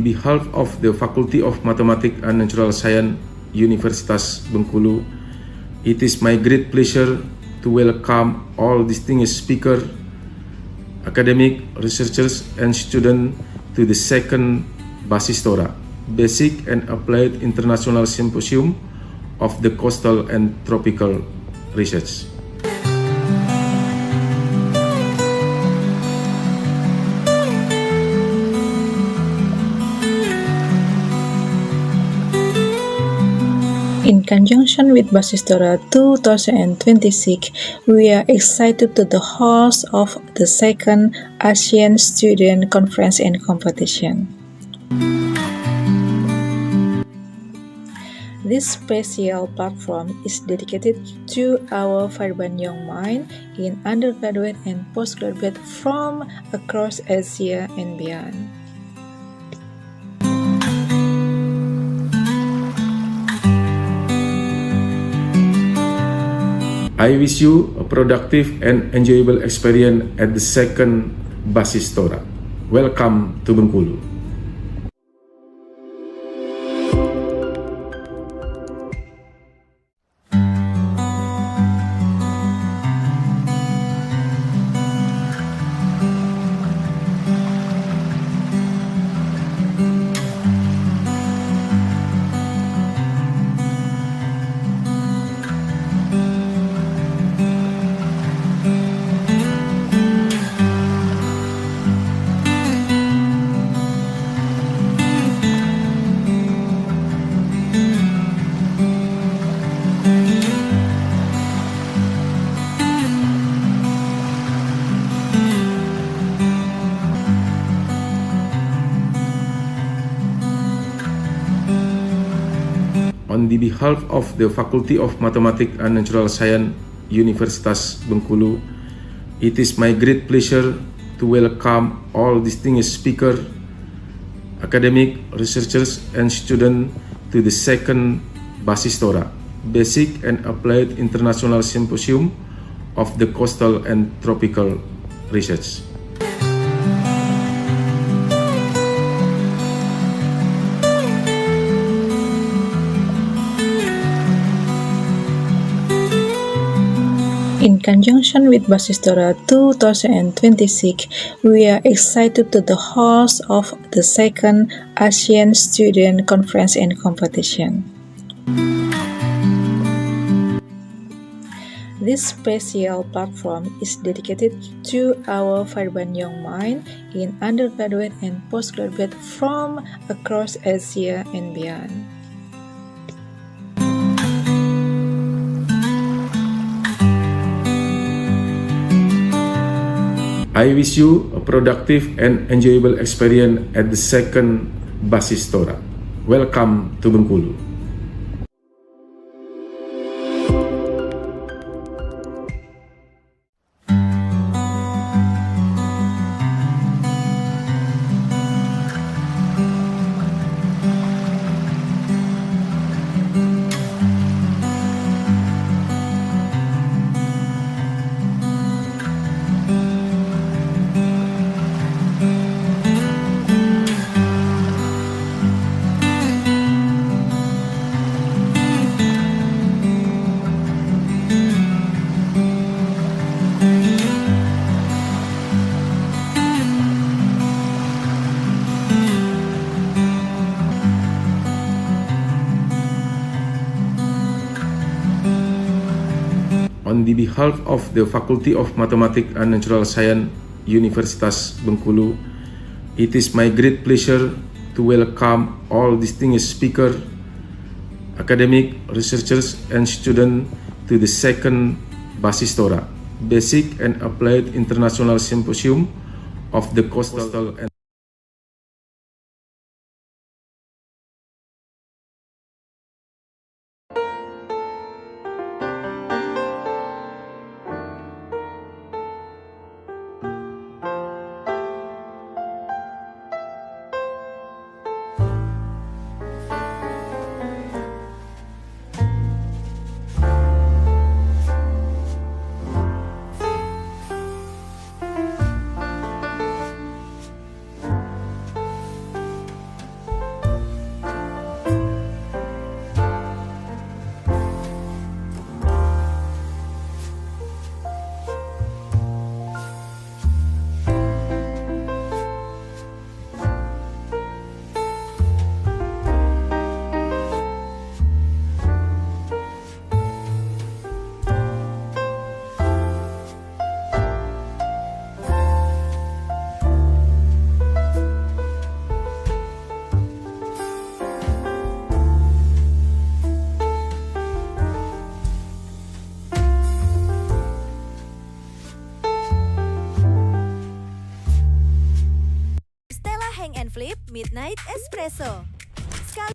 behalf of the Faculty of Mathematics and Natural Science, Universitas Bengkulu, it is my great pleasure to welcome all distinguished speakers, academic, researchers, and students to the second Basistora, Basic and Applied International Symposium of the Coastal and Tropical Research. In conjunction with Basistora 2026, we are excited to the host of the second Asian Student Conference and Competition. This special platform is dedicated to our vibrant young mind in undergraduate and postgraduate from across Asia and beyond. I wish you a productive and enjoyable experience at the second Basistora. Welcome to Bengkulu. On the behalf of the Faculty of Mathematics and Natural Science, Universitas Bengkulu, it is my great pleasure to welcome all distinguished speakers, academic, researchers, and students to the second Basistora, Basic and Applied International Symposium of the Coastal and Tropical Research. In conjunction with Basistora 2026, we are excited to the host of the second Asian Student Conference and Competition. This special platform is dedicated to our vibrant young mind in undergraduate and postgraduate from across Asia and beyond. I wish you a productive and enjoyable experience at the second Basistora. Welcome to Bengkulu. On the behalf of the Faculty of Mathematics and Natural Science, Universitas Bengkulu, it is my great pleasure to welcome all distinguished speakers, academic, researchers, and students to the second Basistora, Basic and Applied International Symposium of the Coastal and Midnight Espresso. Sekali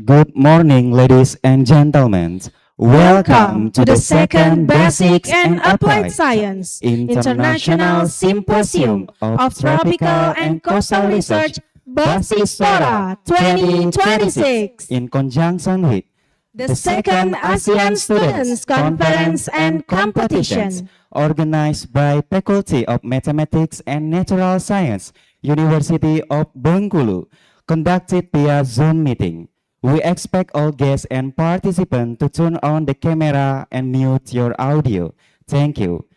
Good morning, ladies and gentlemen. Welcome to the second Basic and Applied Science International Symposium of Tropical and Coastal Research Basistora 2026 in conjunction with the second ASEAN Students Conference and Competitions organized by Faculty of Mathematics and Natural Science, University of Bengkulu, conducted via Zoom meeting. We expect all guests and participants to turn on the camera and mute your audio. Thank you.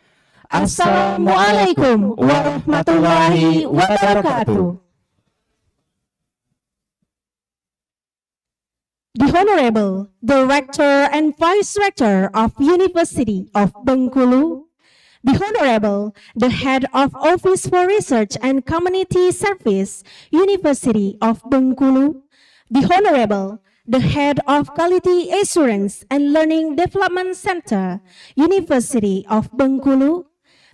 Assalamualaikum warahmatullahi wabarakatuh. The Honorable Director and Vice Rector of University of Bengkulu, the Honorable the Head of Office for Research and Community Service, University of Bengkulu, the Honorable the Head of Quality Assurance and Learning Development Center, University of Bengkulu,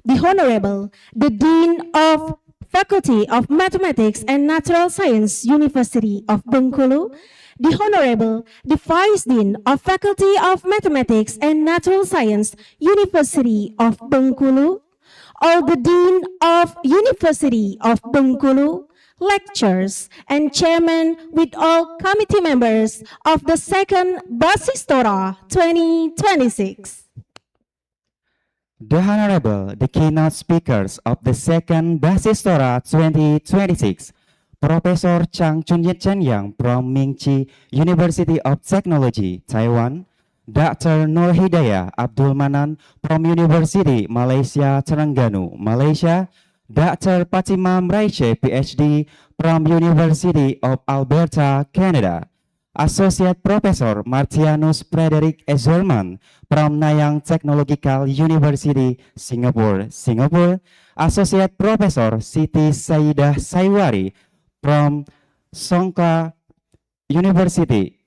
the Honorable the Dean of Faculty of Mathematics and Natural Science, University of Bengkulu, the Honorable the Vice Dean of Faculty of Mathematics and Natural Science, University of Bengkulu, or the Dean of University of Bengkulu, lecturers, and chairman with all committee members of the second Basistora 2026. The Honorable, the keynote speakers of the second Basistora 2026, Professor Chang Chunyet Chen Yang from Mingchi University of Technology, Taiwan, Dr. Nur Hidayah Abdul Manan from University Malaysia Terengganu, Malaysia, Dr. Fatima Mraiche, PhD from University of Alberta, Canada, Associate Professor Martianus Frederick Ezerman from Nanyang Technological University, Singapore, Associate Professor Siti Saidah Saiwari from Songkla University,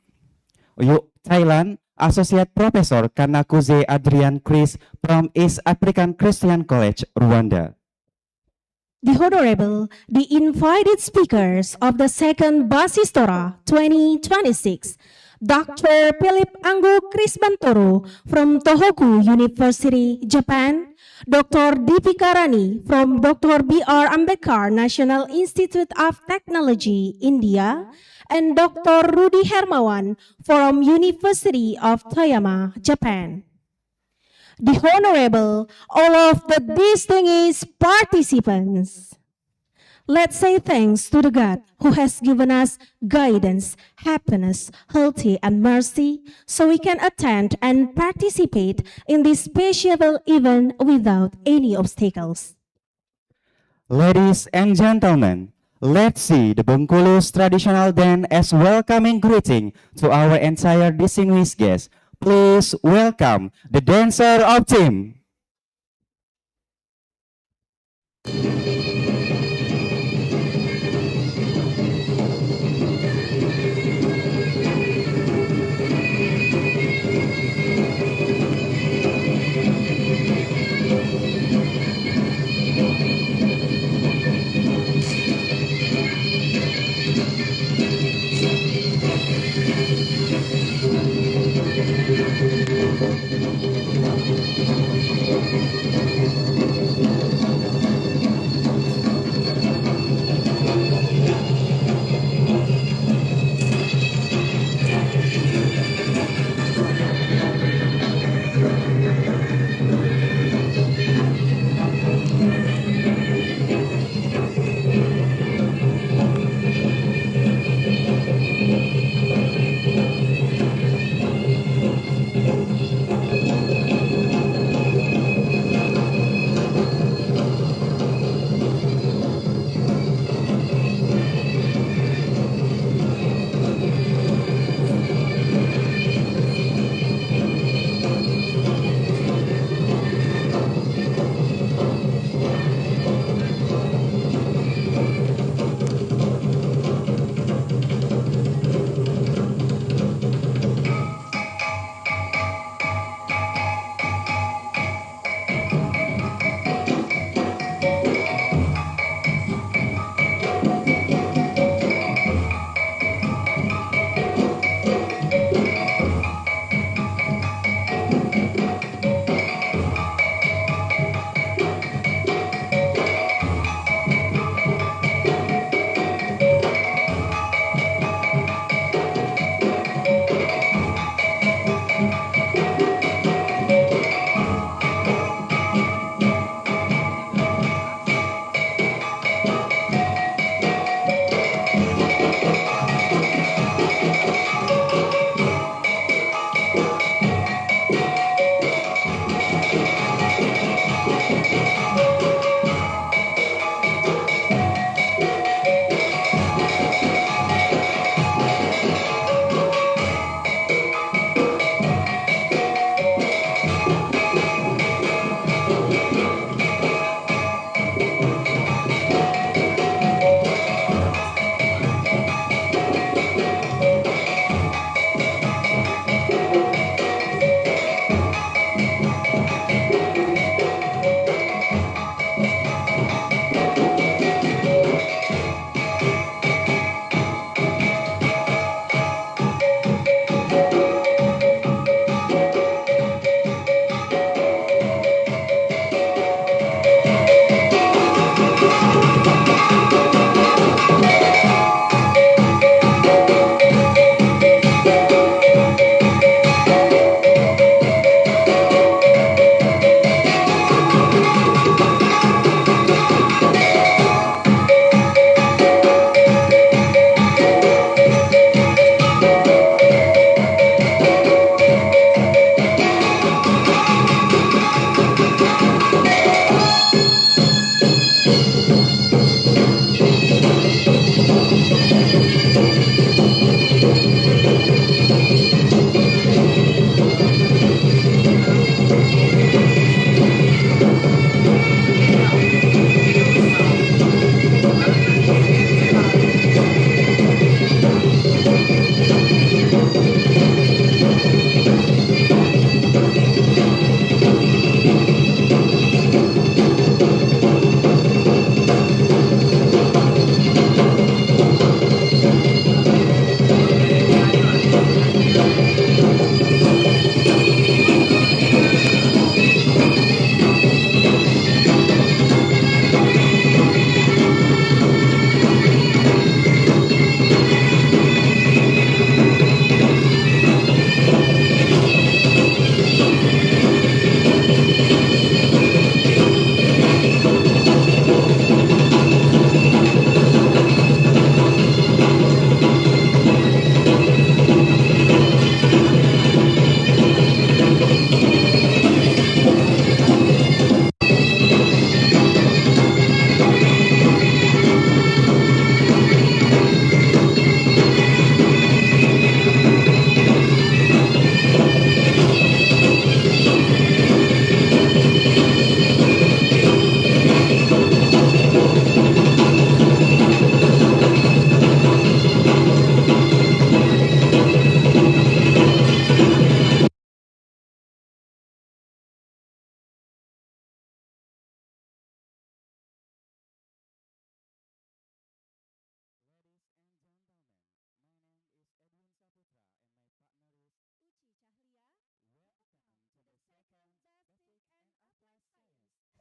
Thailand, Associate Professor Kanakuze Adrian Chris from East African Christian College, Rwanda. The Honorable, the invited speakers of the second Basistora 2026, Dr. Philip Anggo Krisbantoro from Tohoku University, Japan, Dr. Deepika Rani from Dr. B.R. Ambedkar National Institute of Technology, India, and Dr. Rudy Hermawan from University of Toyama, Japan. The Honorable, all of the distinguished participants. Let's say thanks to the God who has given us guidance, happiness, health, and mercy, so we can attend and participate in this special event without any obstacles. Ladies and gentlemen, let's see the Bengkulu's traditional dance as welcoming greeting to our entire distinguished guests. Please welcome the dancer of team.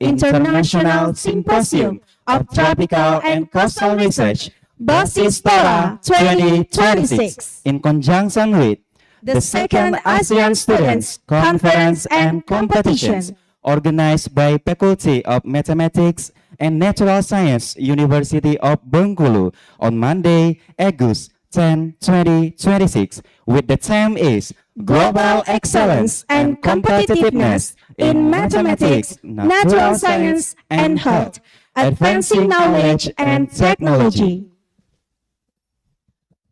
International Symposium of Tropical and Coastal Research, Basistora 2026, in conjunction with the second ASEAN Students Conference and Competition, organized by Faculty of Mathematics and Natural Science, University of Bengkulu, on Monday, August 10, 2026, with the theme is Global Excellence and Competitiveness in Mathematics, Natural Science, and Health, Advancing Knowledge and Technology.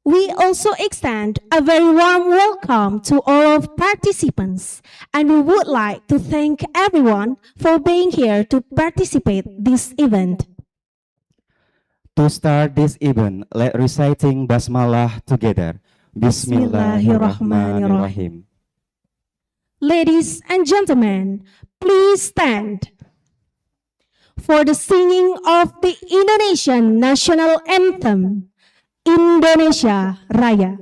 We also extend a very warm welcome to all of participants, and we would like to thank everyone for being here to participate this event. To start this event, let reciting Basmalah together. Bismillahirrahmanirrahim. Ladies and gentlemen, please stand for the singing of the Indonesian National Anthem, Indonesia Raya.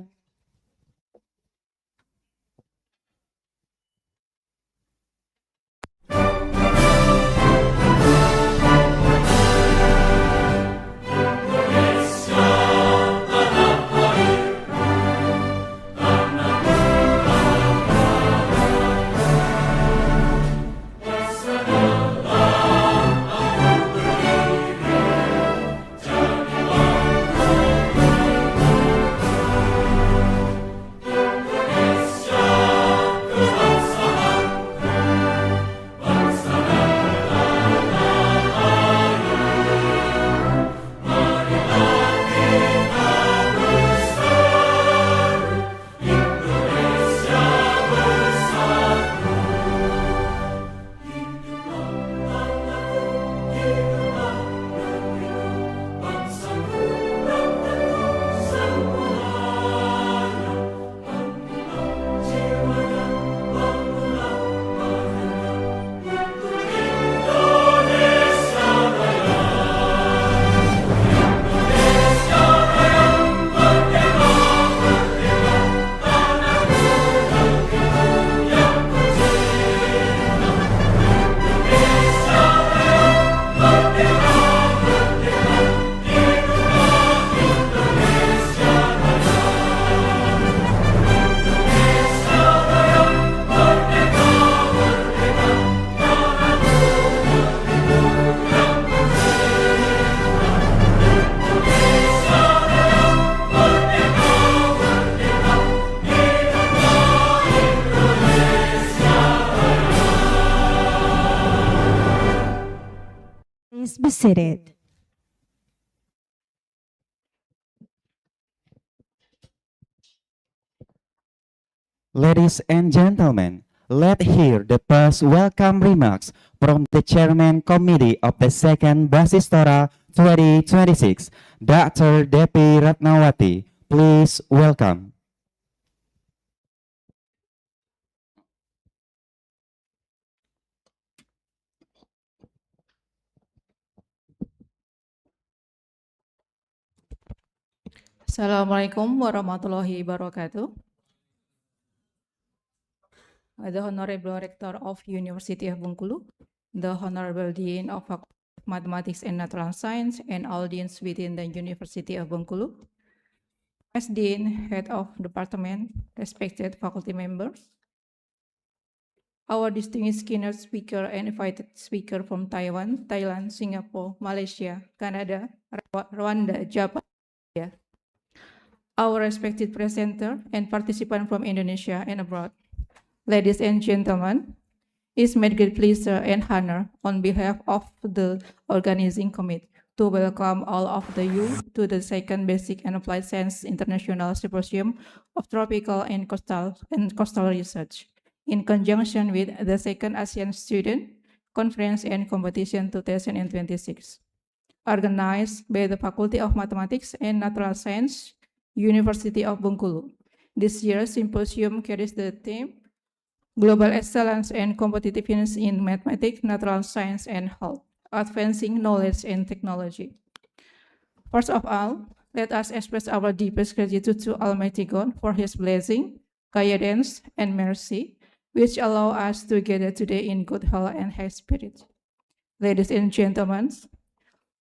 Please be seated. Ladies and gentlemen, let's hear the first welcome remarks from the Chairman Committee of the Second Basistora 2026, Dr. Depi Ratnawati. Please welcome. Assalamualaikum warahmatullahi wabarakatuh. The Honorable Rector of University of Bengkulu, the Honorable Dean of Faculty of Mathematics and Natural Science, and audience within the University of Bengkulu, Vice Dean, Head of Department, respected faculty members, our distinguished keynote speaker and invited speaker from Taiwan, Thailand, Singapore, Malaysia, Canada, Rwanda, Japan, our respected presenter and participant from Indonesia and abroad. Ladies and gentlemen, it's my great pleasure and honor on behalf of the organizing committee to welcome all of you to the second Basic and Applied Science International Symposium of Tropical and Coastal Research, in conjunction with the second ASEAN Student Conference and Competition 2026, organized by the Faculty of Mathematics and Natural Science, University of Bengkulu. This year's symposium carries the theme Global Excellence and Competitiveness in Mathematics, Natural Science, and Health, Advancing Knowledge and Technology. First of all, let us express our deepest gratitude to Almighty God for His blessing, guidance, and mercy, which allow us to gather today in good health and high spirit. Ladies and gentlemen,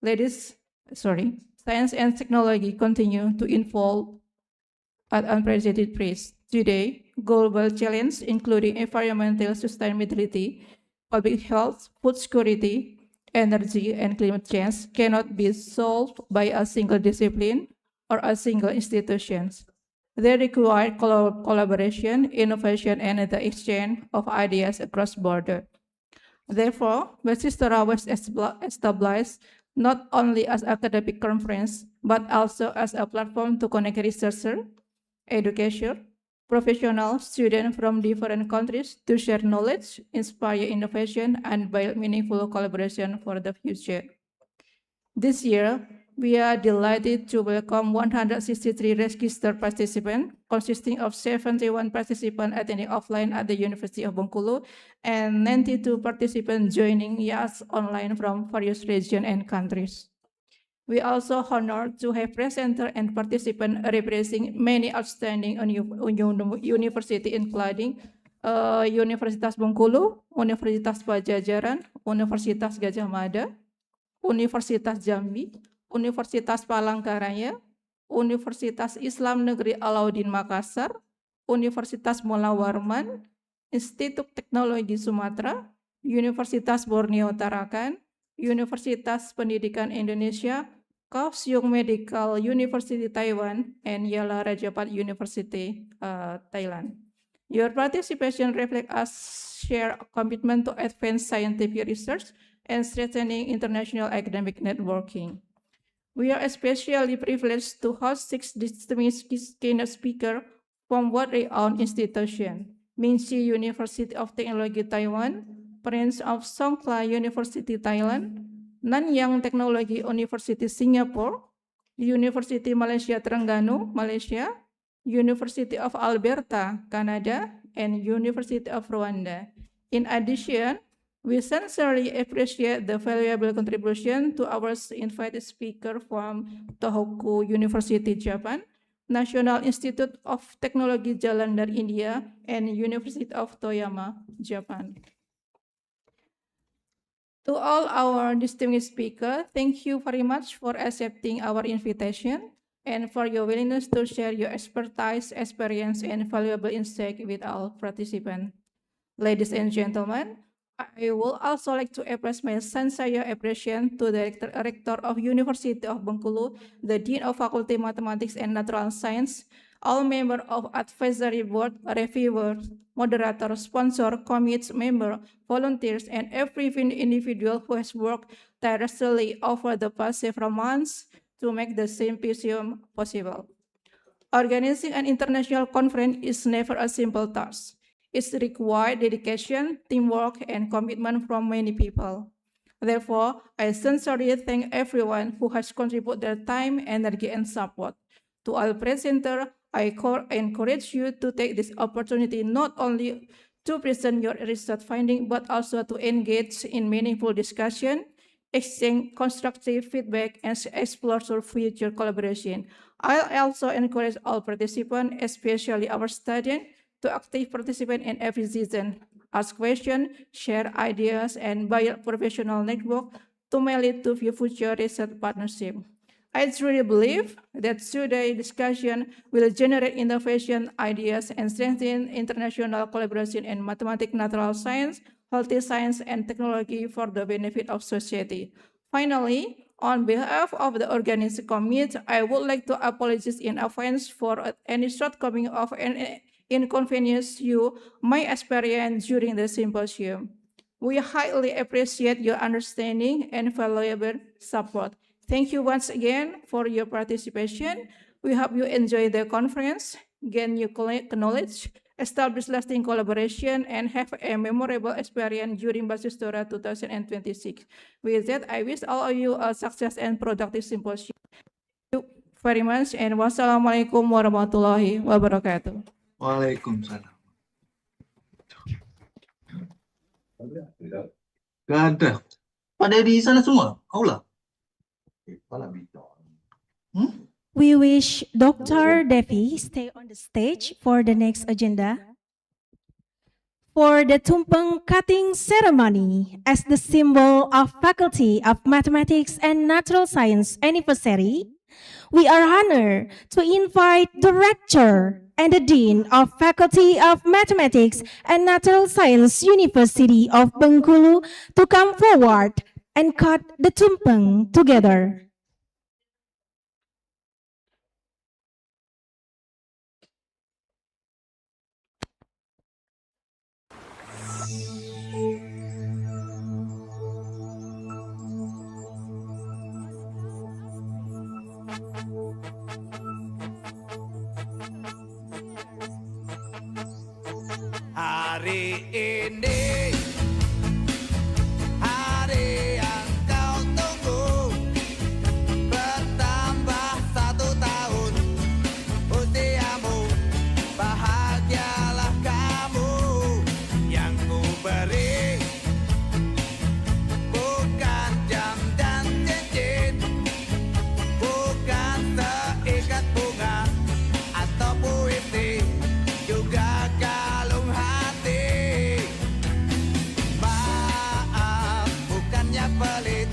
science and technology continue to evolve at unprecedented pace. Today, global challenges including environmental sustainability, public health, food security, energy, and climate change cannot be solved by a single discipline or a single institution. They require collaboration, innovation, and the exchange of ideas across borders. Therefore, Basistora was established not only as academic conference, but also as a platform to connect researchers, educators, professionals, students from different countries to share knowledge, inspire innovation, and build meaningful collaboration for the future. This year, we are delighted to welcome 163 registered participants, consisting of 71 participants attending offline at the University of Bengkulu and 92 participants joining us online from various regions and countries. We also honored to have presenters and participants representing many outstanding universities, including Universitas Bengkulu, Universitas Pajajaran, Universitas Gadjah Mada, Universitas Jambi, Universitas Palangkaraya, Universitas Islam Negeri Alauddin Makassar, Universitas Mola Warman, Institut Teknologi Sumatera, Universitas Borneo Tarakan, Universitas Pendidikan Indonesia, Kaohsiung Medical University Taiwan, and Yala Rajapat University, Thailand. Your participation reflects us share commitment to advance scientific research and strengthening international academic networking. We are especially privileged to host 6 distinguished keynote speakers from world-renowned institutions: Mingxi University of Technology Taiwan, Prince of Songkla University Thailand, Nanyang Technology University Singapore, University Malaysia Terengganu, Malaysia, University of Alberta, Canada, and University of Rwanda. In addition, we sincerely appreciate the valuable contribution to our invited speaker from Tohoku University, Japan, National Institute of Technology Jalandhar, India, and University of Toyama, Japan. To all our distinguished speakers, thank you very much for accepting our invitation and for your willingness to share your expertise, experience, and valuable insight with all participants. Ladies and gentlemen, I would also like to express my sincere appreciation to the Rector of University of Bengkulu, the Dean of Faculty Mathematics and Natural Science, all members of advisory board, reviewers, moderators, sponsor, committees, member, volunteers, and every individual who has worked tirelessly over the past several months to make the symposium possible. Organizing an international conference is never a simple task. It requires dedication, teamwork, and commitment from many people. Therefore, I sincerely thank everyone who has contributed their time, energy, and support. To all presenters, I encourage you to take this opportunity not only to present your research findings, but also to engage in meaningful discussion, exchange constructive feedback, and explore future collaboration. I also encourage all participants, especially our students, to actively participate in every season, ask questions, share ideas, and build professional network to lead to future research partnership. I truly believe that today's discussion will generate innovation ideas and strengthen international collaboration in mathematics, natural science, healthy science, and technology for the benefit of society. Finally, on behalf of the organizing committee, I would like to apologize in advance for any shortcoming of any inconvenience you may experience during the symposium. We highly appreciate your understanding and valuable support. Thank you once again for your participation. We hope you enjoy the conference, gain new knowledge, establish lasting collaboration, and have a memorable experience during Basistora 2026. With that, I wish all of you a success and productive symposium. Thank you very much, and wassalamualaikum warahmatullahi wabarakatuh. Waalaikumsalam. Gak ada. Pada di sana semua, aula. We wish Dr. Devi stay on the stage for the next agenda. For the tumpeng cutting ceremony, as the symbol of Faculty of Mathematics and Natural Science anniversary, we are honored to invite the Rector and the Dean of Faculty of Mathematics and Natural Science University of Bengkulu to come forward and cut the tumpeng together. Hari ini hari yang kau tunggu, bertambah 1 tahun usiamu, bahagialah kamu. Yang ku beri bukan jam dan cincin, bukan seikat bunga atau puisi, juga kalung hati. Maaf, bukannya pelit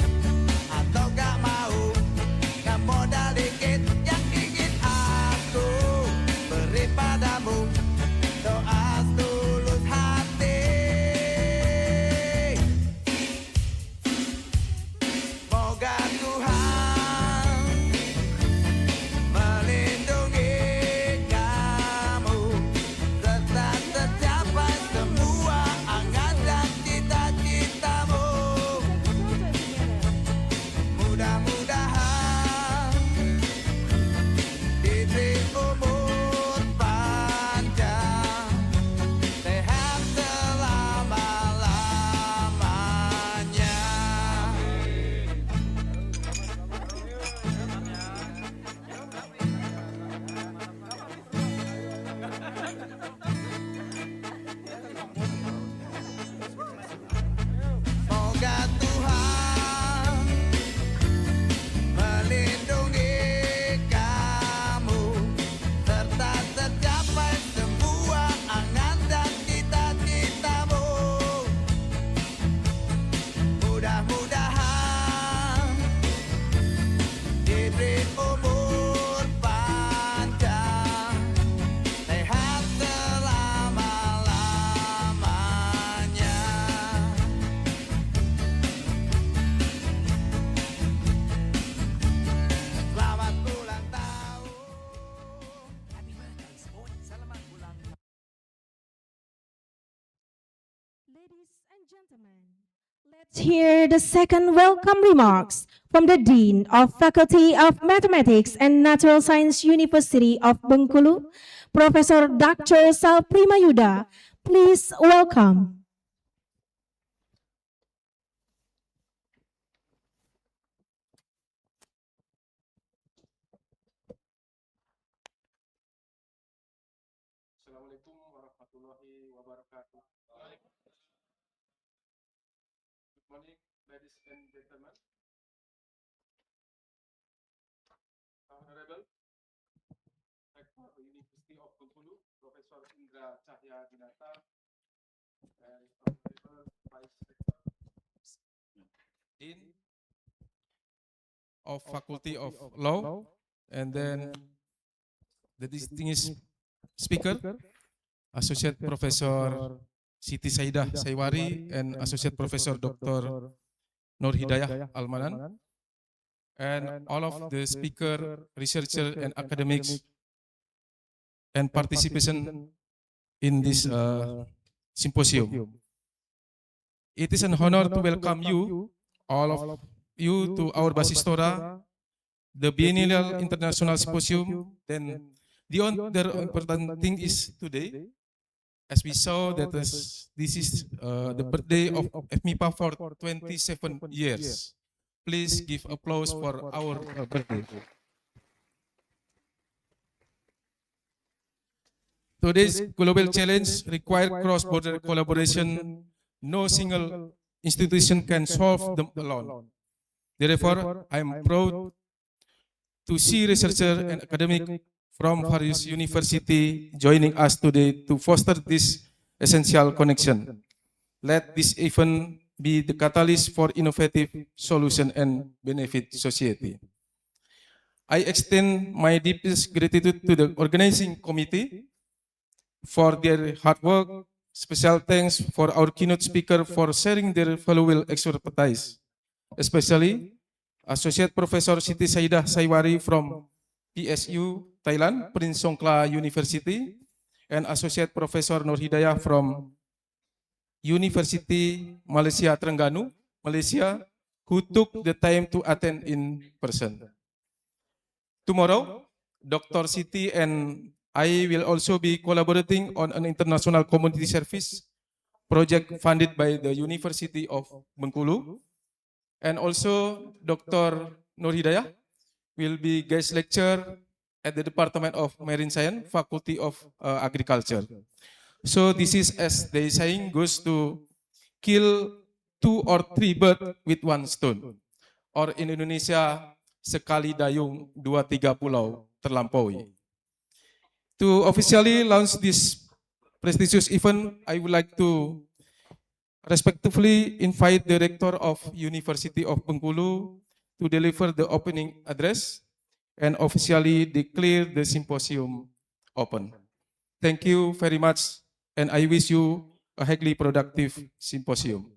atau gak mau, gak modal dikit yang ingin aku beri padamu, doa tulus hati. Moga Tuhan melindungi kamu, serta tercapai semua angan dan cita-citamu. Mudah-mudahan diberi umur panjang, sehat selama-lamanya. Moga Tuhan melindungi kamu, serta tercapai semua angan dan cita-citamu. Mudah-mudahan diberi umur panjang, sehat selama-lamanya. Selamat ulang tahun. Ladies and gentlemen, let's hear the second welcome remarks from the Dean of Faculty of Mathematics and Natural Science University of Bengkulu, Professor Dr. Sal Primayuda. Please welcome. Assalamualaikum warahmatullahi wabarakatuh. Good morning, ladies and gentlemen. Honorable Rector University of Bengkulu, Professor Indra Cahya Dinata, and Honorable Vice Rector, Dean of Faculty of Law, and then the distinguished speaker, Associate Professor Siti Saidah Saiwari, and Associate Professor Dr. Nur Hidayah Almanan, and all of the speaker, researcher, and academics, and participation in this symposium. It is an honor to welcome you, all of you, to our Basistora, the Biennial International Symposium. Then the other important thing is today, as we saw that this is the birthday of FMIPA for 27 years. Please give applause for our birthday. Today's global challenge requires cross-border collaboration. No single institution can solve them alone. Therefore, I am proud to see researchers and academics from various universities joining us today to foster this essential connection. Let this event be the catalyst for innovative solution and benefit society. I extend my deepest gratitude to the organizing committee for their hard work. Special thanks for our keynote speaker for sharing their valuable expertise, especially Associate Professor Siti Saidah Saiwari from PSU Thailand, Prince Songkla University, and Associate Professor Nur Hidayah from University Malaysia Terengganu, Malaysia, who took the time to attend in person. Tomorrow, Dr. Siti and I will also be collaborating on an international community service project funded by the University of Bengkulu. And also, Dr. Nur Hidayah will be guest lecturer at the Department of Marine Science, Faculty of Agriculture. So this is, as they saying, goes to kill 2 or 3 birds with 1 stone. Or in Indonesia, sekali dayung 2-3 pulau terlampaui. To officially launch this prestigious event, I would like to respectfully invite the Rector of University of Bengkulu to deliver the opening address and officially declare the symposium open. Thank you very much, and I wish you a highly productive symposium.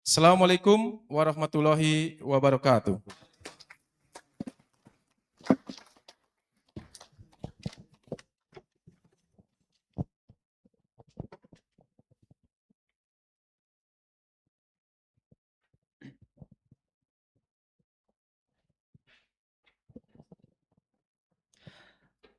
Assalamualaikum warahmatullahi wabarakatuh.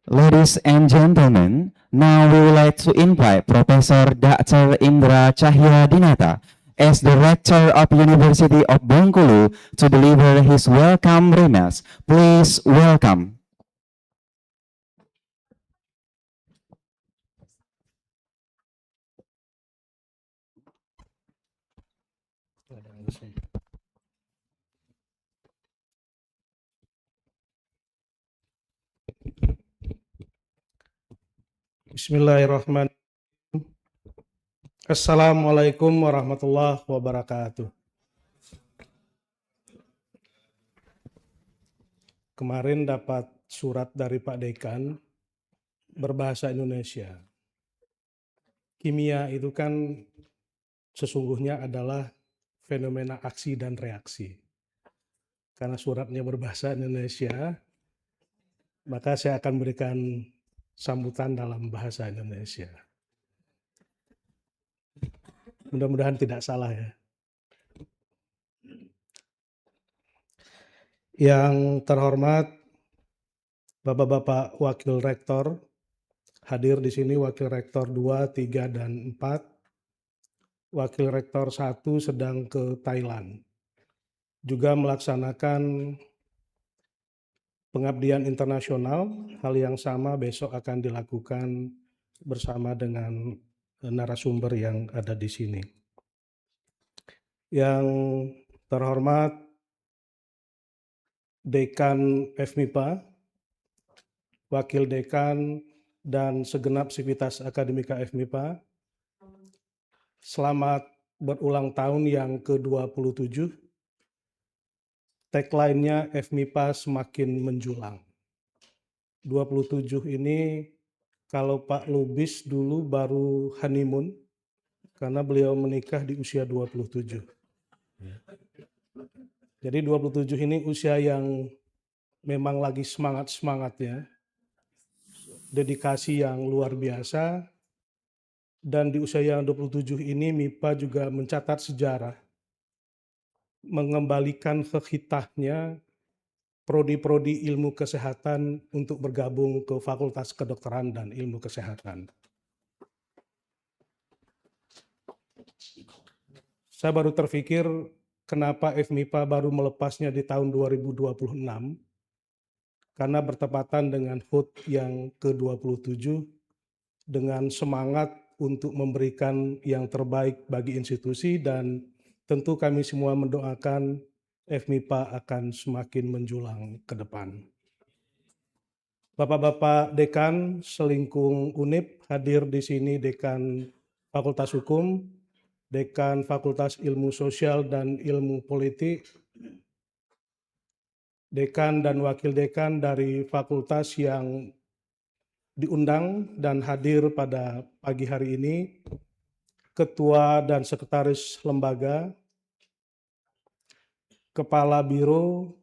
Ladies and gentlemen, now we would like to invite Professor Dr. Indra Cahya Dinata as the Rector of University of Bengkulu to deliver his welcome remarks. Please welcome. Bismillahirrahmanirrahim. Assalamualaikum warahmatullahi wabarakatuh. Kemarin dapat surat dari Pak Dekan berbahasa Indonesia. Kimia itu kan sesungguhnya adalah fenomena aksi dan reaksi. Karena suratnya berbahasa Indonesia, maka saya akan berikan sambutan dalam bahasa Indonesia. Mudah-mudahan tidak salah ya. Yang terhormat Bapak-bapak Wakil Rektor, hadir di sini Wakil Rektor 2, 3, dan 4. Wakil Rektor 1 sedang ke Thailand. Juga melaksanakan pengabdian internasional, hal yang sama besok akan dilakukan bersama dengan narasumber yang ada di sini. Yang terhormat Dekan FMIPA, Wakil Dekan, dan segenap sivitas akademika FMIPA, selamat berulang tahun yang ke-27. Tagline-nya FMIPA semakin menjulang. 27 ini kalau Pak Lubis dulu baru honeymoon, karena beliau menikah di usia 27. Jadi 27 ini usia yang memang lagi semangat-semangatnya, dedikasi yang luar biasa, dan di usia yang 27 ini MIPA juga mencatat sejarah, mengembalikan hikmahnya prodi-prodi ilmu kesehatan untuk bergabung ke Fakultas Kedokteran dan Ilmu Kesehatan. Saya baru terpikir kenapa FMIPA baru melepasnya di tahun 2026, karena bertepatan dengan HUT yang ke-27 dengan semangat untuk memberikan yang terbaik bagi institusi, dan tentu kami semua mendoakan FMIPA akan semakin menjulang ke depan. Bapak-bapak Dekan selingkung UNIP, hadir di sini Dekan Fakultas Hukum, Dekan Fakultas Ilmu Sosial dan Ilmu Politik, Dekan dan Wakil Dekan dari fakultas yang diundang dan hadir pada pagi hari ini, Ketua dan Sekretaris Lembaga, Kepala Biro,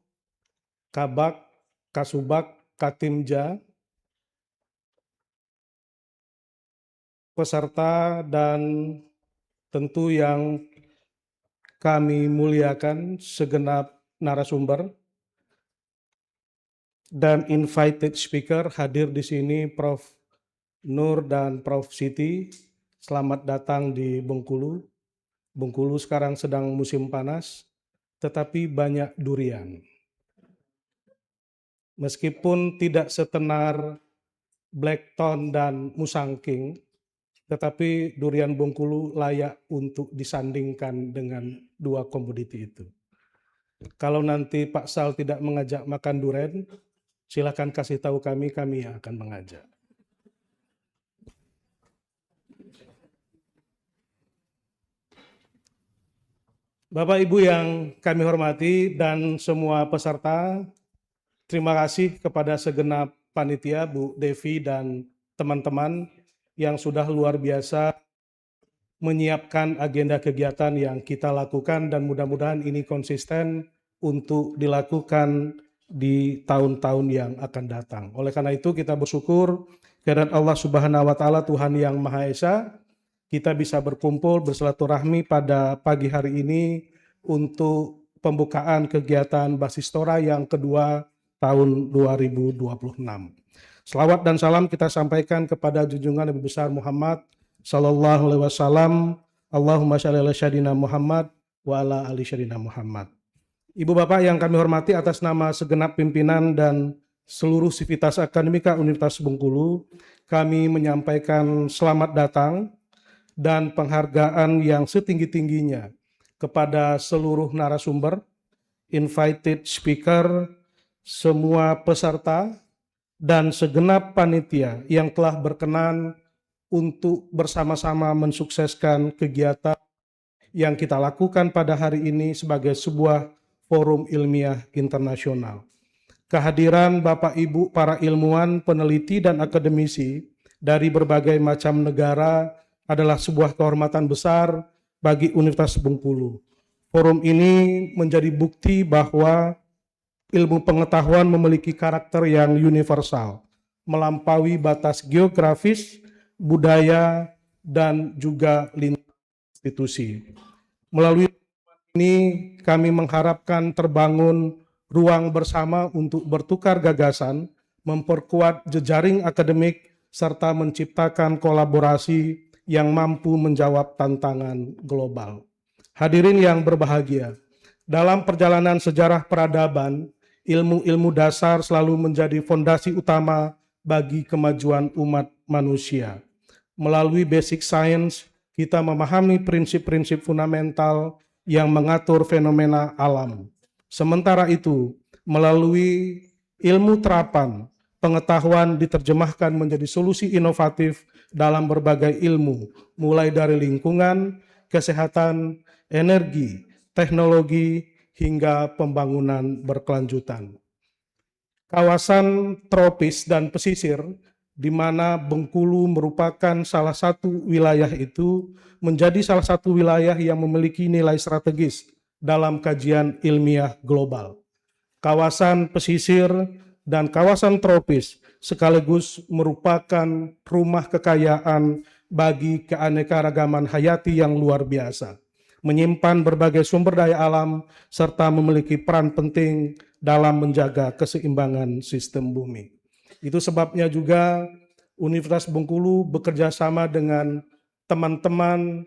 Kabak, Kasubag, Katimja, peserta dan tentu yang kami muliakan segenap narasumber dan invited speaker hadir di sini Prof. Nur dan Prof. Siti. Selamat datang di Bengkulu. Bengkulu sekarang sedang musim panas, tetapi banyak durian. Meskipun tidak setenar Blackthorn dan Musangking, tetapi durian Bengkulu layak untuk disandingkan dengan dua komoditi itu. Kalau nanti Pak Sal tidak mengajak makan durian, silakan kasih tahu kami yang akan mengajak. Bapak Ibu yang kami hormati dan semua peserta, terima kasih kepada segenap panitia, Bu Devi dan teman-teman yang sudah luar biasa menyiapkan agenda kegiatan yang kita lakukan dan mudah-mudahan ini konsisten untuk dilakukan di tahun-tahun yang akan datang. Oleh karena itu kita bersyukur kehadirat Allah Subhanahu wa taala Tuhan yang Maha Esa, kita bisa berkumpul bersilaturahmi pada pagi hari ini untuk pembukaan kegiatan Basistora yang kedua tahun 2026. Selawat dan salam kita sampaikan kepada junjungan Nabi besar Muhammad sallallahu alaihi wasallam. Allahumma shalli ala sayyidina Muhammad wa ala ali sayyidina Muhammad. Ibu Bapak yang kami hormati, atas nama segenap pimpinan dan seluruh sivitas akademika Universitas Bengkulu, kami menyampaikan selamat datang dan penghargaan yang setinggi-tingginya kepada seluruh narasumber, invited speaker, semua peserta, dan segenap panitia yang telah berkenan untuk bersama-sama mensukseskan kegiatan yang kita lakukan pada hari ini sebagai sebuah forum ilmiah internasional. Kehadiran Bapak Ibu para ilmuwan, peneliti, dan akademisi dari berbagai macam negara adalah sebuah kehormatan besar bagi Universitas Bengkulu. Forum ini menjadi bukti bahwa ilmu pengetahuan memiliki karakter yang universal, melampaui batas geografis, budaya, dan juga lintas institusi. Melalui ini kami mengharapkan terbangun ruang bersama untuk bertukar gagasan, memperkuat jejaring akademik, serta menciptakan kolaborasi yang mampu menjawab tantangan global. Hadirin yang berbahagia, dalam perjalanan sejarah peradaban, ilmu-ilmu dasar selalu menjadi fondasi utama bagi kemajuan umat manusia. Melalui basic science, kita memahami prinsip-prinsip fundamental yang mengatur fenomena alam. Sementara itu, melalui ilmu terapan, pengetahuan diterjemahkan menjadi solusi inovatif dalam berbagai ilmu, mulai dari lingkungan, kesehatan, energi, teknologi, hingga pembangunan berkelanjutan. Kawasan tropis dan pesisir, di mana Bengkulu merupakan salah satu wilayah itu, menjadi salah satu wilayah yang memiliki nilai strategis dalam kajian ilmiah global. Kawasan pesisir dan kawasan tropis sekaligus merupakan rumah kekayaan bagi keanekaragaman hayati yang luar biasa, menyimpan berbagai sumber daya alam, serta memiliki peran penting dalam menjaga keseimbangan sistem bumi. Itu sebabnya juga Universitas Bengkulu bekerja sama dengan teman-teman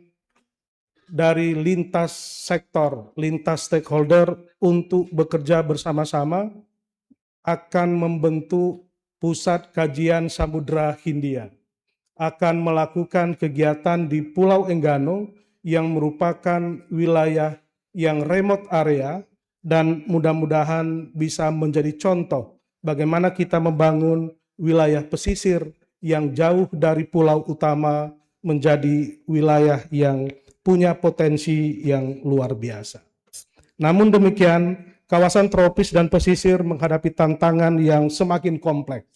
dari lintas sektor, lintas stakeholder untuk bekerja bersama-sama akan membentuk Pusat Kajian Samudra Hindia, akan melakukan kegiatan di Pulau Enggano yang merupakan wilayah yang remote area dan mudah-mudahan bisa menjadi contoh bagaimana kita membangun wilayah pesisir yang jauh dari pulau utama menjadi wilayah yang punya potensi yang luar biasa. Namun demikian, kawasan tropis dan pesisir menghadapi tantangan yang semakin kompleks.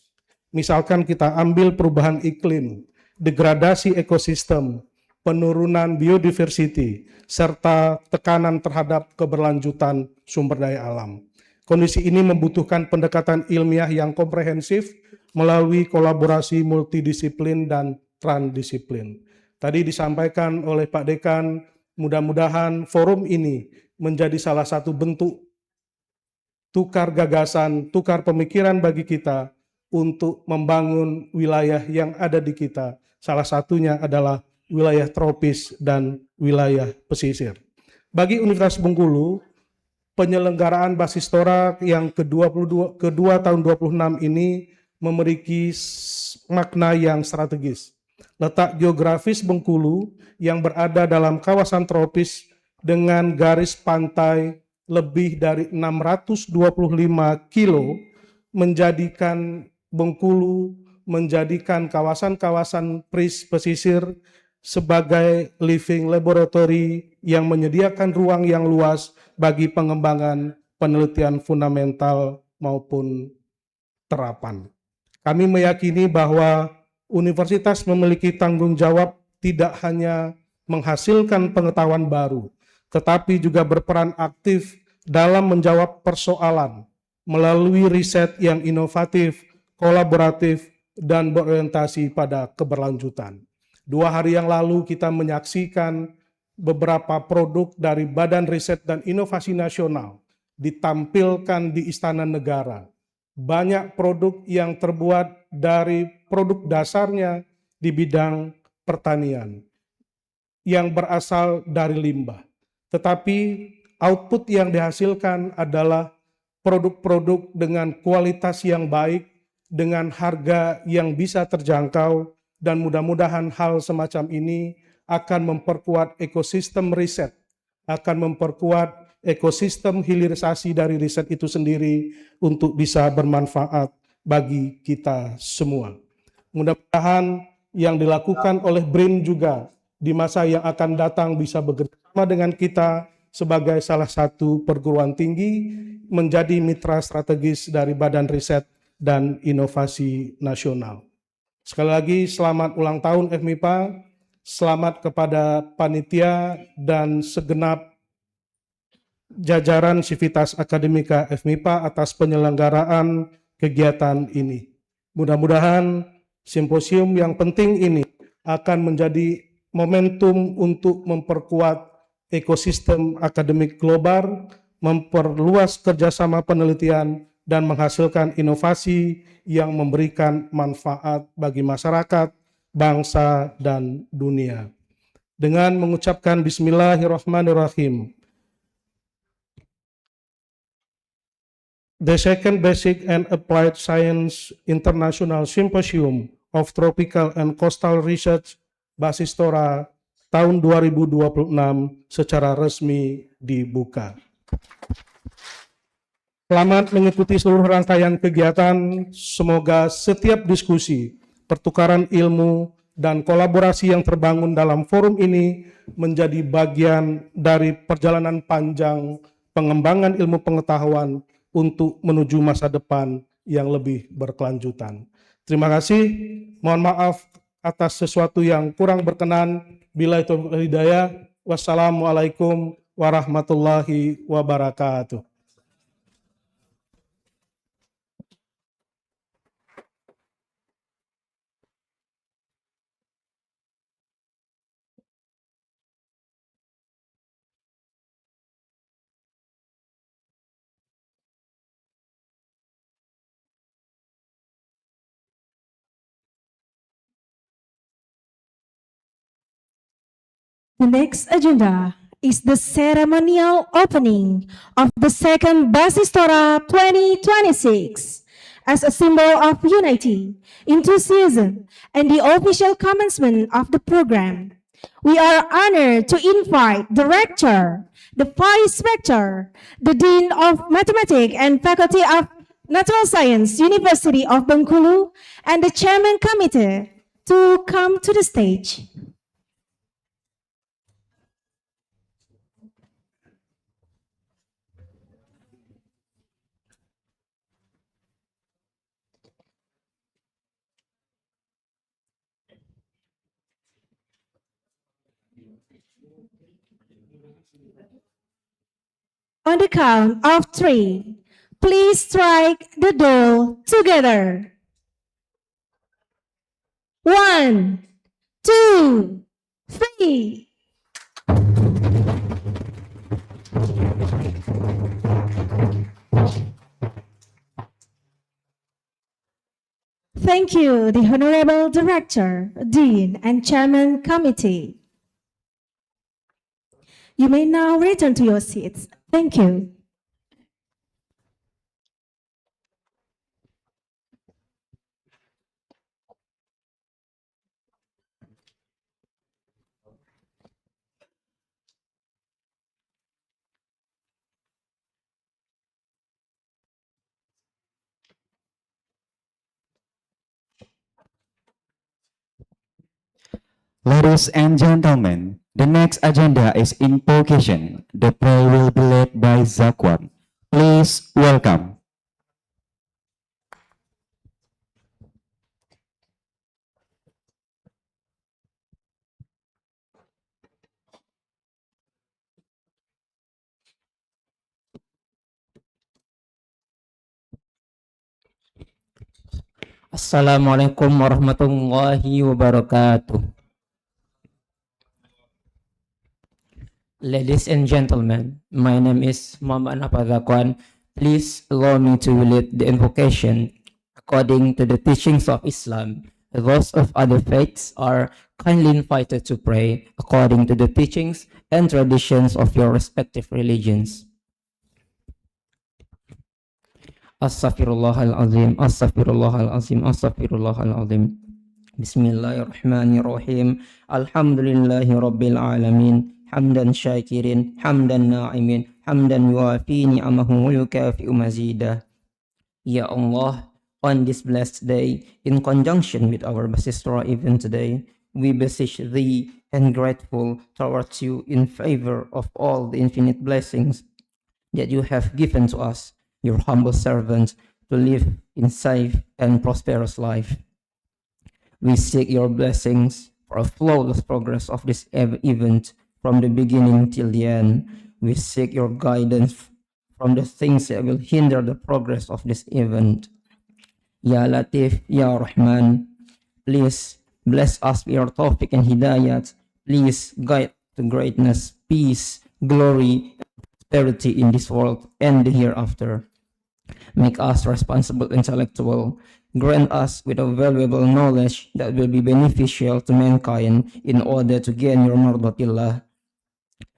Misalkan kita ambil perubahan iklim, degradasi ekosistem, penurunan biodiversity, serta tekanan terhadap keberlanjutan sumber daya alam. Kondisi ini membutuhkan pendekatan ilmiah yang komprehensif melalui kolaborasi multidisiplin dan transdisiplin. Tadi disampaikan oleh Pak Dekan, mudah-mudahan forum ini menjadi salah satu bentuk tukar gagasan, tukar pemikiran bagi kita untuk membangun wilayah yang ada di kita. Salah satunya adalah wilayah tropis dan wilayah pesisir. Bagi Universitas Bengkulu, penyelenggaraan Basistora yang kedua tahun 26 ini memiliki makna yang strategis. Letak geografis Bengkulu yang berada dalam kawasan tropis dengan garis pantai lebih dari 625 kilo menjadikan Bengkulu, menjadikan kawasan-kawasan pesisir sebagai living laboratory yang menyediakan ruang yang luas bagi pengembangan penelitian fundamental maupun terapan. Kami meyakini bahwa universitas memiliki tanggung jawab tidak hanya menghasilkan pengetahuan baru, tetapi juga berperan aktif dalam menjawab persoalan melalui riset yang inovatif, kolaboratif, dan berorientasi pada keberlanjutan. 2 hari yang lalu kita menyaksikan beberapa produk dari Badan Riset dan Inovasi Nasional ditampilkan di Istana Negara. Banyak produk yang terbuat dari produk dasarnya di bidang pertanian yang berasal dari limbah. Tetapi output yang dihasilkan adalah produk-produk dengan kualitas yang baik, dengan harga yang bisa terjangkau, dan mudah-mudahan hal semacam ini akan memperkuat ekosistem riset, akan memperkuat ekosistem hilirisasi dari riset itu sendiri untuk bisa bermanfaat bagi kita semua. Mudah-mudahan yang dilakukan oleh BRIN juga di masa yang akan datang bisa bekerjasama dengan kita sebagai salah satu perguruan tinggi menjadi mitra strategis dari Badan Riset dan Inovasi Nasional. Sekali lagi selamat ulang tahun FMIPA, selamat kepada panitia dan segenap jajaran Sivitas Akademika FMIPA atas penyelenggaraan kegiatan ini. Mudah-mudahan simposium yang penting ini akan menjadi momentum untuk memperkuat ekosistem akademik global, memperluas kerjasama penelitian, dan menghasilkan inovasi yang memberikan manfaat bagi masyarakat, bangsa, dan dunia. Dengan mengucapkan Bismillahirrahmanirrahim, the second Basic and Applied Science International Symposium of Tropical and Coastal Research Basistora tahun 2026 secara resmi dibuka. Selamat mengikuti seluruh rangkaian kegiatan. Semoga setiap diskusi, pertukaran ilmu, dan kolaborasi yang terbangun dalam forum ini menjadi bagian dari perjalanan panjang pengembangan ilmu pengetahuan untuk menuju masa depan yang lebih berkelanjutan. Terima kasih. Mohon maaf atas sesuatu yang kurang berkenan. Billahi taufiq wal hidayah. Wassalamualaikum warahmatullahi wabarakatuh. The next agenda is the ceremonial opening of the second Basistora 2026 as a symbol of unity, enthusiasm, and the official commencement of the program. We are honored to invite the Rector, the Vice Rector, the Dean of Mathematics and Faculty of Natural Science, University of Bengkulu, and the Chairman Committee to come to the stage. On the count of 3, please strike the door together. 1, 2, 3. Thank you, the Honorable Director, Dean, and Chairman Committee. You may now return to your seats. Thank you. Ladies and gentlemen, the next agenda is invocation. The prayer will be led by Zakwan. Please welcome. Assalamualaikum warahmatullahi wabarakatuh. Ladies and gentlemen, my name is Muhammad Napadakwan. Please allow me to lead the invocation according to the teachings of Islam. Those of other faiths are kindly invited to pray according to the teachings and traditions of your respective religions. Astaghfirullahalazim, astaghfirullahalazim, astaghfirullahalazim. Bismillahirrahmanirrahim. Alhamdulillahi rabbil alamin. Hamdan syakirin, hamdan na'imin, hamdan yuafi ni'amahu wa yukafi'u mazidah. Ya Allah, on this blessed day, in conjunction with our Basistora event today, we beseech Thee and grateful towards You in favor of all the infinite blessings that You have given to us, Your humble servants, to live in safe and prosperous life. We seek Your blessings for a flawless progress of this event from the beginning till the end. We seek Your guidance from the things that will hinder the progress of this event. Ya Latif, Ya Rahman, please bless us with Your tawfiq and hidayat. Please guide to greatness, peace, glory, and prosperity in this world and the hereafter. Make us responsible intellectual. Grant us with a valuable knowledge that will be beneficial to mankind in order to gain Your mardatillah.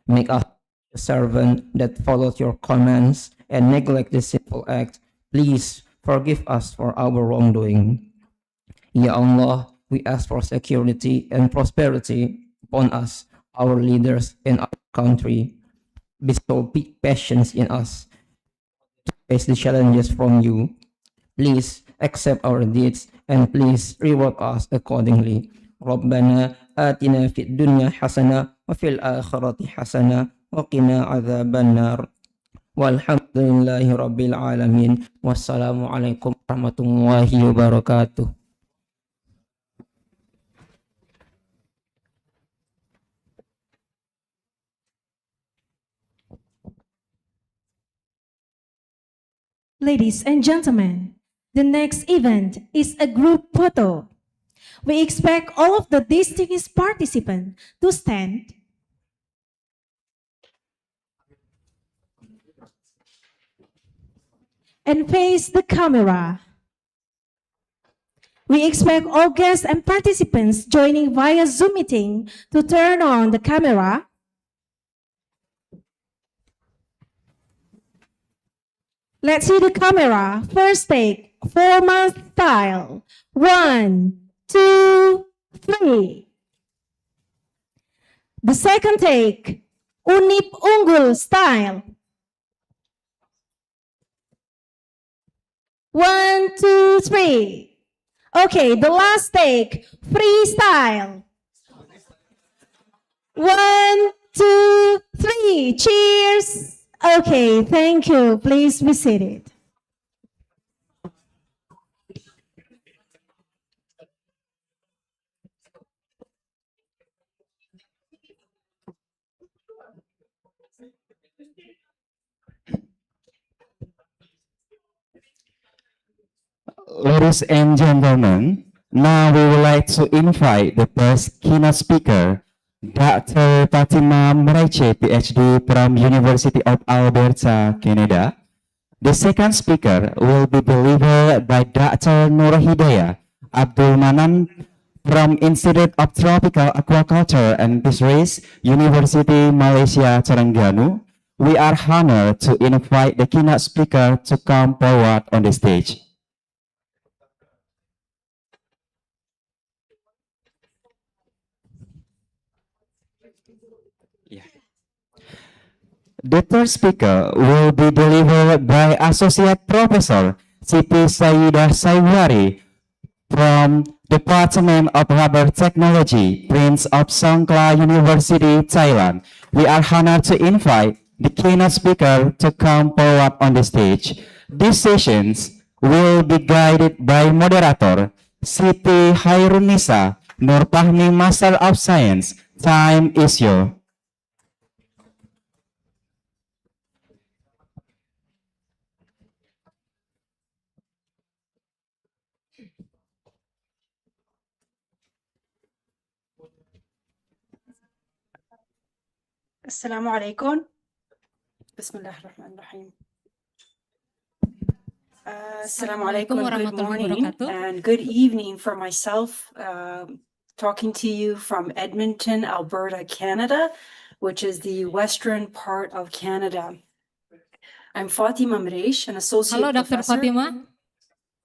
Make us a servant that follows Your commands and neglect the sinful act. Please forgive us for our wrongdoing. Ya Allah, we ask for security and prosperity upon us, our leaders, and our country. Bestow patience in us to face the challenges from You. Please accept our deeds and please reward us accordingly. Rabbana atina fid dunya hasanah wa fil akhirati hasanah wa qina adzaban nar. Walhamdulillahi rabbil alamin. Wassalamualaikum warahmatullahi wabarakatuh. Ladies and gentlemen, the next event is a group photo. We expect all of the distinguished participants to stand and face the camera. We expect all guests and participants joining via Zoom meeting to turn on the camera. Let's see the camera. First take, formal style. 1, 2, 3. The second take, Unip Unggul style. 1, 2, 3. Okay, the last take, freestyle. 1, 2, 3. Cheers. Okay, thank you. Please be seated. Ladies and gentlemen, now we would like to invite the first keynote speaker, Dr. Fatima Mraiche, PhD from University of Alberta, Canada. The second speaker will be delivered by Dr. Nur Hidayah Abdul Manan from Institute of Tropical Aquaculture and Fisheries, University Malaysia, Terengganu. We are honored to invite the keynote speaker to come forward on the stage. The third speaker will be delivered by Associate Professor Siti Saidah Saiwari from Department of Rubber Technology, Prince of Songkla University, Thailand. We are honored to invite the keynote speaker to come forward on the stage. These sessions will be guided by moderator Siti Hairunisa Nurpahmi, Master of Science. Time is yours. Assalamu alaikum. Bismillahirrahmanirrahim. Assalamu alaikum, good morning and good evening for myself, talking to you from Edmonton, Alberta, Canada, which is the western part of Canada. I'm Fatima Mreish, an associate Hello, Dr. professor. Fatima.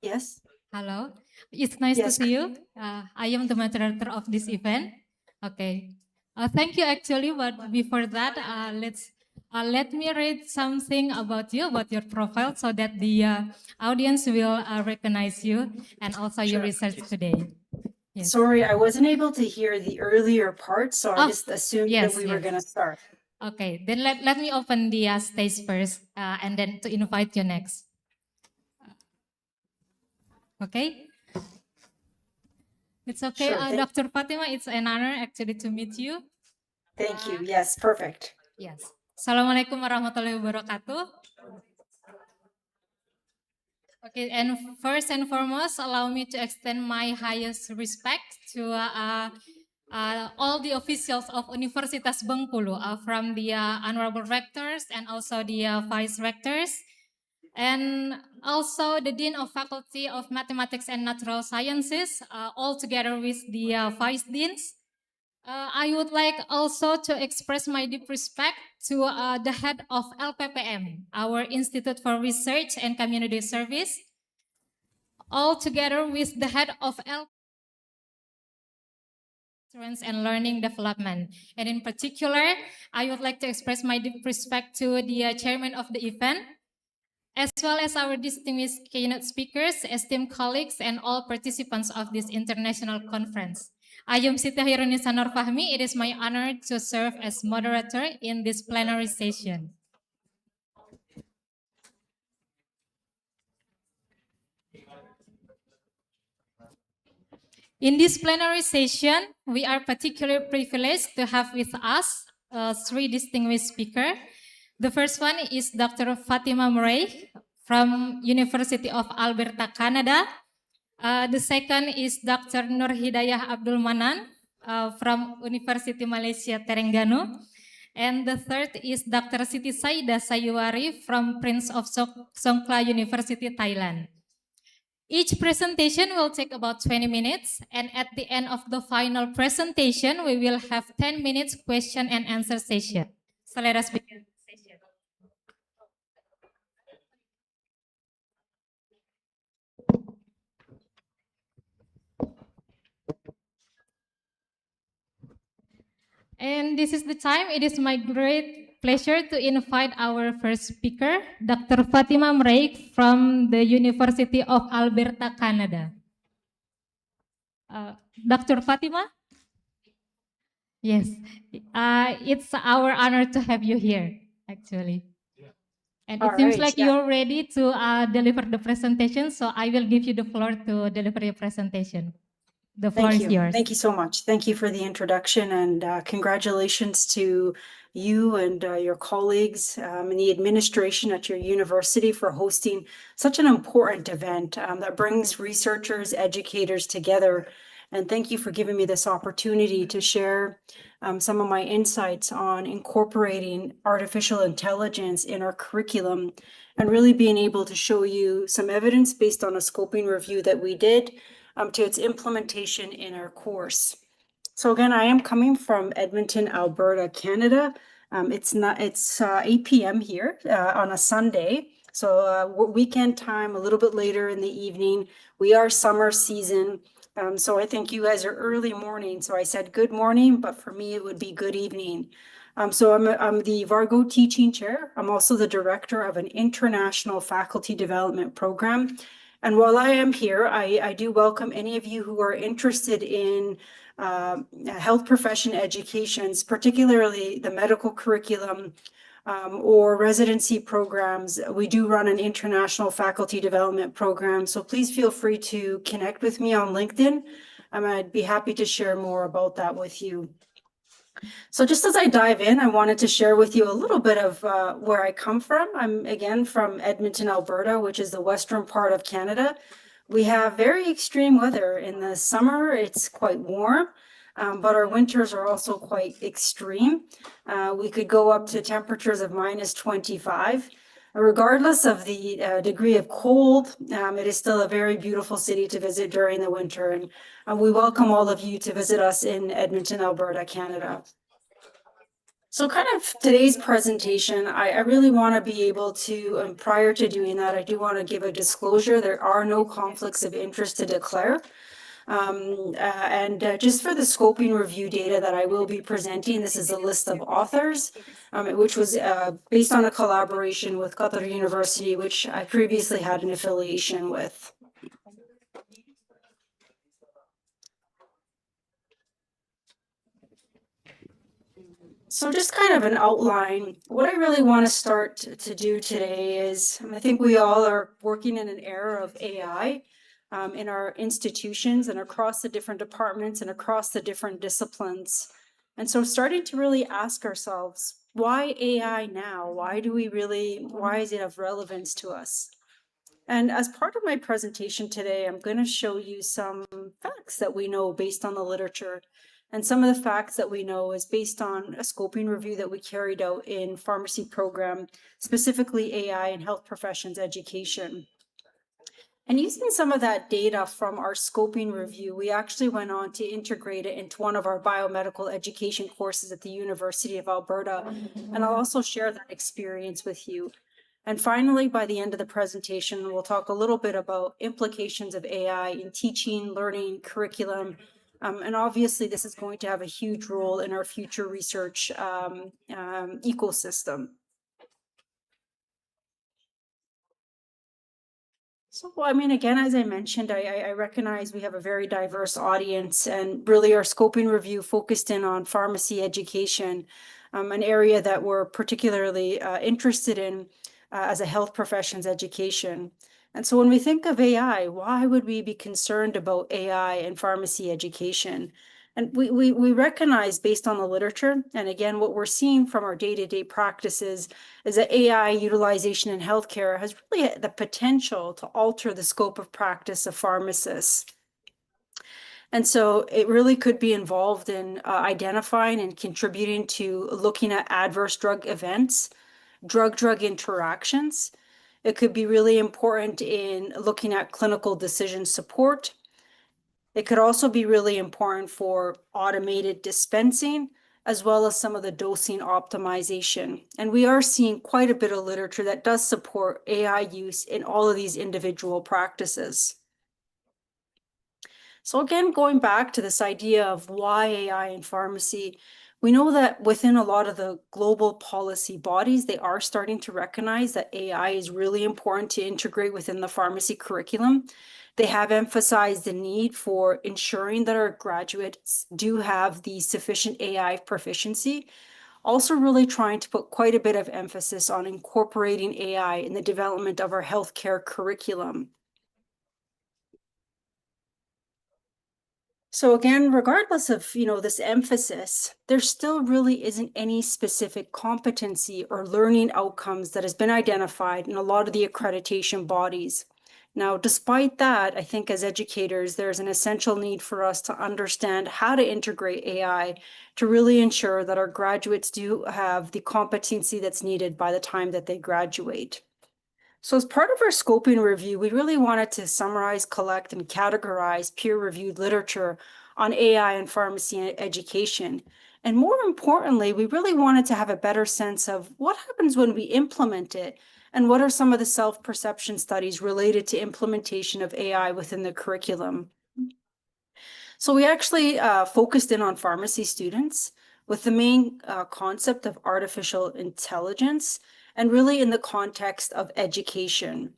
Yes. Hello. It's nice to Yes. see you. I am the moderator of this event. Okay. Thank you actually, but before that, let me read something about you, about your profile, so that the audience will recognize you and also your research today. Yes. Sorry, I wasn't able to hear the earlier part, so I Oh, just assumed yes, that we were yes. going to start. Okay, then let me open the stage first and then to invite you next. Okay? It's okay, Sure, Dr. Fatima, it's an honor actually to meet you. Thank you. Yes, perfect. Yes. Assalamualaikum warahmatullahi wabarakatuh. Okay, and first and foremost, allow me to extend my highest respect to all the officials of Universitas Bengkulu, from the honorable rectors and also the vice rectors, and also the Dean of Faculty of Mathematics and Natural Sciences, all together with the vice deans. I would like also to express my deep respect to the head of LPPM, our Institute for Research and Community Service, all together with the head of and Learning Development. And in particular, I would like to express my deep respect to the chairman of the event, as well as our distinguished keynote speakers, esteemed colleagues, and all participants of this international conference. I am Siti Hairunisa Nurfahmi. It is my honor to serve as moderator in this plenary session. In this plenary session, we are particularly privileged to have with us three distinguished speakers. The first one is Dr. Fatima Mraiche from University of Alberta, Canada. The second is Dr. Nur Hidayah Abdul Manan from University Malaysia, Terengganu. And the third is Dr. Siti Saidah Saiwari from Prince of Songkla University, Thailand. Each presentation will take about 20 minutes, and at the end of the final presentation, we will have 10 minutes question and answer session. So let us begin the session. And this is the time. It is my great pleasure to invite our first speaker, Dr. Fatima Mraiche from the University of Alberta, Canada. Dr. Fatima? Yes, it's our honor to have you here, actually. And it seems like you're ready to deliver the presentation, so I will give you the floor to deliver your presentation. The floor is yours. Thank you so much. Thank you for the introduction, and congratulations to you and your colleagues in the administration at your university for hosting such an important event that brings researchers, educators together. And thank you for giving me this opportunity to share some of my insights on incorporating artificial intelligence in our curriculum and really being able to show you some evidence based on a scoping review that we did to its implementation in our course. So again, I am coming from Edmonton, Alberta, Canada. It's 8 p.m. here on a Sunday. So weekend time, a little bit later in the evening. We are summer season. So I think you guys are early morning. So I said good morning, but for me, it would be good evening. So I'm the Vargo teaching chair. I'm also the director of an international faculty development program. And while I am here, I do welcome any of you who are interested in health profession educations, particularly the medical curriculum or residency programs. We do run an international faculty development program, so please feel free to connect with me on LinkedIn. I'd be happy to share more about that with you. So just as I dive in, I wanted to share with you a little bit of where I come from. I'm again from Edmonton, Alberta, which is the western part of Canada. We have very extreme weather. In the summer, it's quite warm, but our winters are also quite extreme. We could go up to temperatures of -25. Regardless of the degree of cold, it is still a very beautiful city to visit during the winter. And we welcome all of you to visit us in Edmonton, Alberta, Canada. So kind of today's presentation, I really want to be able to, prior to doing that, I do want to give a disclosure. There are no conflicts of interest to declare. Just for the scoping review data that I will be presenting, this is a list of authors, which was based on a collaboration with Qatar University, which I previously had an affiliation with. So just kind of an outline, what I really want to start to do today is, I think we all are working in an era of AI in our institutions and across the different departments and across the different disciplines. And so starting to really ask ourselves, why AI now? Why is it of relevance to us? And as part of my presentation today, I'm going to show you some facts that we know based on the literature. And some of the facts that we know is based on a scoping review that we carried out in pharmacy program, specifically AI and health professions education. And using some of that data from our scoping review, we actually went on to integrate it into one of our biomedical education courses at the University of Alberta. And I'll also share that experience with you. And finally, by the end of the presentation, we'll talk a little bit about implications of AI in teaching, learning, curriculum, and obviously this is going to have a huge role in our future research ecosystem. So, I mean, again, as I mentioned, I recognize we have a very diverse audience, and really our scoping review focused in on pharmacy education, an area that we're particularly interested in as a health professions education. And so when we think of AI, why would we be concerned about AI and pharmacy education? And we recognize based on the literature, and again, what we're seeing from our day-to-day practices is that AI utilization in healthcare has really the potential to alter the scope of practice of pharmacists. And so it really could be involved in identifying and contributing to looking at adverse drug events, drug-drug interactions. It could be really important in looking at clinical decision support. It could also be really important for automated dispensing, as well as some of the dosing optimization. And we are seeing quite a bit of literature that does support AI use in all of these individual practices. So again, going back to this idea of why AI in pharmacy, we know that within a lot of the global policy bodies, they are starting to recognize that AI is really important to integrate within the pharmacy curriculum. They have emphasized the need for ensuring that our graduates do have the sufficient AI proficiency. Also really trying to put quite a bit of emphasis on incorporating AI in the development of our healthcare curriculum. So again, regardless of, this emphasis, there still really isn't any specific competency or learning outcomes that has been identified in a lot of the accreditation bodies. Now, despite that, I think as educators, there's an essential need for us to understand how to integrate AI to really ensure that our graduates do have the competency that's needed by the time that they graduate. So as part of our scoping review, we really wanted to summarize, collect, and categorize peer-reviewed literature on AI and pharmacy education. And more importantly, we really wanted to have a better sense of what happens when we implement it, and what are some of the self-perception studies related to implementation of AI within the curriculum. So we actually focused in on pharmacy students with the main concept of artificial intelligence, and really in the context of education.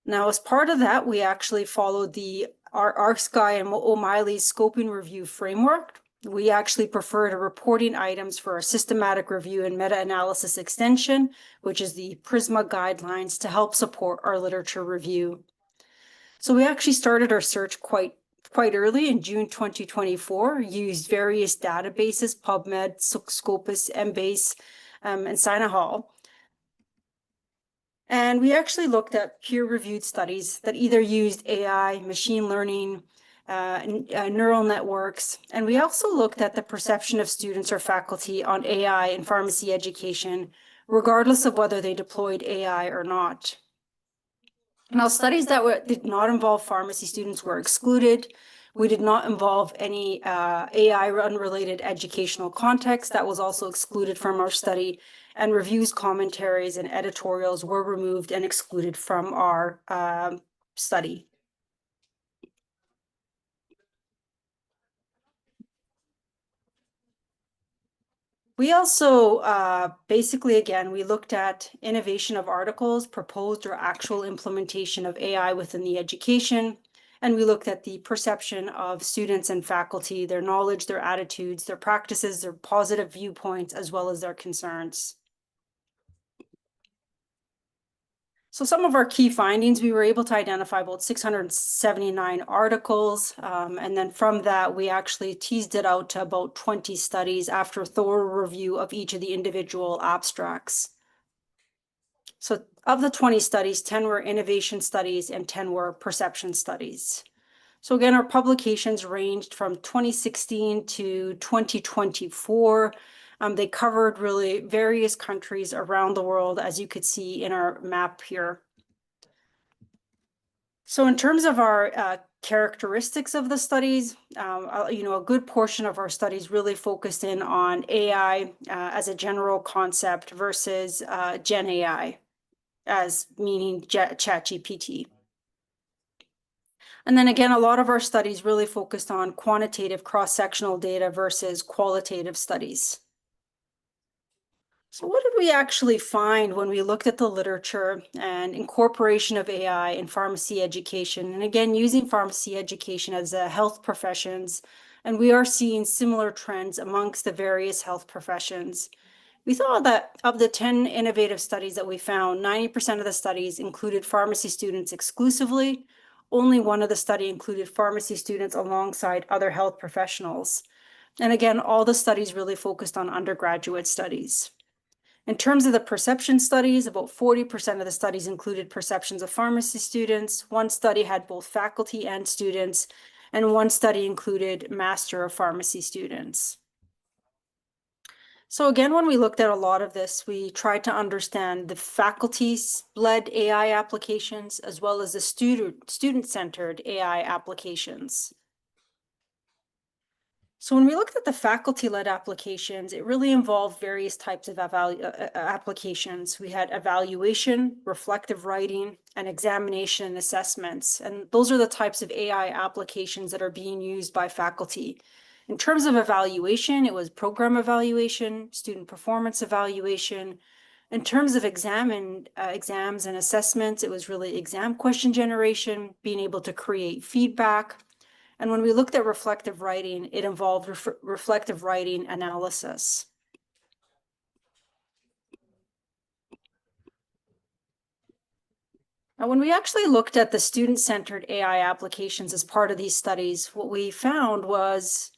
Now, as part of that, we actually followed our Sky and O'Malley's scoping review framework. We actually preferred reporting items for a systematic review and meta-analysis extension, which is the PRISMA guidelines to help support our literature review. So we actually started our search quite early in June 2024, used various databases, PubMed, Scopus, Embase, and Sinahall. And we actually looked at peer-reviewed studies that either used AI, machine learning, neural networks, and we also looked at the perception of students or faculty on AI in pharmacy education, regardless of whether they deployed AI or not. Now, studies that did not involve pharmacy students were excluded. We did not involve any AI unrelated educational context. That was also excluded from our study, and reviews, commentaries, and editorials were removed and excluded from our study. We also basically, again, we looked at innovation of articles, proposed or actual implementation of AI within the education, and we looked at the perception of students and faculty, their knowledge, their attitudes, their practices, their positive viewpoints, as well as their concerns. So some of our key findings, we were able to identify about 679 articles, and then from that, we actually teased it out to about 20 studies after a thorough review of each of the individual abstracts. So of the 20 studies, 10 were innovation studies and 10 were perception studies. So again, our publications ranged from 2016 to 2024. They covered really various countries around the world, as you could see in our map here. So in terms of our characteristics of the studies, a good portion of our studies really focused in on AI as a general concept versus Gen AI, as meaning ChatGPT. And then again, a lot of our studies really focused on quantitative cross-sectional data versus qualitative studies. So what did we actually find when we looked at the literature and incorporation of AI in pharmacy education? And again, using pharmacy education as health professions, and we are seeing similar trends amongst the various health professions. We saw that of the 10 innovative studies that we found, 90% of the studies included pharmacy students exclusively. Only one of the study included pharmacy students alongside other health professionals. And again, all the studies really focused on undergraduate studies. In terms of the perception studies, about 40% of the studies included perceptions of pharmacy students. One study had both faculty and students, and one study included Master of Pharmacy students. So again, when we looked at a lot of this, we tried to understand the faculty-led AI applications as well as the student-centered AI applications. So when we looked at the faculty-led applications, it really involved various types of applications. We had evaluation, reflective writing, and examination and assessments. And those are the types of AI applications that are being used by faculty. In terms of evaluation, it was program evaluation, student performance evaluation. In terms of exams and assessments, it was really exam question generation, being able to create feedback. And when we looked at reflective writing, it involved reflective writing analysis. Now, when we actually looked at the student-centered AI applications as part of these studies, what we found was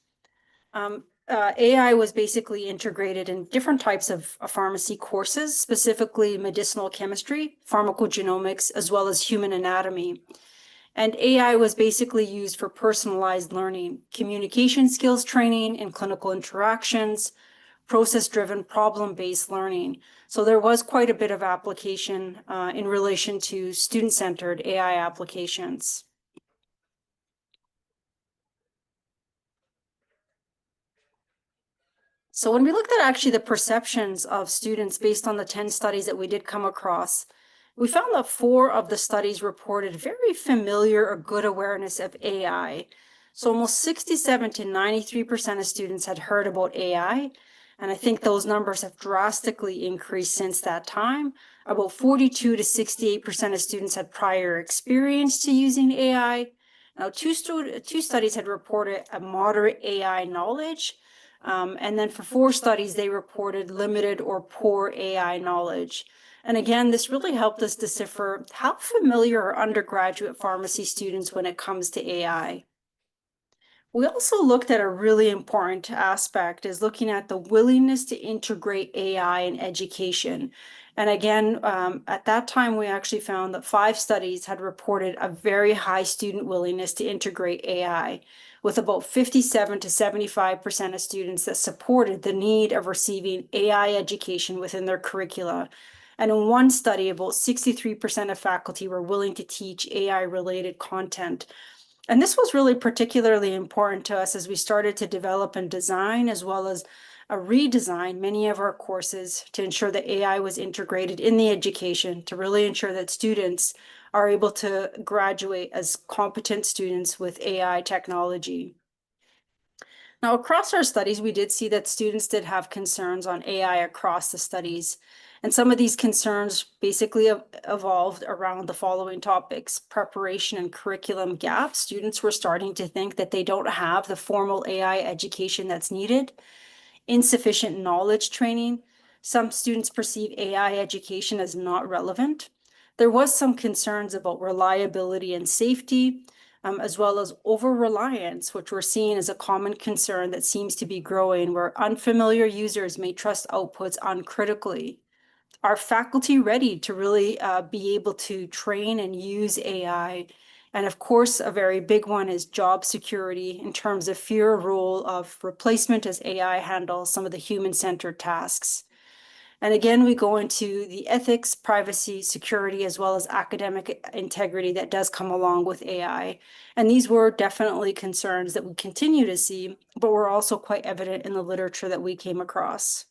AI was basically integrated in different types of pharmacy courses, specifically medicinal chemistry, pharmacogenomics, as well as human anatomy. And AI was basically used for personalized learning, communication skills training, and clinical interactions, process-driven problem-based learning. So there was quite a bit of application in relation to student-centered AI applications. So when we looked at actually the perceptions of students based on the 10 studies that we did come across, we found that 4 of the studies reported very familiar or good awareness of AI. So almost 67 to 93% of students had heard about AI. And I think those numbers have drastically increased since that time. About 42 to 68% of students had prior experience to using AI. Now, two studies had reported a moderate AI knowledge. And then for 4 studies, they reported limited or poor AI knowledge. And again, this really helped us decipher how familiar are undergraduate pharmacy students when it comes to AI. We also looked at a really important aspect is looking at the willingness to integrate AI in education. And again, at that time, we actually found that 5 studies had reported a very high student willingness to integrate AI, with about 57 to 75% of students that supported the need of receiving AI education within their curricula. And in one study, about 63% of faculty were willing to teach AI-related content. And this was really particularly important to us as we started to develop and design, as well as redesign many of our courses to ensure that AI was integrated in the education to really ensure that students are able to graduate as competent students with AI technology. Now, across our studies, we did see that students did have concerns on AI across the studies. And some of these concerns basically evolved around the following topics: preparation and curriculum gaps. Students were starting to think that they don't have the formal AI education that's needed. Insufficient knowledge training. Some students perceive AI education as not relevant. There was some concerns about reliability and safety, as well as over-reliance, which we're seeing as a common concern that seems to be growing, where unfamiliar users may trust outputs uncritically. Are faculty ready to really be able to train and use AI? And of course, a very big one is job security in terms of fear role of replacement as AI handles some of the human-centered tasks. And again, we go into the ethics, privacy, security, as well as academic integrity that does come along with AI. And these were definitely concerns that we continue to see, but were also quite evident in the literature that we came across.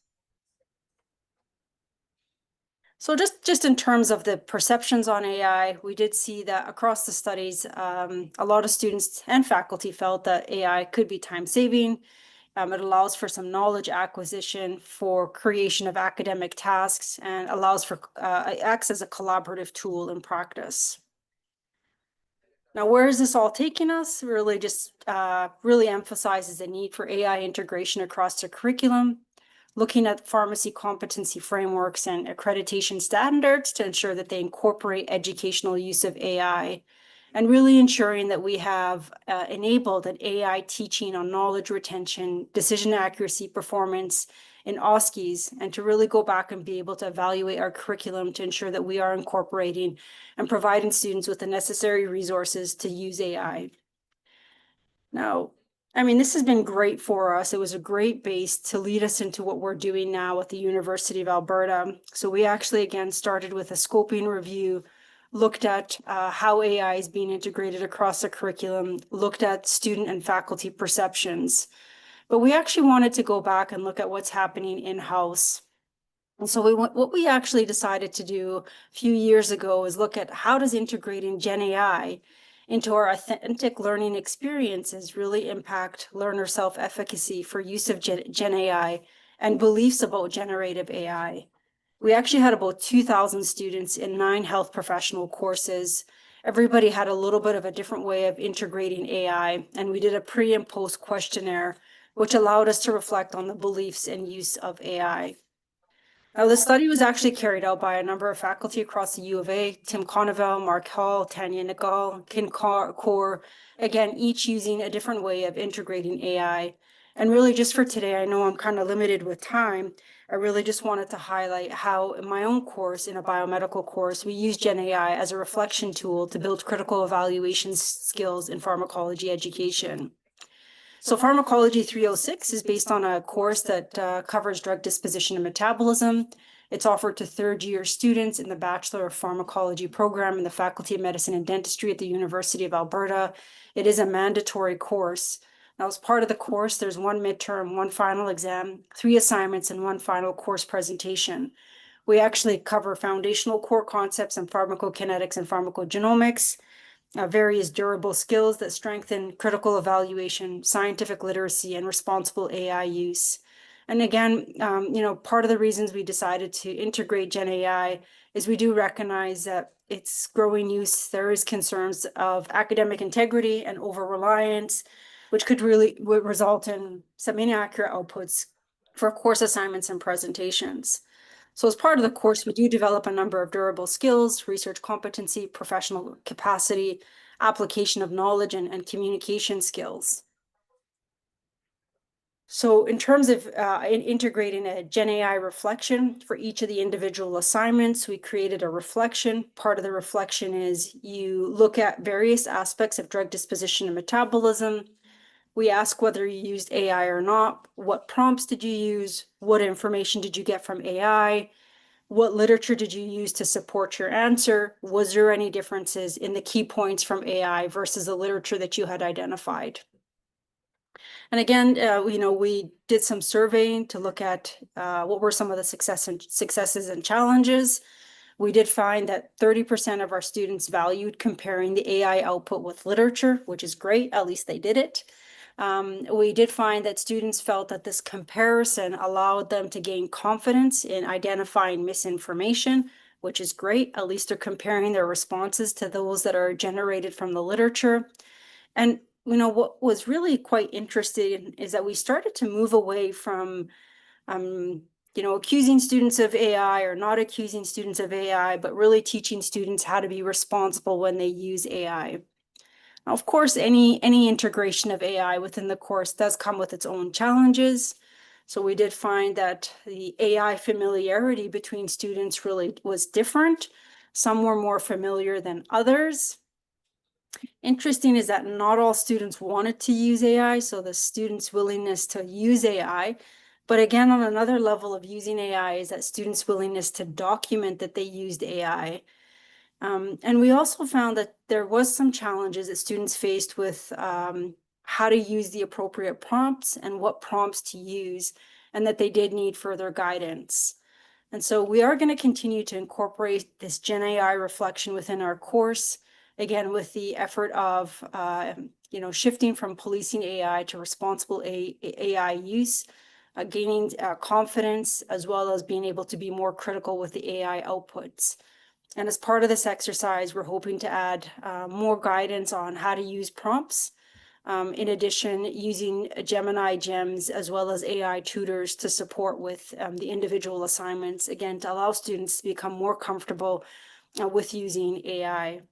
So just in terms of the perceptions on AI, we did see that across the studies, a lot of students and faculty felt that AI could be time-saving. It allows for some knowledge acquisition for creation of academic tasks and allows for acts as a collaborative tool in practice. Now, where is this all taking us? Really just really emphasizes the need for AI integration across the curriculum, looking at pharmacy competency frameworks and accreditation standards to ensure that they incorporate educational use of AI, and really ensuring that we have enabled an AI teaching on knowledge retention, decision accuracy, performance in OSCEs, and to really go back and be able to evaluate our curriculum to ensure that we are incorporating and providing students with the necessary resources to use AI. Now, I mean, this has been great for us. It was a great base to lead us into what we're doing now at the University of Alberta. So we actually, again, started with a scoping review, looked at how AI is being integrated across the curriculum, looked at student and faculty perceptions. But we actually wanted to go back and look at what's happening in-house. And so what we actually decided to do a few years ago is look at how does integrating Gen AI into our authentic learning experiences really impact learner self-efficacy for use of Gen AI and beliefs about generative AI. We actually had about 2,000 students in 9 health professional courses. Everybody had a little bit of a different way of integrating AI, and we did a pre and post questionnaire, which allowed us to reflect on the beliefs and use of AI. Now, the study was actually carried out by a number of faculty across the U of A, Tim Conovel, Mark Hall, Tanya Nagal, Kin Kaur, again, each using a different way of integrating AI. And really just for today, I know I'm kind of limited with time. I really just wanted to highlight how in my own course, in a biomedical course, we use Gen AI as a reflection tool to build critical evaluation skills in pharmacology education. So Pharmacology 306 is based on a course that covers drug disposition and metabolism. It's offered to third-year students in the Bachelor of Pharmacology program in the Faculty of Medicine and Dentistry at the University of Alberta. It is a mandatory course. Now, as part of the course, there's one midterm, one final exam, 3 assignments, and one final course presentation. We actually cover foundational core concepts in pharmacokinetics and pharmacogenomics, various durable skills that strengthen critical evaluation, scientific literacy, and responsible AI use. And again, part of the reasons we decided to integrate Gen AI is we do recognize that its growing use, there is concerns of academic integrity and over-reliance, which could really result in some inaccurate outputs for course assignments and presentations. So as part of the course, we do develop a number of durable skills, research competency, professional capacity, application of knowledge, and communication skills. So in terms of integrating a Gen AI reflection for each of the individual assignments, we created a reflection. Part of the reflection is you look at various aspects of drug disposition and metabolism. We ask whether you used AI or not. What prompts did you use? What information did you get from AI? What literature did you use to support your answer? Was there any differences in the key points from AI versus the literature that you had identified? And again, we did some surveying to look at what were some of the successes and challenges. We did find that 30% of our students valued comparing the AI output with literature, which is great, at least they did it. We did find that students felt that this comparison allowed them to gain confidence in identifying misinformation, which is great. At least they're comparing their responses to those that are generated from the literature. And what was really quite interesting is that we started to move away from accusing students of AI or not accusing students of AI, but really teaching students how to be responsible when they use AI. Now, of course, any integration of AI within the course does come with its own challenges. So we did find that the AI familiarity between students really was different. Some were more familiar than others. Interesting is that not all students wanted to use AI, so the students' willingness to use AI. But again, on another level of using AI is that students' willingness to document that they used AI. And we also found that there was some challenges that students faced with how to use the appropriate prompts and what prompts to use, and that they did need further guidance. And so we are going to continue to incorporate this Gen AI reflection within our course, again, with the effort of shifting from policing AI to responsible AI use, gaining confidence, as well as being able to be more critical with the AI outputs. And as part of this exercise, we're hoping to add more guidance on how to use prompts. In addition, using Gemini gems as well as AI tutors to support with the individual assignments, again, to allow students to become more comfortable with using AI.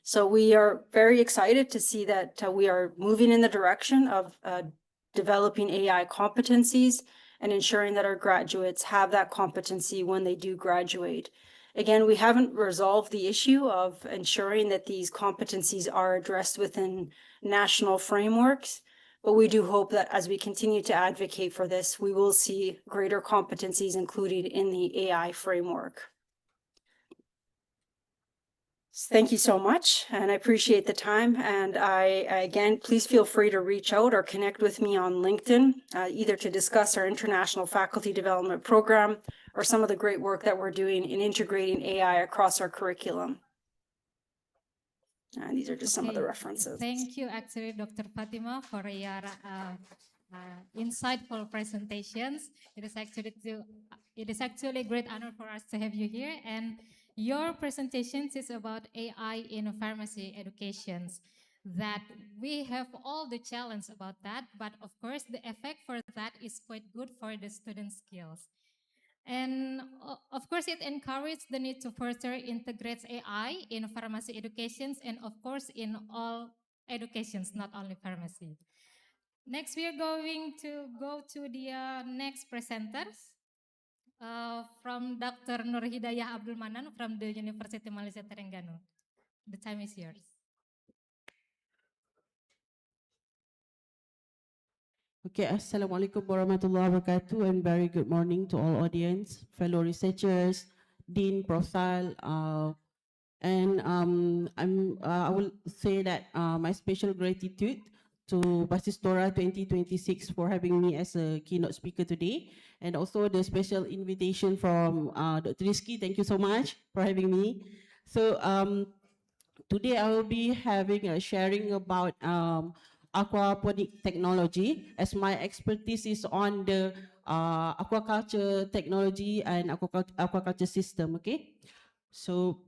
So we are very excited to see that we are moving in the direction of developing AI competencies and ensuring that our graduates have that competency when they do graduate. Again, we haven't resolved the issue of ensuring that these competencies are addressed within national frameworks, but we do hope that as we continue to advocate for this, we will see greater competencies included in the AI framework. Thank you so much, and I appreciate the time. And again, please feel free to reach out or connect with me on LinkedIn, either to discuss our international faculty development program or some of the great work that we're doing in integrating AI across our curriculum. And these are just some of the references. Thank you, actually, Dr. Fatima, for your insightful presentations. It is actually a great honor for us to have you here. And your presentations is about AI in pharmacy educations. That we have all the challenge about that, but of course the effect for that is quite good for the student skills. And of course, it encourages the need to further integrate AI in pharmacy educations and of course in all educations, not only pharmacy. Next, we are going to go to the next presenters from Dr. Nur Hidayah Abdul Manan from the University Malaysia Terengganu. The time is yours. Okay, Assalamualaikum warahmatullahi wabarakatuh, and very good morning to all audience, fellow researchers, Dean, Profile, and I will say that my special gratitude to Basistora 2026 for having me as a keynote speaker today, and also the special invitation from Dr. Rizky. Thank you so much for having me. So today I will be having a sharing about aquaponic technology, as my expertise is on the aquaculture technology and aquaculture system. Okay, so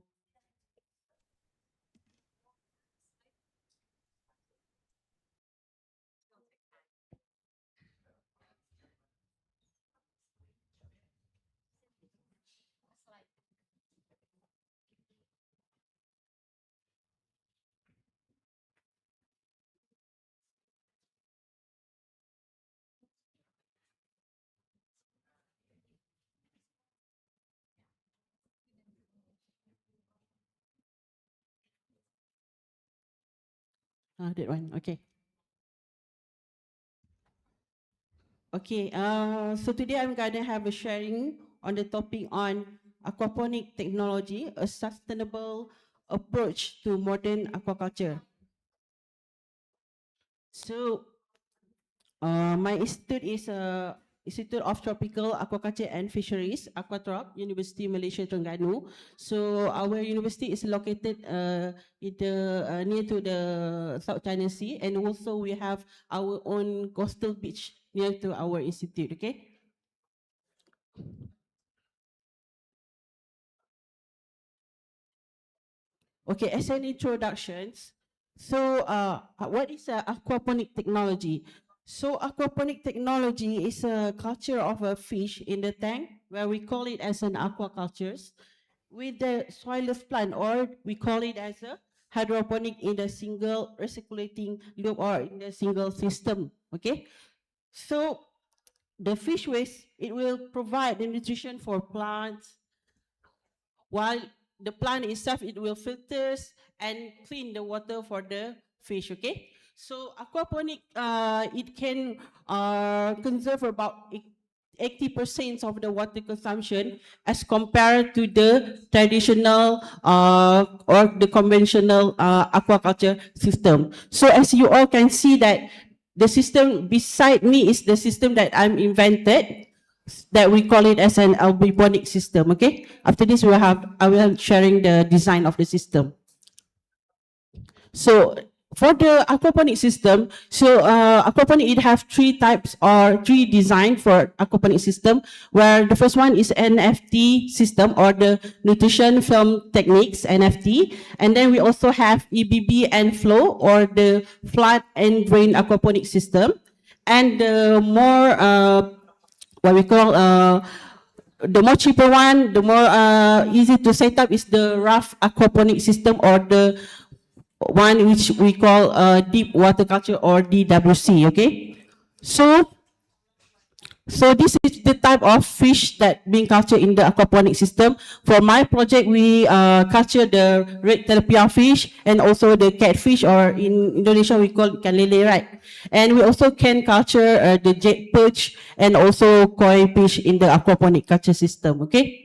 that one. Okay. Okay, so today I'm going to have a sharing on the topic on aquaponic technology, a sustainable approach to modern aquaculture. So, my institute is Institute of Tropical Aquaculture and Fisheries, Aquatrop, University Malaysia Terengganu. So our university is located near to the South China Sea, and also we have our own coastal beach near to our institute. Okay. Okay, as an introduction, so what is aquaponic technology? So aquaponic technology is a culture of a fish in the tank, where we call it as an aquaculture, with the soilless plant, or we call it as a hydroponic in the single recirculating loop or in the single system. Okay, so the fish waste, it will provide the nutrition for plants, while the plant itself, it will filters and clean the water for the fish. Okay, so aquaponic, it can conserve about 80% of the water consumption as compared to the traditional or the conventional aquaculture system. So as you all can see that the system beside me is the system that I'm invented, that we call it as an albibonic system. Okay, after this I will sharing the design of the system. So for the aquaponic system, so aquaponic, it have three types or three design for aquaponic system, where the first one is NFT system, or the nutrition film techniques, NFT, and then we also have EBB and flow, or the flood and drain aquaponic system, and the more what we call the more cheaper one, the more easy to set up is the rough aquaponic system, or the one which we call deep water culture, or DWC. Okay, so this is the type of fish that being cultured in the aquaponic system. For my project, we culture the red tilapia fish and also the catfish, or in Indonesia we call ikan lele, right? And we also can culture the jet perch and also koi fish in the aquaponic culture system. Okay.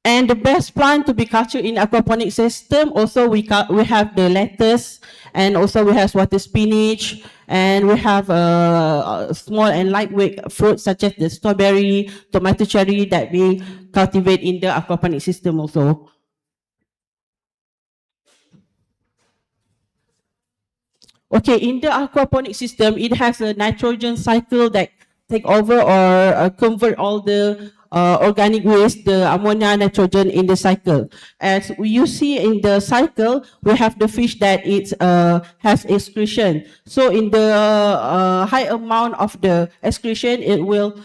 And the best plant to be cultured in aquaponic system, also we have the lettuce, and also we have water spinach, and we have small and lightweight fruits such as the strawberry, tomato cherry, that we cultivate in the aquaponic system also. Okay, in the aquaponic system, it has a nitrogen cycle that take over or convert all the organic waste, the ammonia, nitrogen in the cycle. As you see in the cycle, we have the fish that it has excretion. So in the high amount of the excretion, it will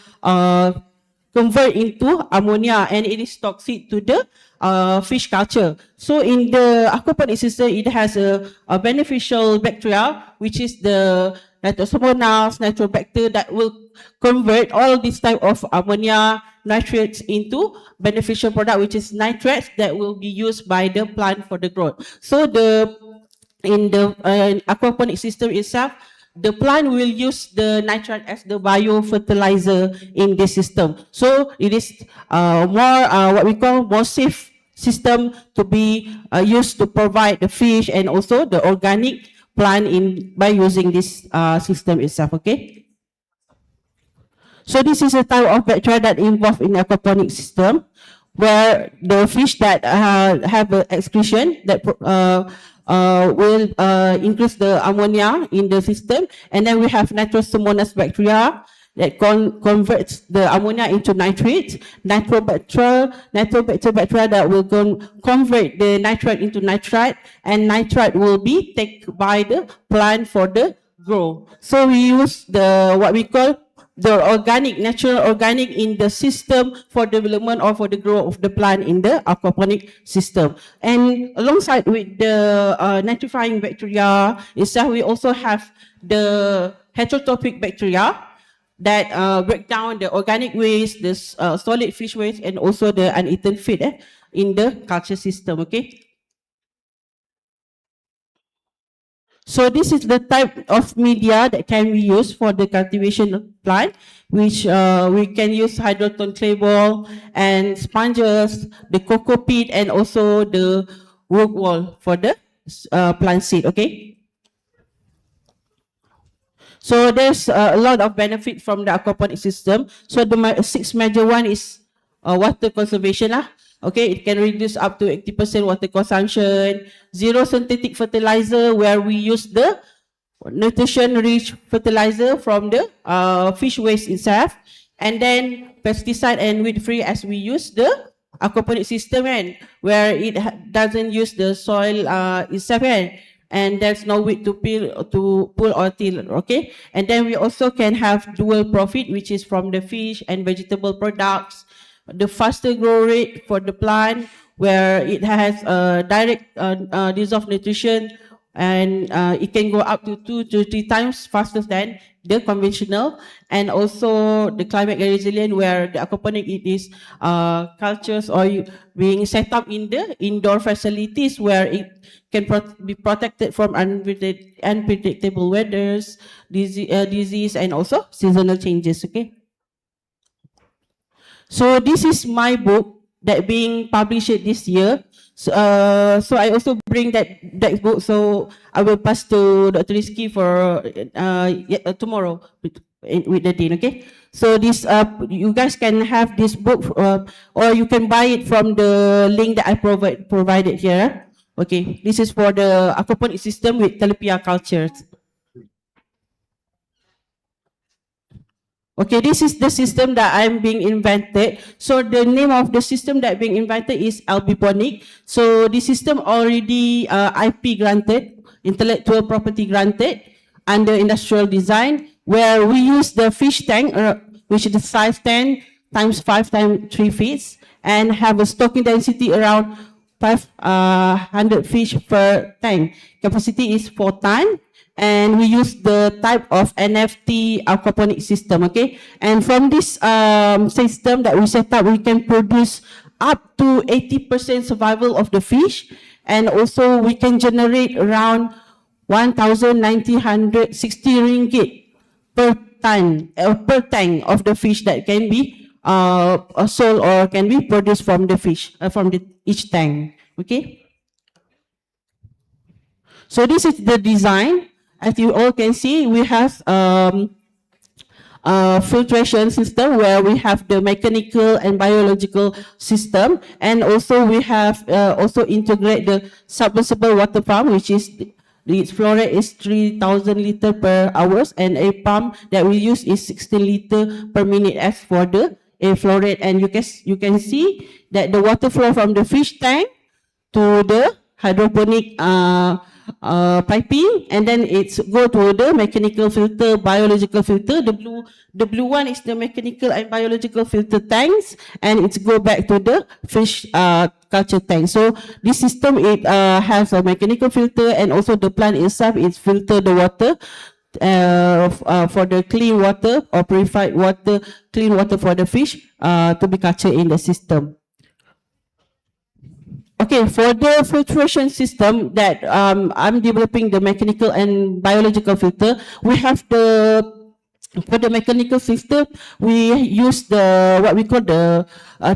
convert into ammonia, and it is toxic to the fish culture. So in the aquaponic system, it has a beneficial bacteria, which is the Nitrosomonas, nitrobacter, that will convert all this type of ammonia nitrates into beneficial product, which is nitrates that will be used by the plant for the growth. So in the aquaponic system itself, the plant will use the nitrate as the biofertilizer in the system. So it is more what we call more safe system to be used to provide the fish and also the organic plant in by using this system itself. Okay. So this is a type of bacteria that involved in aquaponic system, where the fish that have an excretion that will increase the ammonia in the system, and then we have Nitrosomonas bacteria that converts the ammonia into nitrate, nitrobacter bacteria that will convert the nitrate into nitrite, and nitrite will be taken by the plant for the grow. So we use the what we call the natural organic in the system for development or for the growth of the plant in the aquaponic system. And alongside with the nitrifying bacteria itself, we also have the heterotrophic bacteria that break down the organic waste, the solid fish waste, and also the uneaten feed in the culture system. Okay. So this is the type of media that can be used for the cultivation plant, which we can use hydroton clay ball and sponges, the cocoa peat, and also the rock wall for the plant seed. Okay. So there's a lot of benefit from the aquaponic system. So the six major one is water conservation lah. Okay, it can reduce up to 80% water consumption. Zero synthetic fertilizer, where we use the nutrition-rich fertilizer from the fish waste itself. And then pesticide and weed-free, as we use the aquaponic system, and where it doesn't use the soil itself, and there's no weed to pull or till. Okay, and then we also can have dual profit, which is from the fish and vegetable products. The faster grow rate for the plant, where it has direct dissolved nutrition, and it can go up to 2 to 3 times faster than the conventional. And also the climate resilient, where the aquaponic it is cultures or being set up in the indoor facilities, where it can be protected from unpredictable weathers, disease, and also seasonal changes. Okay. So this is my book that being published this year. So I also bring that book. So I will pass to Dr. Rizky for tomorrow with the dean. Okay. So this you guys can have this book, or you can buy it from the link that I provided here. Okay. This is for the aquaponic system with tilapia cultures. Okay, this is the system that I'm being invented. So the name of the system that being invented is Albiponic. So the system already IP granted, intellectual property granted under industrial design, where we use the fish tank, which is the size 10 times 5 times 3 feet, and have a stocking density around 500 fish per tank. Capacity is 4 tons. And we use the type of NFT aquaponic system, okay? And from this system that we set up, we can produce up to 80% survival of the fish, and also we can generate around 1,960 ringgit per ton, per tank of the fish that can be sold or can be produced from the fish, from each tank, okay? So this is the design. As you all can see, we have filtration system, where we have the mechanical and biological system, and also we have also integrate the submersible water pump, which is its flow rate is 3,000 liter per hours, and a pump that we use is 16 liter per minute as for the air flow rate. And you can see that the water flow from the fish tank to the hydroponic piping, and then it's go to the mechanical filter, biological filter. The blue one is the mechanical and biological filter tanks, and it's go back to the fish culture tank. So this system, it has a mechanical filter, and also the plant itself is filter the water for the clean water or purified water, clean water for the fish to be captured in the system. Okay, for the filtration system that I'm developing the mechanical and biological filter, we have for the mechanical system, we use what we call the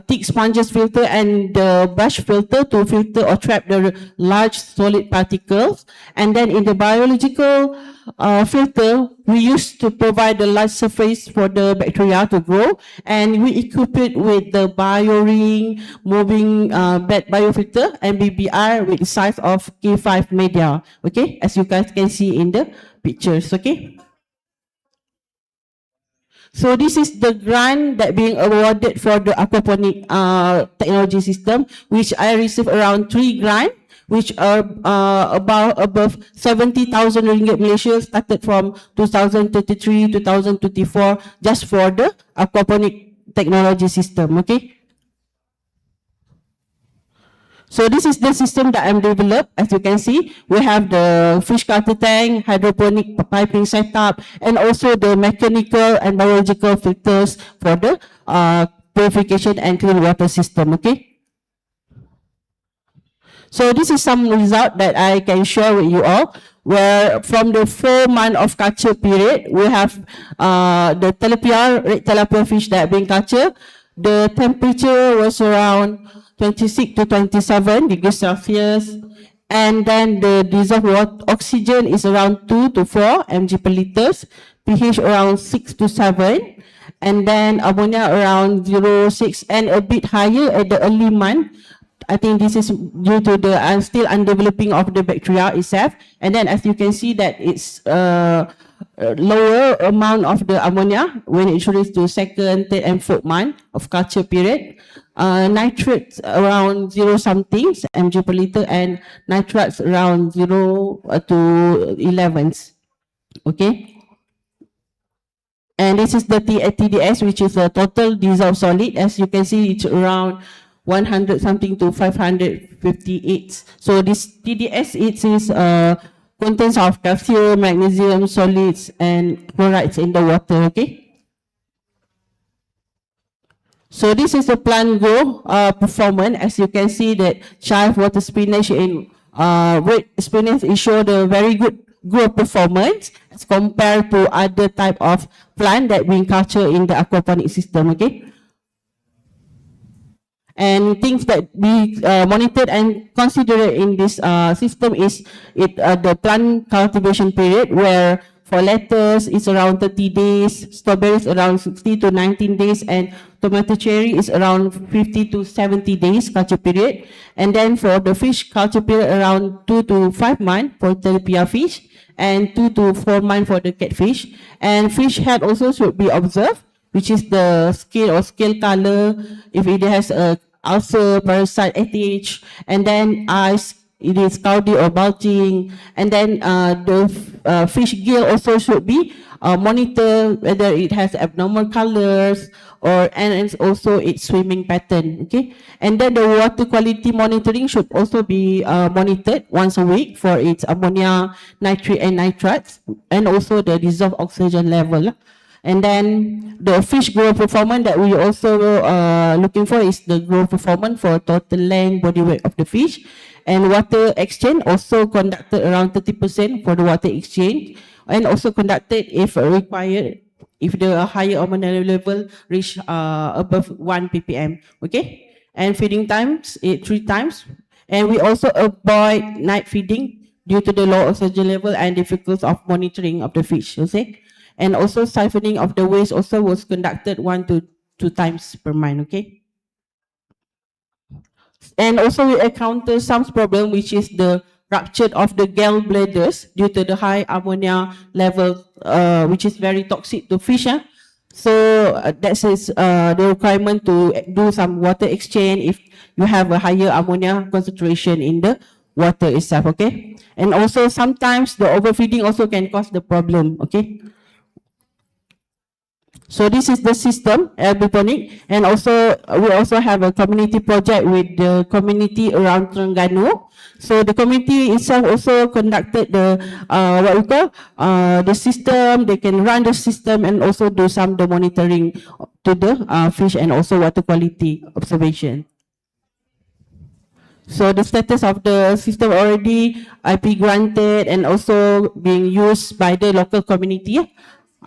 thick sponges filter and the brush filter to filter or trap the large solid particles. And then in the biological filter, we use to provide the large surface for the bacteria to grow, and we equip it with the bioring, moving bed biofilter and BBR with the size of K5 media. Okay, as you guys can see in the pictures. Okay. So this is the grant that being awarded for the aquaponic technology system, which I received around 3 grants, which are above 70,000 ringgit Malaysia, started from 2023, 2024, just for the aquaponic technology system. Okay. So this is the system that I'm developed. As you can see, we have the fish culture tank, hydroponic piping setup, and also the mechanical and biological filters for the purification and clean water system. Okay. So this is some result that I can share with you all, where from the 4-month of culture period, we have the tilapia, red tilapia fish that being cultured. The temperature was around 26 to 27 degrees Celsius, and then the dissolved water oxygen is around 2 to 4 mg per liters, pH around 6 to 7, and then ammonia around 0.6, and a bit higher at the early month. I think this is due to the still undeveloping of the bacteria itself, and then as you can see that it's lower amount of the ammonia when it reaches to 2nd, 3rd, and 4th month of culture period. Nitrates around 0 something mg per liter, and nitrates around 0 to 11s. Okay. And this is the TDS, which is the total dissolved solid. As you can see, it's around 100 something to 558. So this TDS, it is contents of calcium, magnesium, solids, and chlorides in the water. Okay. So this is the plant grow performance. As you can see that chive water spinach in red spinach, it showed a very good growth performance as compared to other type of plant that we culture in the aquaponic system. Okay. And things that we monitored and considered in this system is the plant cultivation period, where for lettuce it's around 30 days, strawberries around 60 to 19 days, and tomato cherry is around 50 to 70 days culture period. And then for the fish culture period, around 2 to 5 months for tilapia fish, and 2 to 4 months for the catfish. And fish head also should be observed, which is the scale or scale color, if it has a ulcer, parasite, ATH, and then eyes, it is cloudy or bulging, and then the fish gill also should be monitored whether it has abnormal colors and also its swimming pattern. Okay, and then the water quality monitoring should also be monitored once a week for its ammonia, nitrate, and nitrates, and also the dissolved oxygen level. And then the fish growth performance that we also looking for is the growth performance for total length, body weight of the fish. And water exchange also conducted around 30% for the water exchange, and also conducted if required, if the higher ammonia level reach above 1 ppm. Okay, and feeding times 3 times, and we also avoid night feeding due to the low oxygen level and difficulty of monitoring of the fish. Okay. And also siphoning of the waste also was conducted 1 to 2 times per month. Okay. And also we encounter some problem, which is the rupture of the gallbladders due to the high ammonia level, which is very toxic to fish. So that is the requirement to do some water exchange if you have a higher ammonia concentration in the water itself, okay? And also sometimes the overfeeding also can cause the problem, okay? So this is the system, hydroponic, and also we also have a community project with the community around Terengganu. So the community itself also conducted the what we call the system. They can run the system and also do some the monitoring to the fish and also water quality observation. So the status of the system already IP granted and also being used by the local community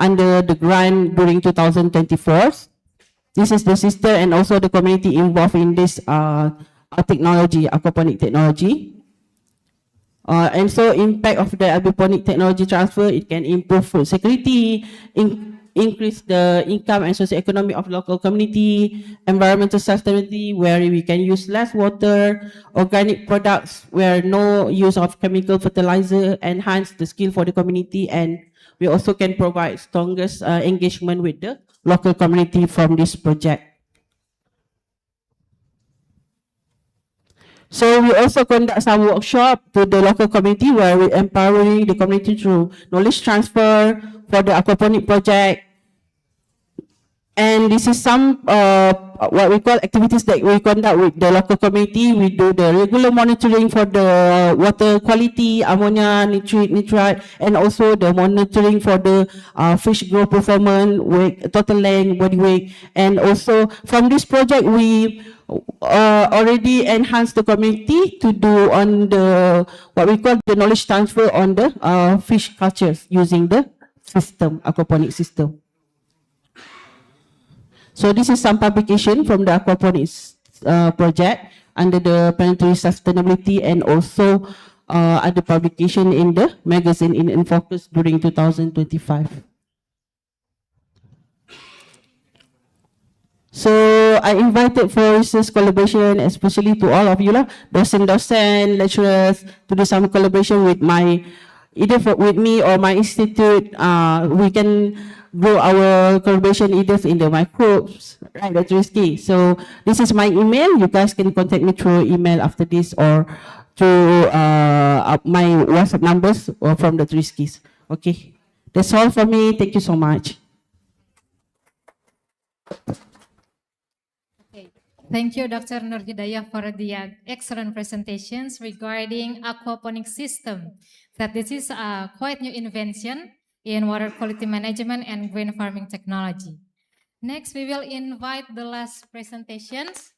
under the grant during 2024. This is the system and also the community involved in this technology, aquaponic technology. And so impact of the aquaponic technology transfer, it can improve food security, increase the income and socioeconomic of local community, environmental sustainability where we can use less water, organic products where no use of chemical fertilizer, enhance the skill for the community, and we also can provide strongest engagement with the local community from this project. So we also conduct some workshop to the local community where we empowering the community through knowledge transfer for the aquaponic project. And this is some what we call activities that we conduct with the local community. We do the regular monitoring for the water quality, ammonia, nitrite, and also the monitoring for the fish growth performance, weight, total length, body weight. And also from this project, we already enhanced the community to do on the what we call the knowledge transfer on the fish cultures using the system, aquaponic system. So this is some publication from the aquaponics project under the planetary sustainability and also other publication in the magazine in Focus during 2025. So I invited for research collaboration, especially to all of you lah, dosen, lecturers, to do some collaboration with my, either with me or my institute. We can grow our collaboration either in the microbes, right? That's risky. So this is my email. You guys can contact me through email after this or through my WhatsApp numbers or from the Triskis. Okay, that's all for me. Thank you so much. Thank you, Dr. Nur Hidayah, for the excellent presentations regarding aquaponic system. That this is a quite new invention in water quality management and green farming technology. Next, we will invite the last presentations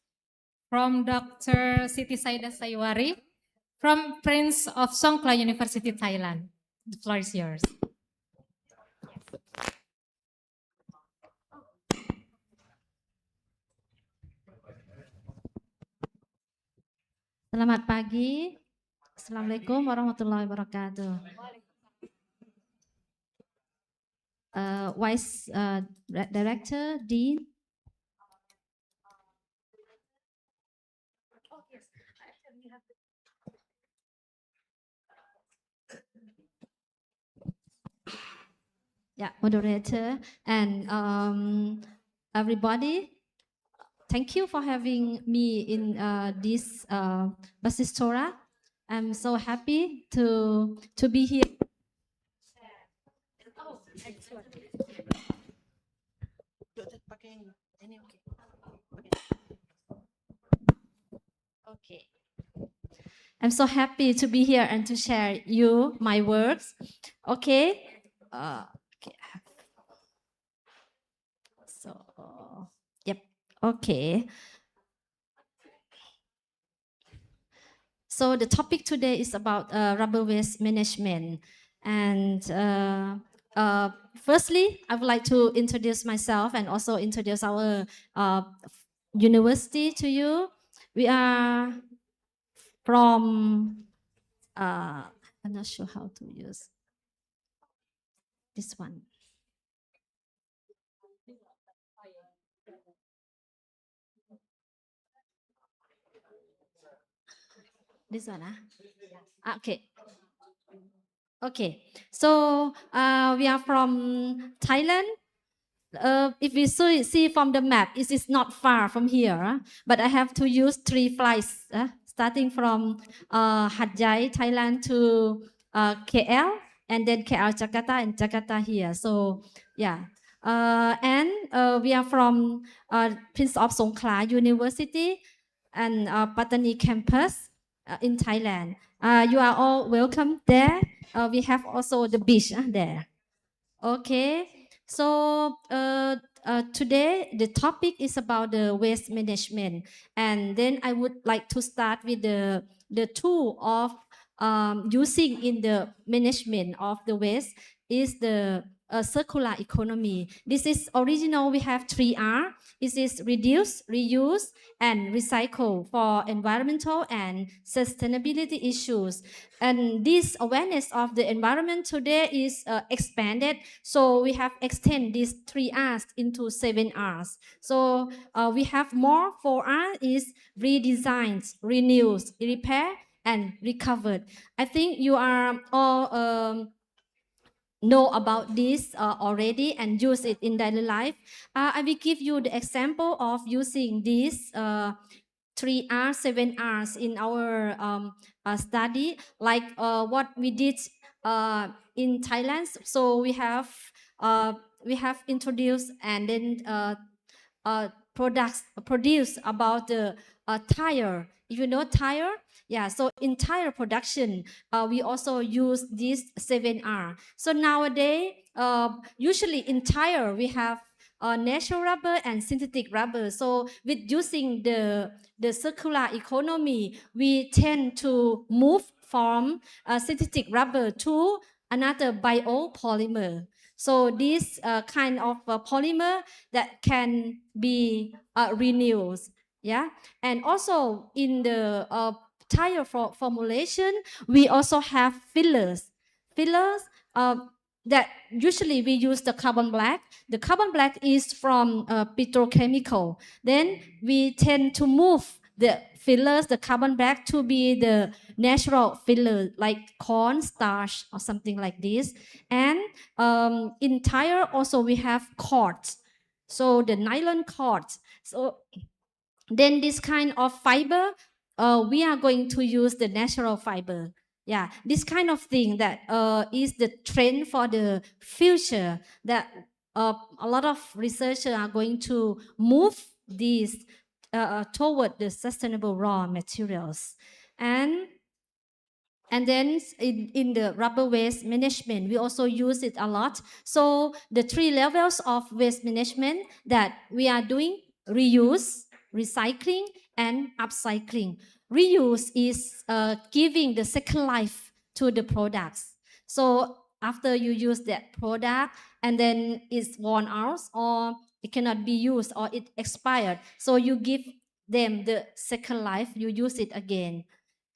from Dr. Siti Saida Sayuari from Prince of Songkhla University, Thailand. The floor is yours. Selamat pagi. Assalamualaikum warahmatullahi wabarakatuh. Vice Director, Dean. Yeah, moderator and everybody. Thank you for having me in this Basistora. I'm so happy to be here. Oh, excellent. Okay. I'm so happy to be here and to share you my works. Okay. Okay. So, yep. Okay. So the topic today is about rubber waste management. And firstly, I would like to introduce myself and also introduce our university to you. We are from, I'm not sure how to use this one. This one, okay. Okay, so we are from Thailand. If we see from the map, it is not far from here, but I have to use 3 flights. starting from Hat Yai, Thailand to KL, and then KL Jakarta and Jakarta here. So yeah, and we are from Prince of Songkhla University and Pattani campus in Thailand. You are all welcome there. We have also the beach there. Okay, so today the topic is about the waste management, and then I would like to start with the tool of using in the management of the waste is the circular economy. This is original. We have 3R. This is reduce, reuse, and recycle for environmental and sustainability issues. And this awareness of the environment today is expanded. So we have extended these 3Rs into 7Rs. So we have more 4R is redesigned, renews, repair, and recovered. I think you are all know about this already and use it in daily life. I will give you the example of using this 3R, 7Rs in our study, like what we did in Thailand. So we have introduced and then products produced about the tire. If you know tire, yeah. So in tire production, we also use this 7R. So nowadays, usually in tire we have natural rubber and synthetic rubber. So with using the circular economy, we tend to move from synthetic rubber to another biopolymer. So this kind of polymer that can be renewed, yeah. And also in the tire formulation, we also have fillers. Fillers that usually we use the carbon black. The carbon black is from petrochemical. Then we tend to move the fillers, the carbon black, to be the natural filler like corn starch or something like this. And in tire also we have cords. So the nylon cords. So then this kind of fiber, we are going to use the natural fiber. Yeah, this kind of thing that is the trend for the future, that a lot of researchers are going to move these toward the sustainable raw materials. And then in the rubber waste management, we also use it a lot. So the 3 levels of waste management that we are doing: reuse, recycling, and upcycling. Reuse is giving the second life to the products. So after you use that product and then it's worn out or it cannot be used or it expired, so you give them the second life, you use it again.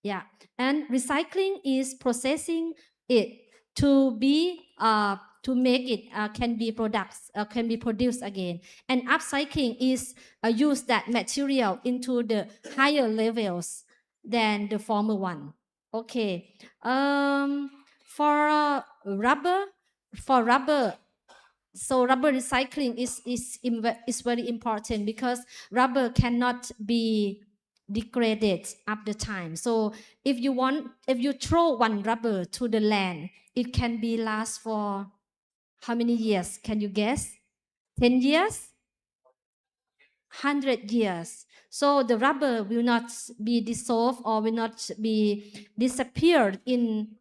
Yeah, and recycling is processing it to be to make it can be produced again. And upcycling is use that material into the higher levels than the former one. Okay, for rubber, so rubber recycling is very important because rubber cannot be degraded after time. So if you throw one rubber to the land, it can be last for how many years? Can you guess? 10 years? 100 years. So the rubber will not be dissolved or will not be disappeared in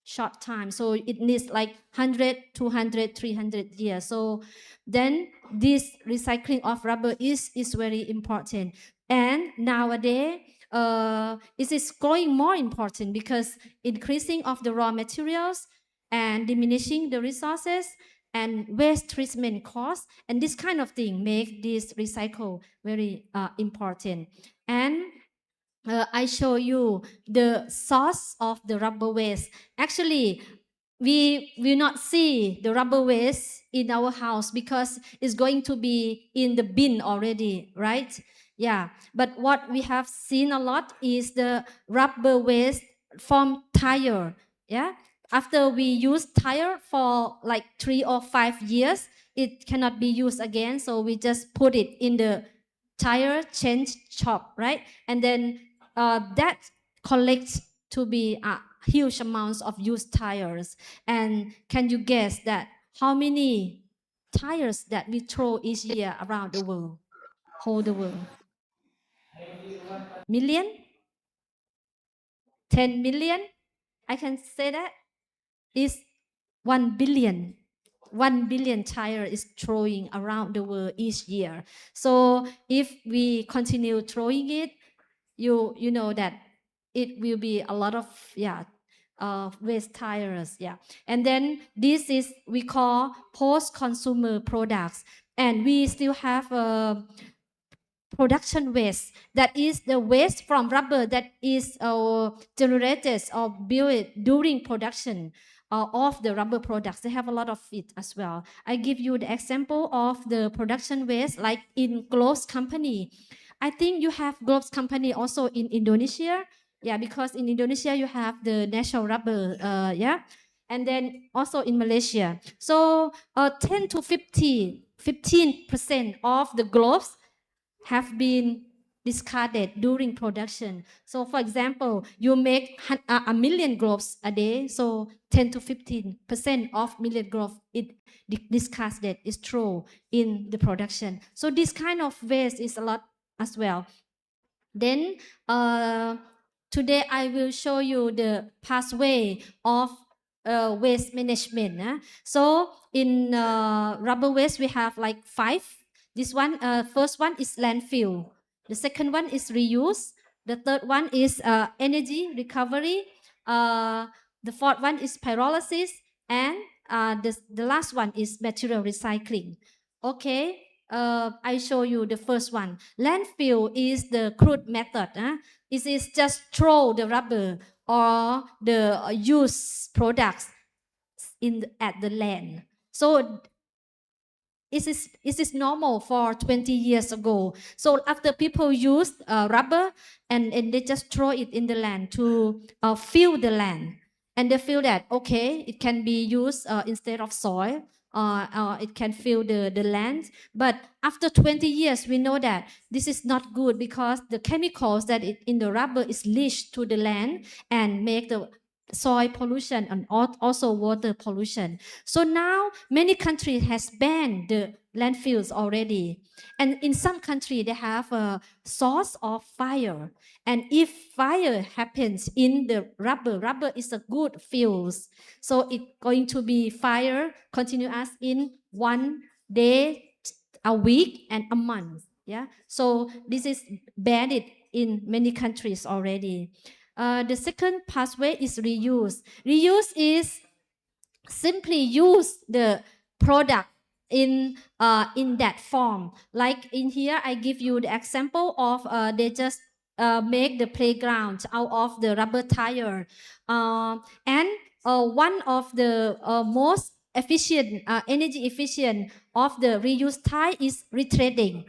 short time. So it needs like 100, 200, 300 years. So then this recycling of rubber is very important. And nowadays, it is growing more important because increasing of the raw materials and diminishing the resources and waste treatment costs, and this kind of thing make this recycle very important. And I show you the source of the rubber waste. Actually, we will not see the rubber waste in our house because it's going to be in the bin already, right? Yeah, but what we have seen a lot is the rubber waste from tire. Yeah, after we use tire for like 3 or 5 years, it cannot be used again, so we just put it in the tire change shop, right? And then that collects to be huge amounts of used tires. And can you guess that how many tires that we throw each year around the world, whole the world? Million? 10 million? I can say that is 1 billion. 1 billion tire is throwing around the world each year. So if we continue throwing it, you know that it will be a lot of waste tires. And then this is we call post-consumer products, and we still have production waste, that is the waste from rubber that is generated or built during production of the rubber products. They have a lot of it as well. I give you the example of the production waste, like in gloves company. I think you have gloves company also in Indonesia. Because in Indonesia you have the national rubber. And then also in Malaysia. So 10 to 15% of the gloves have been discarded during production. So for example, you make a million gloves a day, so 10 to 15% of million gloves it discarded, is thrown in the production. So this kind of waste is a lot as well. Then today I will show you the pathway of waste management. So in rubber waste we have like 5. This one, first one is landfill. The second one is reuse. The third one is energy recovery. The fourth one is pyrolysis, and the last one is material recycling. Okay, I show you the first one. Landfill is the crude method. It is just throw the rubber or the used products at the land. So it is normal for 20 years ago. So after people used rubber and they just throw it in the land to fill the land. And they feel that, okay, it can be used instead of soil, it can fill the land. But after 20 years, we know that this is not good, because the chemicals that in the rubber is leached to the land and make the soil pollution and also water pollution. So now many countries has banned the landfills already. And in some countries, they have a source of fire. And if fire happens in the rubber is a good fuel. So it's going to be fire continuous in 1 day, a week, and a month. So this is banned in many countries already. The second pathway is reuse. Reuse is simply use the product in that form. Like in here, I give you the example of they just make the playground out of the rubber tire. And one of the most efficient, energy efficient of the reuse tire is retreading.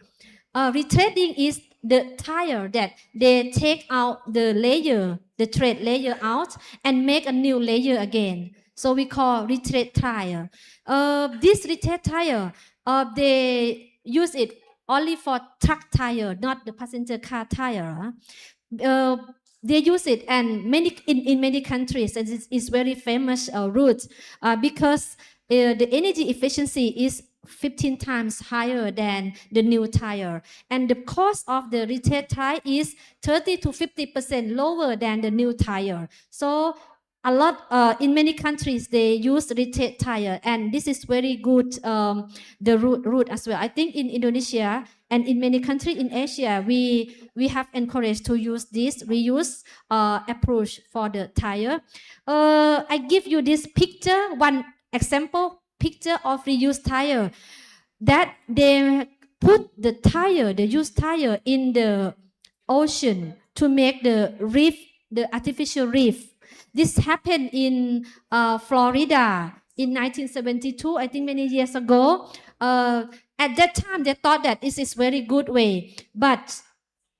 Retreading is the tire that they take out the layer, the thread layer out, and make a new layer again. So we call retread tire. This retread tire, they use it only for truck tire, not the passenger car tire. They use it, and in many countries, and it's very famous route because the energy efficiency is 15 times higher than the new tire, and the cost of the retread tire is 30 to 50% lower than the new tire. So a lot in many countries they use retread tire, and this is very good the route as well. I think in Indonesia and in many countries in Asia we have encouraged to use this reuse approach for the tire. I give you this picture, one example picture of reused tire, that they put the tire, the used tire, in the ocean to make the reef, the artificial reef. This happened in Florida in 1972, I think many years ago. At that time, they thought that this is very good way. But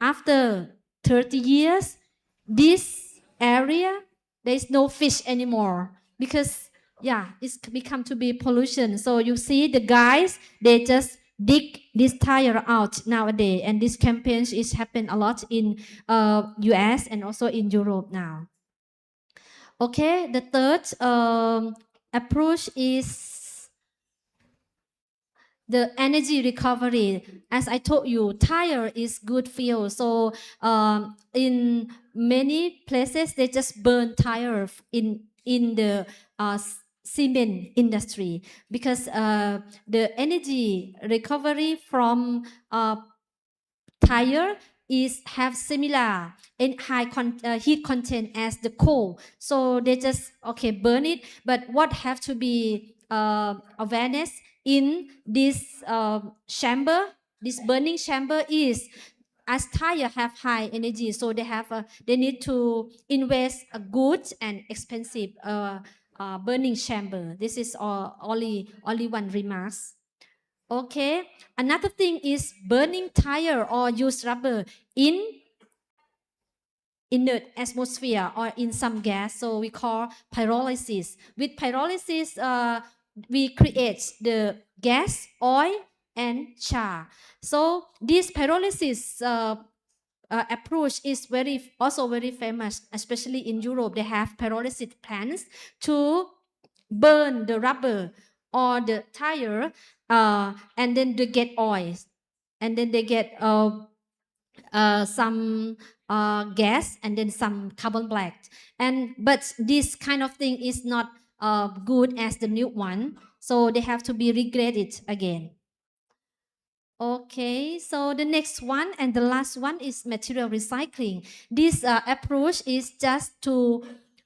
after 30 years, this area, there is no fish anymore, because it's become to be pollution. So you see the guys, they just dig this tire out nowadays, and this campaign is happen a lot in US and also in Europe now. Okay, the third approach is the energy recovery. As I told you, tire is good fuel. So in many places, they just burn tire in the cement industry, because the energy recovery from tire is have similar and high heat content as the coal, so they just burn it. But what have to be awareness in this chamber, this burning chamber, is as tire have high energy, so they need to invest a good and expensive burning chamber. This is only one remarks. Okay, another thing is burning tire or use rubber in the atmosphere or in some gas, so we call pyrolysis. With pyrolysis, we create the gas, oil, and char. So this pyrolysis approach is also very famous, especially in Europe. They have pyrolysis plants to burn the rubber or the tire, and then they get oil, and then they get some gas, and then some carbon black. But this kind of thing is not good as the new one, so they have to be regraded again. Okay, so the next one and the last one is material recycling. This approach is just to,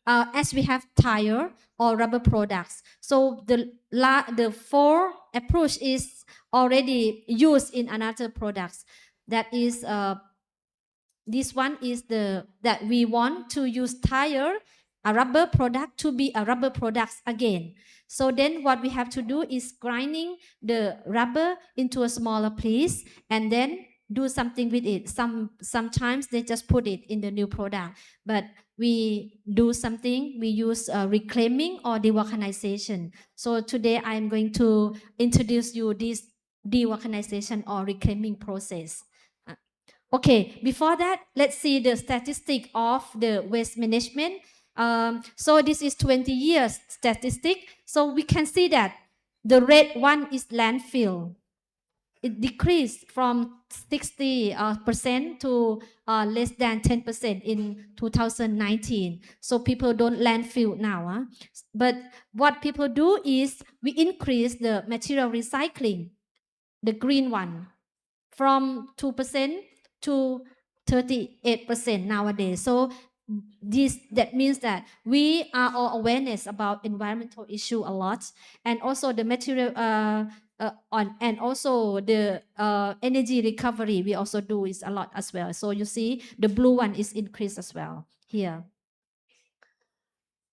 as we have tire or rubber products, so the four approach is already used in another products. That is, this one is that we want to use tire, a rubber product, to be a rubber products again. So then what we have to do is grinding the rubber into a smaller piece and then do something with it. Sometimes they just put it in the new product, but we do something, we use reclaiming or devulcanization. So today I am going to introduce you this devulcanization or reclaiming process. Okay, before that, let's see the statistic of the waste management. So this is 20 years statistic. So we can see that the red one is landfill. It decreased from 60% to less than 10% in 2019. So people don't landfill now. But what people do is we increase the material recycling, the green one, from 2% to 38% nowadays. So that means that we are all awareness about environmental issue a lot, and also the material and also the energy recovery we also do is a lot as well. So you see the blue one is increased as well here.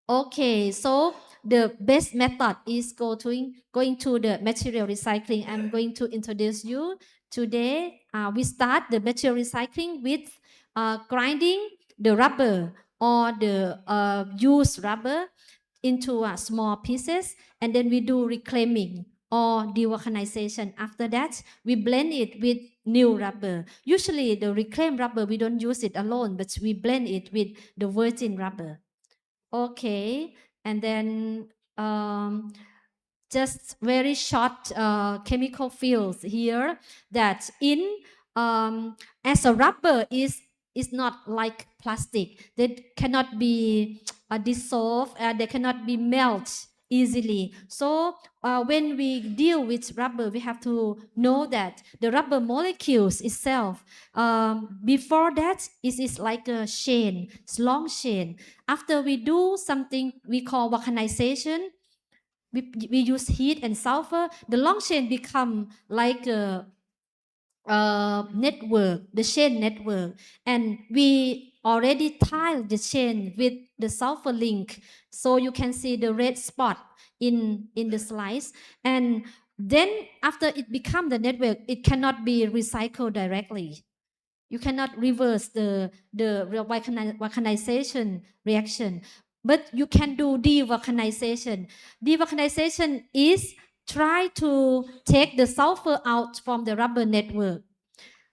Okay, so the best method is going to the material recycling. I'm going to introduce you today. We start the material recycling with grinding the rubber or the used rubber into small pieces, and then we do reclaiming or devulcanization. After that, we blend it with new rubber. Usually the reclaimed rubber, we don't use it alone, but we blend it with the virgin rubber. Okay, and then just very short chemical fields here, that in as a rubber is not like plastic. They cannot be dissolved, they cannot be melt easily. So when we deal with rubber, we have to know that the rubber molecules itself, before that, it is like a chain, it's long chain. After we do something we call vulcanization, we use heat and sulfur, the long chain become like a network, the chain network, and we already tiled the chain with the sulfur link, so you can see the red spot in the slice. And then after it become the network, it cannot be recycled directly. You cannot reverse the vulcanization reaction, but you can do devulcanization. Devulcanization is try to take the sulfur out from the rubber network.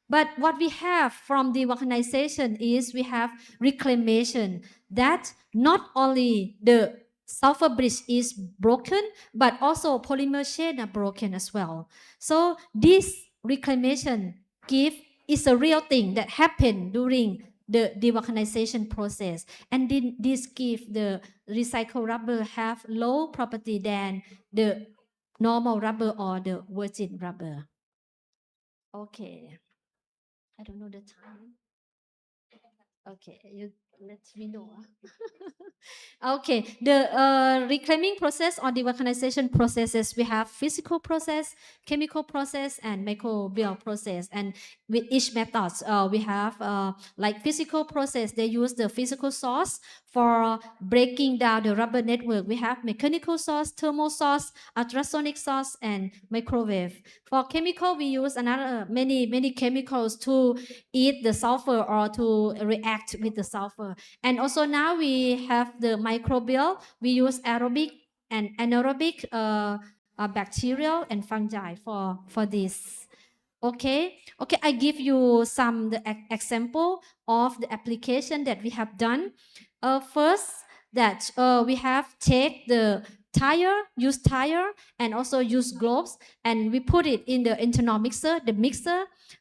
But what we have from the vulcanization is we have reclamation, that not only the sulfur bridge is broken, but also polymer chain are broken as well. So this reclamation is a real thing that happened during the devulcanization process. And this give the recycled rubber have low property than the normal rubber or the virgin rubber. Okay. I don't know the time. Okay, you let me know. Okay, the reclaiming process or the vulcanization processes, we have physical process, chemical process, and microbial process. And with each method, we have like physical process, they use the physical source for breaking down the rubber network. We have mechanical source, thermal source, ultrasonic source, and microwave. For chemical, we use many chemicals to eat the sulfur or to react with the sulfur. And also now we have the microbial. We use aerobic and anaerobic bacterial and fungi for this. Okay, I give you some example of the application that we have done. First, that we have take the use tire and also use gloves, and we put it in the internal mixer,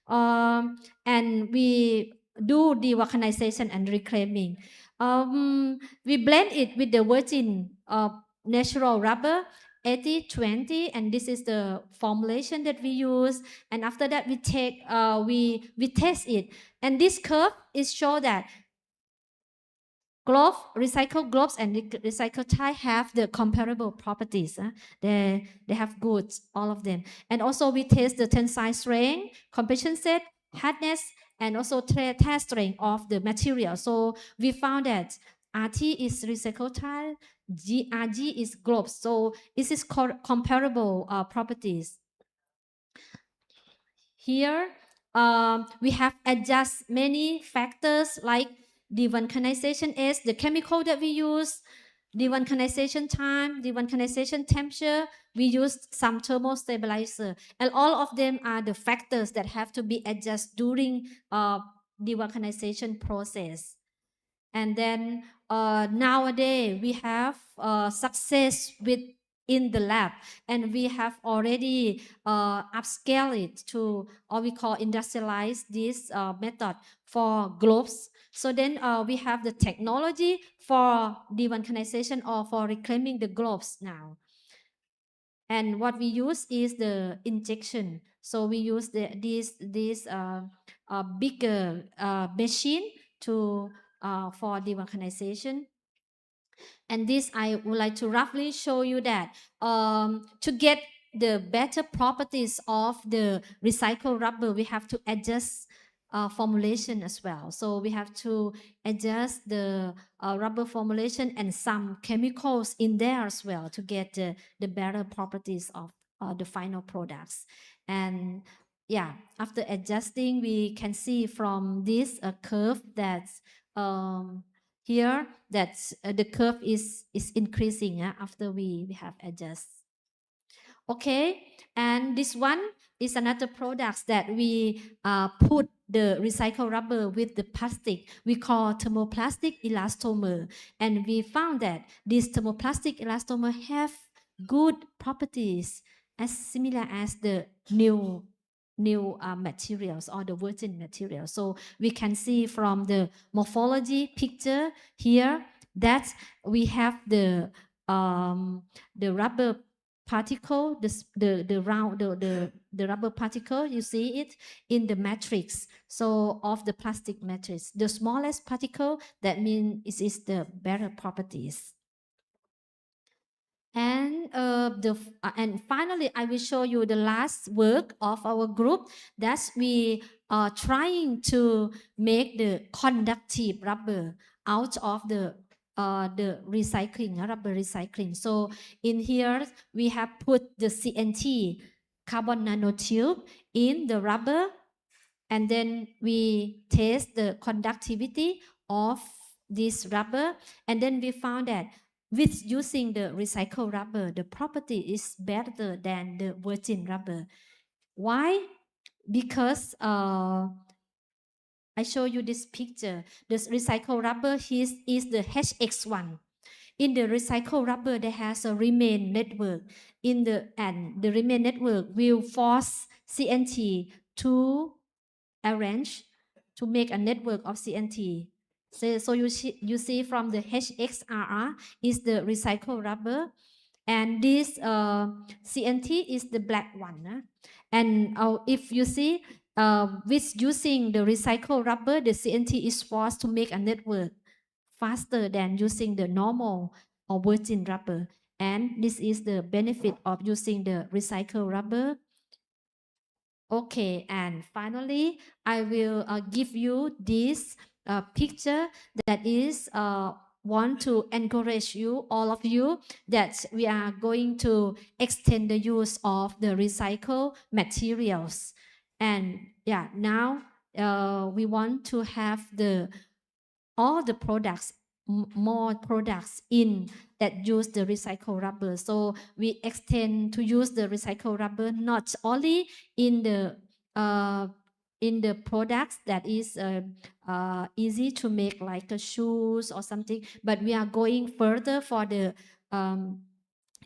and we do the vulcanization and reclaiming. We blend it with the virgin natural rubber 80-20, and this is the formulation that we use. And after that, we take we test it, and this curve is show that recycled gloves and recycled tie have the comparable properties. They have goods, all of them. And also we test the tensile strength, compression set, hardness, and also tear strength of the material. So we found that RT is recycled tie, RG is gloves. So this is comparable properties. Here, we have adjust many factors like the vulcanization is the chemical that we use, the vulcanization time, the vulcanization temperature. We use some thermal stabilizer, and all of them are the factors that have to be adjusted during the vulcanization process. And then nowadays we have success in the lab, and we have already upscale it to, or we call industrialize this method for gloves. So then we have the technology for devulcanization or for reclaiming the gloves now. And what we use is the injection. So we use this bigger machine to for devulcanization. And this I would like to roughly show you that to get the better properties of the recycled rubber, we have to adjust formulation as well. So we have to adjust the rubber formulation and some chemicals in there as well to get the better properties of the final products. And yeah, after adjusting, we can see from this curve that here that the curve is increasing after we have adjust. Okay, and this one is another product that we put the recycled rubber with the plastic. We call thermoplastic elastomer, and we found that this thermoplastic elastomer have good properties as similar as the new materials or the virgin materials. So we can see from the morphology picture here that we have the rubber particle, the round the rubber particle, you see it in the matrix. So of the plastic matrix, the smallest particle, that means it is the better properties. And and finally, I will show you the last work of our group that we are trying to make the conductive rubber out of the recycling, rubber recycling. So in here we have put the CNT, carbon nanotube, in the rubber, and then we test the conductivity of this rubber, and then we found that with using the recycled rubber, the property is better than the virgin rubber. Why? Because I show you this picture. This recycled rubber is the HX1. In the recycled rubber, there has a remain network. And the remain network will force CNT to arrange to make a network of CNT. So you see from the HXRR is the recycled rubber, and this CNT is the black one. And if you see, with using the recycled rubber, the CNT is forced to make a network faster than using the normal or virgin rubber. And this is the benefit of using the recycled rubber. Okay, and finally, I will give you this picture that is want to encourage you, all of you, that we are going to extend the use of the recycled materials. And yeah, now we want to have all the products, more products in that use the recycled rubber. So we extend to use the recycled rubber not only in the products that is easy to make, like shoes or something, but we are going further for the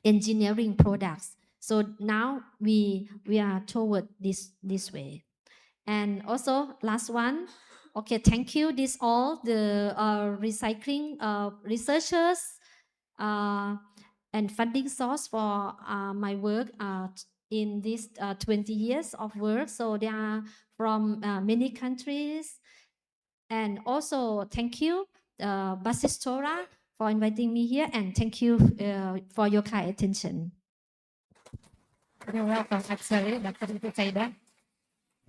engineering products. So now we are toward this way. And also last one, okay, thank you. This all the recycling researchers and funding source for my work in this 20 years of work. So they are from many countries. And also thank you, Basistora, for inviting me here, and thank you for your kind attention. You're welcome, actually, Dr. Ibu Saida.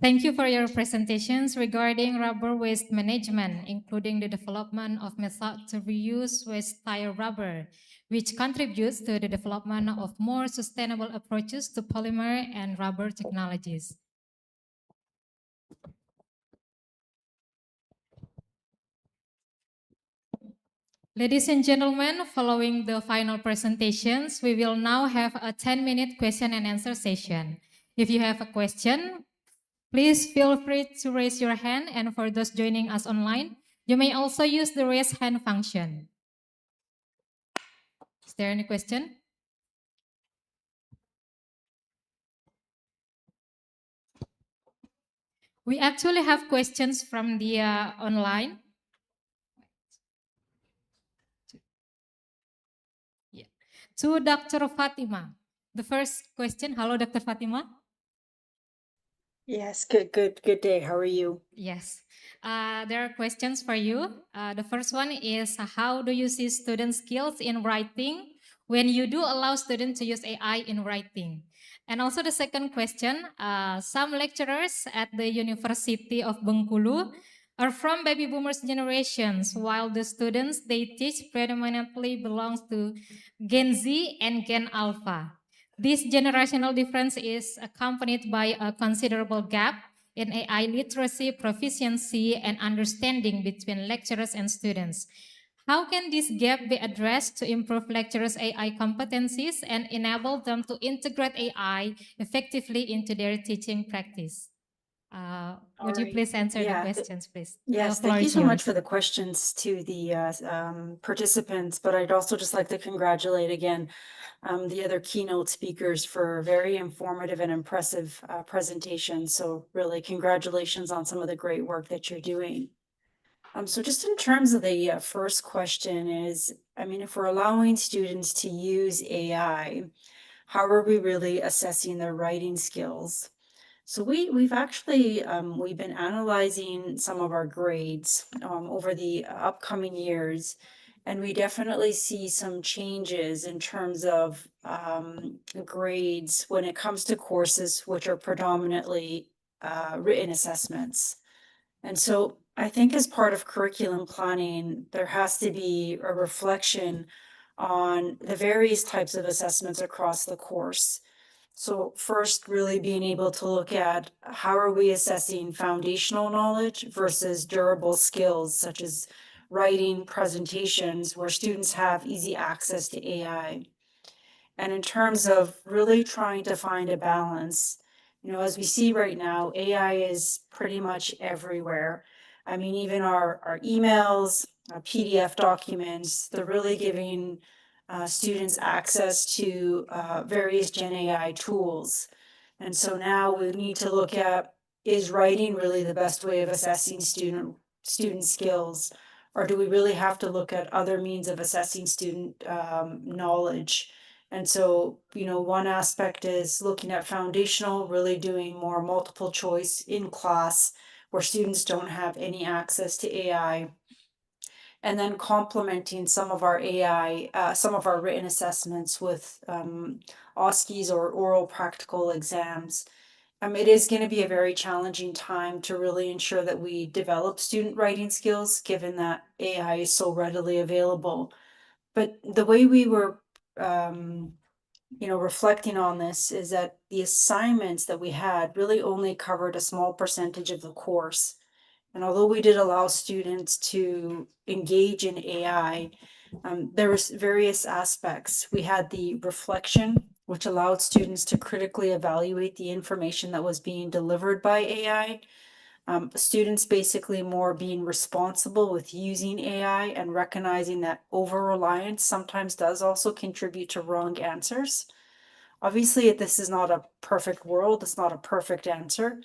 Thank you for your presentations regarding rubber waste management, including the development of methods to reuse waste tire rubber, which contributes to the development of more sustainable approaches to polymer and rubber technologies. Ladies and gentlemen, following the final presentations, we will now have a 10-minute question and answer session. If you have a question, please feel free to raise your hand, and for those joining us online, you may also use the raise hand function. Is there any question? We actually have questions from the online. Yeah. To Dr. Fatima. The first question, hello Dr. Fatima. Yes, good day. How are you? Yes, there are questions for you. The first one is, how do you see student skills in writing when you do allow students to use AI in writing? And also the second question, some lecturers at the University of Bengkulu are from baby boomers generations, while the students they teach predominantly belongs to Gen Z and Gen Alpha. This generational difference is accompanied by a considerable gap in AI literacy, proficiency, and understanding between lecturers and students. How can this gap be addressed to improve lecturers' AI competencies and enable them to integrate AI effectively into their teaching practice? Would you please answer the questions, please? Yes, thank you so much for the questions to the participants, but I'd also just like to congratulate again the other keynote speakers for very informative and impressive presentations. So really congratulations on some of the great work that you're doing. So just in terms of the first question is, I mean, if we're allowing students to use AI, how are we really assessing their writing skills? So we've actually we've been analyzing some of our grades over the upcoming years, and we definitely see some changes in terms of grades when it comes to courses which are predominantly written assessments. And so I think as part of curriculum planning, there has to be a reflection on the various types of assessments across the course. So first, really being able to look at how are we assessing foundational knowledge versus durable skills such as writing presentations where students have easy access to AI. And in terms of really trying to find a balance, as we see right now, AI is pretty much everywhere. I mean, even our emails, our PDF documents, they're really giving students access to various Gen AI tools. And so now we need to look at, is writing really the best way of assessing student skills? Or do we really have to look at other means of assessing student knowledge? And so, one aspect is looking at foundational, really doing more multiple choice in class where students don't have any access to AI. And then complementing some of our AI, some of our written assessments with OSCEs or oral practical exams. It is going to be a very challenging time to really ensure that we develop student writing skills, given that AI is so readily available. But the way we were, reflecting on this is that the assignments that we had really only covered a small percentage of the course. And although we did allow students to engage in AI, there was various aspects. We had the reflection, which allowed students to critically evaluate the information that was being delivered by AI. Students basically more being responsible with using AI and recognizing that over-reliance sometimes does also contribute to wrong answers. Obviously, this is not a perfect world. It's not a perfect answer.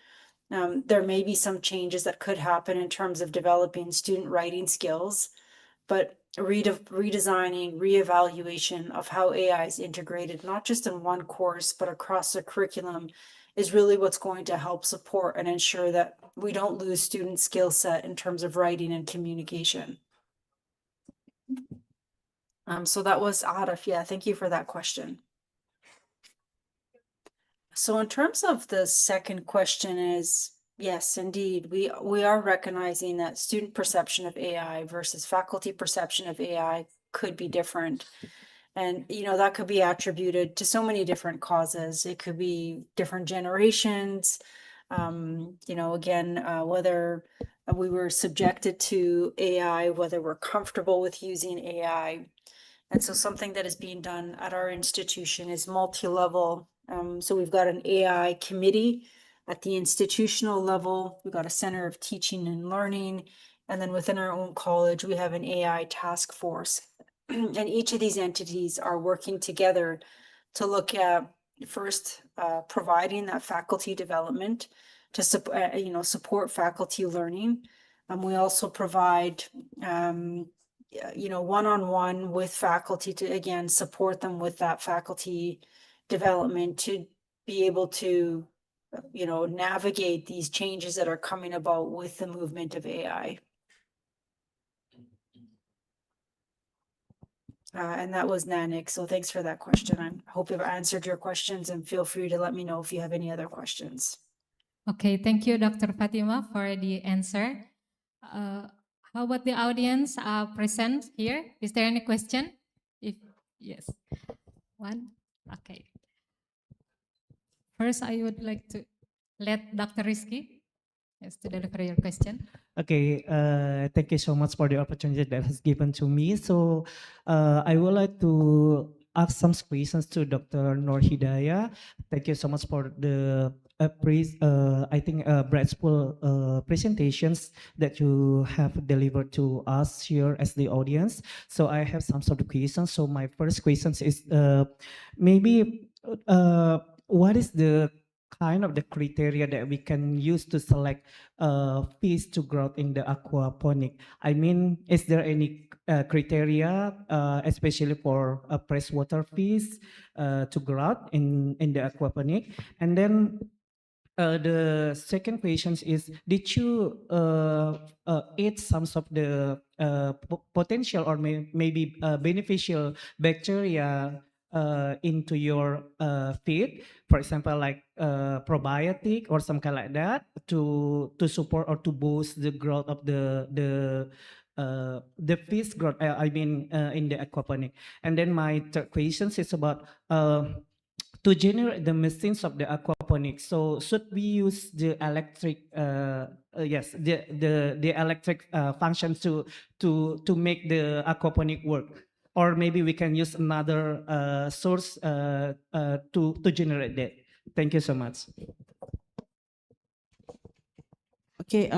There may be some changes that could happen in terms of developing student writing skills, but redesigning, reevaluation of how AI is integrated, not just in one course, but across the curriculum, is really what's going to help support and ensure that we don't lose student skill set in terms of writing and communication. So that was Arif. Yeah, thank you for that question. So in terms of the second question is, yes, indeed, we are recognizing that student perception of AI versus faculty perception of AI could be different. And, that could be attributed to so many different causes. It could be different generations, again, whether we were subjected to AI, whether we're comfortable with using AI. And so something that is being done at our institution is multi-level. So we've got an AI committee at the institutional level. We've got a center of teaching and learning. And then within our own college, we have an AI task force. And each of these entities are working together to look at first providing that faculty development to support faculty learning. We also provide one-on-one with faculty to, again, support them with that faculty development to be able to, navigate these changes that are coming about with the movement of AI. And that was Nanik. So thanks for that question. I hope I've answered your questions, and feel free to let me know if you have any other questions. Okay, thank you, Dr. Fatima, for the answer. How about the audience present here? Is there any question? If yes, one. Okay. First, I would like to let Dr. Rizky to deliver your question. Okay, thank you so much for the opportunity that has given to me. So I would like to ask some questions to Dr. Nur Hidayah. Thank you so much for the breadthful presentations that you have delivered to us here as the audience. So I have some sort of questions. So my first question is what is the kind of the criteria that we can use to select fish to grow in the aquaponic? I mean, is there any criteria, especially for freshwater fish to grow in the aquaponic? And then the second question is, did you eat some of the potential or maybe beneficial bacteria into your feed, for example, like probiotic or some kind like that, to support or to boost the growth of the fish growth? In the aquaponic. And then my third question is about to generate the machines of the aquaponics. So should we use the electric, yes, the electric functions to make the aquaponic work? Or maybe we can use another source to generate that. Thank you so much. Okay,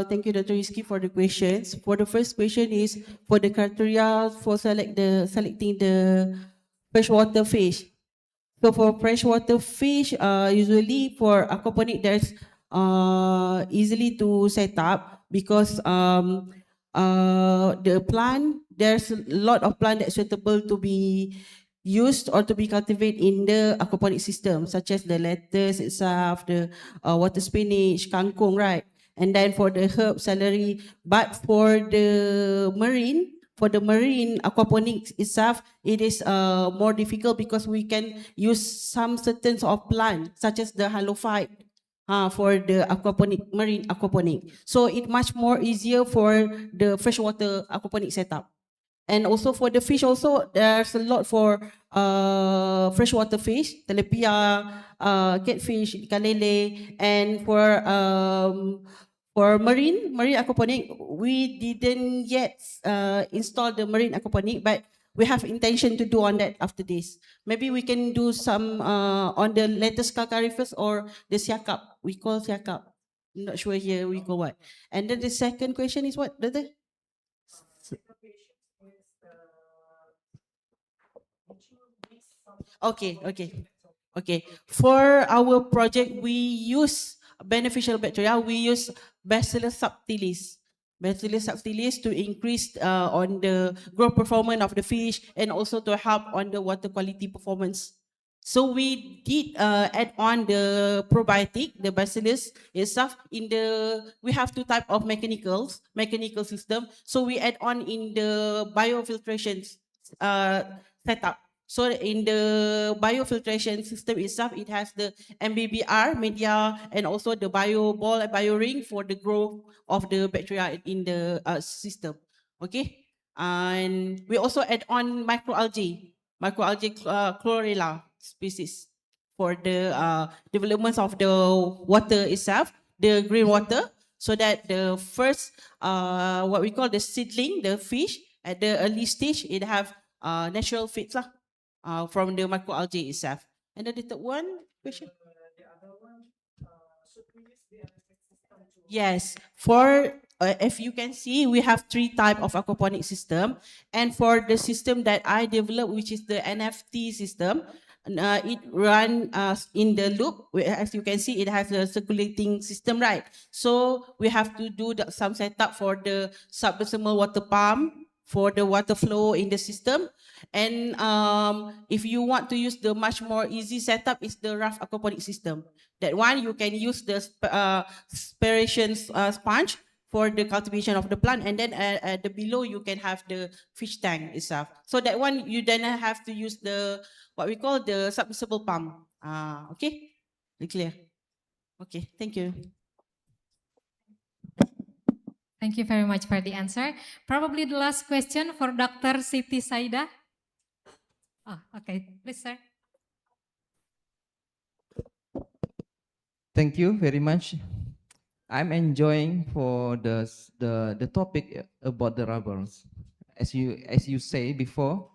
thank you, Dr. Rizky, for the questions. For the first question is for the criteria for selecting the freshwater fish. So for freshwater fish, usually for aquaponic, there's easily to set up because the plant, there's a lot of plant that's suitable to be used or to be cultivated in the aquaponic system, such as the lettuce itself, the water spinach, kangkong, right? And then for the herb, celery. But for the marine aquaponics itself, it is more difficult because we can use some certain of plant, such as the halophyte, for the marine aquaponic. So it much more easier for the freshwater aquaponic setup. And also for the fish also, there's a lot for freshwater fish, tilapia, catfish, ikan lele, and for marine aquaponic, we didn't yet install the marine aquaponic, but we have intention to do on that after this. Maybe we can do some on the lettuce calcarifers or the siakap. We call siakap. I'm not sure here we call what. And then the second question is what, brother? Okay. For our project, we use beneficial bacteria. We use Bacillus subtilis. Bacillus subtilis to increase on the growth performance of the fish and also to help on the water quality performance. So we did add on the probiotic, the Bacillus itself. We have two type of mechanical system. So we add on in the biofiltration setup. So in the biofiltration system itself, it has the MBBR media and also the bio ball and bio ring for the growth of the bacteria in the system. Okay, and we also add on microalgae chlorella species for the development of the water itself, the green water, so that the first what we call the seedling, the fish at the early stage, it have natural feeds from the microalgae itself. And then the third one question. Yes, for if you can see, we have three type of aquaponic system, and for the system that I developed, which is the NFT system, it run in the loop. As you can see, it has a circulating system, right? So we have to do some setup for the submersible water pump for the water flow in the system. And if you want to use the much more easy setup, is the rough aquaponic system. That one you can use the spiration sponge for the cultivation of the plant, and then at the below you can have the fish tank itself. So that one you then have to use the what we call the submersible pump. Okay, clear. Okay, thank you. Thank you very much for the answer. Probably the last question for Dr. Siti Saida. Oh, okay, please, sir. Thank you very much. I'm enjoying for the topic about the rubbers. As you say before,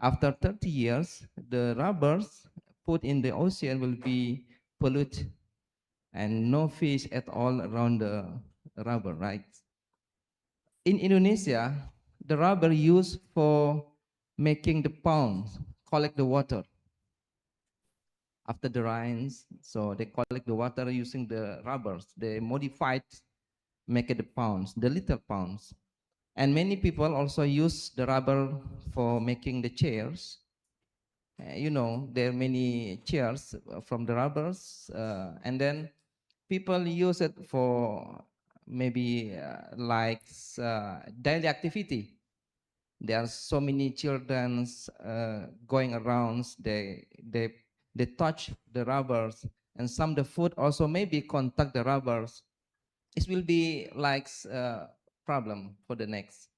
after 30 years, the rubbers put in the ocean will be polluted and no fish at all around the rubber, right? In Indonesia, the rubber used for making the ponds, collect the water after the rains. So they collect the water using the rubbers. They modified, make it the ponds, the little ponds. And many people also use the rubber for making the chairs. You know, there are many chairs from the rubbers. And then people use it for maybe like daily activity. There are so many children going around. They touch the rubbers, and some of the food also maybe contact the rubbers. It will be like problem for the next.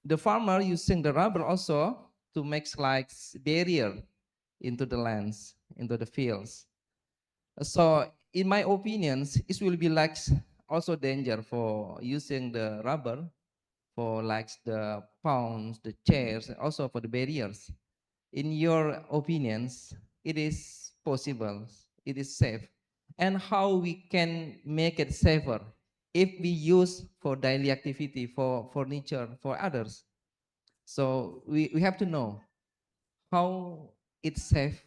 The farmer using the rubber also to make like barrier into the lands, into the fields. So in my opinions, it will be like also danger for using the rubber for like the pounds, the chairs, and also for the barriers. In your opinions, it is possible, it is safe, and how we can make it safer if we use for daily activity, for furniture, for others. So we have to know how it's safe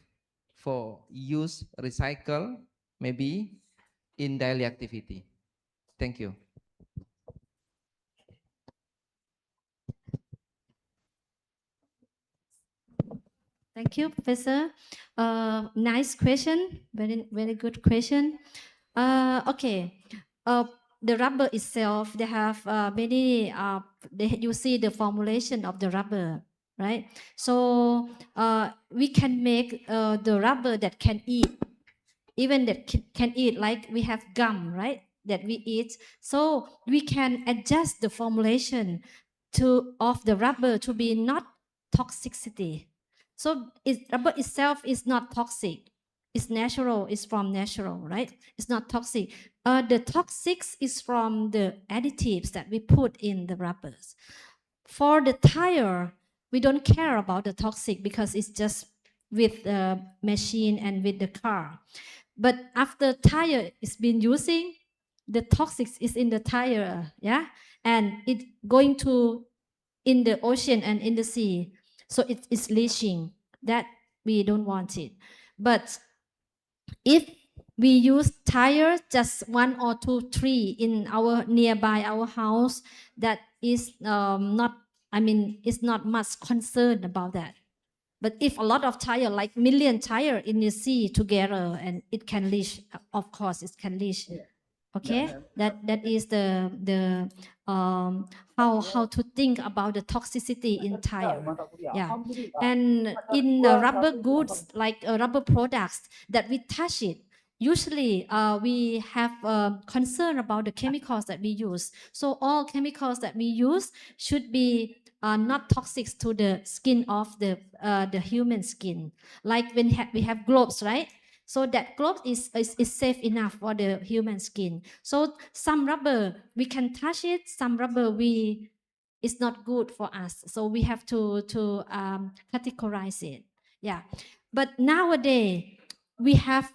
for use, recycle, maybe in daily activity. Thank you. Thank you, Professor. Nice question. Very good question. Okay. The rubber itself, they have many. You see the formulation of the rubber, right? So we can make the rubber that can eat, even that can eat, like we have gum, right? That we eat. So we can adjust the formulation of the rubber to be not toxicity. So rubber itself is not toxic. It's natural. It's from natural, right? It's not toxic. The toxics is from the additives that we put in the rubbers. For the tire, we don't care about the toxic because it's just with the machine and with the car. But after tire is been using, the toxics is in the tire, yeah, and it going to in the ocean and in the sea, so it is leaching. That we don't want it. But if we use tire just one or two, three in our nearby our house, that is not. I mean, it's not much concern about that. But if a lot of tire, like million tire in the sea together, and it can leach, of course, it can leach. Okay, that is the how to think about the toxicity in tire. Yeah, and in rubber goods, like rubber products that we touch it. Usually, we have concern about the chemicals that we use. So all chemicals that we use should be not toxic to the skin of the human skin. Like when we have gloves, right? So that glove is safe enough for the human skin. So some rubber we can touch it, some rubber it's not good for us. So we have to categorize it. Yeah, but nowadays we have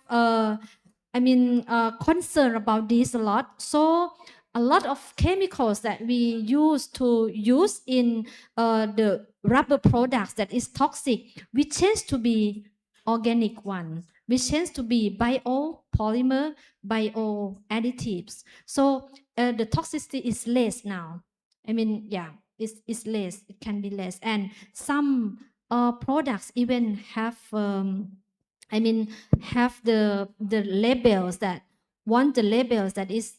concern about this a lot. So a lot of chemicals that we use in the rubber products that is toxic, we change to be organic one, which tends to be biopolymer, bio additives. So the toxicity is less now. I mean, yeah, it's less. It can be less, and some products even have have the labels that is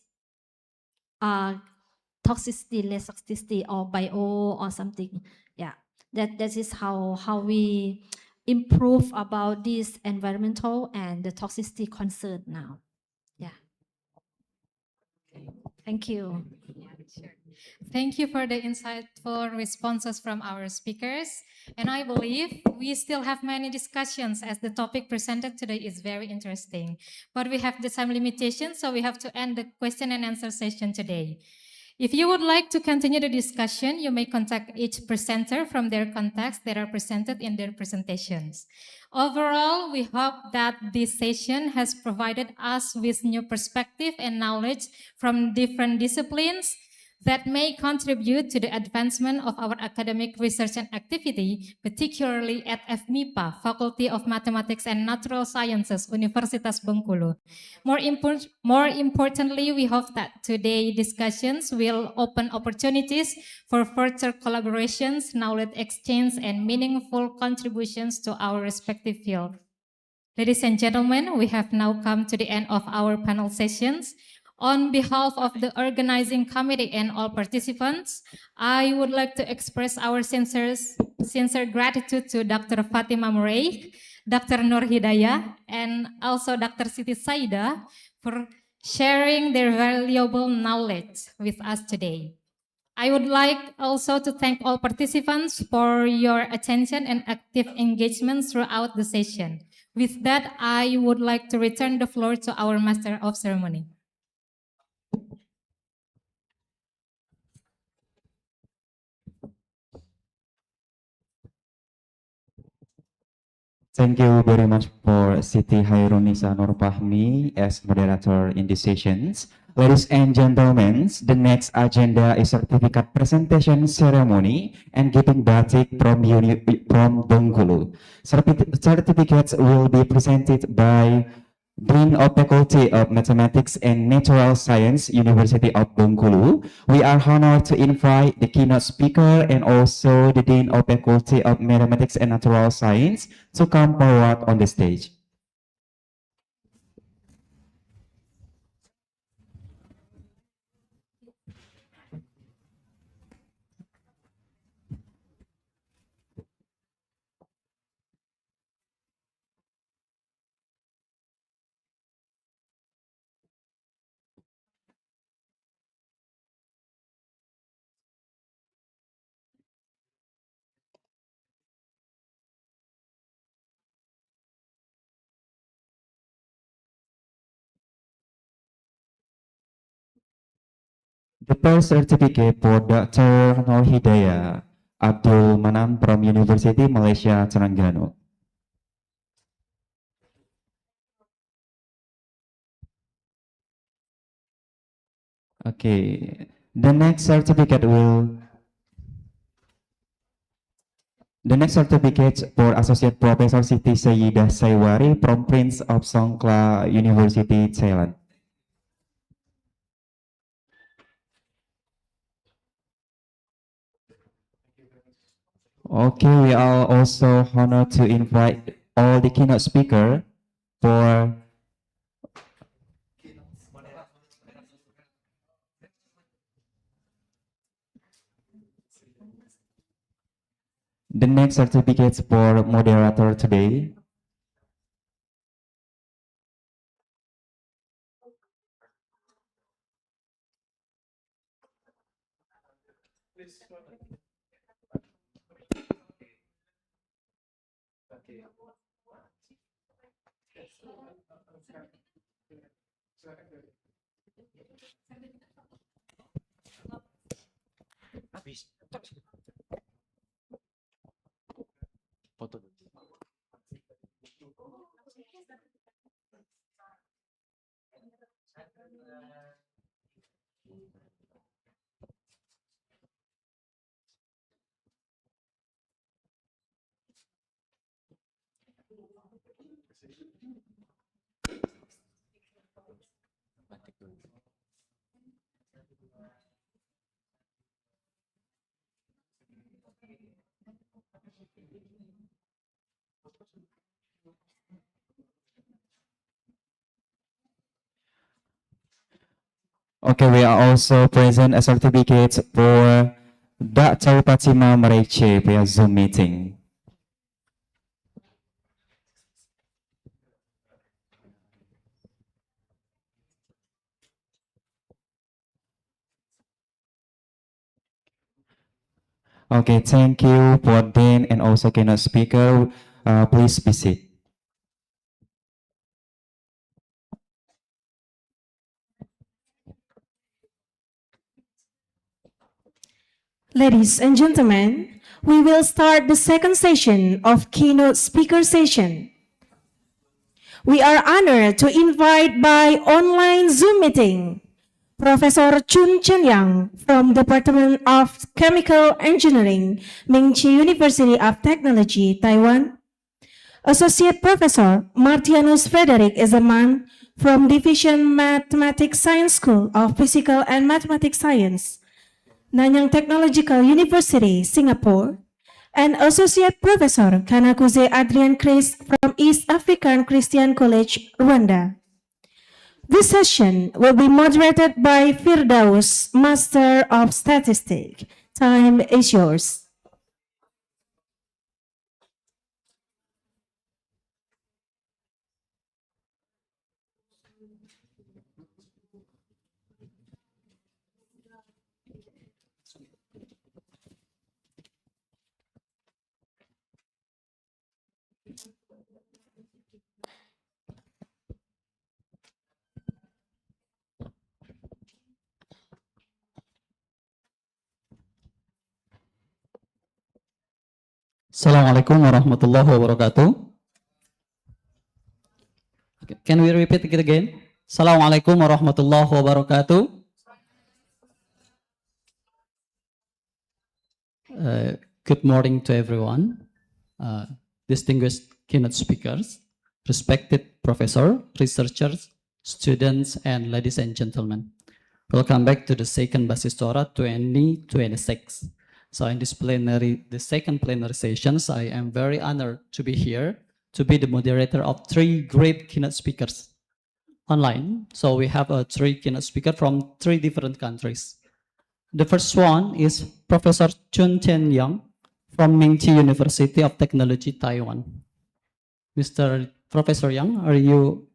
toxicity, less toxicity, or bio or something. Yeah, that is how we improve about this environmental and the toxicity concern now. Yeah. Thank you. Thank you for the insightful responses from our speakers. And I believe we still have many discussions as the topic presented today is very interesting. But we have the time limitation, so we have to end the question and answer session today. If you would like to continue the discussion, you may contact each presenter from their contacts that are presented in their presentations. Overall, we hope that this session has provided us with new perspective and knowledge from different disciplines that may contribute to the advancement of our academic research and activity, particularly at FMIPA, Faculty of Mathematics and Natural Sciences, Universitas Bengkulu. More importantly, we hope that today's discussions will open opportunities for further collaborations, knowledge exchange, and meaningful contributions to our respective fields. Ladies and gentlemen, we have now come to the end of our panel sessions. On behalf of the organizing committee and all participants, I would like to express our sincere gratitude to Dr. Fatima Murray, Dr. Nur Hidayah, and also Dr. Siti Saida for sharing their valuable knowledge with us today. I would like also to thank all participants for your attention and active engagement throughout the session. With that, I would like to return the floor to our Master of Ceremony. Thank you very much for Siti Hairunisa Nurfahmi as moderator in these sessions. Ladies and gentlemen, the next agenda is certificate presentation ceremony and giving batik from Bengkulu. Certificates will be presented by Dean of Faculty of Mathematics and Natural Science, University of Bengkulu. We are honored to invite the keynote speaker and also the Dean of Faculty of Mathematics and Natural Science to come forward on the stage. The first certificate for Dr. Nur Hidayah Abdul Manan from University Malaysia Terengganu. Okay, the next certificate for Associate Professor Siti Sayyidah Saiwari from Prince of Songkla University, Thailand. Okay, we are also honored to invite all the keynote speaker for the next certificates for moderator today. Okay, we are also present a certificate for Dr. Fatima Merece via Zoom meeting. Okay, thank you for Dean and also keynote speaker. Please be seated. Ladies and gentlemen, we will start the second session of keynote speaker session. We are honored to invite by online Zoom meeting Professor Chun Chen Yang from Department of Chemical Engineering, Mingchi University of Technology, Taiwan. Associate Professor Martianus Frederick Ezeman from Division Mathematics Science School of Physical and Mathematics Science, Nanyang Technological University, Singapore, and Associate Professor Kanakuze Adrian Chris from East African Christian College, Rwanda. This session will be moderated by Firdaus, Master of Statistics. Time is yours. Assalamualaikum warahmatullahi wabarakatuh. Okay, can we repeat it again? Assalamualaikum warahmatullahi wabarakatuh. Good morning to everyone. Distinguished keynote speakers, respected professor, researchers, students, and ladies and gentlemen. Welcome back to the second Basistora 2026. So in this the second plenary sessions, I am very honored to be here to be the moderator of three great keynote speakers online. So we have three keynote speakers from three different countries. The first one is Professor Chun Chen Yang from Mingchi University of Technology, Taiwan. Mr. Professor Yang, are you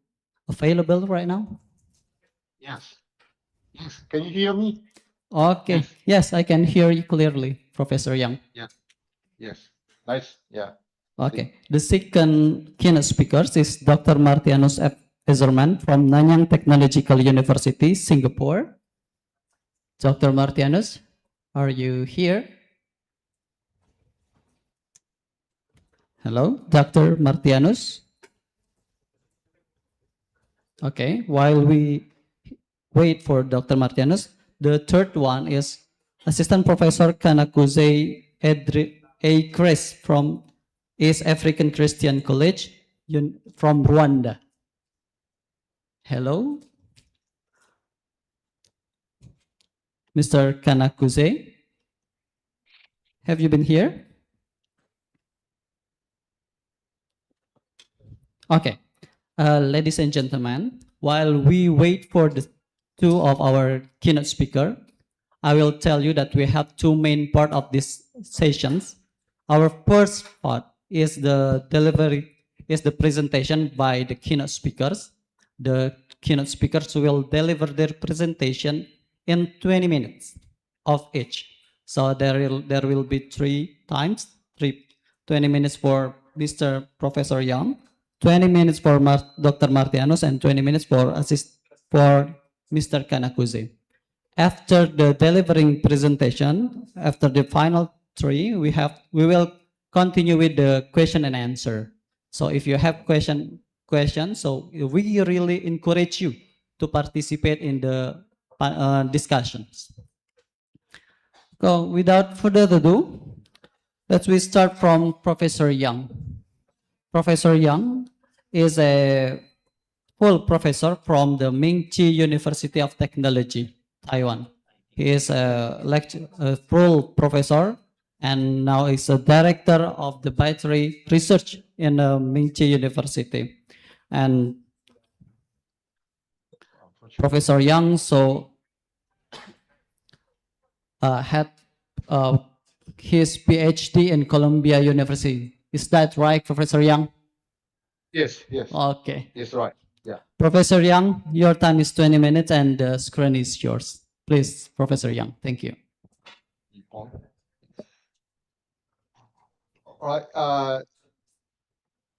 available right now? Yes. Yes. Can you hear me? Okay. Yes, I can hear you clearly, Professor Yang. Yeah. Yes. Nice. Yeah. Okay. The second keynote speaker is Dr. Martianus F. Ezerman from Nanyang Technological University, Singapore. Dr. Martianus, are you here? Hello, Dr. Martianus. Okay, while we wait for Dr. Martianus, the third one is Assistant Professor Kanakuze A. Chris from East African Christian College from Rwanda. Hello, Mr. Kanakuze. Have you been here? Okay. Ladies and gentlemen, while we wait for the two of our keynote speaker, I will tell you that we have two main part of these sessions. Our first part is the presentation by the keynote speakers. The keynote speakers will deliver their presentation in 20 minutes of each. So there will be 20 minutes for Mr. Professor Young, 20 minutes for Dr. Martianus, and 20 minutes for Mr. Kanakuze. After the delivering presentation, after the final three, we will continue with the question and answer. So if you have questions, so we really encourage you to participate in the discussions. So without further ado, let's start from Professor Young. Professor Young is a full professor from the Mingchi University of Technology, Taiwan. He is a full professor and now is a director of the battery research in Mingchi University. And Professor Young had his PhD in Columbia University. Is that right, Professor Young? Yes. Yes. Okay. Yes. Right. Yeah. Professor Young, your time is 20 minutes and the screen is yours. Please, Professor Young. Thank you. All right.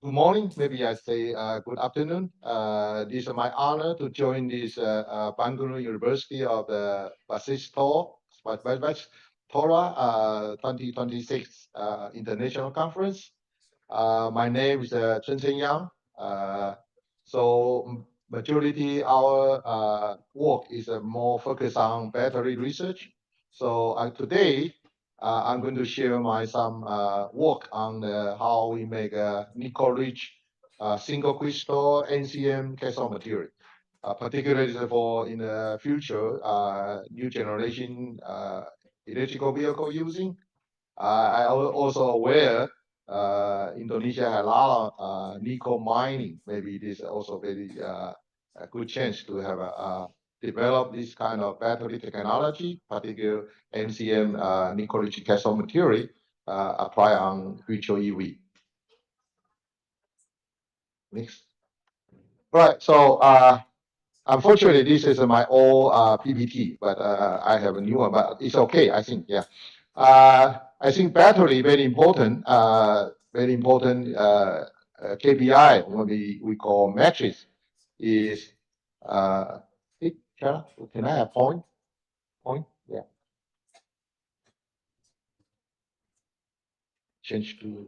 Good morning. Maybe I say good afternoon. This is my honor to join this Bangalore University of the Basistora 2026 International Conference. My name is Chen Chen Yang. So majority our work is more focused on battery research. So today I'm going to share my some work on how we make a nickel-rich single crystal NCM cathode material, particularly for in the future new generation electrical vehicle using. I also aware Indonesia had a lot of nickel mining. Maybe it is also very a good chance to have develop this kind of battery technology, particularly NCM nickel-rich cathode material apply on future EV. Next. Right. So unfortunately, this is my old PPT, but I have a new one. But it's okay, I think. Yeah. I think battery very important. Very important KPI. What we call metrics is. Hey, Shara, can I have point? Point. Yeah. change to.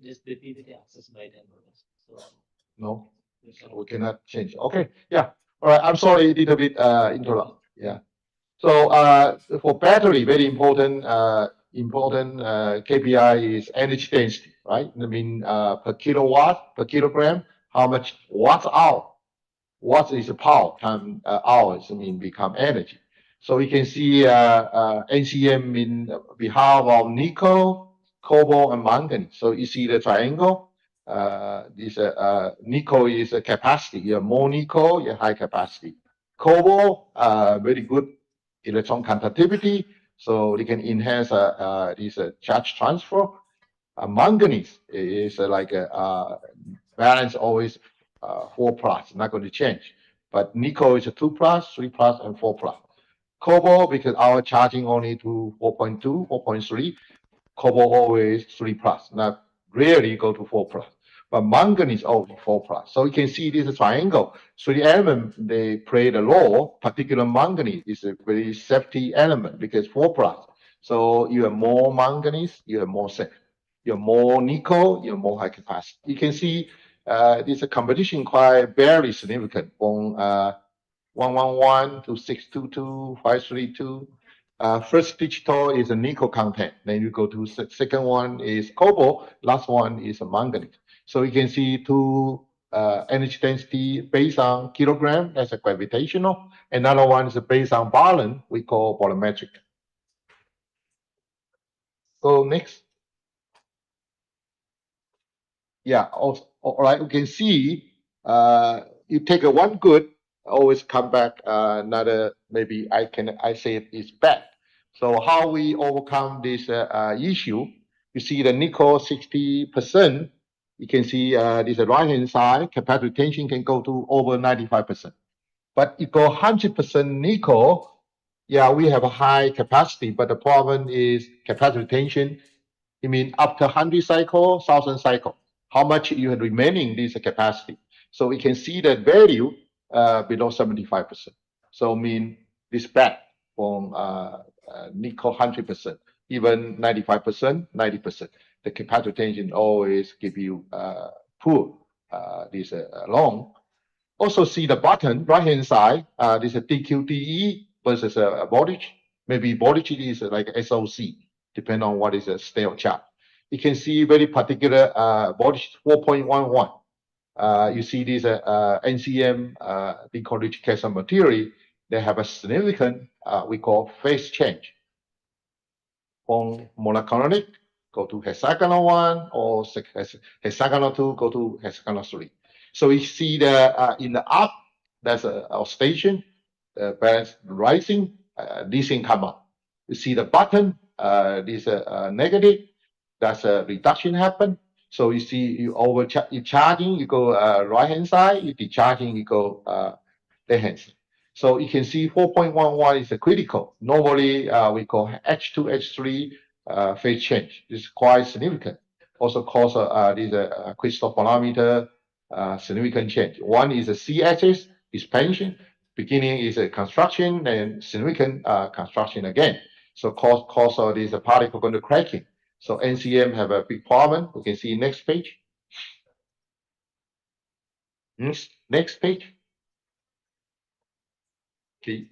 Just the PPT access by them. So No, we cannot change. Okay, yeah. All right. I'm sorry, a little bit interrupt. Yeah. So for battery, very important KPI is energy density, right? I mean per kilowatt per kilogram, how much watts hour. What is the power time hours? I mean become energy. So we can see NCM in behalf of nickel, cobalt, and manganese. So you see the triangle. This nickel is a capacity. You have more nickel, you have high capacity. Cobalt, very good electron conductivity, so they can enhance this charge transfer. Manganese is like a balance always 4 plus, not going to change. But nickel is a 2 plus, 3 plus, and 4 plus. Cobalt, because our charging only to 4.2, 4.3, cobalt always 3 plus, not rarely go to 4 plus. But manganese only 4 plus. So you can see this triangle. So the element they play the role, particular manganese is a very safety element because 4 plus. So you have more manganese, you have more safe. You have more nickel, you have more high capacity. You can see this competition quite very significant from 111 to 622, 532. First digital is a nickel content. Then you go to second one is cobalt. Last one is a manganese. So you can see two energy density based on kilogram. That's a gravitational. Another one is based on balance. We call volumetric. Go next. Yeah. Also, all right. You can see you take a one good, always come back another. Maybe I say it is bad. So how we overcome this issue? You see the nickel 60%. You can see this right hand side capacity retention can go to over 95%. But you go 100% nickel. Yeah, we have a high capacity, but the problem is capacity retention. You mean up to 100 cycle, 1,000 cycle. How much you have remaining this capacity? So we can see that value below 75%. So mean this bad from nickel 100%, even 95%, 90%. The capacity retention always give you poor this long. Also see the button right hand side. This is DQDE versus voltage. Maybe voltage is like SOC, depending on what is the state of charge. You can see very particular voltage 4.11. You see this NCM decollage cathode material. They have a significant we call phase change from monoclinic go to hexagonal 1 or hexagonal 2 go to hexagonal 3. So you see the in the up, that's our station, the balance rising, this thing come up. You see the button, this negative, that's a reduction happen. So you see you you charging, you go right hand side, you decharging, you go left hand side. So you can see 4.11 is a critical. Normally we call H2, H3 phase change. This is quite significant. Also cause this crystal parameter significant change. One is a CHS expansion. Beginning is a construction and significant construction again. So cause of this particle going to cracking. So NCM have a big problem. We can see next page. Next page.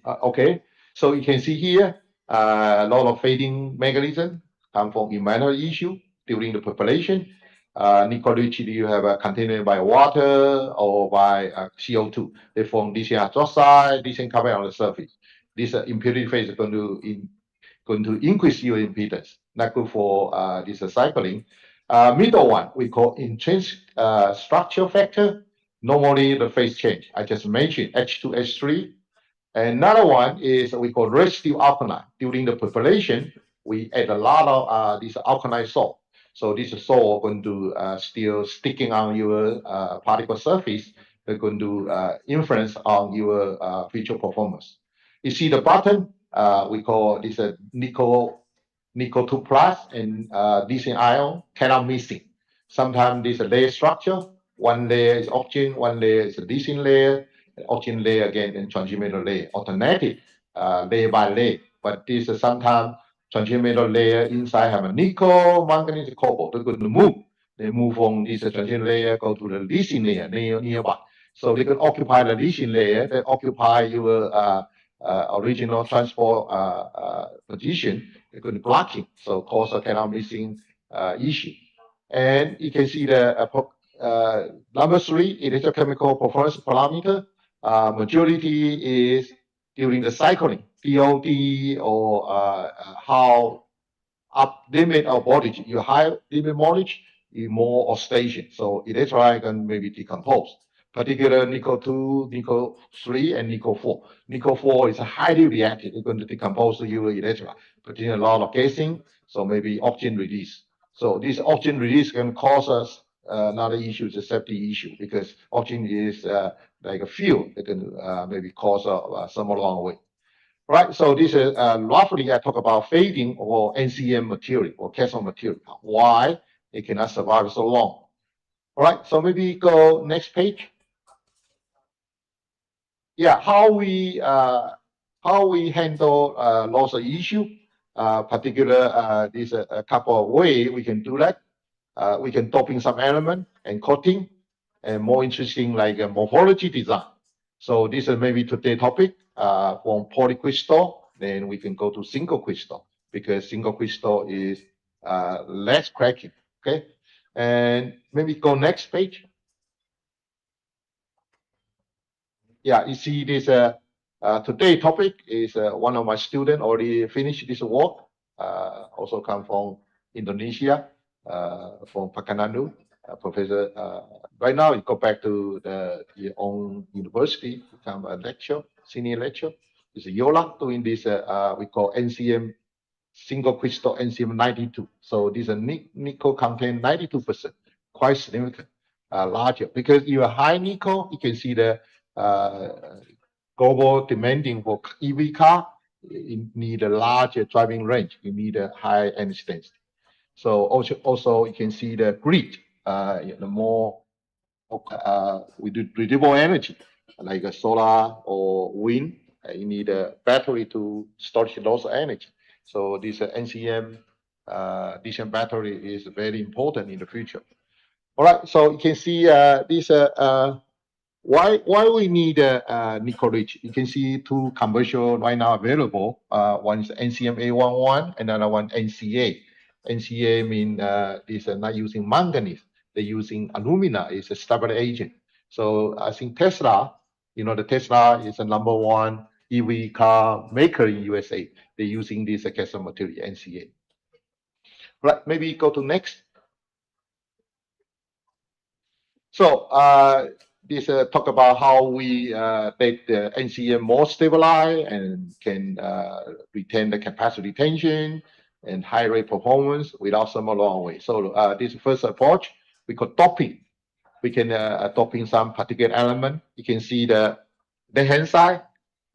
Okay, so you can see here a lot of fading mechanism come from environmental issue during the population. Nickel rich, you have a contaminated by water or by CO2. They form lithium hydroxide, lithium carbonate on the surface. This impurity phase is going to increase your impedance. Not good for this cycling. Middle one we call intrinsic structure factor. Normally the phase change I just mentioned H2, H3. Another one is we call residue alkaline. During the population, we add a lot of this alkaline salt. So this salt going to still sticking on your particle surface. They're going to influence on your future performance. You see the bottom, we call this a nickel 2 plus and lithium ion cannot missing. Sometimes this layer structure, one layer is oxygen, one layer is a lithium layer, oxygen layer again, and transmitter layer, alternative layer by layer. But this is sometimes transition metal layer inside have a nickel, manganese, cobalt. They're going to move. They move from this transition layer, go to the leaching layer nearby. So they can occupy the leaching layer, they occupy your original transport position. They're going to blocking, so cause a canal missing issue. And you can see the number 3 electrochemical performance parameter. Majority is during the cycling, DOD or how up limit of voltage. You high limit voltage, you more oxidation. So electrolyte can maybe decompose. Particular nickel 2, nickel 3, and nickel 4. Nickel 4 is highly reactive. It's going to decompose your electrolyte, but in a lot of gassing, so maybe oxygen release. So this oxygen release can cause us another issue, is a safety issue, because oxygen is like a fuel. It can maybe cause some along the way. Right, so this is roughly I talk about fading or NCM material or cathode material. Why it cannot survive so long? All right, so maybe go next page. Yeah, how we handle loss of issue. Particular, there's a couple of ways we can do that. We can doping some element and coating, and more interesting like morphology design. So this is maybe today topic from polycrystal. Then we can go to single crystal, because single crystal is less cracking. Okay, and maybe go next page. Yeah, you see this today topic is one of my students already finished this work. Also come from Indonesia, from Pakananu. Professor, right now you go back to your own university, become a lecturer, senior lecturer. It's Yola doing this, we call NCM, single crystal NCM 92. So this is nickel content 92%, quite significant, larger. Because you are high nickel, you can see the global demanding for EV car, you need a larger driving range, you need a high energy density. So also you can see the grid, the more we do renewable energy, like a solar or wind, you need a battery to store those energy. So this NCM lithium battery is very important in the future. All right, so you can see this why we need nickel rich. You can see 2 commercial right now available. One is NCM A11, another one NCA. NCA mean this not using manganese. They're using alumina. It's a stable agent. So I think Tesla, the Tesla is the #1 EV car maker in USA. They're using this cathode material NCA. Right, maybe go to next. So this talk about how we make the NCM more stabilized and can retain the capacity tension and high rate performance without some long way. So this first approach, we call doping. We can doping some particular element. You can see the hand side,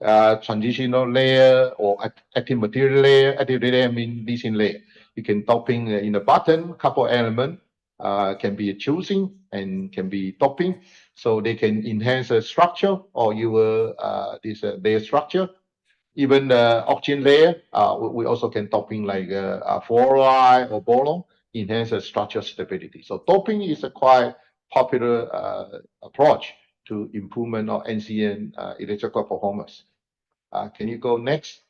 transitional layer or active material layer. Active layer means leasing layer. You can doping in the bottom, couple element can be choosing and can be doping, so they can enhance the structure or your this layer structure. Even the oxygen layer, we also can doping like fluoride or boron, enhance the structure stability. So doping is a quite popular approach to improvement of NCM electrical performance. Can you go next?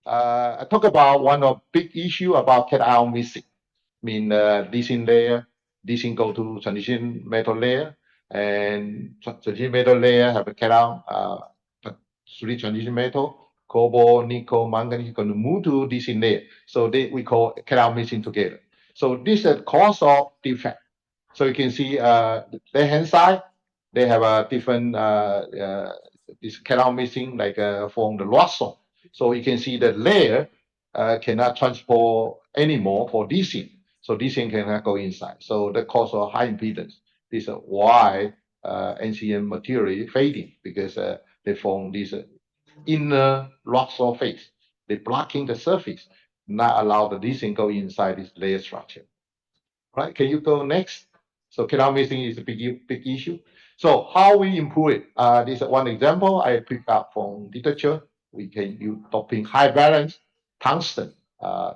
I talk about one of big issue about cation missing. Mean leasing layer, leasing go to transition metal layer, and transition metal layer have a cation, 3 transition metal, cobalt, nickel, manganese, going to move to leasing layer. So we call cation missing together. So this is a cause of defect. So you can see the hand side, they have a different this cation missing like from the rod zone. So you can see the layer cannot transport anymore for DC. So DC cannot go inside. So that causes a high impedance. This is why NCM material fading, because they form this inner rock surface. They're blocking the surface, not allow the DC go inside this layer structure. Right? Can you go next? So canal missing is a big issue. So how we improve it? This is one example I picked up from literature. we can use doping high valence tungsten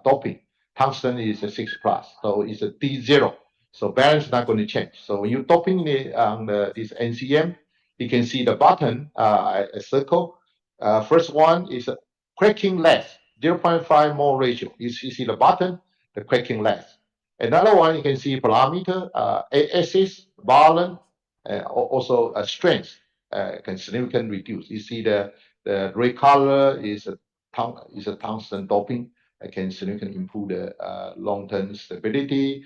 doping. Tungsten is a 6 plus, so it's a D0. So balance not going to change. So when you doping this NCM, you can see the button, a circle. First one is cracking less, 0.5 more ratio. You see the button, the cracking less. Another one, you can see parameter, axis, balance, also strength can significantly reduce. You see the red color is a tungsten doping. It can significantly improve the long-term stability,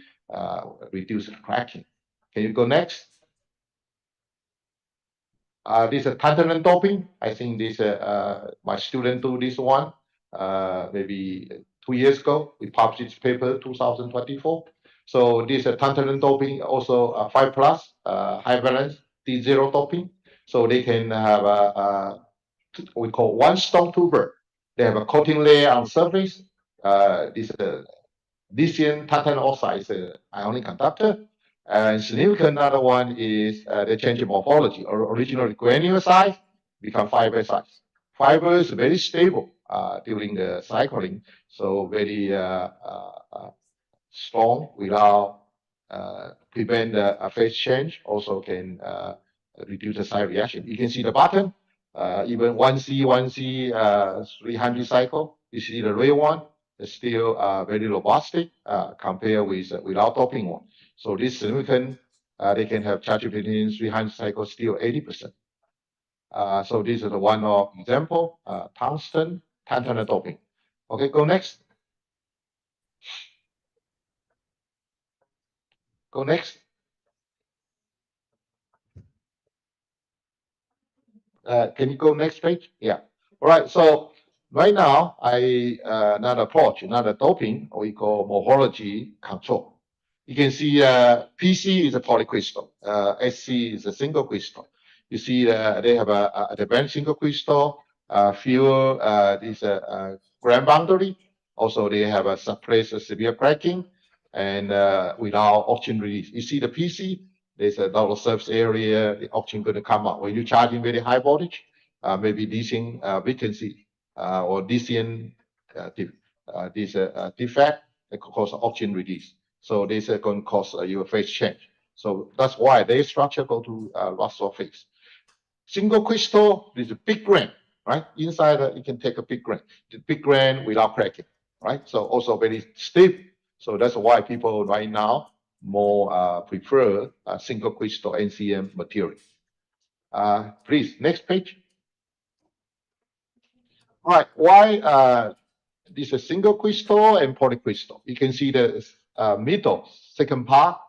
reduce the cracking. Can you go next? This is tantalum doping. I think this my student do this one maybe 2 years ago. We published this paper 2024. So this tantalum doping also 5 plus high valence D0 doping. So they can have we call one stone two bird. They have a coating layer on surface. This lithium titanium oxide is an ionic conductor. And significant another one is the change in morphology. Originally granular size become fiber size. Fiber is very stable during the cycling, so very strong without prevent the phase change. Also can reduce the side reaction. You can see the bottom, even 1C, 1C, 300 cycle. You see the red one is still very robust compared with without doping one. So this significant, they can have charge between 300 cycles still 80%. So this is the one of example, tungsten, tantalum doping. Okay, go next. Go next. Can you go next page? Yeah. All right. So right now, another approach, another doping, we call morphology control. You can see PC is a polycrystal, SC is a single crystal. You see they have a advanced single crystal, fewer this gram boundary. Also, they have a suppressed severe cracking and without oxygen release. You see the PC, there's a lot of surface area, the oxygen going to come out. When you're charging very high voltage, maybe lithium vacancy or lithium defect, it could cause oxygen release. So this is going to cause your phase change. So that's why their structure go to Russell phase. Single crystal is a big grain, right? Inside you can take a big grain. The big grain without cracking, right? So also very stiff. So that's why people right now more prefer single crystal NCM material. Please, next page. All right, why this is single crystal and polycrystal? You can see the middle, second part,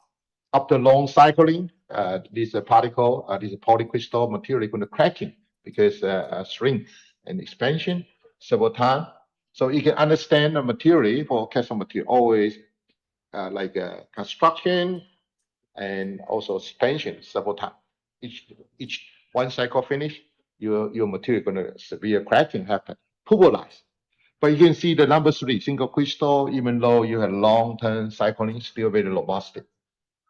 after long cycling, this particle, this polycrystal material going to cracking because shrink and expansion several times. So you can understand the material for calcium material always like construction and also expansion several times. Each one cycle finish, your material gonna severe cracking happen, pulverize. But you can see the number 3, single crystal, even though you have long-term cycling, still very robust.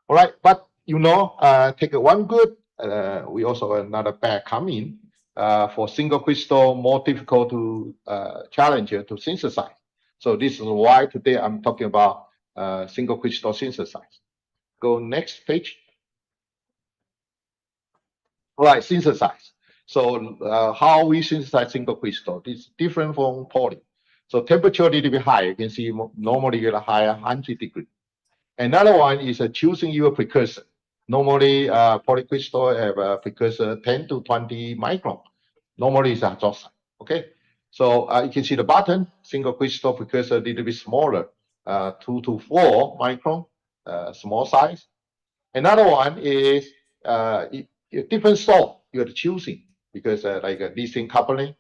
All right, but take one good, we also have another bad coming for single crystal, more difficult to challenge to synthesize. So this is why today I'm talking about single crystal synthesize. Go next page. All right, synthesize. So how we synthesize single crystal is different from poly. So temperature need to be high. You can see normally get a higher 100 degree. Another one is choosing your precursor. Normally, polycrystal have a precursor 10 to 20 micron. Normally, it's hydroxide. Okay, so you can see the button. Single crystal precursor a little bit smaller, 2 to 4 micron, small size. Another one is different salt you're choosing because like lithium coupling,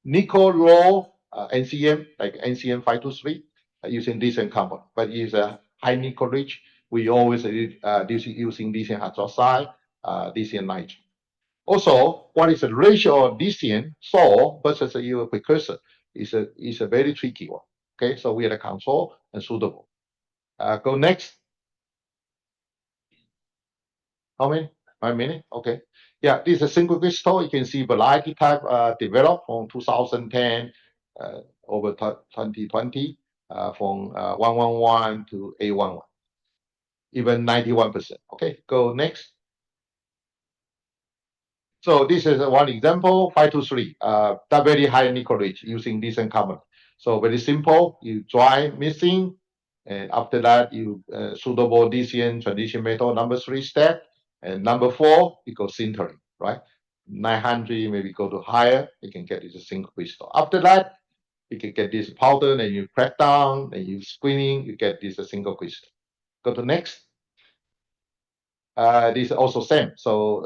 nickel raw NCM like NCM 523 using lithium compound, but it's a high nickel rich. We always using lithium hydroxide, lithium nitrate. Also, what is the ratio of lithium salt versus your precursor is a very tricky one. Okay, so we have a control and suitable. Go next. How many? 1 minute. Okay. Yeah, this is a single crystal. You can see variety type developed from 2010 over 2020 from 111 to A11, even 91%. Okay, go next. So this is one example, 523, that very high nickel rich using decent carbon. So very simple, you dry mixing, and after that you suitable DCN transition metal number 3 step, and number 4 you go sintering, right? 900 maybe go to higher, you can get this a single crystal. After that, you can get this powder, and you crack down, and you screening, you get this a single crystal. Go to next. This is also same. So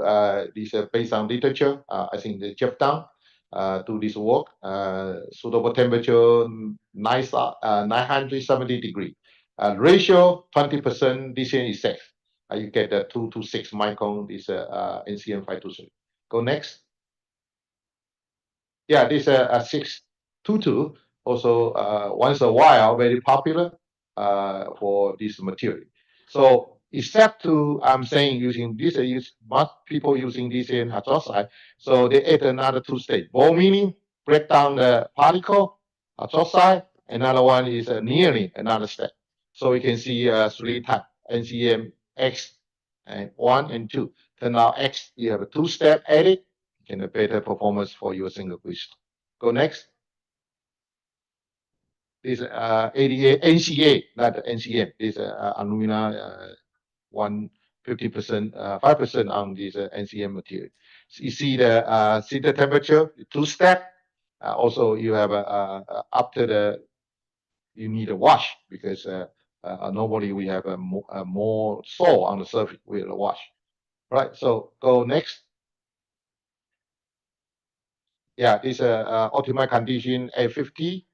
this is based on literature. I think the Jeff Down do this work. Suitable temperature 970 degree. Ratio 20% DCN is safe. You get a 2 to 6 micron. This NCM 523. Go next. Yeah, this 622 also once a while very popular for this material. So except to I'm saying using this, most people using this in hydroxide. So they add another 2 stages. Ball milling, break down the particle, hydroxide. Another one is nearly another step. So you can see 3 types, NCM X and 1 and 2. So now X, you have a 2-step edit and a better performance for your single crystal. Go next. This 88 NCA, not NCM. This alumina 150%, 5% on this NCM material. So you see the sinter temperature, 2-step. Also, you have after the you need a wash because normally we have a more salt on the surface with a wash. Right. So go next. Yeah, this optimal condition A50,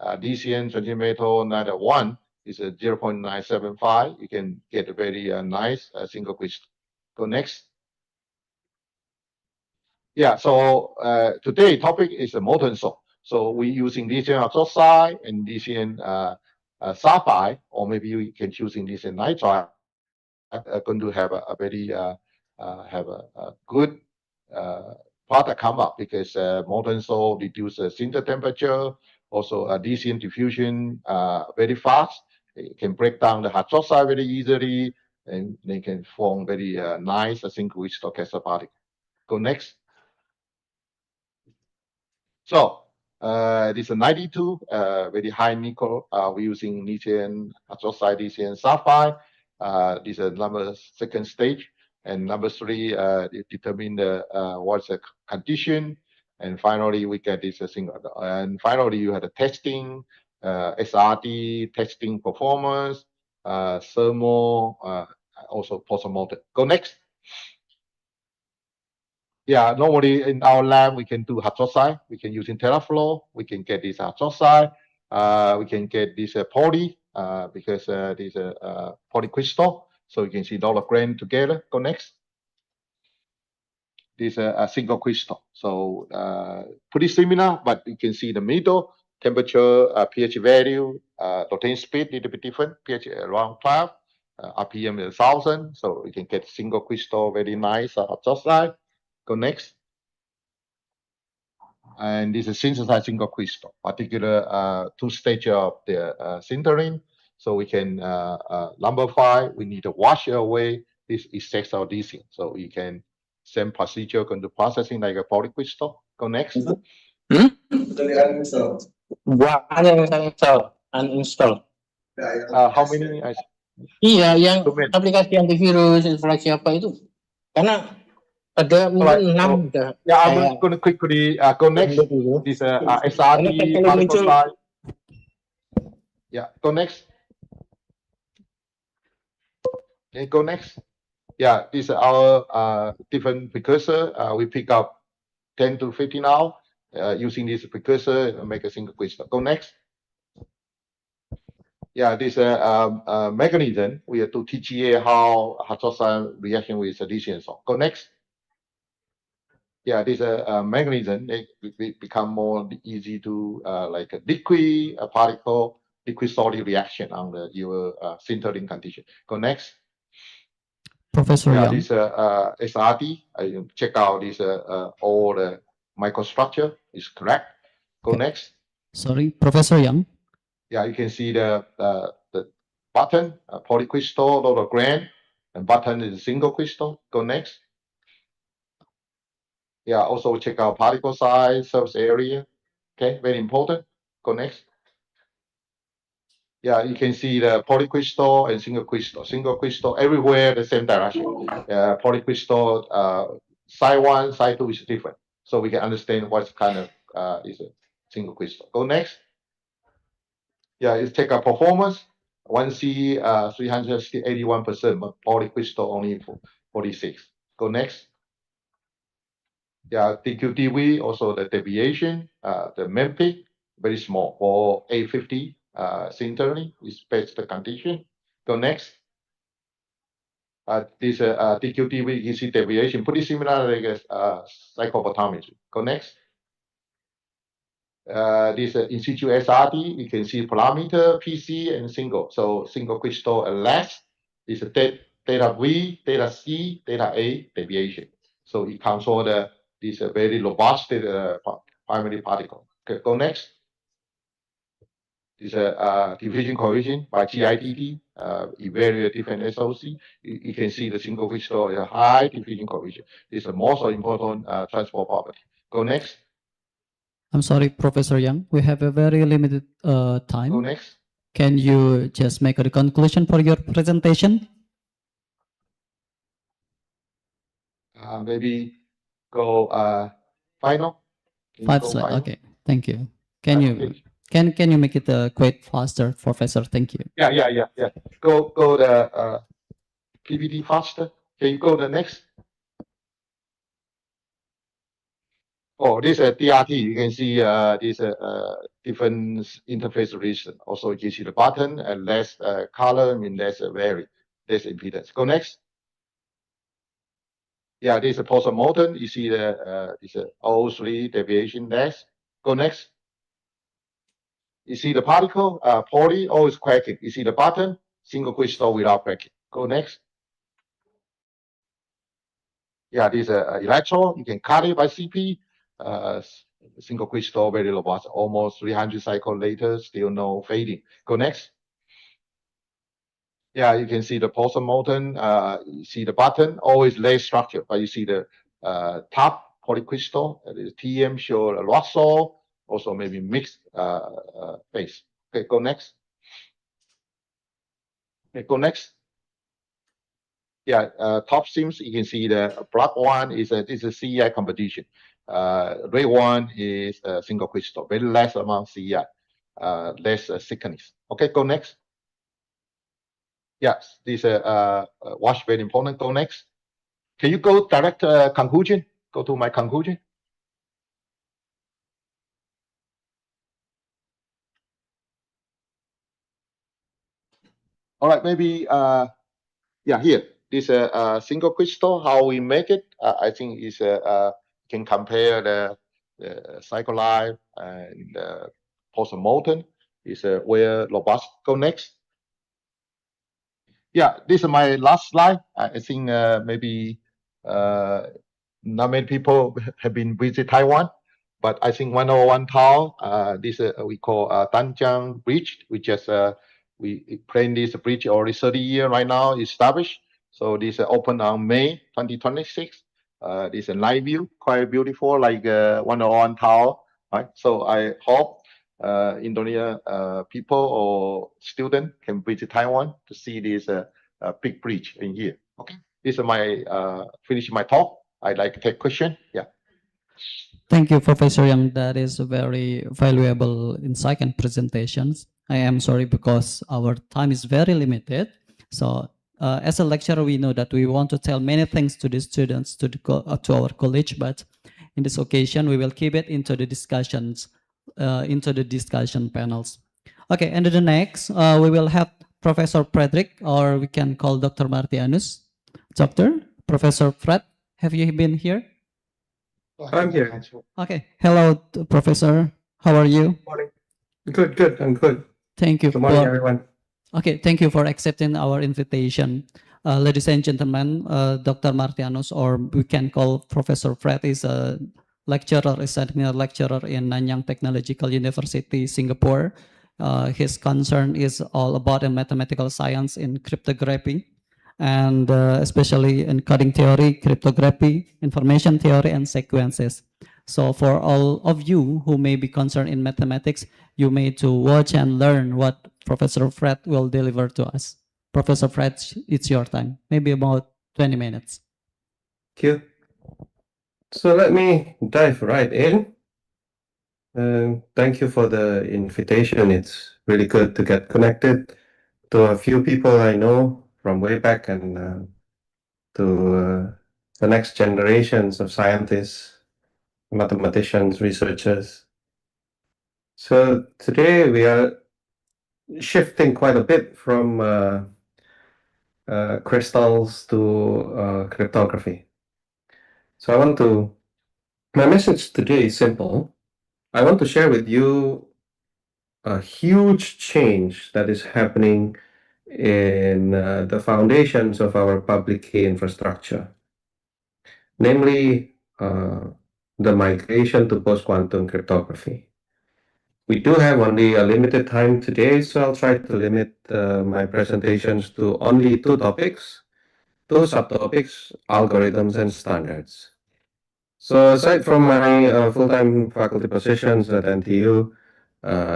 DCN transmetal 91 is a 0.975. You can get a very nice single crystal. Go next. Yeah, so today topic is a molten salt. So we're using DCN hydroxide and DCN sulfide, or maybe you can choosing DCN nitride. Going to have a very good product come up because molten salt reduce sinter temperature, also DCN diffusion very fast. It can break down the hydroxide very easily, and they can form very nice single crystal particle. Go next. So this is 92, very high nickel. We're using lithium hydroxide, lithium sulfide. This is number 2nd stage, and number 3 determine the what's the condition, and finally we get this single. And finally you have the testing, SRD testing performance, thermal, also post-mortem. Go next. Yeah, normally in our lab we can do hydroxide. We can use in teraflow. We can get this hydroxide. We can get this poly because this polycrystal. So you can see dollar grain together. Go next. This a single crystal. So pretty similar, but you can see the middle temperature, pH value, rotating speed little bit different. pH around 12, RPM 1000. So we can get single crystal, very nice hydroxide. Go next. And this is synthesized single crystal, particular 2 stage of the sintering. So we can number 5, we need to wash away this excess of DC. So you can same procedure going to processing like a polycrystal. Go next. Uninstall. How many? Iya, yang aplikasi antivirus, instalasi apa itu? Karena ada mungkin 6 udah. Yeah, I'm going to quickly go next. This SRD particle size. Yeah, go next. Okay, go next. Yeah, these are our different precursor. We pick up 10 to 15 now using this precursor and make a single crystal. Go next. Yeah, this mechanism we have to teach you how hydroxide reaction with lithium salt. Go next. Yeah, this mechanism it become more easy to like a liquid a particle liquid solid reaction on your sintering condition. Go next. Professor Yeah, Young. this SRT. I check out this all the microstructure is correct. Go Okay. next. Sorry, Professor Young. Yeah, you can see the button, polycrystal, little grain, and button is a single crystal. Go next. Yeah, also check out particle size, surface area. Okay, very important. Go next. Yeah, you can see the polycrystal and single crystal. Single crystal everywhere the same direction. Polycrystal side one, side two is different. So we can understand what kind of is a single crystal. Go next. Yeah, it's take a performance. 1C 381%, but polycrystal only 46. Go next. Yeah, DQTV, also the deviation, the MMP, very small for A50 syntherly is best condition. Go next. This DQTV, you see deviation, pretty similar like cyclophotometry. Go next. This in situ SRT, you can see parameter, PC, and single. So single crystal and less is a theta V, theta C, theta A deviation. So it counts all the this very robust primary particle. Okay, go next. This diffusion coefficient by GIDD, evaluate different SOC. You can see the single crystal is a high diffusion coefficient. It's the most important transport property. Go next. I'm sorry, Professor Young. We have a very limited time. Go next. Can you just make a conclusion for your presentation? Maybe go final. Can you 5 go slides. final? Okay, thank you. Can you can you make it quite faster, Professor? Thank you. Yeah. Go the PPT faster. Can you go the next? Oh, this DRT. You can see this different interface region. Also, you can see the button and less color mean less vary, less impedance. Go next. Yeah, this is a pulsar motor. You see the this O3 deviation less. Go next. You see the particle, poly, always cracking. You see the button, single crystal without cracking. Go next. Yeah, this electron, you can cut it by CP. Single crystal, very robust, almost 300 cycles later, still no fading. Go next. Yeah, you can see the pulsar molten. You see the button, always lay structure, but you see the top polycrystal, the TM show a Russell, also maybe mixed phase. Okay, go next. Okay, go next. Yeah, top seams, you can see the black one is a CEI competition. Red one is a single crystal, very less amount CEI, less thickness. Okay, go next. Yes, this wash very important. Go next. Can you go direct conclusion? Go to my conclusion. All right, maybe yeah, here this single crystal. How we make it? I think is can compare the cycle life and pulsar molten. Is where robust. Go next. Yeah, this is my last slide. I think maybe not many people have been visit Taiwan, but I think 101 Tao, this we call Danjiang Bridge. We just we plan this bridge already 30 years right now established. So this open on May 2026. This a night view, quite beautiful, like 101 Tao. Right. So I hope Indonesia people or student can visit Taiwan to see this big bridge in here. Okay, this is my finish my talk. I'd like to take question. Yeah. Thank you, Professor Young. That is a very valuable insight and presentations. I am sorry because our time is very limited. So as a lecturer, we know that we want to tell many things to the students, to our college, but in this occasion, we will keep it into the discussions, into the discussion panels. Okay, and the next, we will have Professor Frederick, or we can call Dr. Martianus. Doctor, Professor Fred, have you been here? I'm here. Okay. Hello, Professor. How are you? Morning. Good. I'm good. Thank you. Good morning, everyone. Okay. Thank you for accepting our invitation. Ladies and gentlemen, Dr. Martianus, or we can call Professor Fred, is a lecturer, a senior lecturer in Nanyang Technological University, Singapore. His concern is all about the mathematical science in cryptography, and especially in coding theory, cryptography, information theory, and sequences. So for all of you who may be concerned in mathematics, you may to watch and learn what Professor Fred will deliver to us. Professor Fred, it's your time. Maybe about 20 minutes. Thank you. So let me dive right in. Thank you for the invitation. It's really good to get connected to a few people I know from way back, and to the next generations of scientists, mathematicians, researchers. So today we are shifting quite a bit from crystals to cryptography. So my message today is simple. I want to share with you a huge change that is happening in the foundations of our public key infrastructure, namely the migration to post-quantum cryptography. We do have only a limited time today, so I'll try to limit my presentations to only two topics, two subtopics, algorithms and standards. So aside from my full-time faculty positions at NTU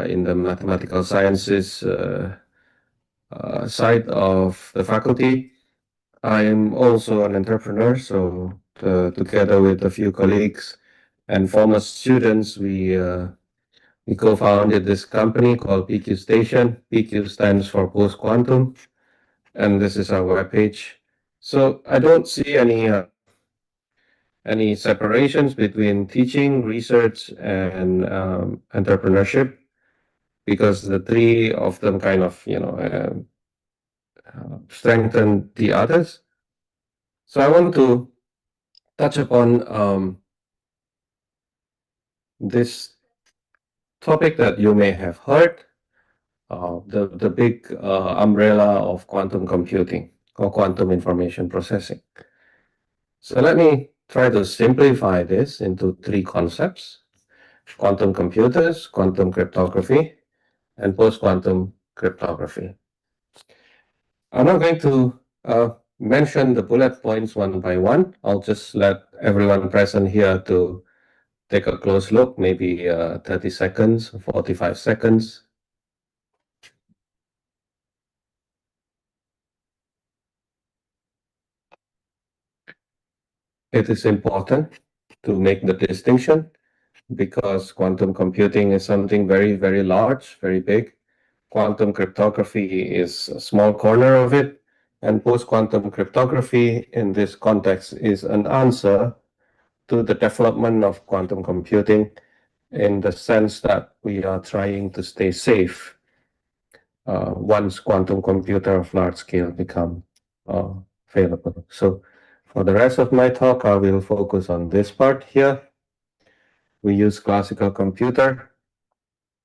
in the mathematical sciences side of the faculty, I am also an entrepreneur. So together with a few colleagues and former students, we co-founded this company called PQ Station. PQ stands for Post Quantum, and this is our webpage. So I don't see any separations between teaching, research, and entrepreneurship, because the three of them kind of strengthen the others. So I want to touch upon this topic that you may have heard, the big umbrella of quantum computing or quantum information processing. So let me try to simplify this into three concepts: quantum computers, quantum cryptography, and post-quantum cryptography. I'm not going to mention the bullet points one by one. I'll just let everyone present here to take a close look, maybe 30 seconds, 45 seconds. It is important to make the distinction because quantum computing is something very, very large, very big. Quantum cryptography is a small corner of it, and post-quantum cryptography in this context is an answer to the development of quantum computing, in the sense that we are trying to stay safe once quantum computer of large scale become available. So for the rest of my talk, I will focus on this part here. We use classical computer.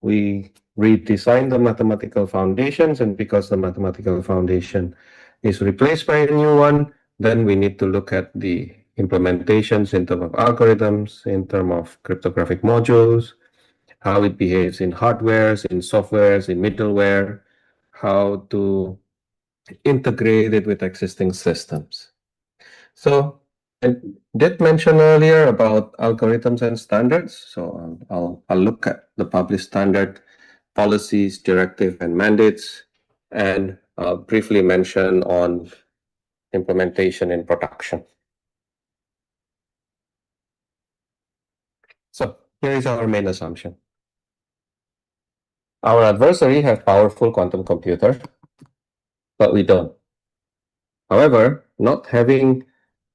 We redesign the mathematical foundations, and because the mathematical foundation is replaced by a new one, then we need to look at the implementations in terms of algorithms, in terms of cryptographic modules, how it behaves in hardwares, in softwares, in middleware, how to integrate it with existing systems. So I did mention earlier about algorithms and standards. So I'll look at the published standard, policies, directive, and mandates, and briefly mention on implementation in production. So here is our main assumption. Our adversary has powerful quantum computer, but we don't. However, not having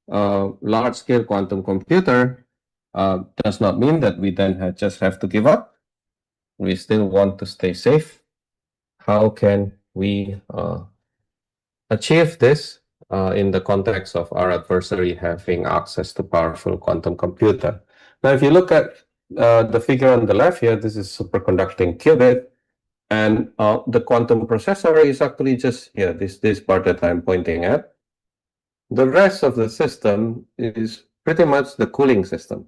a large-scale quantum computer does not mean that we then just have to give up. We still want to stay safe. How can we achieve this in the context of our adversary having access to powerful quantum computer? Now, if you look at the figure on the left here, this is superconducting qubit, and the quantum processor is actually just here, this part that I'm pointing at. The rest of the system is pretty much the cooling system,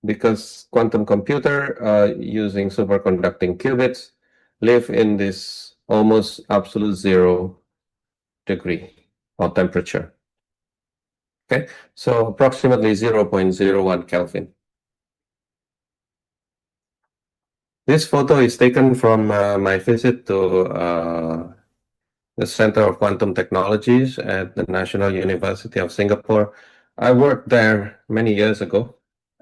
because quantum computer using superconducting qubits live in this almost absolute 0 degree or temperature. Okay, so approximately 0.01 Kelvin. This photo is taken from my visit to the Center of Quantum Technologies at the National University of Singapore. I worked there many years ago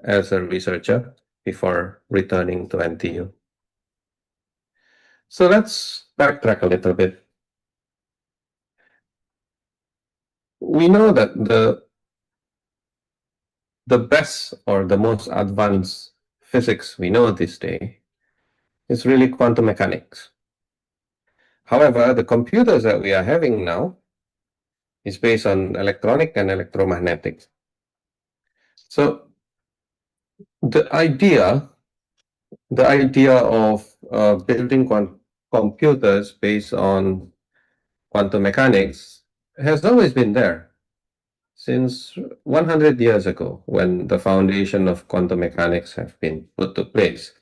as a researcher before returning to NTU. So let's backtrack a little bit. We know that the best or the most advanced physics we know this day is really quantum mechanics. However, the computers that we are having now is based on electronic and electromagnetic. So the idea of building computers based on quantum mechanics has always been there since 100 years ago, when the foundation of quantum mechanics have been put to place.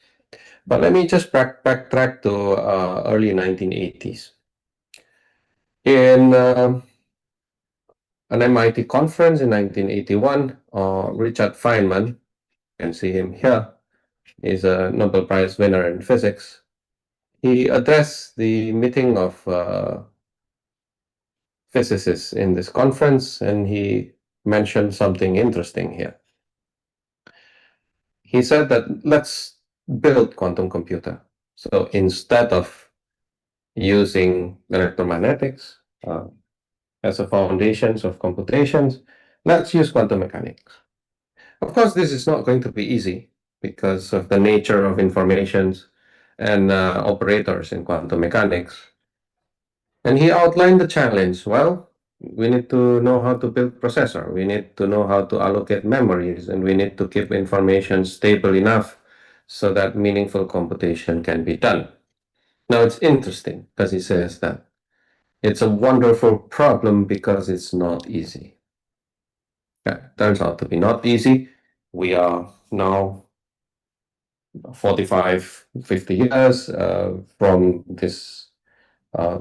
But let me just backtrack to early 1980s. In an MIT conference in 1981, Richard Feynman, you can see him here, is a Nobel Prize winner in physics. He addressed the meeting of physicists in this conference, and he mentioned something interesting here. He said that let's build quantum computer. So instead of using electromagnetics as a foundations of computations, let's use quantum mechanics. Of course, this is not going to be easy because of the nature of informations and operators in quantum mechanics. And he outlined the challenge. Well, we need to know how to build processor. We need to know how to allocate memories, and we need to keep information stable enough so that meaningful computation can be done. Now, it's interesting because he says that it's a wonderful problem because it's not easy. That turns out to be not easy. We are now 45, 50 years from this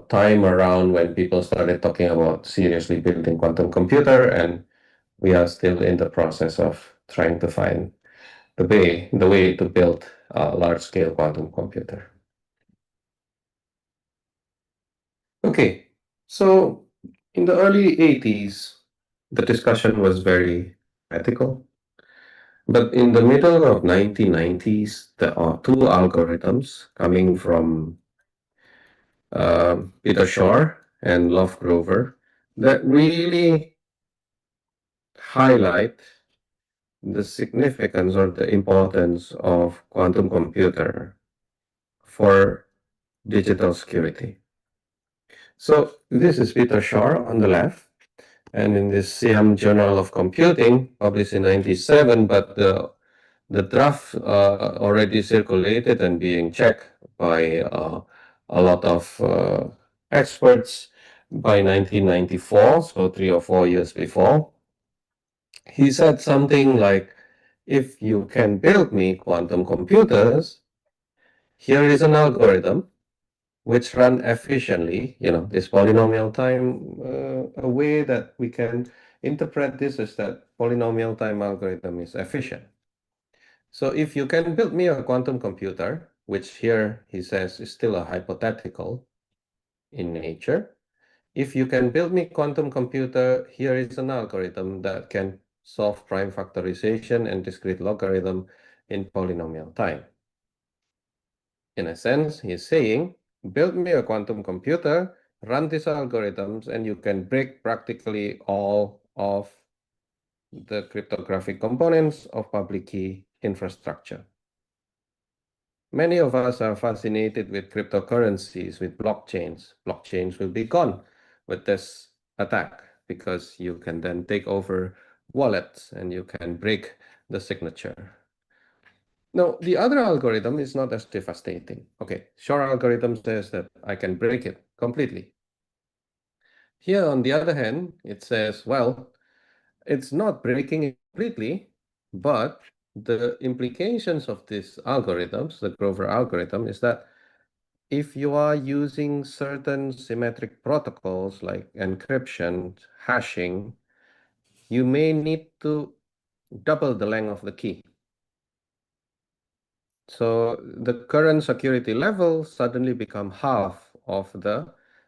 time around when people started talking about seriously building quantum computer, and we are still in the process of trying to find the way to build a large-scale quantum computer. Okay, so in the early 80s, the discussion was very ethical. But in the middle of 1990s, there are two algorithms coming from Peter Shor and Love Grover that really highlight the significance or the importance of quantum computer for digital security. So this is Peter Shor on the left, and in this Siam Journal of Computing, published in 97, but the draft already circulated and being checked by a lot of experts by 1994, so 3 or 4 years before. He said something like, if you can build me quantum computers, here is an algorithm which run efficiently, this polynomial time, a way that we can interpret this as that polynomial time algorithm is efficient. So if you can build me a quantum computer, which here he says is still a hypothetical in nature, if you can build me quantum computer, here is an algorithm that can solve prime factorization and discrete logarithm in polynomial time. In a sense, he's saying, build me a quantum computer, run these algorithms, and you can break practically all of the cryptographic components of public key infrastructure. Many of us are fascinated with cryptocurrencies, with blockchains. Blockchains will be gone with this attack because you can then take over wallets and you can break the signature. Now, the other algorithm is not as devastating. Okay, Shor algorithm says that I can break it completely. Here, on the other hand, it says, well, it's not breaking it completely, but the implications of these algorithms, the Grover algorithm, is that if you are using certain symmetric protocols like encryption, hashing, you may need to double the length of the key. So the current security level suddenly become half of the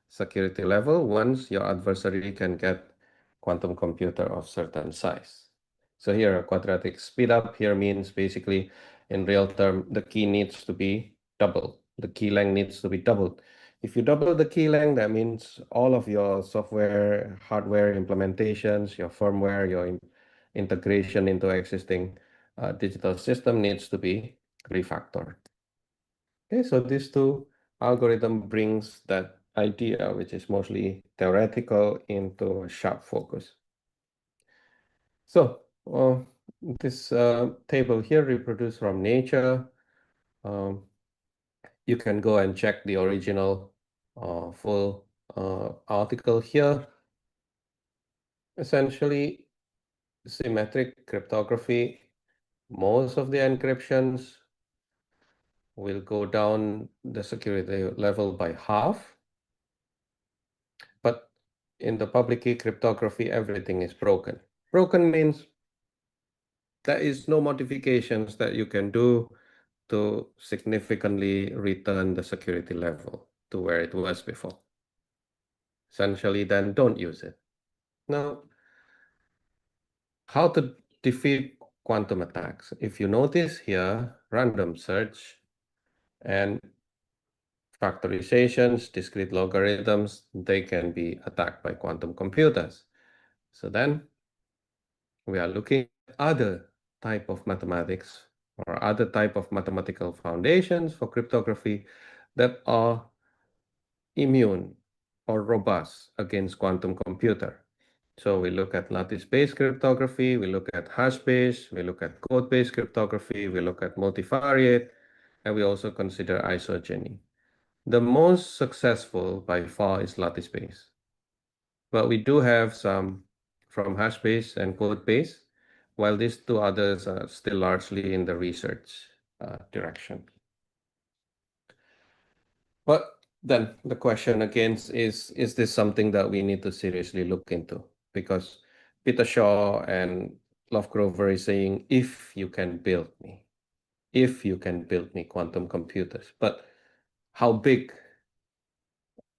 security level once your adversary can get quantum computer of certain size. So here a quadratic speed up here means basically in real term the key needs to be doubled. The key length needs to be doubled. If you double the key length, that means all of your software, hardware implementations, your firmware, your integration into existing digital system needs to be refactored. Okay, so these two algorithm brings that idea, which is mostly theoretical, into a sharp focus. So this table here reproduced from Nature. You can go and check the original full article here. Essentially, symmetric cryptography, most of the encryptions will go down the security level by half. But in the public key cryptography, everything is broken. Broken means there is no modifications that you can do to significantly return the security level to where it was before. Essentially, then don't use it. Now, how to defeat quantum attacks? If you notice here, random search and factorizations, discrete logarithms, they can be attacked by quantum computers. So then we are looking at other type of mathematics or other type of mathematical foundations for cryptography that are immune or robust against quantum computer. So we look at lattice-based cryptography, we look at hash-based, we look at code-based cryptography, we look at multivariate, and we also consider isogeny. The most successful by far is lattice-based. But we do have some from hash-based and code-based, while these two others are still largely in the research direction. But then the question again is this something that we need to seriously look into? Because Peter Shaw and Love Grover is saying, if you can build me quantum computers. But how big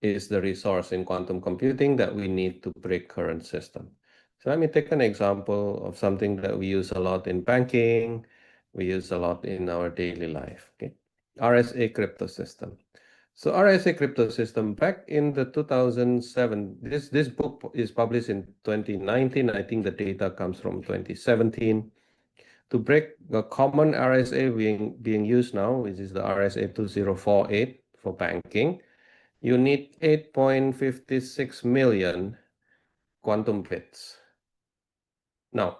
is the resource in quantum computing that we need to break current system? So let me take an example of something that we use a lot in banking, we use a lot in our daily life. Okay, RSA crypto system. So RSA crypto system back in the 2007, this book is published in 2019. I think the data comes from 2017. To break the common RSA being used now, which is the RSA 2048 for banking, you need 8.56 million quantum bits. Now,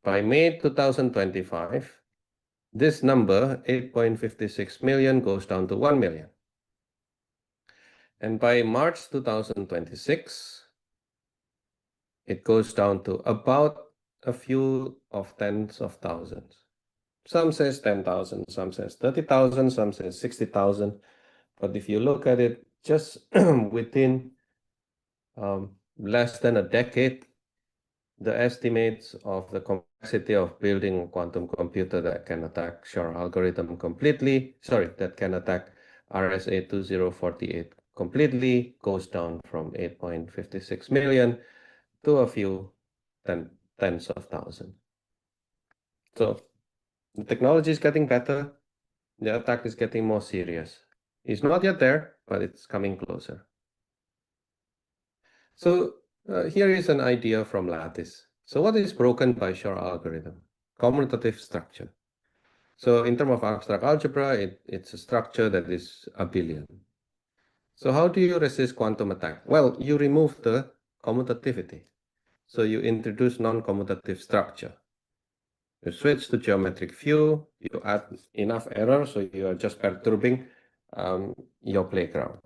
by May 2025, this number, 8.56 million, goes down to 1 million. And by March 2026, it goes down to about a few of tens of thousands. Some says 10,000, some says 30,000, some says 60,000. But if you look at it just within less than a decade, the estimates of the complexity of building a quantum computer that can attack Shor algorithm completely, that can attack RSA 2048 completely goes down from 8.56 million to a few tens of thousands. So the technology is getting better, the attack is getting more serious. It's not yet there, but it's coming closer. So here is an idea from Lattice. So what is broken by Shor algorithm? Commutative structure. So in terms of abstract algebra, it's a structure that is abelian. So how do you resist quantum attack? Well, you remove the commutativity. So you introduce non-commutative structure. You switch to geometric view, you add enough error, so you are just perturbing your playground.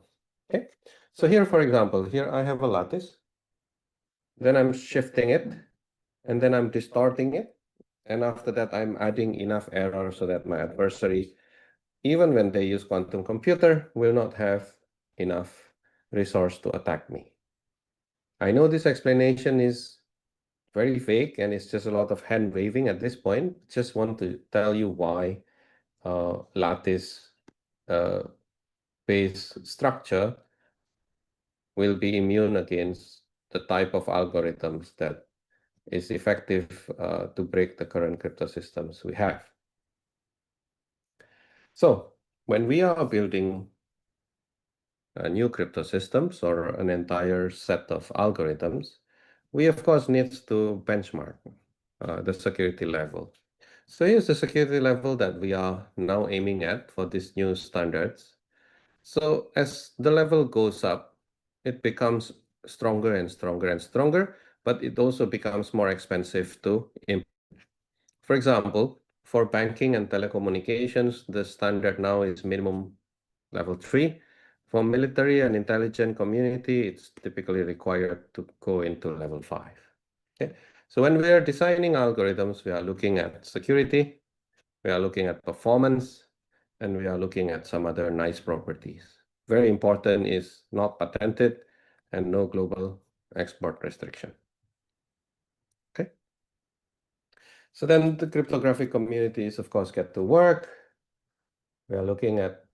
Okay. So here, for example, here I have a lattice. Then I'm shifting it. and then I'm distorting it. And after that, I'm adding enough error so that my adversary, even when they use quantum computer, will not have enough resource to attack me. I know this explanation is very vague and it's just a lot of hand waving at this point. Just want to tell you why lattice base structure will be immune against the type of algorithms that is effective to break the current crypto systems we have. So when we are building new crypto systems or an entire set of algorithms, we of course need to benchmark the security level. So here's the security level that we are now aiming at for these new standards. So as the level goes up, it becomes stronger and stronger and stronger, but it also becomes more expensive to implement. For example, for banking and telecommunications, the standard now is minimum level 3. For military and intelligence community, it's typically required to go into level 5. Okay? So when we are designing algorithms, we are looking at security, we are looking at performance, and we are looking at some other nice properties. Very important is not patented and no global export restriction. Okay. So then the cryptographic communities, of course, get to work. We are looking at,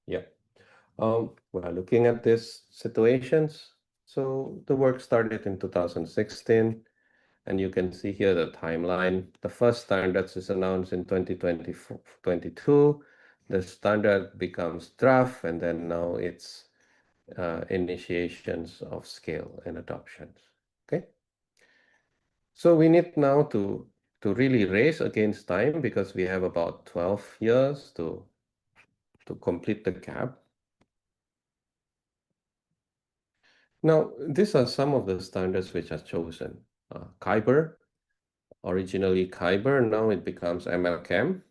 yeah, we are looking at these situations. So the work started in 2016, and you can see here the timeline. The first standards is announced in 2022. The standard becomes draft, and then now it's initiations of scale and adoptions. Okay. So we need now to really race against time because we have about 12 years to complete the gap. Now, these are some of the standards which are chosen. Kyber, originally Kyber, now it becomes MLChem.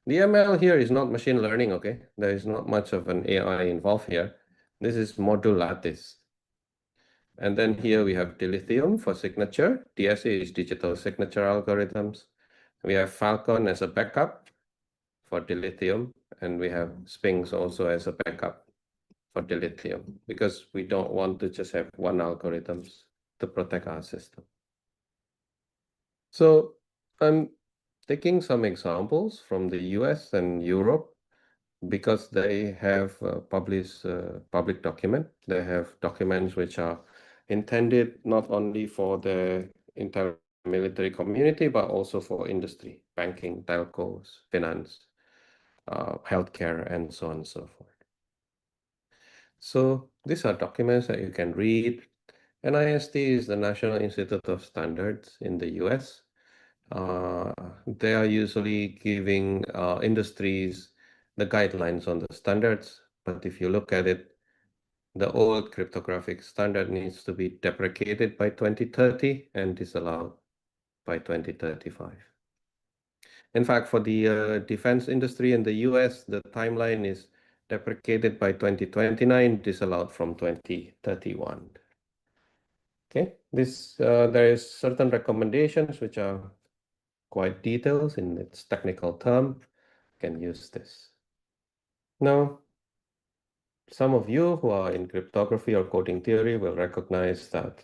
The ML here is not machine learning, okay? There is not much of an AI involved here. This is module lattice. And then here we have dilithium for signature. DSA is digital signature algorithms. We have Falcon as a backup for dilithium, and we have Sphinx also as a backup for dilithium, because we don't want to just have one algorithms to protect our system. So I'm taking some examples from the US and Europe because they have published public document. They have documents which are intended not only for the entire military community, but also for industry, banking, telcos, finance, healthcare, and so on and so forth. So these are documents that you can read. NIST is the National Institute of Standards in the US. They are usually giving industries the guidelines on the standards, but if you look at it, the old cryptographic standard needs to be deprecated by 2030 and disallowed by 2035. In fact, for the defense industry in the US, the timeline is deprecated by 2029, disallowed from 2031. Okay, there is certain recommendations which are quite detailed in its technical term. You can use this. Now, some of you who are in cryptography or coding theory will recognize that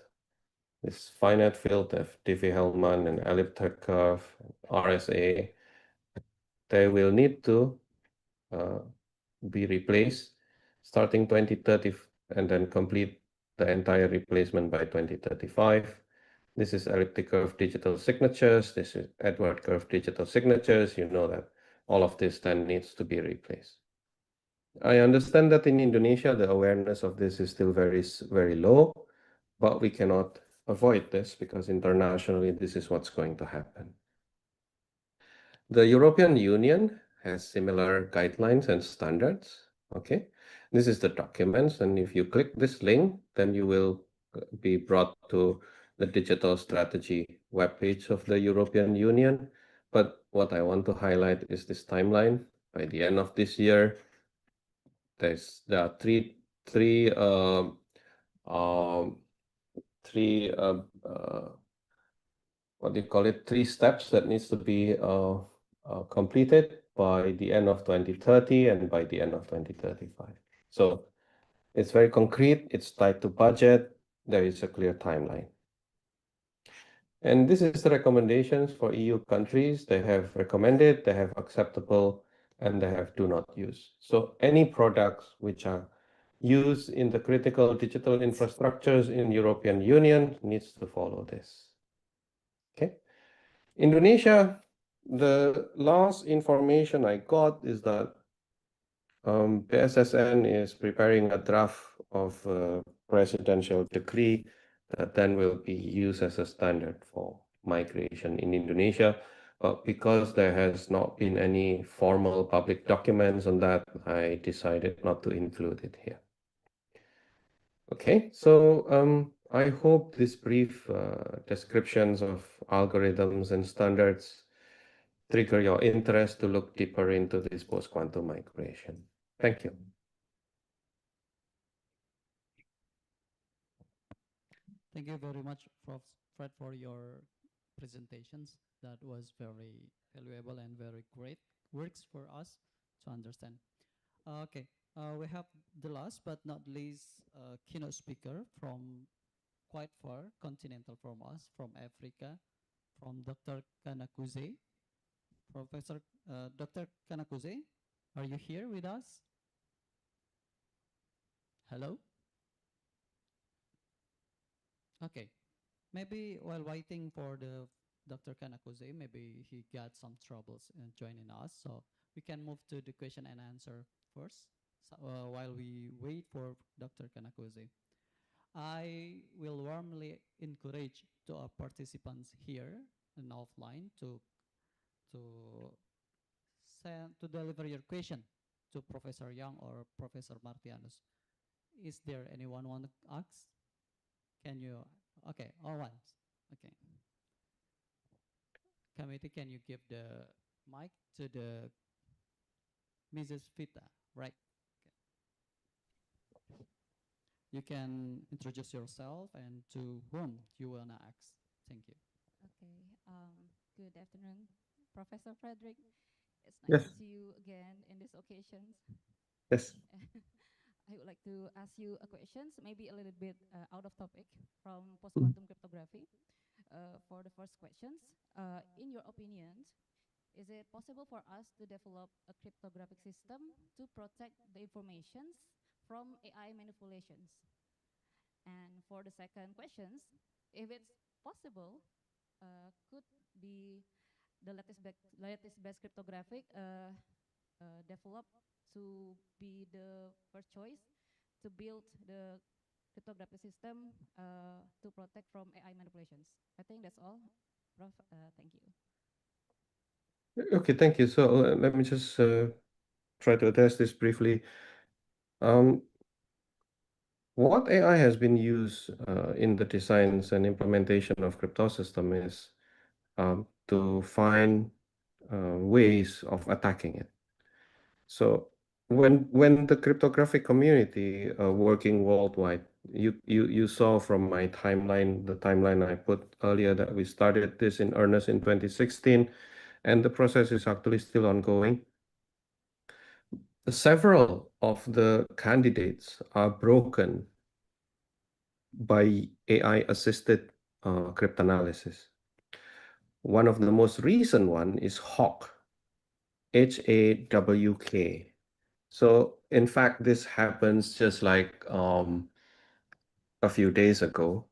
this finite field of Diffie-Hellman and elliptic curve, RSA, they will need to be replaced starting 2030 and then complete the entire replacement by 2035. This is elliptic curve digital signatures. This is Edward curve digital signatures. You know that all of this then needs to be replaced. I understand that in Indonesia, the awareness of this is still very, very low, but we cannot avoid this because internationally, this is what's going to happen. The European Union has similar guidelines and standards. Okay, this is the documents, and if you click this link, then you will be brought to the digital strategy webpage of the European Union. But what I want to highlight is this timeline. By the end of this year, there are three what do you call it, 3 steps that needs to be completed by the end of 2030 and by the end of 2035. So it's very concrete, it's tied to budget, there is a clear timeline. And this is the recommendations for EU countries. They have recommended, they have acceptable, and they have do not use. So any products which are used in the critical digital infrastructures in European Union needs to follow this. Okay. Indonesia, the last information I got is that BSSN is preparing a draft of a presidential decree that then will be used as a standard for migration in Indonesia. But because there has not been any formal public documents on that, I decided not to include it here. Okay, so I hope this brief descriptions of algorithms and standards trigger your interest to look deeper into this post-quantum migration. Thank you. Thank you very much, Prof. Fred, for your presentations. That was very valuable and very great works for us to understand. Okay, we have the last but not least keynote speaker from quite far, continental from us, from Africa, from Dr. Kanakuze. Professor Dr. Kanakuze, are you here with us? Hello? Okay, maybe while waiting for the Dr. Kanakuze, maybe he got some troubles in joining us, so we can move to the question and answer first, so, while we wait for Dr. Kanakuze. I will warmly encourage to our participants here and offline to deliver your question to Professor Young or Professor Martianus. Is there anyone want to ask? Can you? Okay, all right. Okay. Committee, can you give the mic to the Mrs. Vita, right? Okay. You can introduce yourself and to whom you wanna ask. Thank you. Okay. Good afternoon, Professor Frederick. It's nice Yes. to see you again in this occasion. Yes. I would like to ask you a question, maybe a little bit out of topic from post-quantum cryptography. For the first questions, in your opinion, is it possible for us to develop a cryptographic system to protect the informations from AI manipulations? And for the second questions, if it's possible, could be the latest best cryptographic developed to be the first choice to build the cryptographic system to protect from AI manipulations. I think that's all, Prof. Thank you. Okay, thank you. So let me just try to address this briefly. What AI has been used in the designs and implementation of crypto system is to find ways of attacking it. So when the cryptographic community working worldwide, you saw from my timeline, the timeline I put earlier, that we started this in earnest in 2016, and the process is actually still ongoing. Several of the candidates are broken by AI-assisted cryptanalysis. One of the most recent one is Hawk, H-A-W-K. So in fact, this happens just like a few days ago.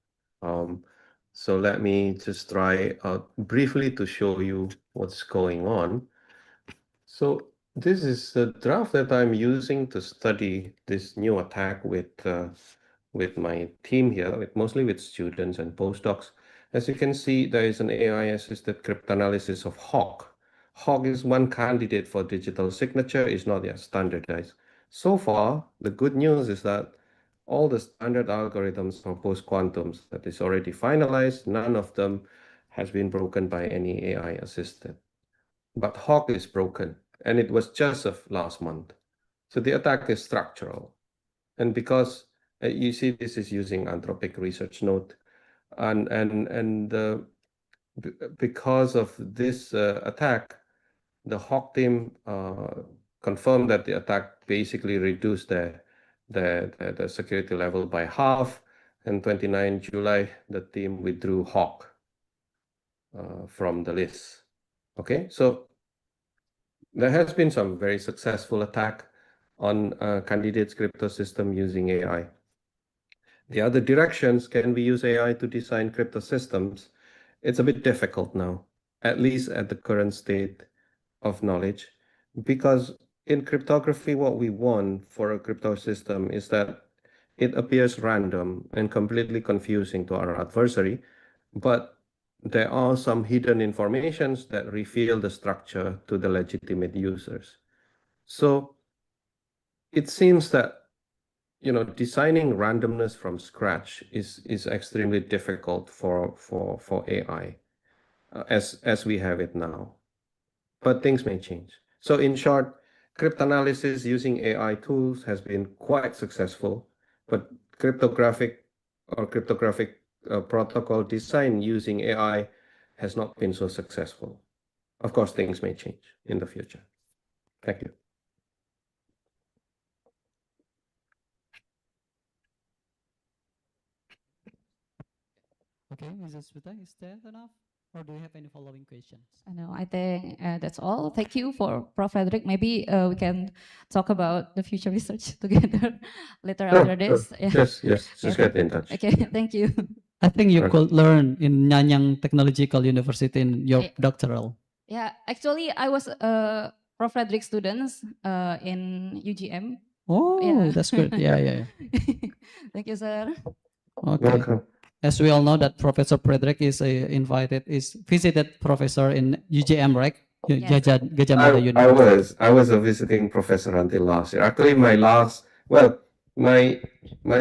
So let me just try briefly to show you what's going on. So this is the draft that I'm using to study this new attack with my team here, mostly with students and postdocs. As you can see, there is an AI-assisted cryptanalysis of Hawk. Hawk is one candidate for digital signature, is not yet standardized. So far, the good news is that all the standard algorithms for post-quantums that is already finalized, none of them has been broken by any AI assisted. But Hawk is broken, and it was just of last month. So the attack is structural. And because you see, this is using Anthropic research node. Because of this attack, the Hawk team confirmed that the attack basically reduced the security level by half. And 29 July, the team withdrew Hawk from the list. Okay, so there has been some very successful attack on candidates crypto system using AI. The other directions, can we use AI to design crypto systems? It's a bit difficult now, at least at the current state of knowledge, because in cryptography, what we want for a crypto system is that it appears random and completely confusing to our adversary, but there are some hidden informations that reveal the structure to the legitimate users. So it seems that designing randomness from scratch is extremely difficult for AI as we have it now. But things may change. So in short, cryptanalysis using AI tools has been quite successful, but cryptographic protocol design using AI has not been so successful. Of course, things may change in the future. Thank you. Okay, Mrs. Smita, is that enough? Or do you have any following questions? No, I think that's all. Thank you for Prof. Frederick. Maybe we can talk about the future research together later Sure, after this. sure. Yes, just get in touch. Okay, thank you. I think you Right. could learn in Nanyang Technological University in your Yeah. doctoral. Yeah, actually, I was Prof. Frederick students in UGM. Oh, Yeah. that's good. Yeah. Thank you, sir. Okay. Welcome. As we all know that Professor Frederick is visited professor in UGM, right? Yes. Gajah Mada University. I was a visiting professor until last year. Actually, my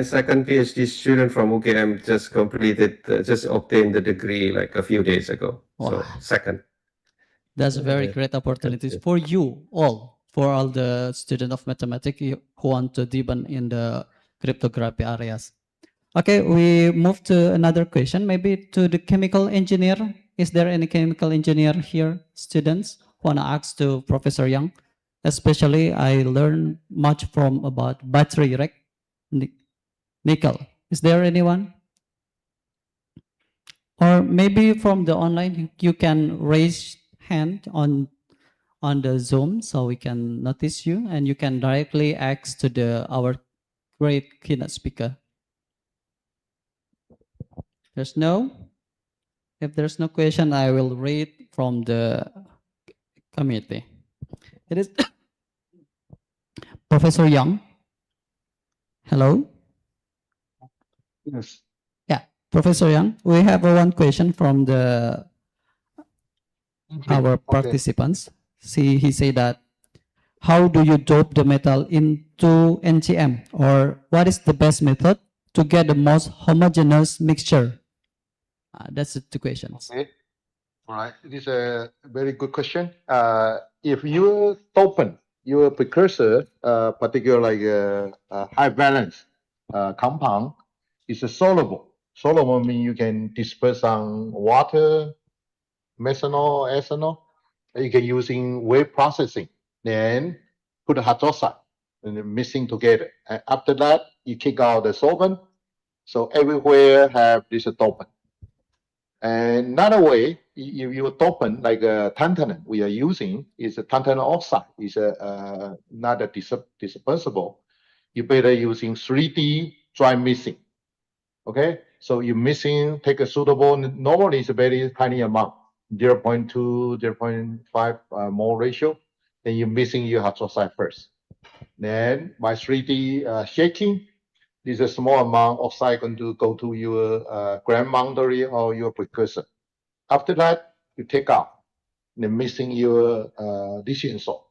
second PhD student from UGM just obtained the degree like a few days ago. So Wow. second. That's very great opportunities for you all, for all the student of mathematics who want to deepen in the cryptography areas. Okay, we move to another question, maybe to the chemical engineer. Is there any chemical engineer here, students, wanna ask to Professor Young? Especially, I learned much from about battery, right? Nickel. Is there anyone? Or maybe from the online, you can raise hand on the Zoom so we can notice you and you can directly ask to our great keynote speaker. There's no? If there's no question, I will read from the committee. It is Professor Young. Hello? Yes. Yeah, Professor Young, we have one question from our participants. He said that, how do you dope the metal into NCM? Or what is the best method to get the most homogeneous mixture? That's the two questions. Okay. All right. This is a very good question. If you open your precursor, particularly like high valence compound, is a soluble. Soluble means you can disperse on water, methanol, ethanol. You can using wave processing. Then put the hydroxide and then mixing together. And after that, you kick out the solvent. So everywhere have this dopant. And another way, if you dopant like tantalum we are using is a tantalum oxide, is not a dispersible. You better using 3D dry mixing. Okay, so you mixing, take a suitable, normally it's a very tiny amount, 0.2, 0.5 mole ratio. Then you mixing your hydroxide first. Then by 3D shaking, this is a small amount of oxide going to go to your grand boundary or your precursor. After that, you take out, then mixing your lithium salt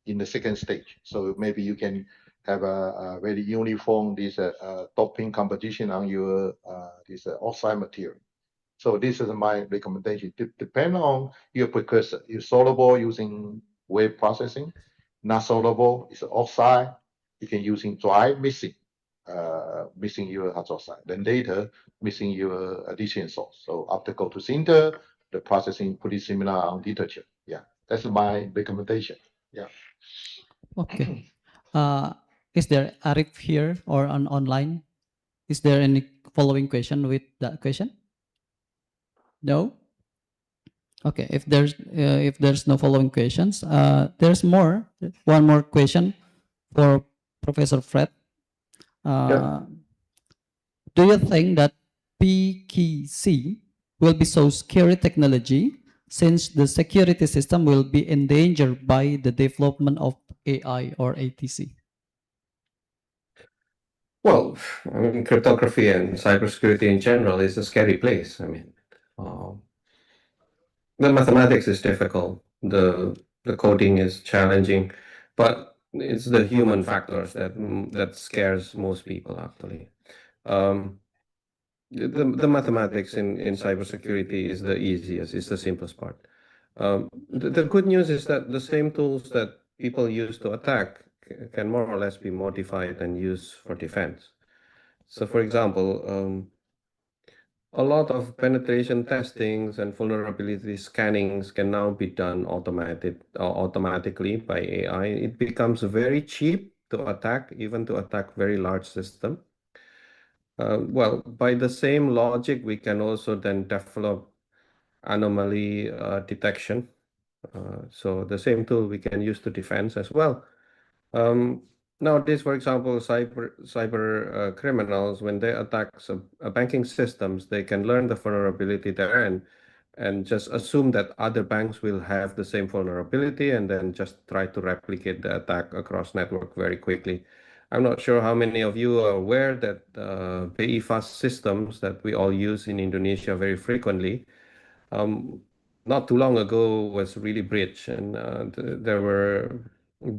in the second stage. So maybe you can have a very uniform doping composition on your this oxide material. So this is my recommendation. Depend on your precursor. You're soluble using wave processing. Not soluble is oxide. You can using dry mixing. missing your hydroxide. Then later, missing your addition source. So after go to sinter, the processing pretty similar on literature. Yeah, that's my recommendation. Yeah. Okay. Is there Arif here or on online? Is there any following question with that question? No? Okay, if there's no following questions, there's one more question for Professor Fred. Do you think that PKC will be so scary technology since the security system will be endangered by the development of AI or ATC? Well, I mean, cryptography and cybersecurity in general is a scary place. I mean, the mathematics is difficult, the coding is challenging, but it's the human factors that scares most people actually. Um, the mathematics in cybersecurity is the easiest, it's the simplest part. The good news is that the same tools that people use to attack can more or less be modified and used for defense. So, for example, a lot of penetration testings and vulnerability scannings can now be done automatically by AI. It becomes very cheap to attack, even to attack very large system. Well, by the same logic, we can also then develop anomaly detection. So the same tool we can use to defense as well. Nowadays, for example, cyber criminals, when they attack banking systems, they can learn the vulnerability there and just assume that other banks will have the same vulnerability and then just try to replicate the attack across network very quickly. I'm not sure how many of you are aware that BI fast systems that we all use in Indonesia very frequently, not too long ago was really breached, and there were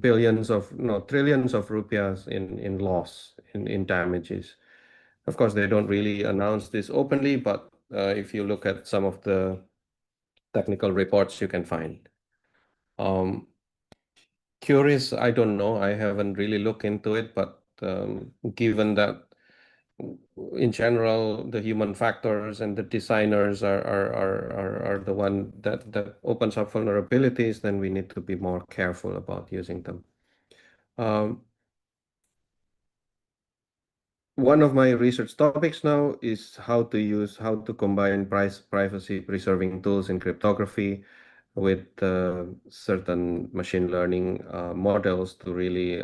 trillions of rupiahs in loss, in damages. Of course, they don't really announce this openly, but if you look at some of the technical reports you can find. Curious, I don't know, I haven't really looked into it, but given that in general, the human factors and the designers are the one that opens up vulnerabilities, then we need to be more careful about using them. One of my research topics now is how to combine privacy preserving tools in cryptography with certain machine learning models to really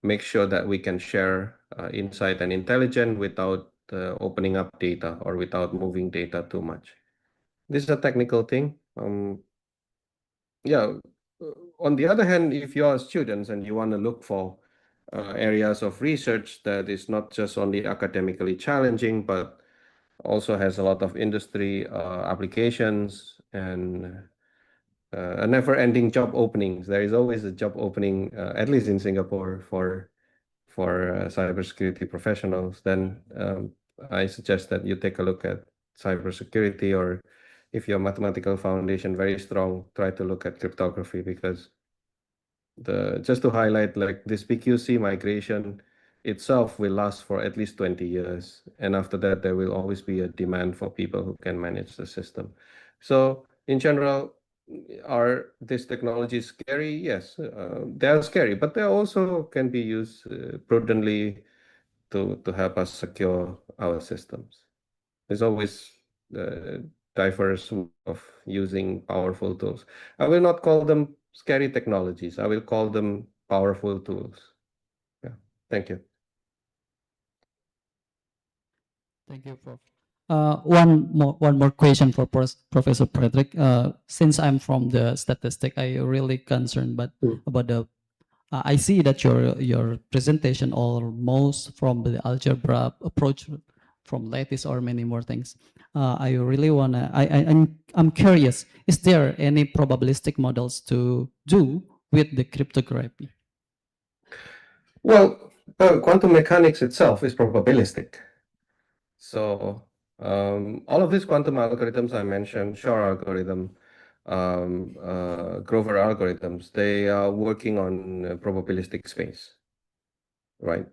make sure that we can share insight and intelligence without opening up data or without moving data too much. This is a technical thing. Yeah. On the other hand, if you are students and you want to look for areas of research that is not just only academically challenging, but also has a lot of industry applications and a never-ending job openings. There is always a job opening, at least in Singapore, for cybersecurity professionals. Then I suggest that you take a look at cybersecurity, or if your mathematical foundation very strong, try to look at cryptography, because just to highlight, like this PQC migration itself will last for at least 20 years. And after that, there will always be a demand for people who can manage the system. So in general, are these technologies scary? Yes, they are scary, but they also can be used prudently to help us secure our systems. There's always diverse of using powerful tools. I will not call them scary technologies. I will call them powerful tools. Yeah. Thank you. Thank you, Prof. One more question for Professor Frederick. Since I'm from the statistic, I really concerned about the. I see that your presentation almost from the algebra approach, from lattice or many more things. I really wanna. I'm curious. Is there any probabilistic models to do with the cryptography? Well, quantum mechanics itself is probabilistic. So all of these quantum algorithms I mentioned, Shor algorithm, Grover algorithms, they are working on probabilistic space. right?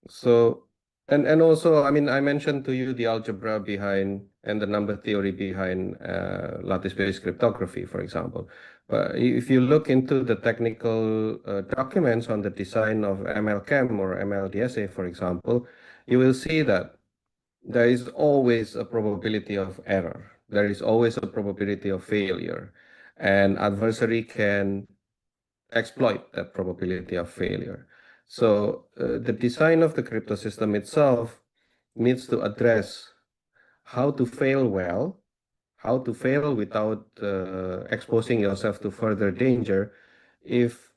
So, and also, I mean, I mentioned to you the algebra behind and the number theory behind lattice-based cryptography, for example. But if you look into the technical documents on the design of MLChem or MLDSA, for example, you will see that there is always a probability of error. There is always a probability of failure, and adversary can exploit that probability of failure. So the design of the crypto system itself needs to address how to fail well, how to fail without exposing yourself to further danger if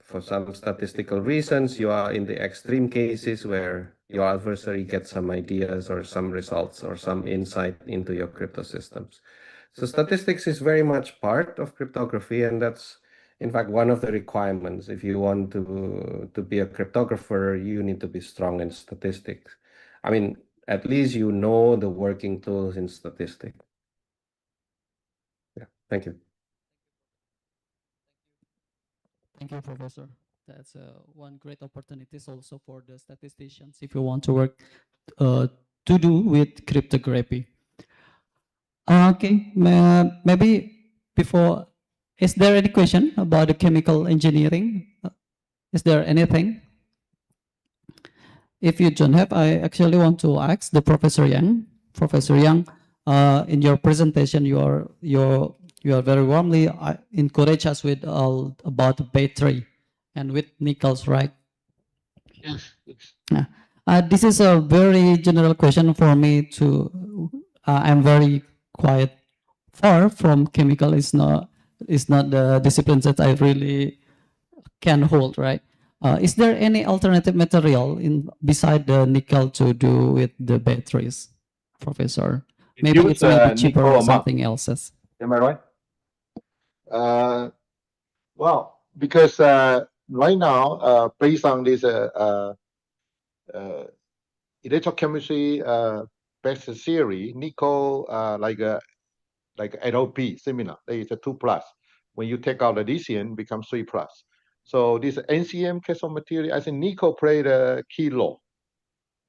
for some statistical reasons you are in the extreme cases where your adversary gets some ideas or some results or some insight into your crypto systems. So statistics is very much part of cryptography, and that's in fact one of the requirements. If you want to be a cryptographer, you need to be strong in statistics. I mean, at least you know the working tools in statistics. Yeah, thank you. Thank you, Professor. That's one great opportunities also for the statisticians if you want to work to do with cryptography. Okay, maybe before, is there any question about the chemical engineering? Is there anything? If you don't have, I actually want to ask the Professor Yang. Professor Yang, in your presentation, you are very warmly encourage us with all about the battery and with nickels, right? Yes. Yeah. This is a very general question for me to, I'm very quite far from chemical. It's not the disciplines that I really can hold, right? Is there any alternative material beside the nickel to do with the batteries, Professor? Maybe it's maybe cheaper or something else. Am I right? Well, because right now, based on this electrochemistry basic theory, nickel like LP similar, it's a 2 plus. When you take out the lithium, becomes 3 plus. So this NCM cathode material, I think nickel played a key role.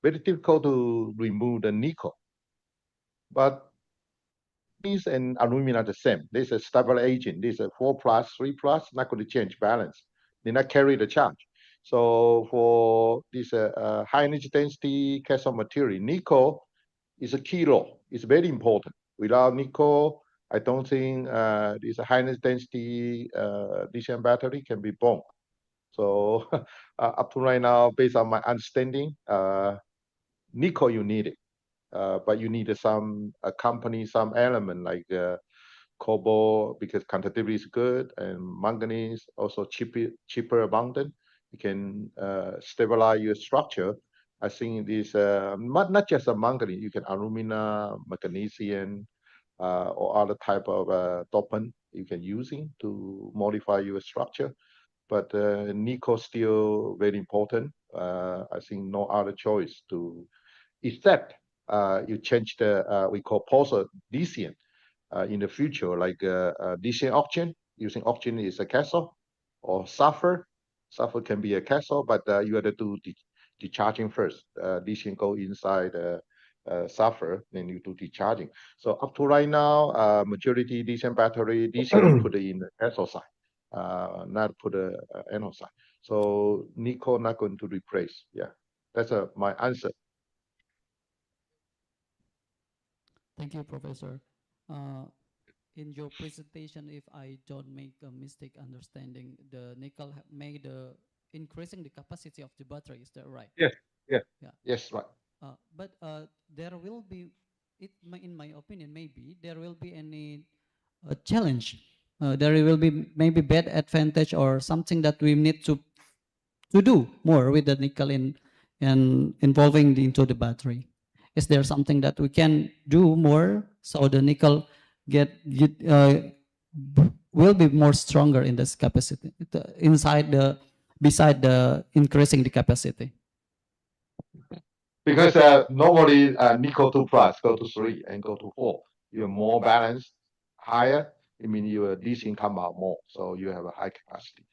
Very difficult to remove the nickel, but these and aluminum are the same. This is a stable agent. This is a 4 plus, 3 plus, not going to change balance. They not carry the charge. So for this high energy density cathode material, nickel is a key role. It's very important. Without nickel, I don't think this high energy density lithium battery can be born. So up to right now, based on my understanding, nickel you need it. But you need some accompany some element like cobalt because conductivity is good, and manganese also cheaper abundant. You can stabilize your structure. I think this not just a manganese. You can alumina, magnesium, or other type of dopant you can using to modify your structure. But nickel still very important. I think no other choice to except you change the we call pulsar lithium in the future, like lithium oxygen. Using oxygen is a cathode, or sulfur. Sulfur can be a cathode, but you have to do the charging first. Lithium go inside sulfur, then you do the charging. So up to right now, majority lithium battery, lithium put it in the cathode side, not put a anode side. So nickel not going to replace. Yeah, that's my answer. Thank you, Professor. In your presentation, if I don't make a mistake understanding, the nickel made increasing the capacity of the battery. Is that right? Yes. Yeah. Yeah. Yes. Right. But there will be, in my opinion, maybe there will be any challenge. There will be maybe bad advantage or something that we need to do more with the nickel in involving into the battery. Is there something that we can do more so the nickel will be more stronger in this capacity beside the increasing the capacity? Because normally nickel 2 plus go to 3 and go to 4. You're more balanced, higher. I mean, your lithium come out more, so you have a high capacity.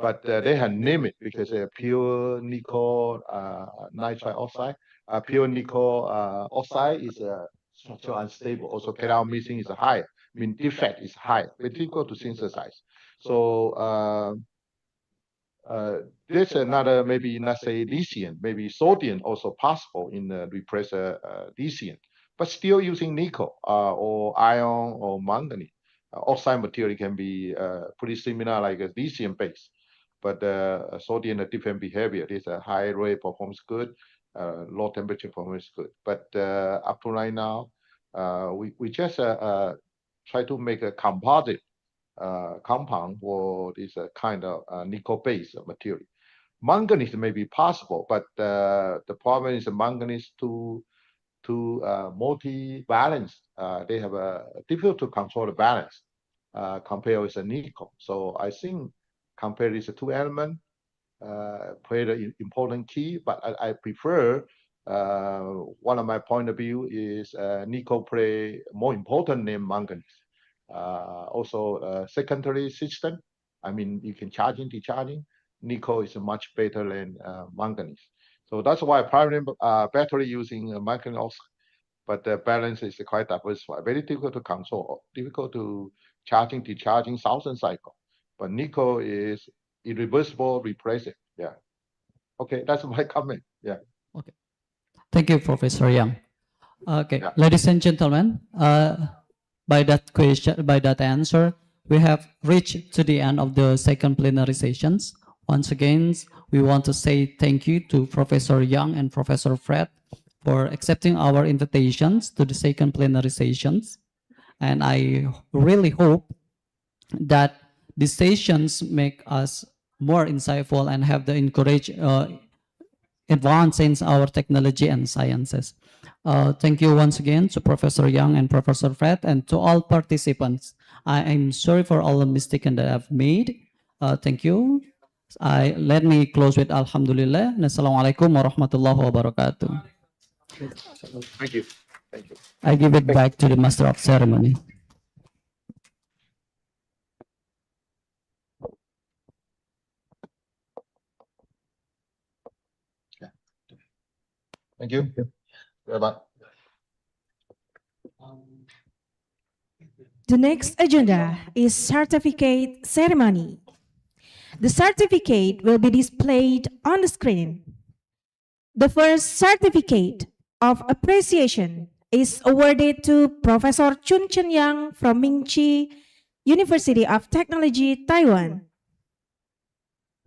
but they have named it because they're pure nickel nitride oxide. Pure nickel oxide is structure unstable. Also, chiral missing is higher. I mean, defect is higher, very difficult to synthesize. So there's another, maybe not say lithium, maybe sodium also possible in the repressor lithium, but still using nickel or iron or manganese. Oxide material can be pretty similar like a lithium base, but sodium a different behavior. There's a high rate performance good, low temperature performance good. But up to right now, we just try to make a composite compound for this kind of nickel-based material. Manganese may be possible, but the problem is the manganese too multi-valence. They have a difficult to control the balance compared with the nickel. So I think compared with the two element play the important key, but I prefer one of my point of view is nickel play more important than manganese. Also secondary system. I mean, you can charging, decharging. Nickel is much better than manganese. So that's why primary battery using manganese oxide, but the balance is quite diversified. Very difficult to control, difficult to charging, decharging, 1,000 cycle. But nickel is irreversible, replace it. Yeah. Okay, that's my comment. Yeah. Okay. Thank you, Professor Yang. Okay, ladies and gentlemen, by that question, by that answer, we have reached to the end of the second plenary sessions. Once again, we want to say thank you to Professor Yang and Professor Fred for accepting our invitations to the second plenary sessions. And I really hope that these sessions make us more insightful and have the encourage advance in our technology and sciences. Thank you once again to Professor Yang and Professor Fred and to all participants. I am sorry for all the mistakes that I've made. Thank you. Let me close with Alhamdulillah. Assalamualaikum warahmatullahi wabarakatuh. Thank you. Thank you. I give it back to the Master of Ceremony. Thank you. Bye-bye. The next agenda is certificate ceremony. The certificate will be displayed on the screen. The first certificate of appreciation is awarded to Professor Chun Chen Yang from Mingchi University of Technology, Taiwan.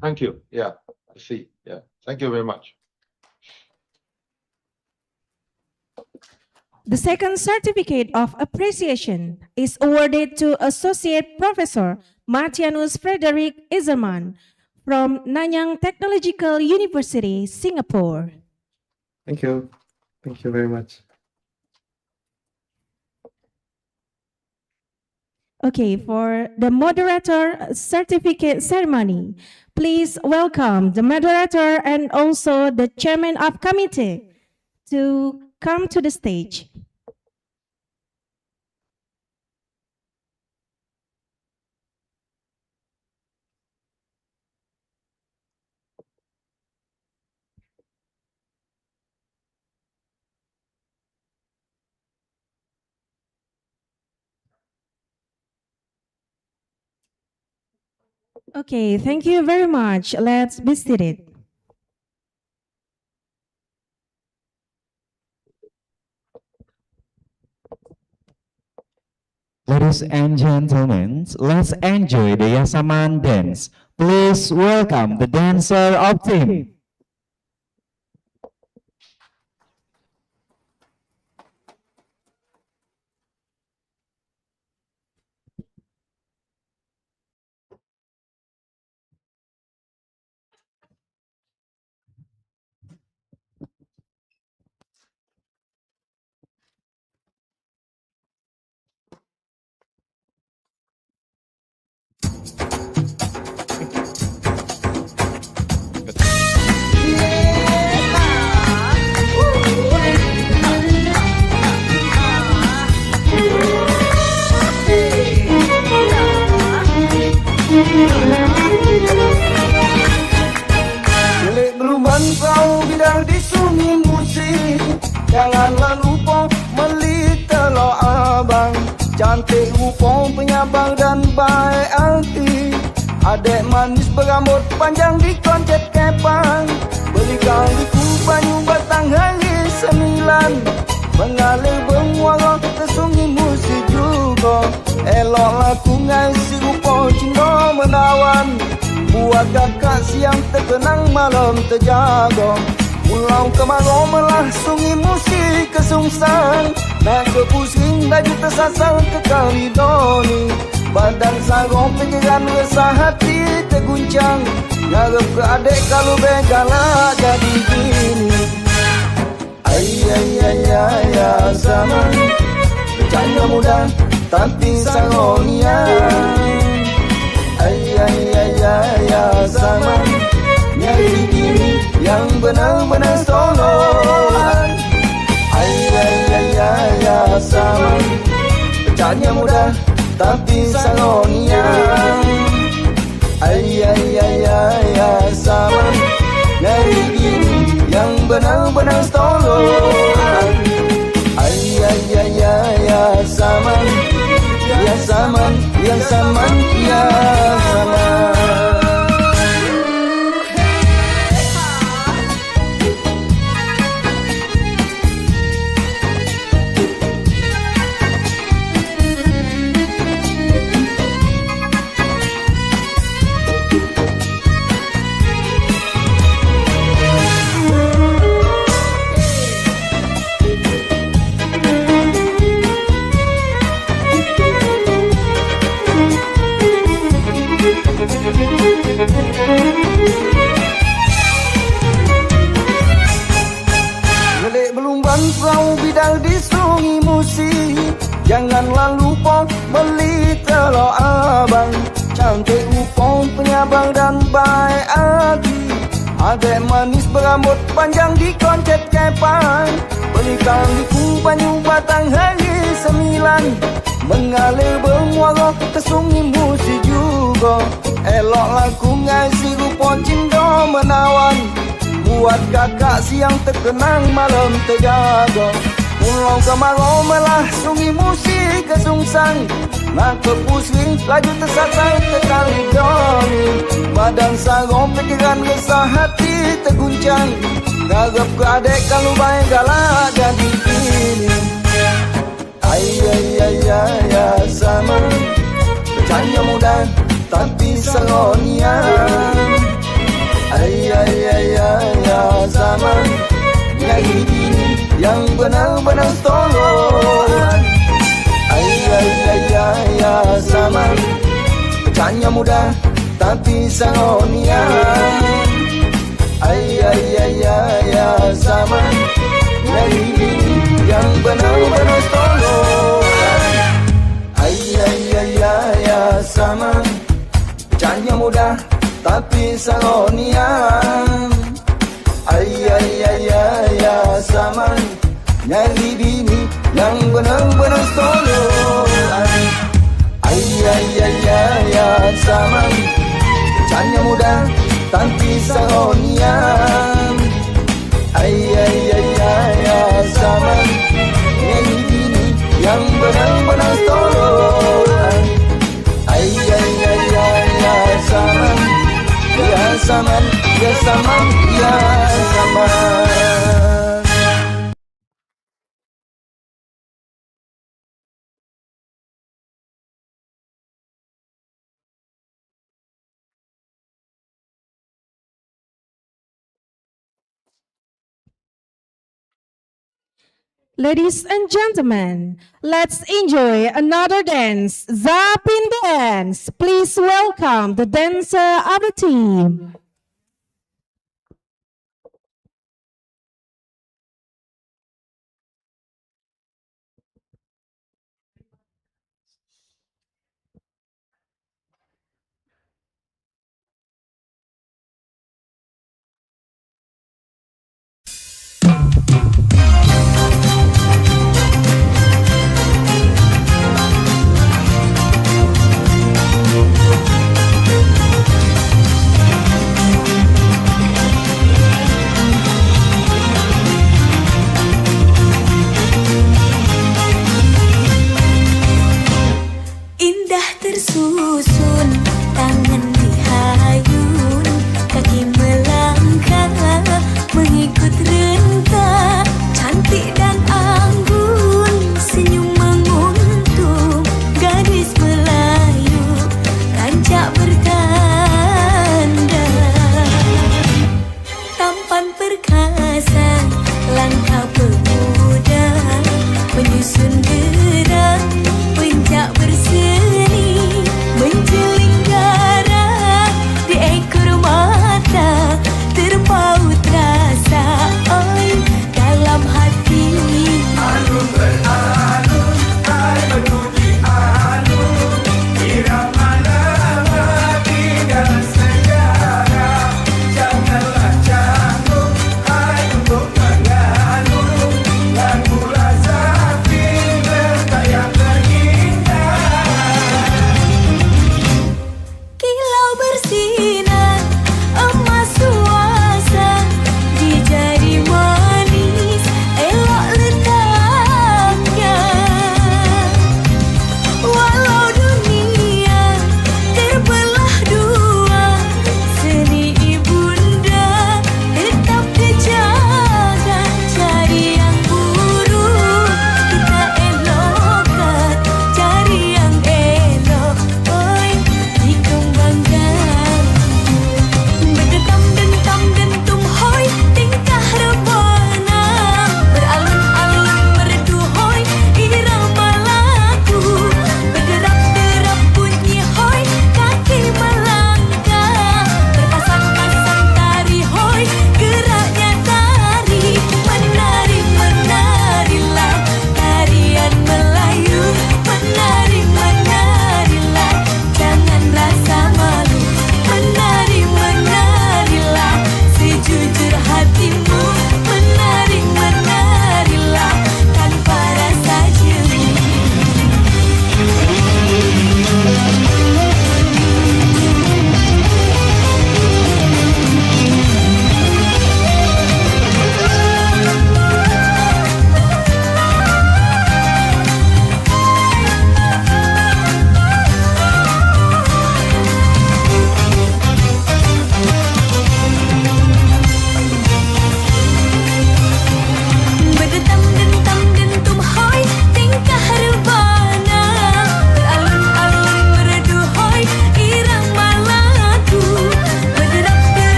Thank you. Yeah, I see. Yeah, thank you very much. The second certificate of appreciation is awarded to Associate Professor Martianus Frederick Iserman from Nanyang Technological University, Singapore. Thank you. Thank you very much. Okay, for the moderator certificate ceremony, please welcome the moderator and also the chairman of committee to come to the stage. Okay, thank you very much. Let's be seated. Ladies and gentlemen, let's enjoy the Yasaman dance. Please welcome the dancer of team. Cantik rupa penyabang dan baik hati. Adik manis berambut panjang di koncet kepang. Belikan liku banyu batang hari 9. Mengalir bermuara ke sungai musik juga. Eloklah ku ngasi rupa cinta menawan. Buat kakak siang terkenang malam terjaga. Pulau kemarau melah sungai musik kesungsang. Nak ke pusing laju tersasar ke Kalidoni. Badan sarong pikiran resah hati terguncang. Ngarep ke adik kalau begala jadi gini. Ayah zaman bercanda muda tapi saronia. Ayah zaman nyari gini yang benar-benar tolongan. Ayah zaman bercanda muda tapi saronia. Ayah zaman nyari gini yang benar-benar tolongan. Ayah zaman, ya zaman, ya zaman, ya zaman. Gelik belumban perahu bidang di sungai musik. Janganlah lupa beli telur abang. Cantik rupa penyabang dan baik hati. Adik manis berambut panjang di koncet kepang. Belikan liku banyu batang hari 9. Mengalir bermuara ke sungai musik juga. Eloklah ku ngasi rupa cinta menawan. Buat kakak siang terkenang malam terjaga. Pulau kemarau melah sungai musik kesungsang. Nak ke pusing laju tersasar ke Kalidoni. Badan sarong pikiran resah hati terguncang. Ngarep ke adik kalau baik galak jadi gini. Ayah zaman bercanda muda tapi saronia. Ayah zaman nyari gini yang benar-benar tolongan. Ayah zaman bercanda muda tapi saronia. Ayah zaman nyari gini yang benar-benar tolongan. Ayah zaman bercanda muda tapi saronia. Ayah zaman nyari bini yang benar-benar tolongan. Ayah zaman bercanda muda tapi saronia. Ayah zaman nyari bini yang benar-benar tolongan. Ayah zaman, ya zaman, ya zaman, ya zaman. Ladies and gentlemen, let's enjoy another dance, Zapin Dance. Please welcome the dancer of the team.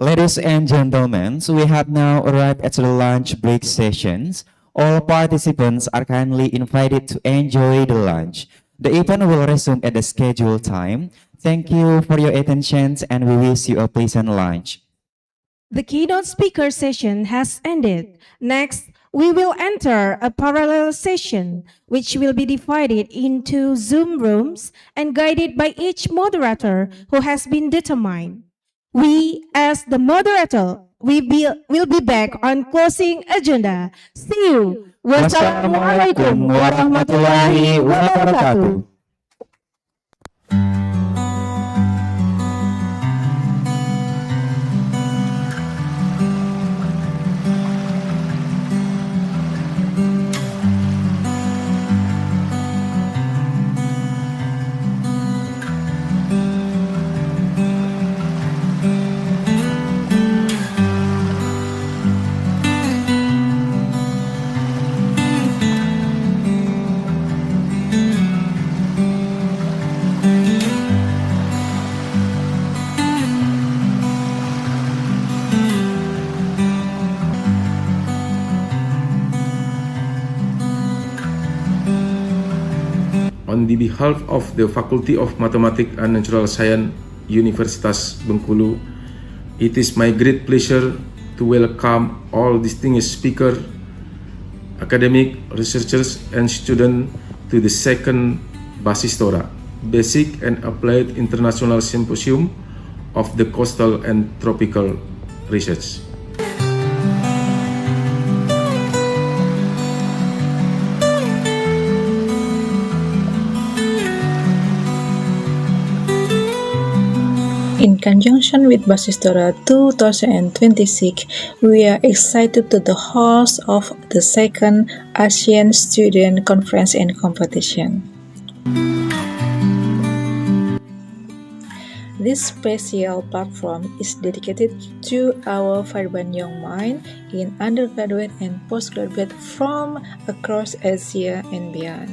Ladies and gentlemen, so we have now arrived at the lunch break sessions. All participants are kindly invited to enjoy the lunch. The event will resume at the scheduled time. Thank you for your attention and we wish you a pleasant lunch. The keynote speaker session has ended. Next, we will enter a parallel session, which will be divided into Zoom rooms and guided by each moderator who has been determined. We, as the moderator, will be back on closing agenda. See you. Wassalamualaikum warahmatullahi wabarakatuh. On the behalf of the Faculty of Mathematics and Natural Science, Universitas Bengkulu, it is my great pleasure to welcome all distinguished speakers, academic, researchers, and students to the second Basistora, Basic and Applied International Symposium of the Coastal and Tropical Research. In conjunction with Basistora 2026, we are excited to the host of the second Asian Student Conference and Competition. This special platform is dedicated to our vibrant young mind in undergraduate and postgraduate from across Asia and beyond.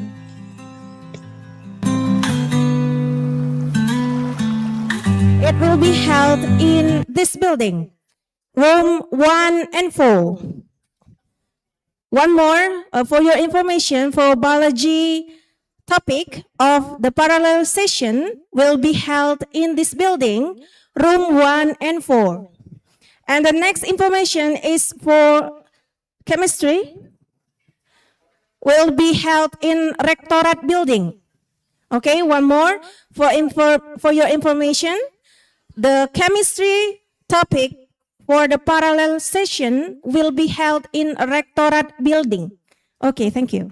It will be held in this building, room 1 and 4. One more for your information, for biology topic of the parallel session will be held in this building, room 1 and 4. And the next information is for chemistry, will be held in Rectorate building. Okay, one more for your information. The chemistry topic for the parallel session will be held in Rectorate building. Okay, thank you.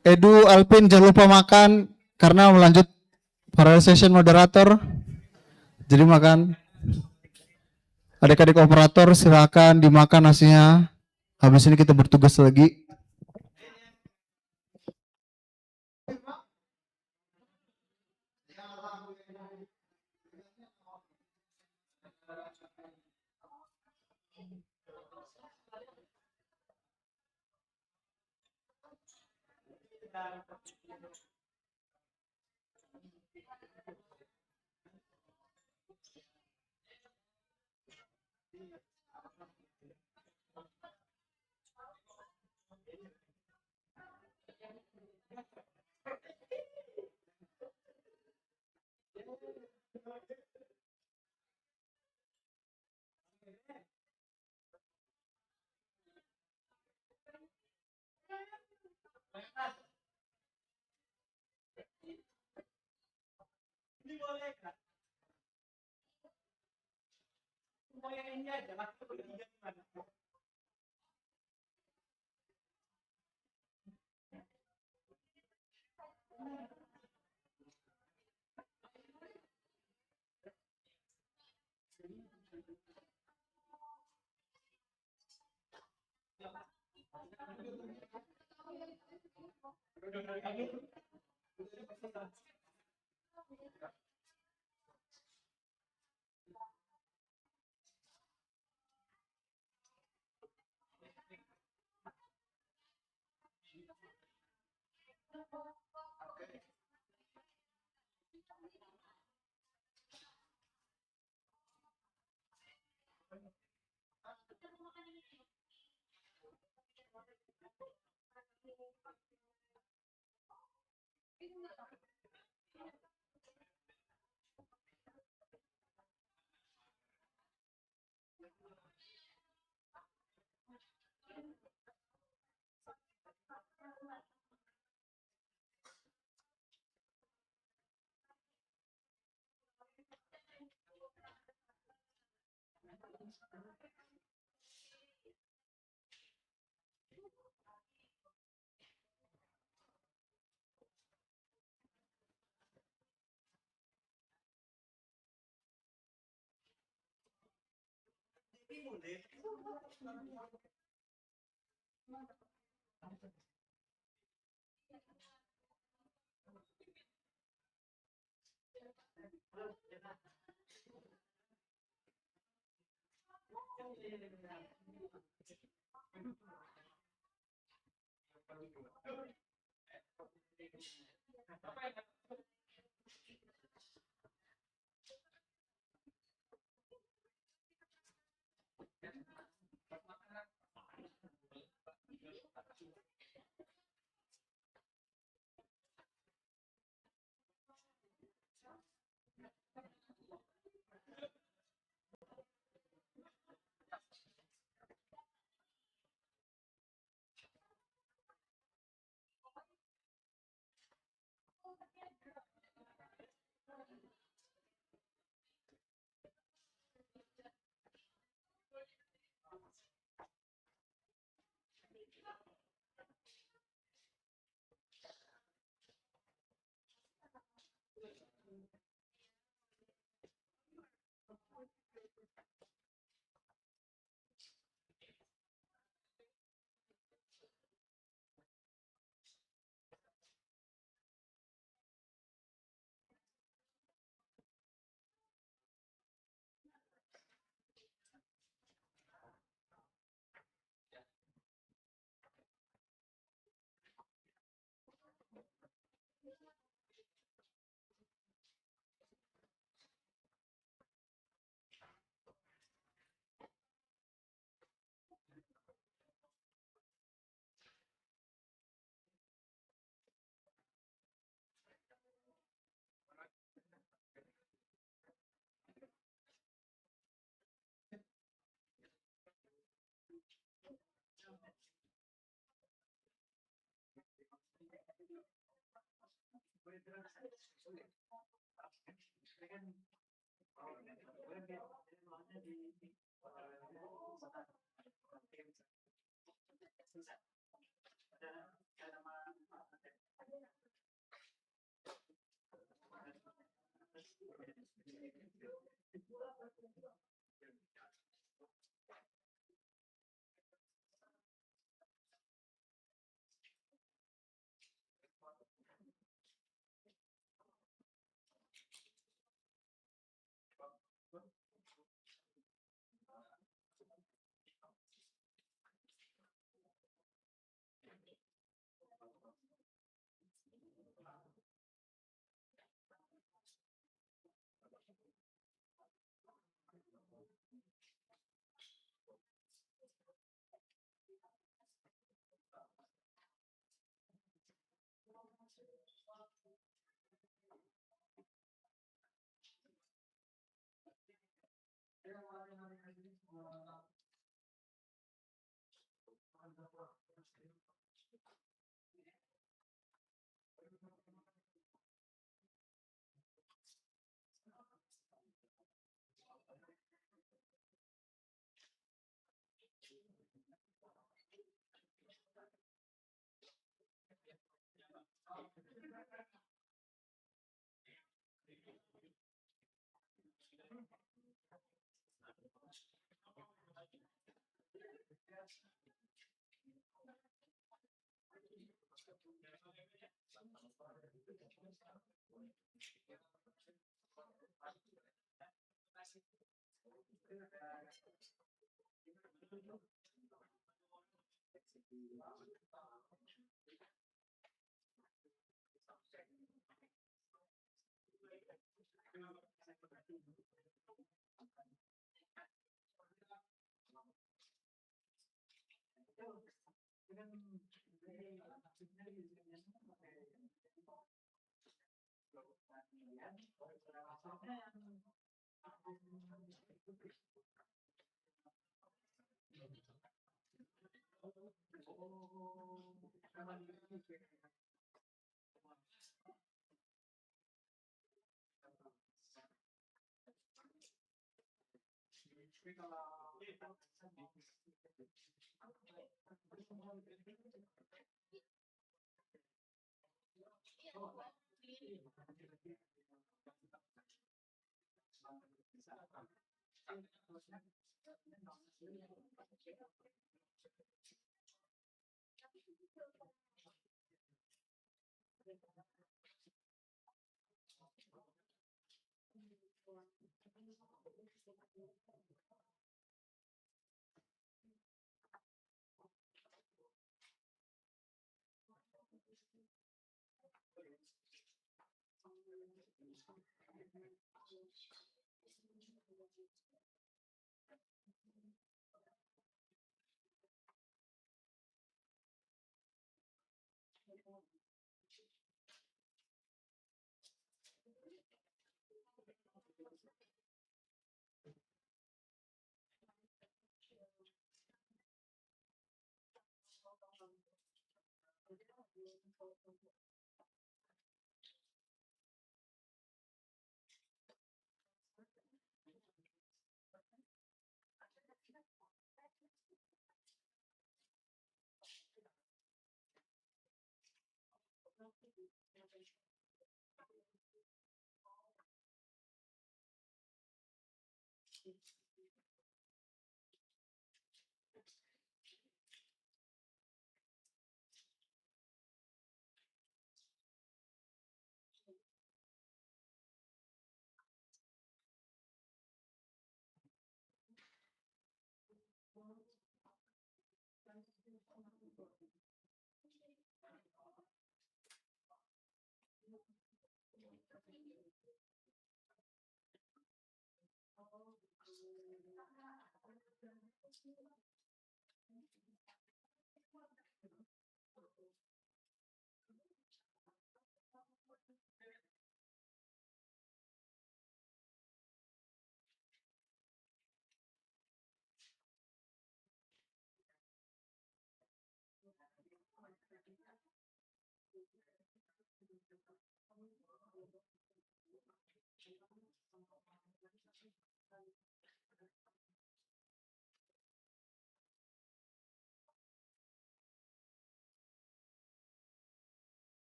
Edu, Alvin jangan lupa makan karena melanjut para session moderator. Jadi makan. Adik-adik operator silakan dimakan nasinya. Habis ini kita bertugas lagi.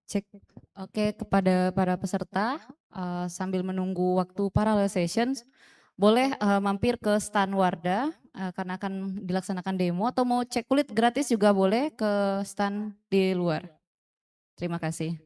Cek. Oke, kepada para peserta, sambil menunggu waktu parallel sessions, boleh mampir ke stand Wardah karena akan dilaksanakan demo, atau mau cek kulit gratis juga boleh ke stand di luar. Terima kasih.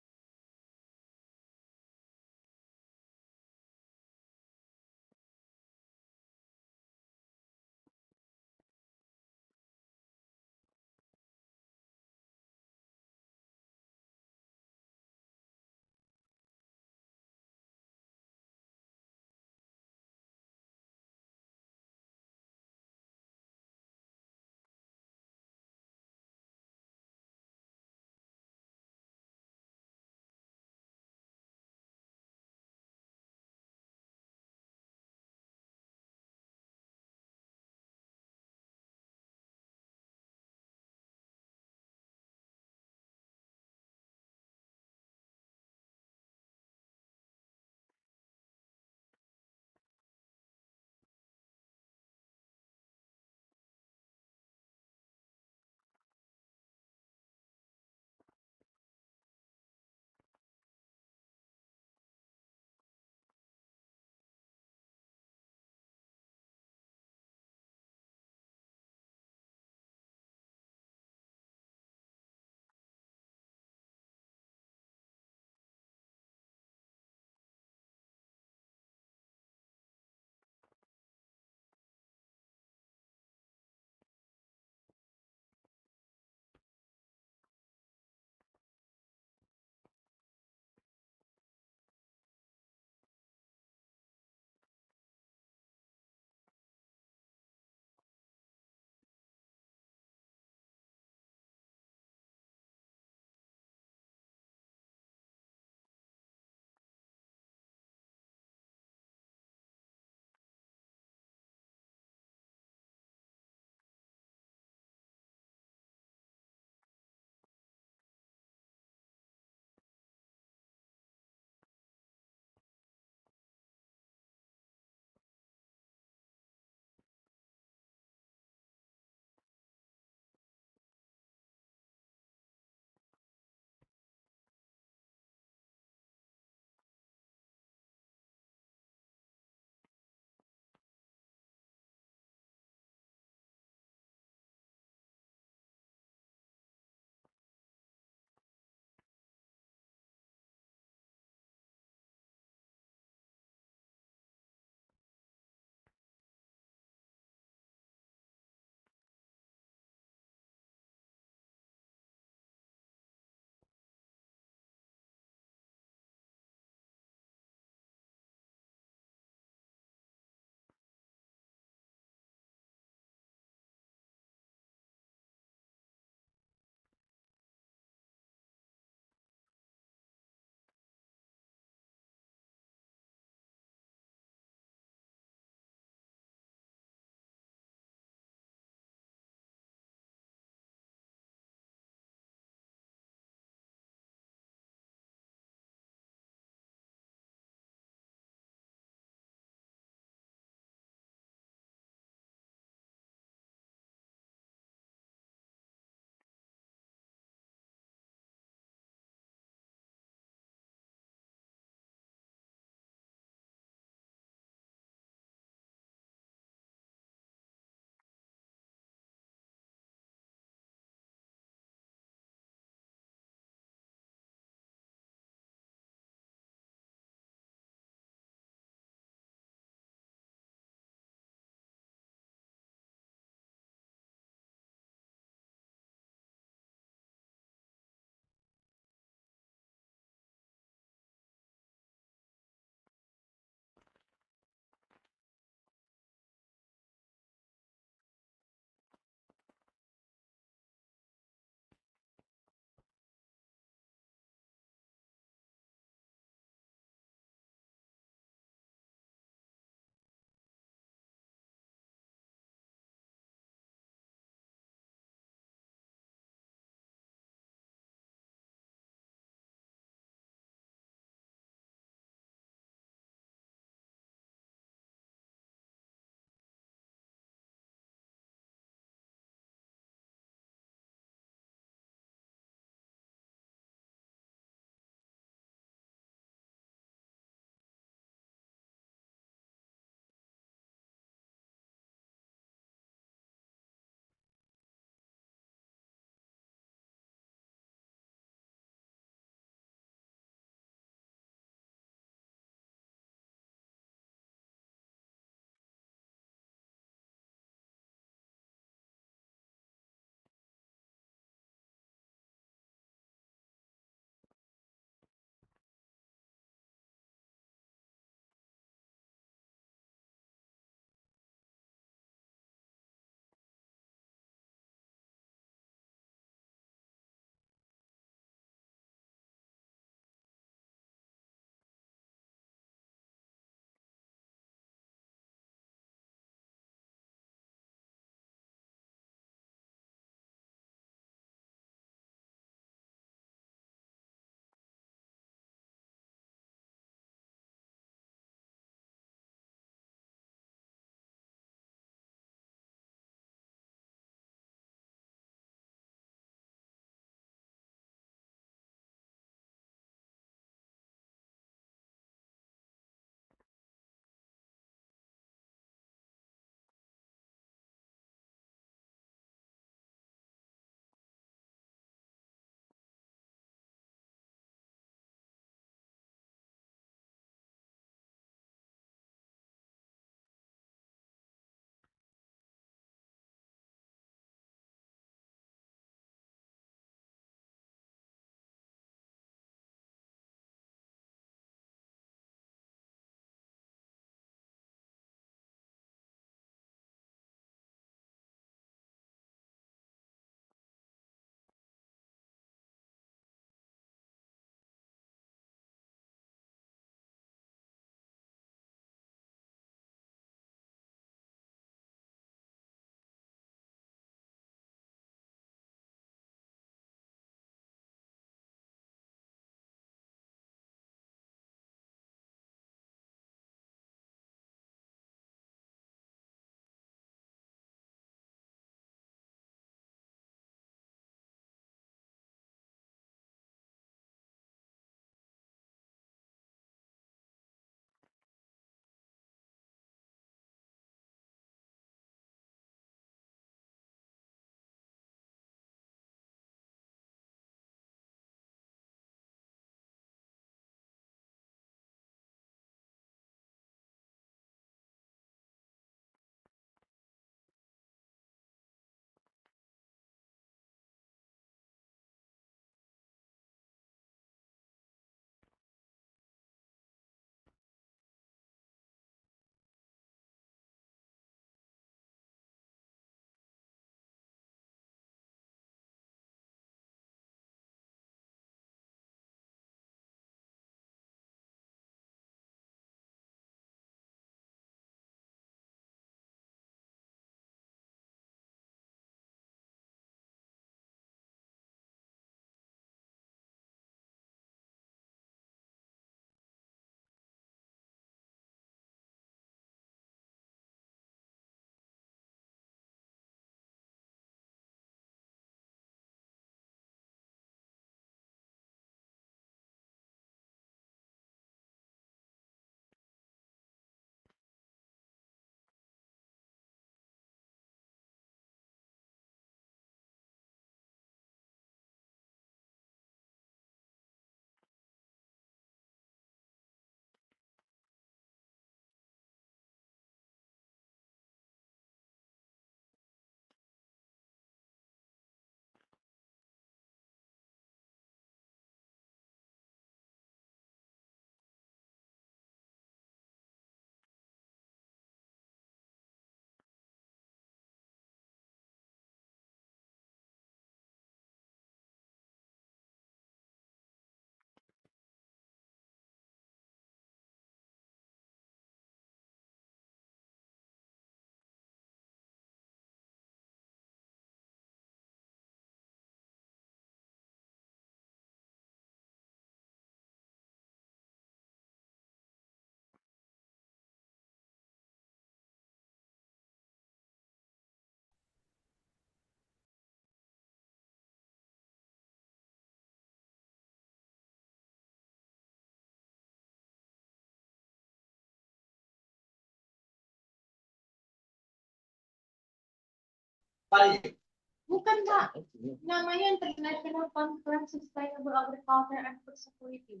Bukan Kak, namanya International Conference Sustainable Agriculture and Food Security.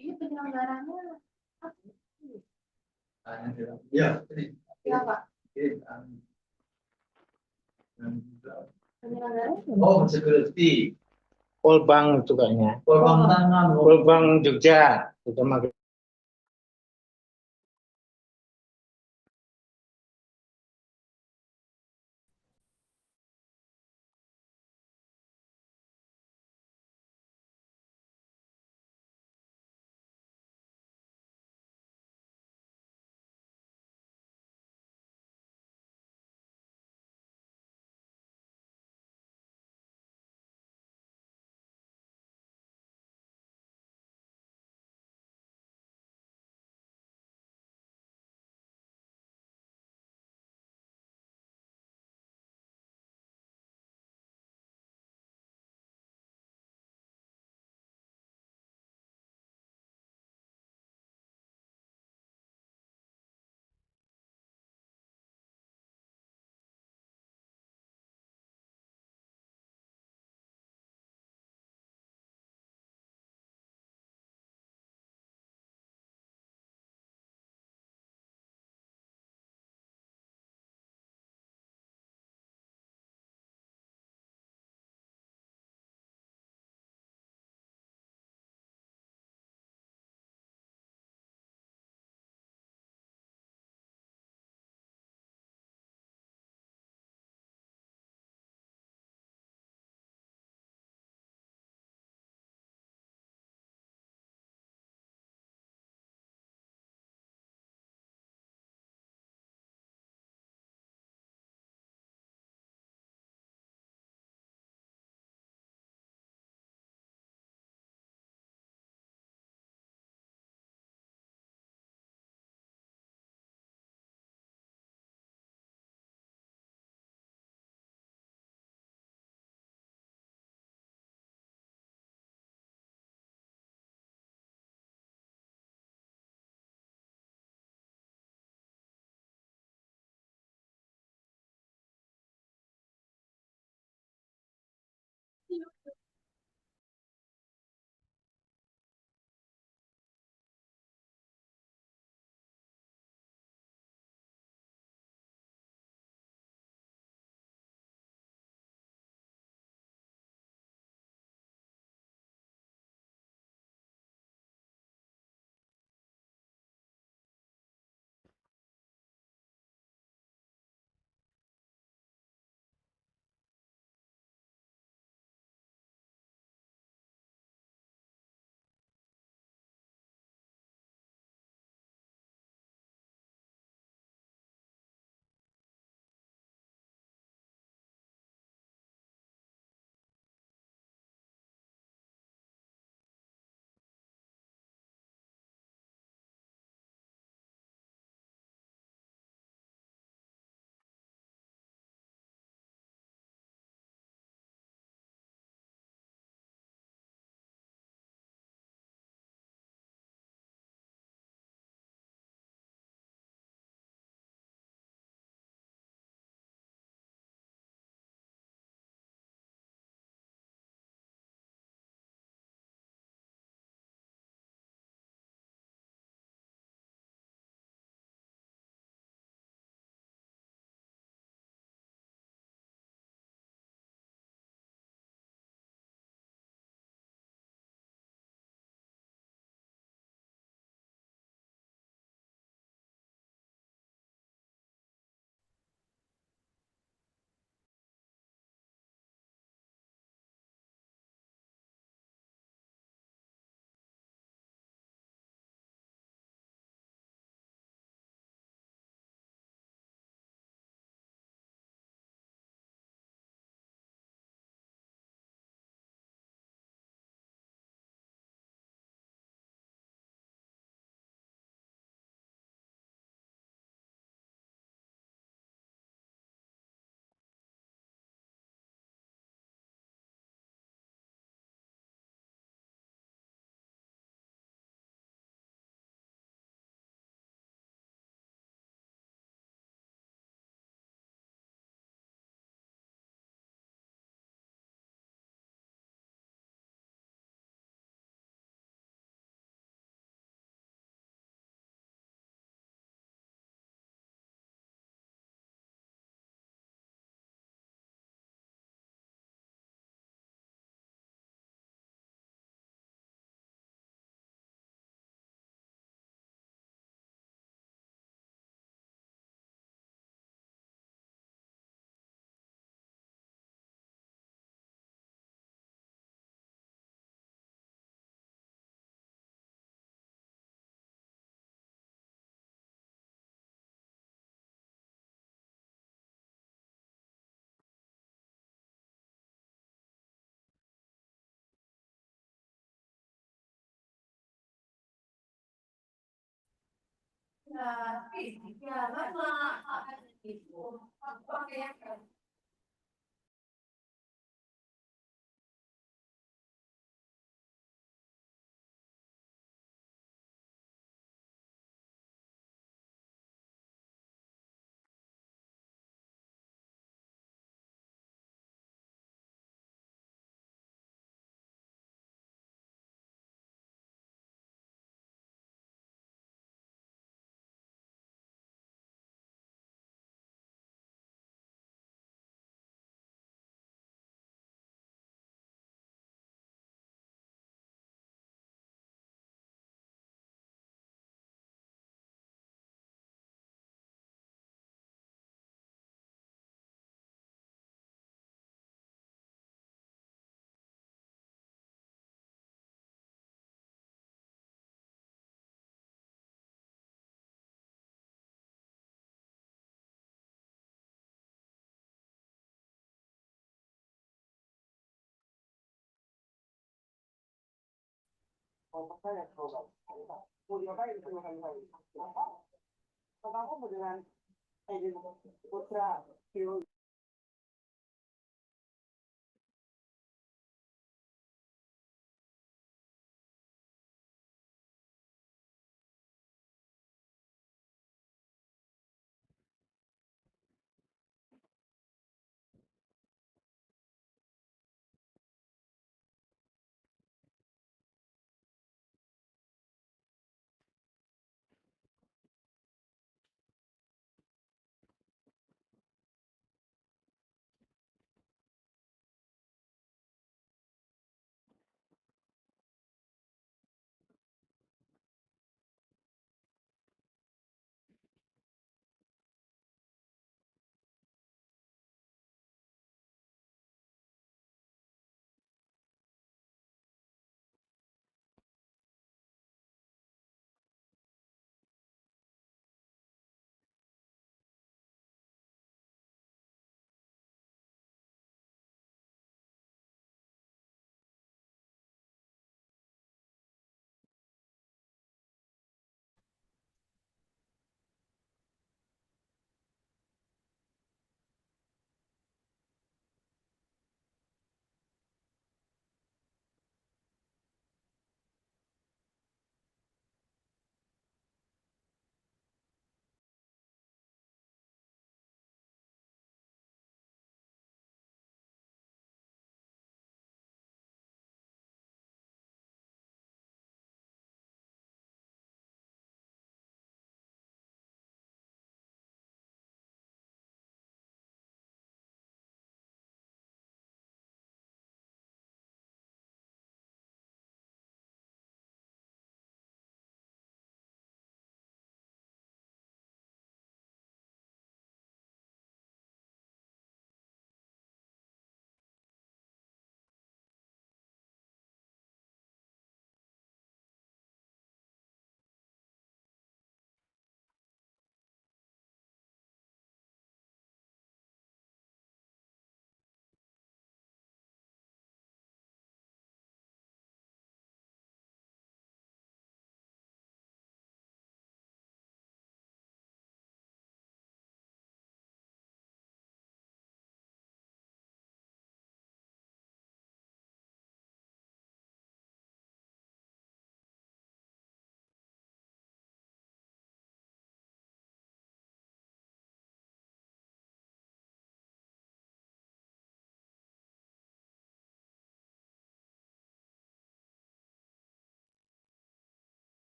Ini penyelenggaranya apa? Ya, Ya Pak. Penyelenggaranya oh security. Polbang itu kayaknya. Polbang Polbang Jogja.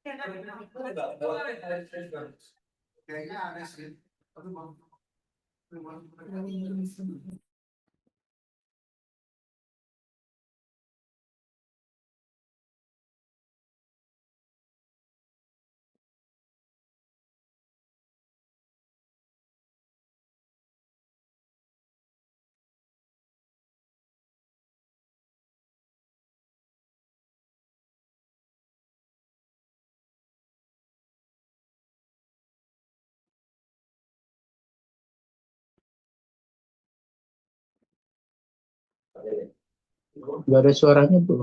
Kayaknya aneh sih. Tapi Gak ada suaranya tuh.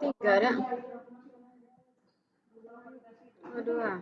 Tiga ada. Dua.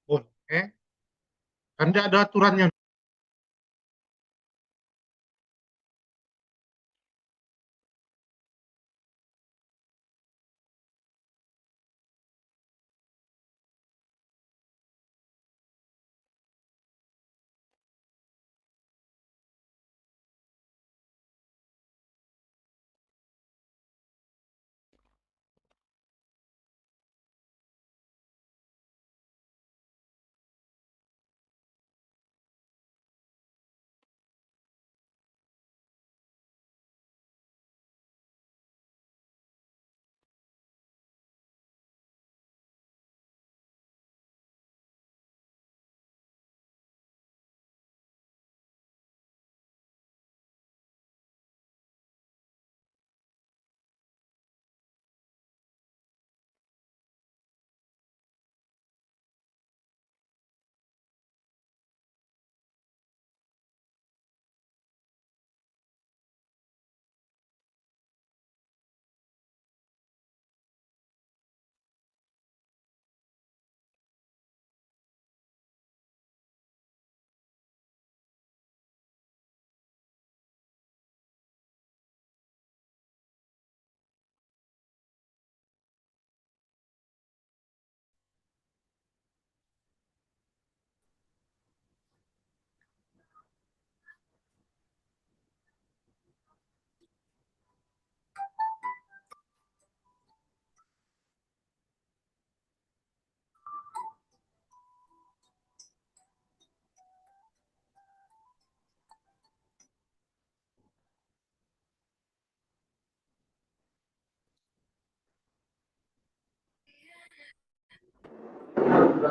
Boleh. Kan tidak ada aturannya.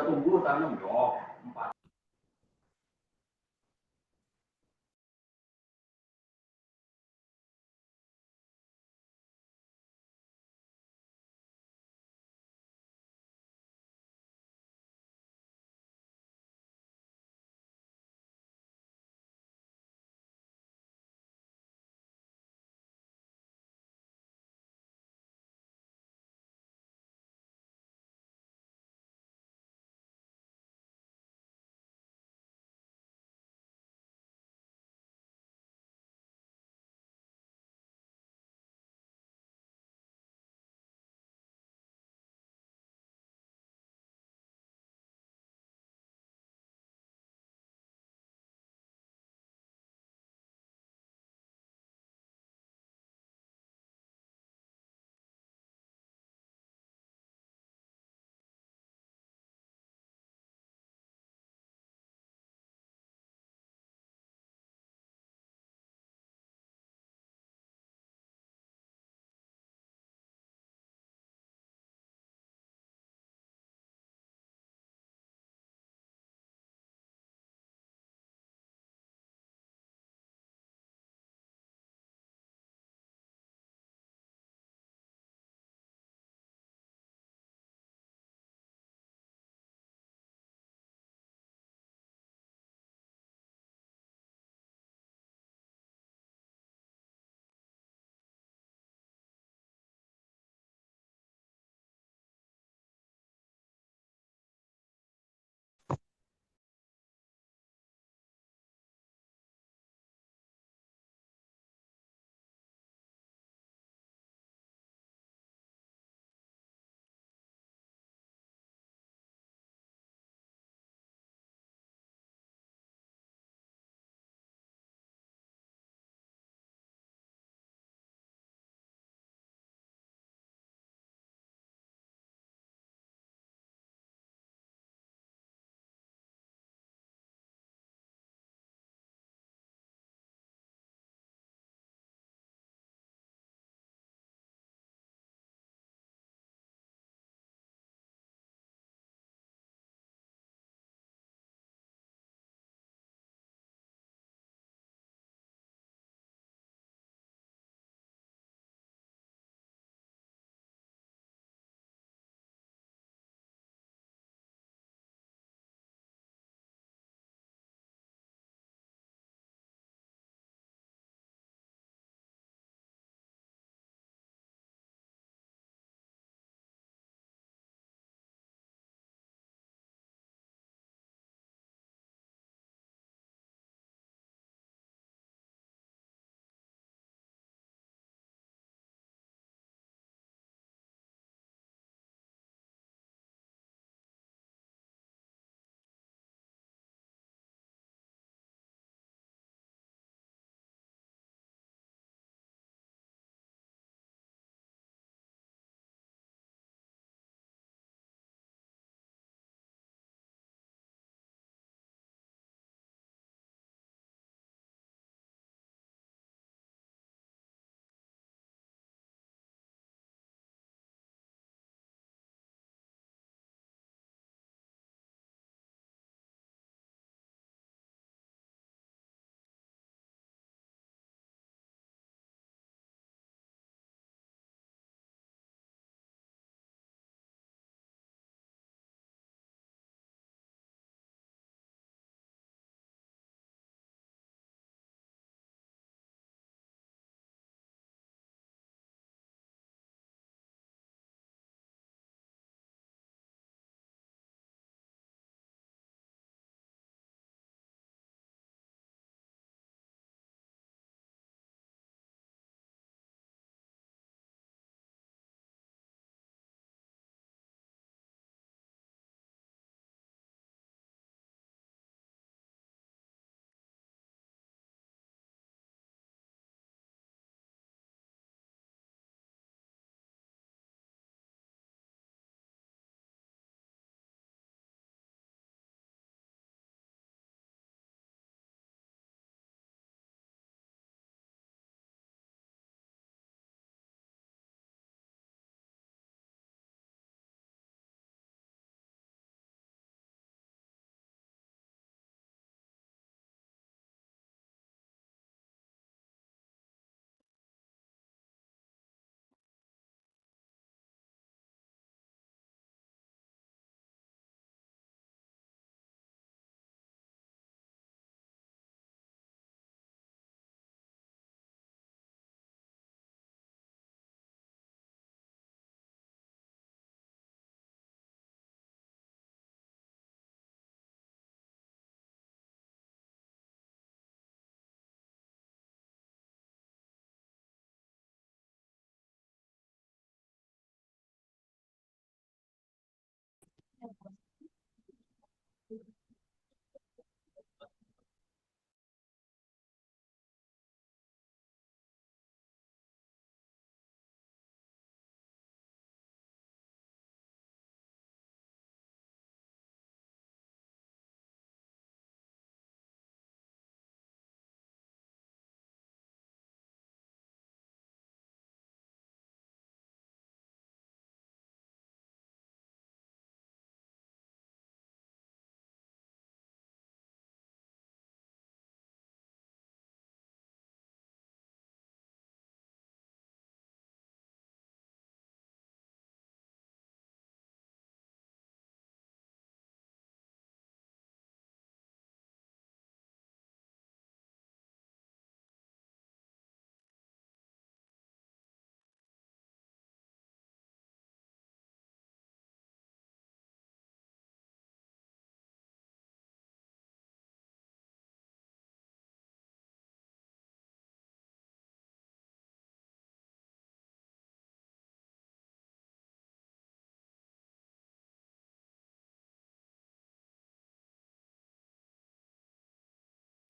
tunggu tanam dong.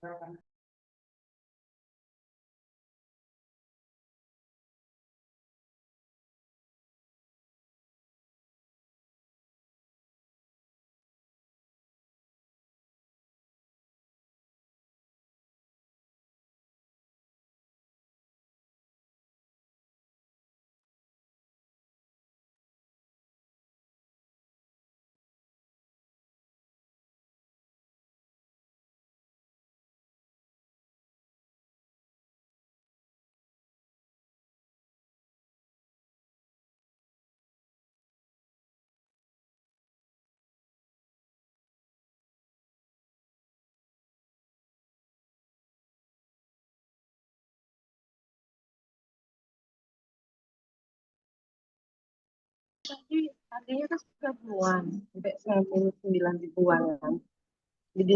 Tadi artinya kan 10-an sampai 99 ribuan kan. Jadi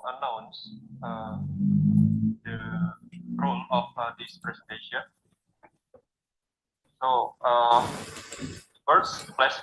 announce the role of this presentation. So, first, let's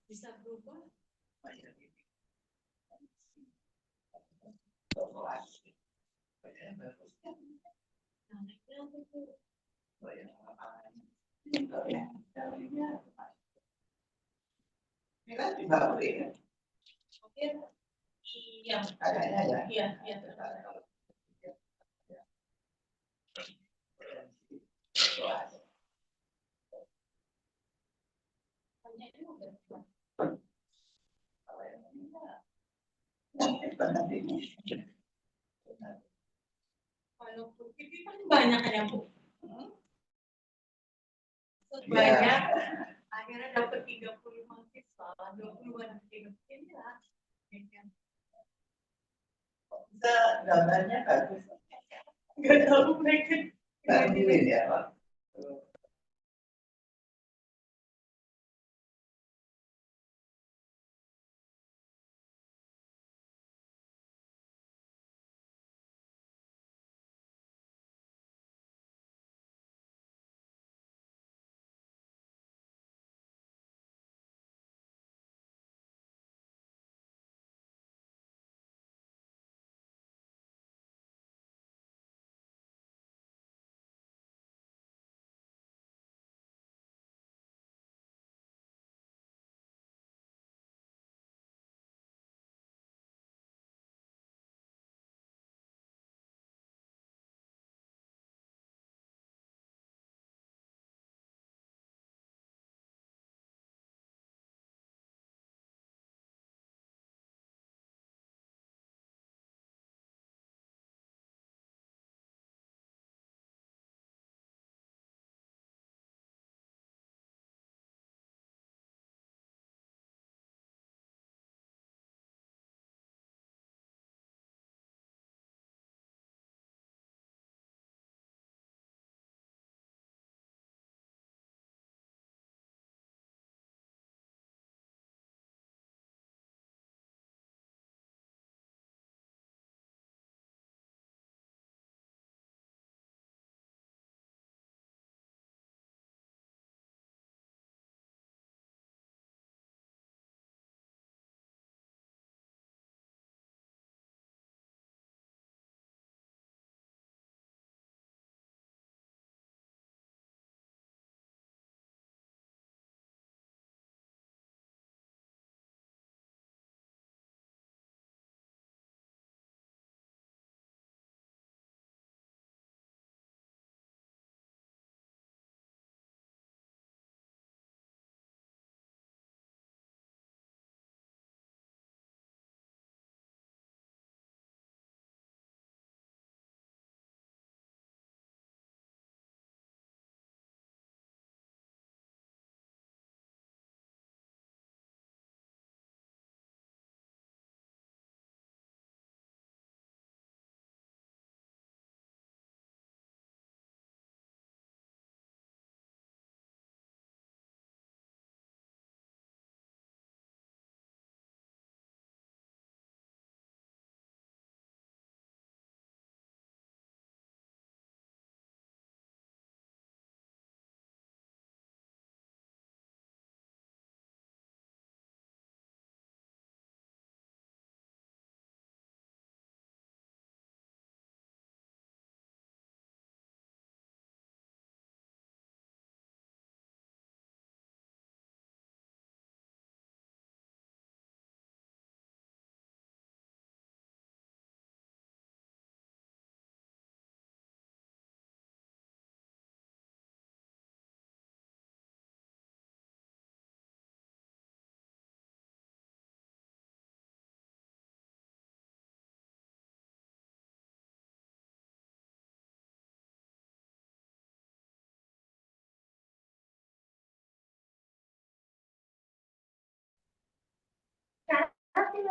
Bisa berubah. Iya, iya, iya. Kalau itu kan banyak kan ya Bu? Banyak, akhirnya dapat 30 mahasiswa, 20-an 30 ya. Bisa gambarnya bagus. Nggak tahu mereka. Nggak ya.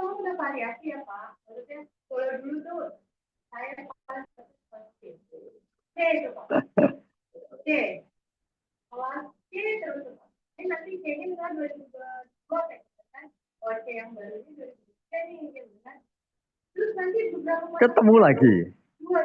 kamu udah variasi ya Pak. Maksudnya kalau dulu tuh saya paling oke itu Pak. Oke. Awas oke terus Pak. Ini nanti kayaknya misalnya 2022 kayak gitu kan. Oke yang baru ini 2023 nih gitu kan. Terus nanti beberapa Ketemu lagi. Dua,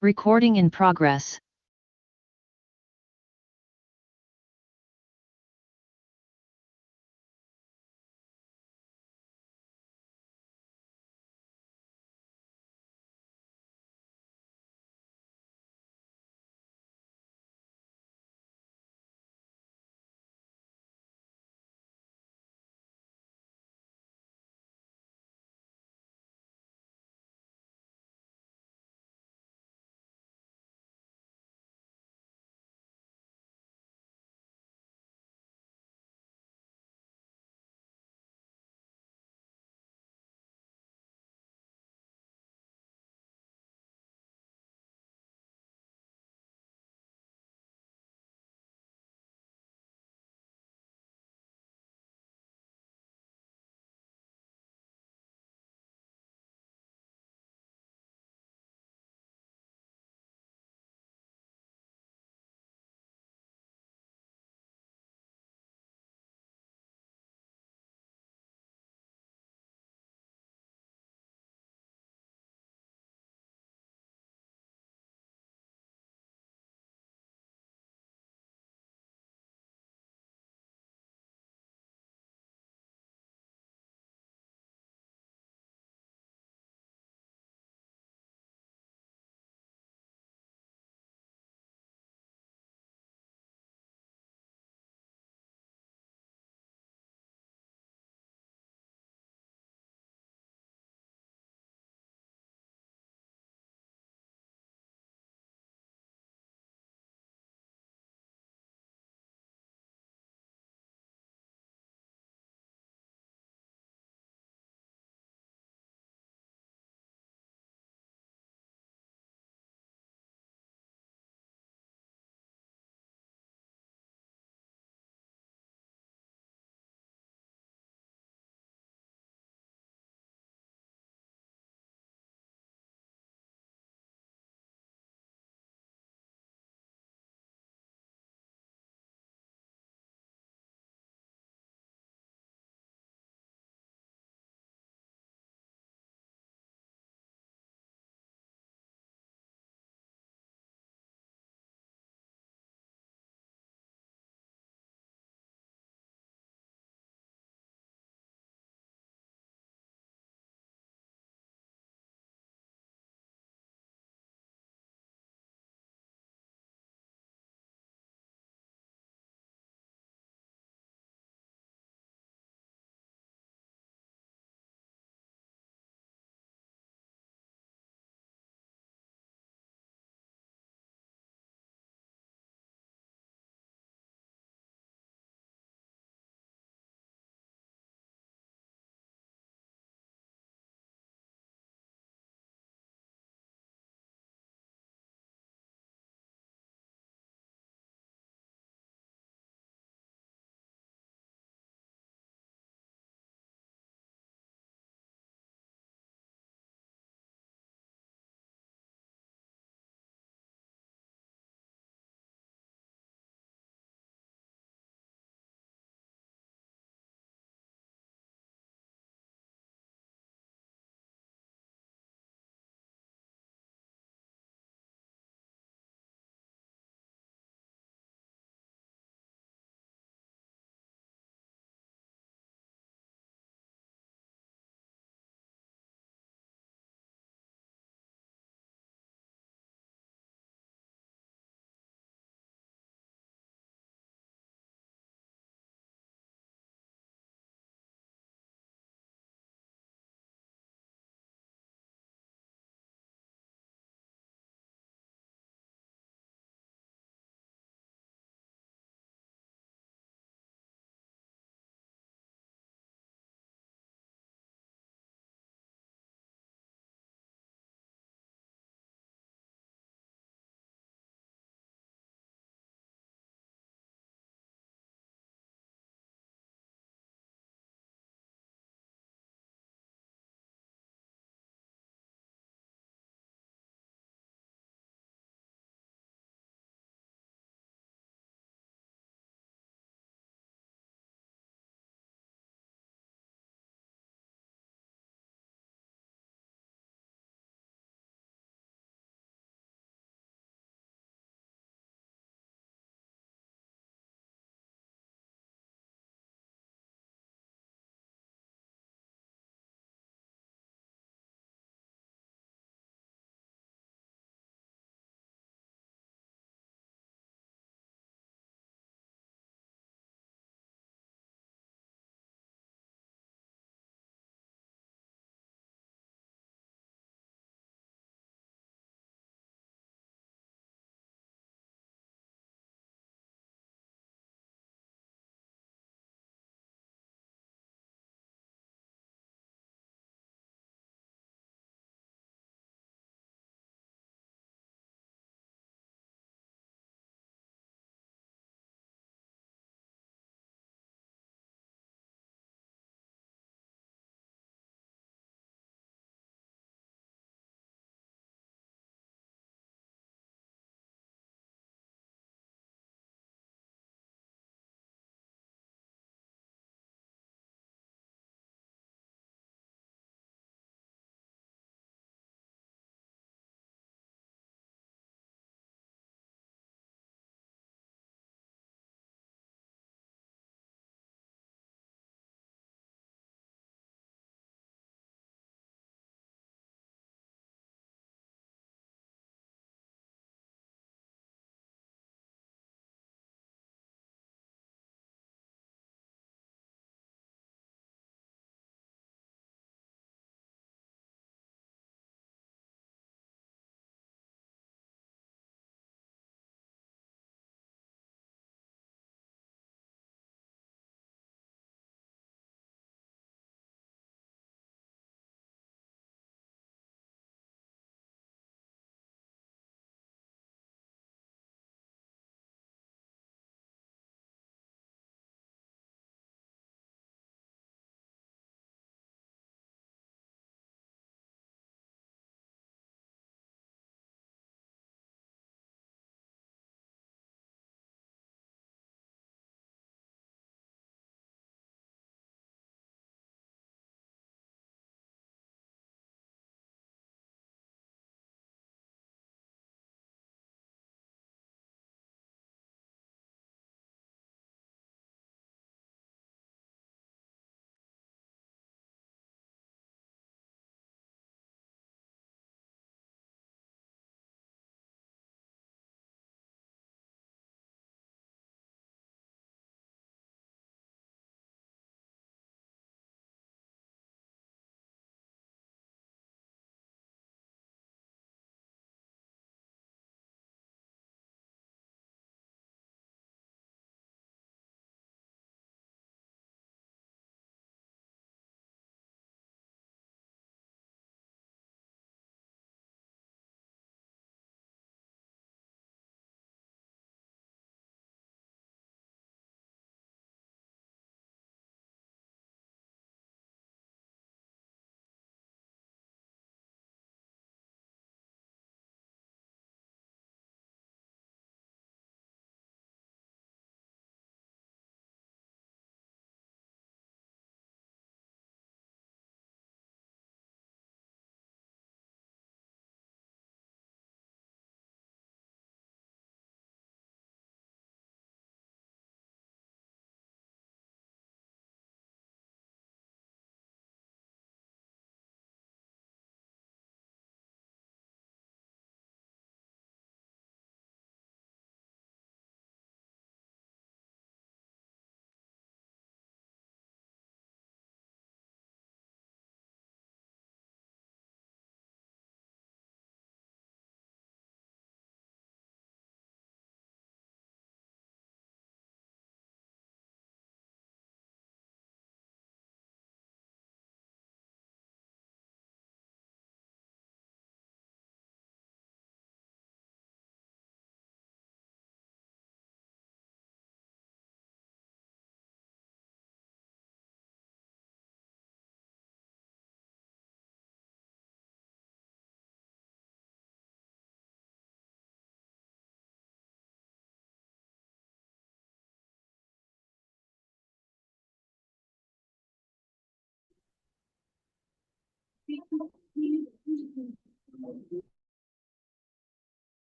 Recording in progress.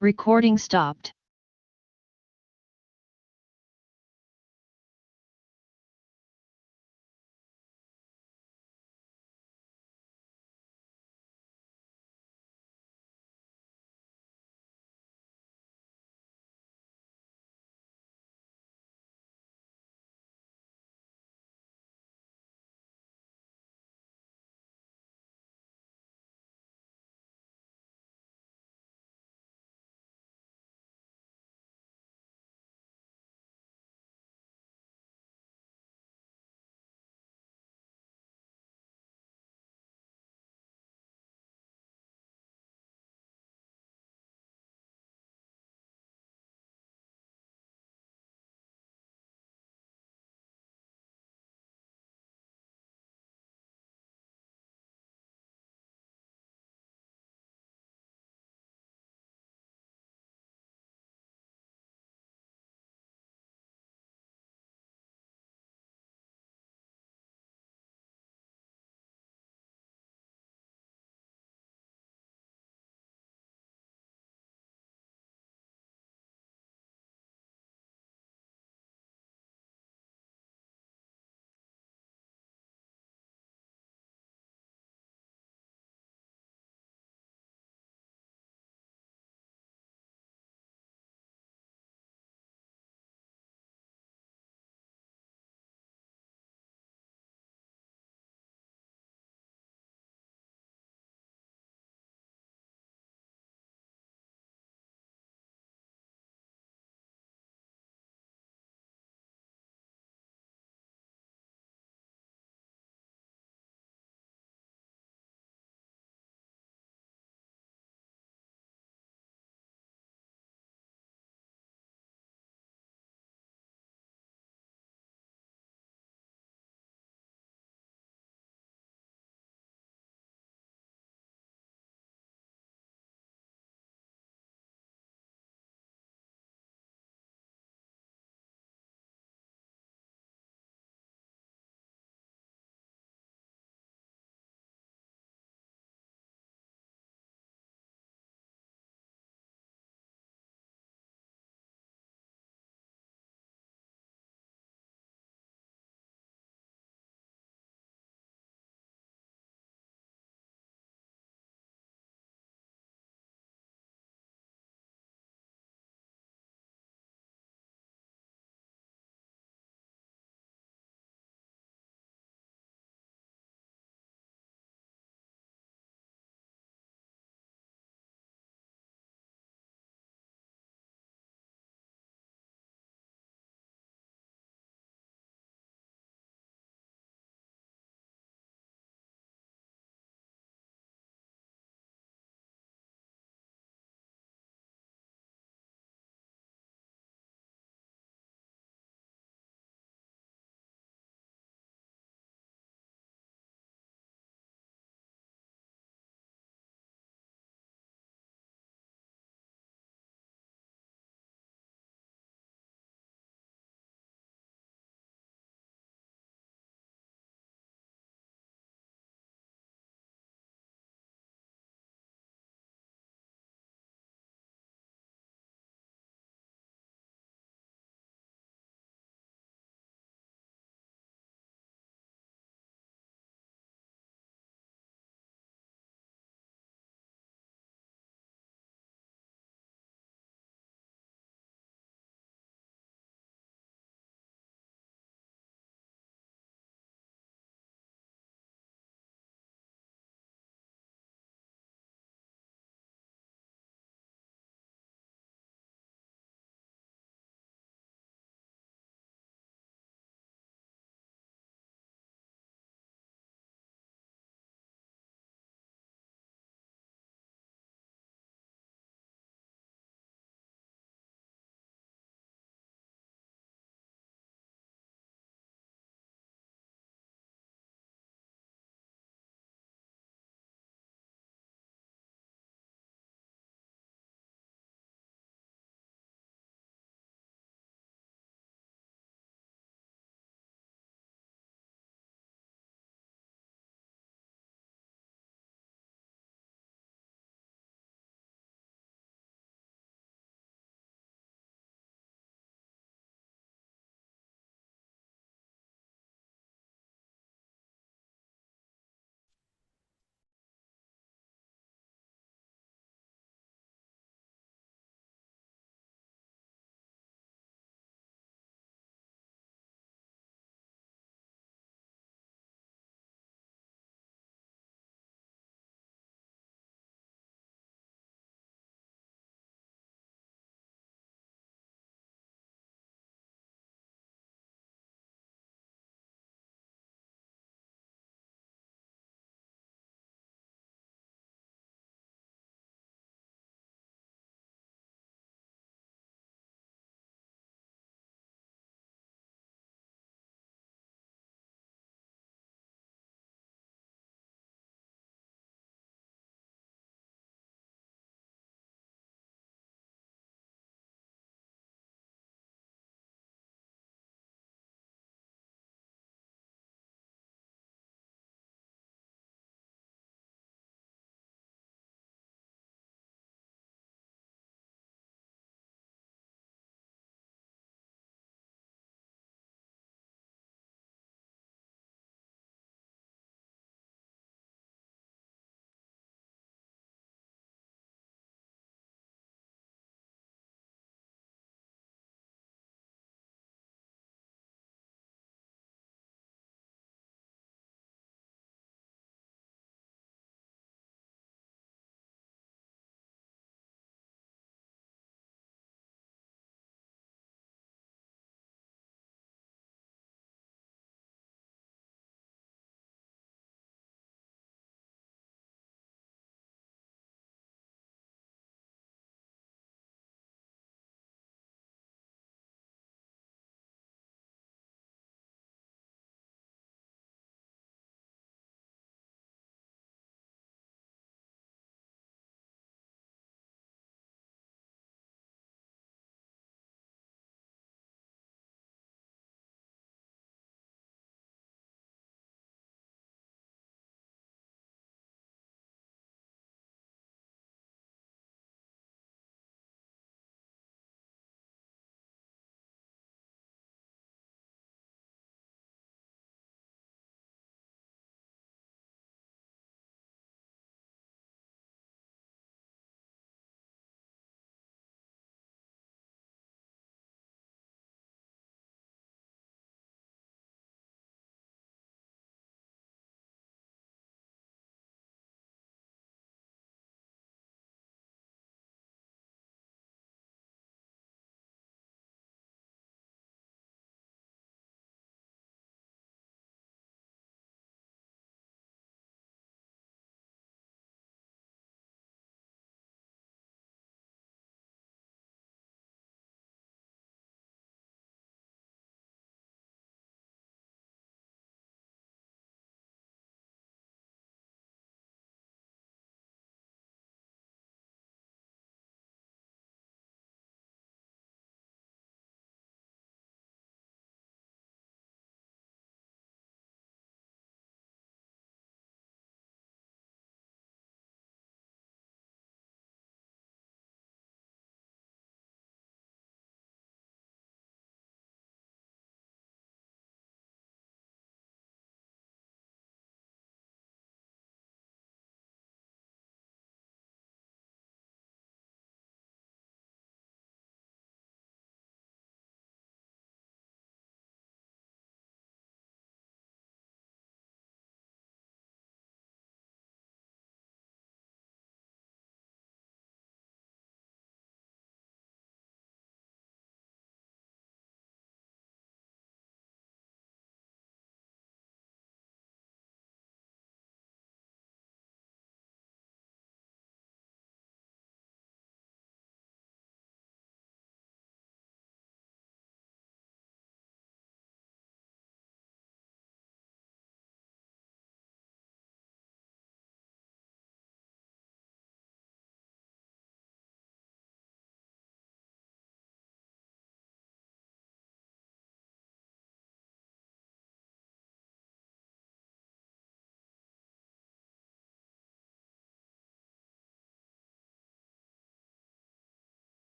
Recording stopped.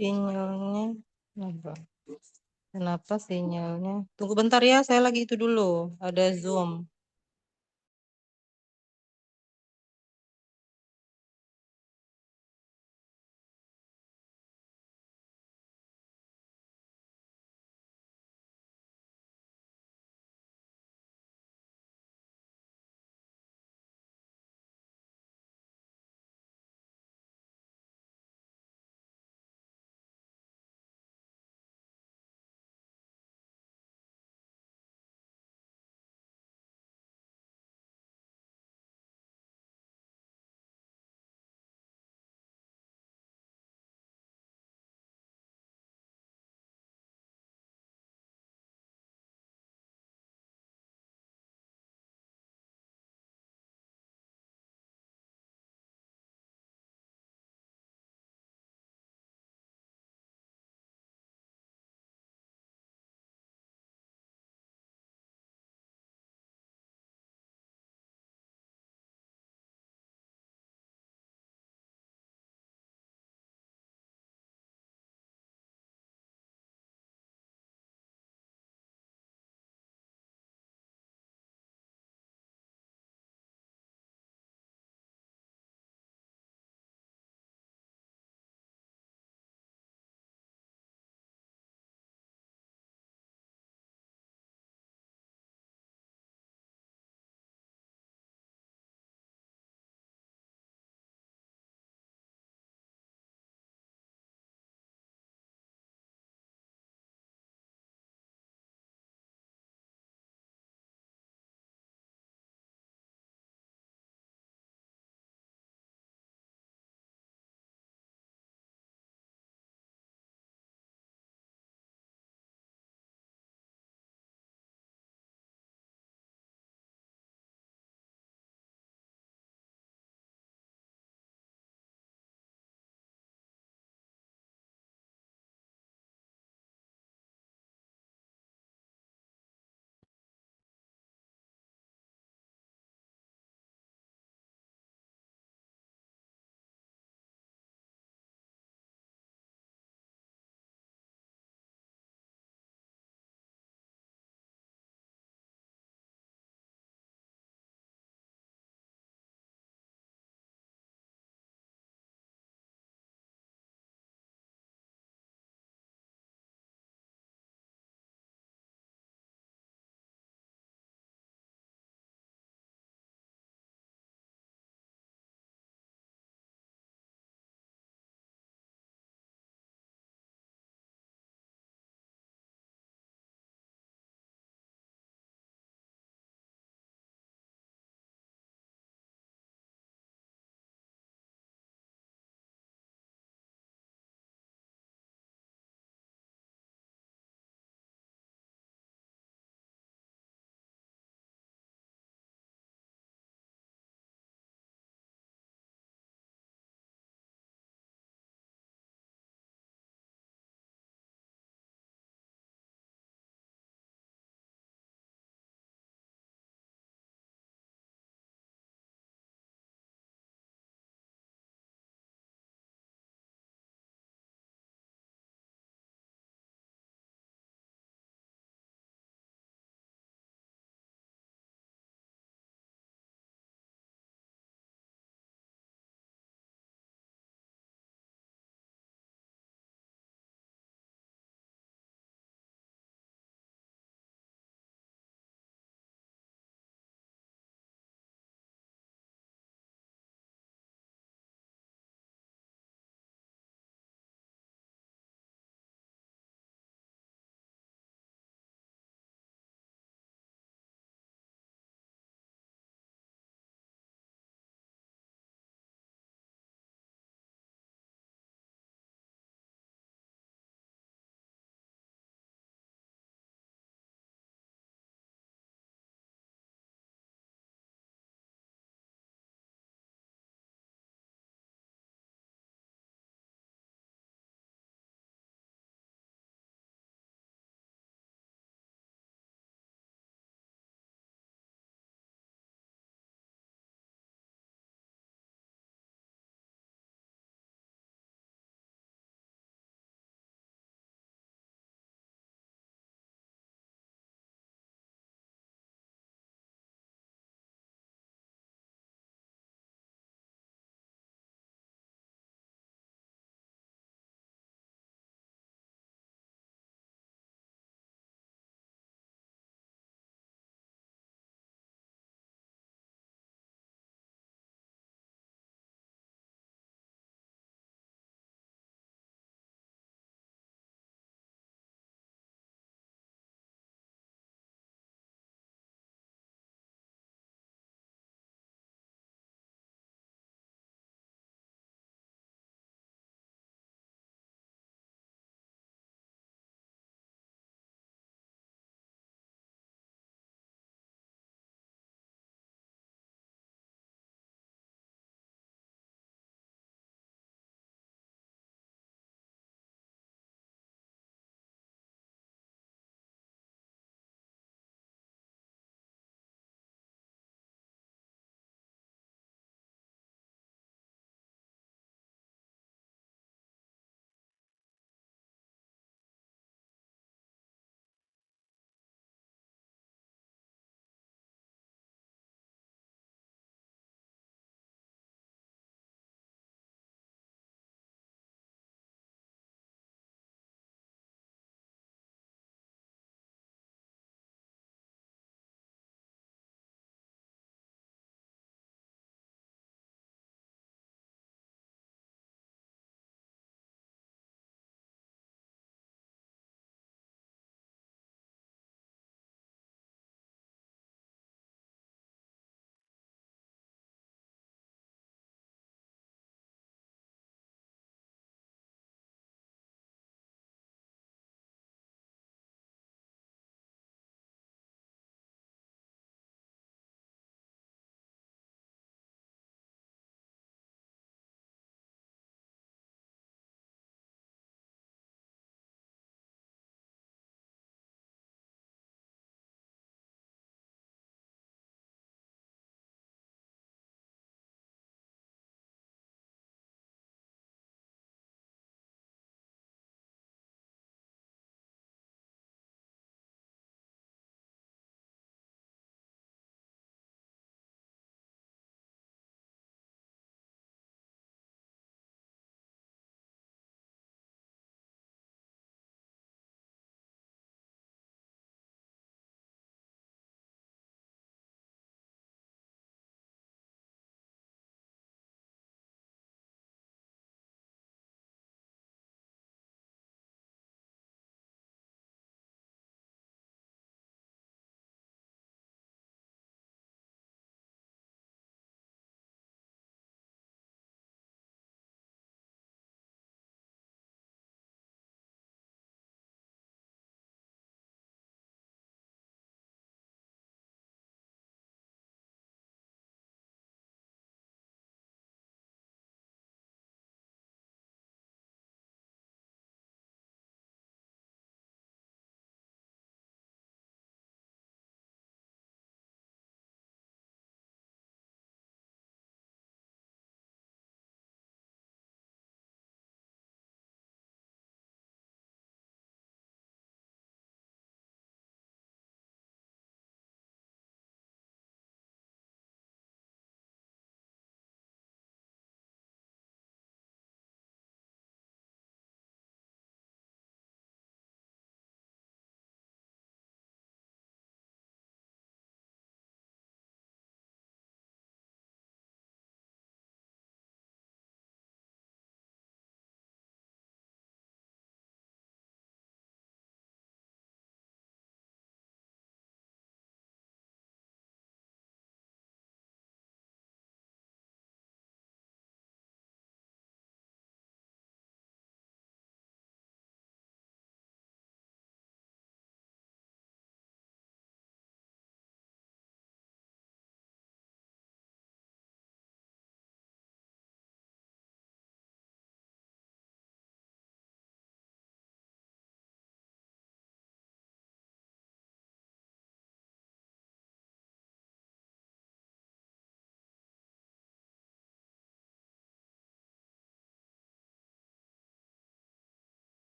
Sinyalnya apa? Kenapa sinyalnya? Tunggu bentar ya, saya lagi itu dulu. Ada Zoom.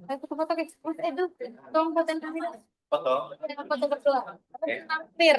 Foto-foto guys. Mas Edu, tolong fotoin kami dong. Foto? Foto berdua. Hampir.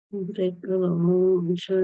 Break kalau mau bisa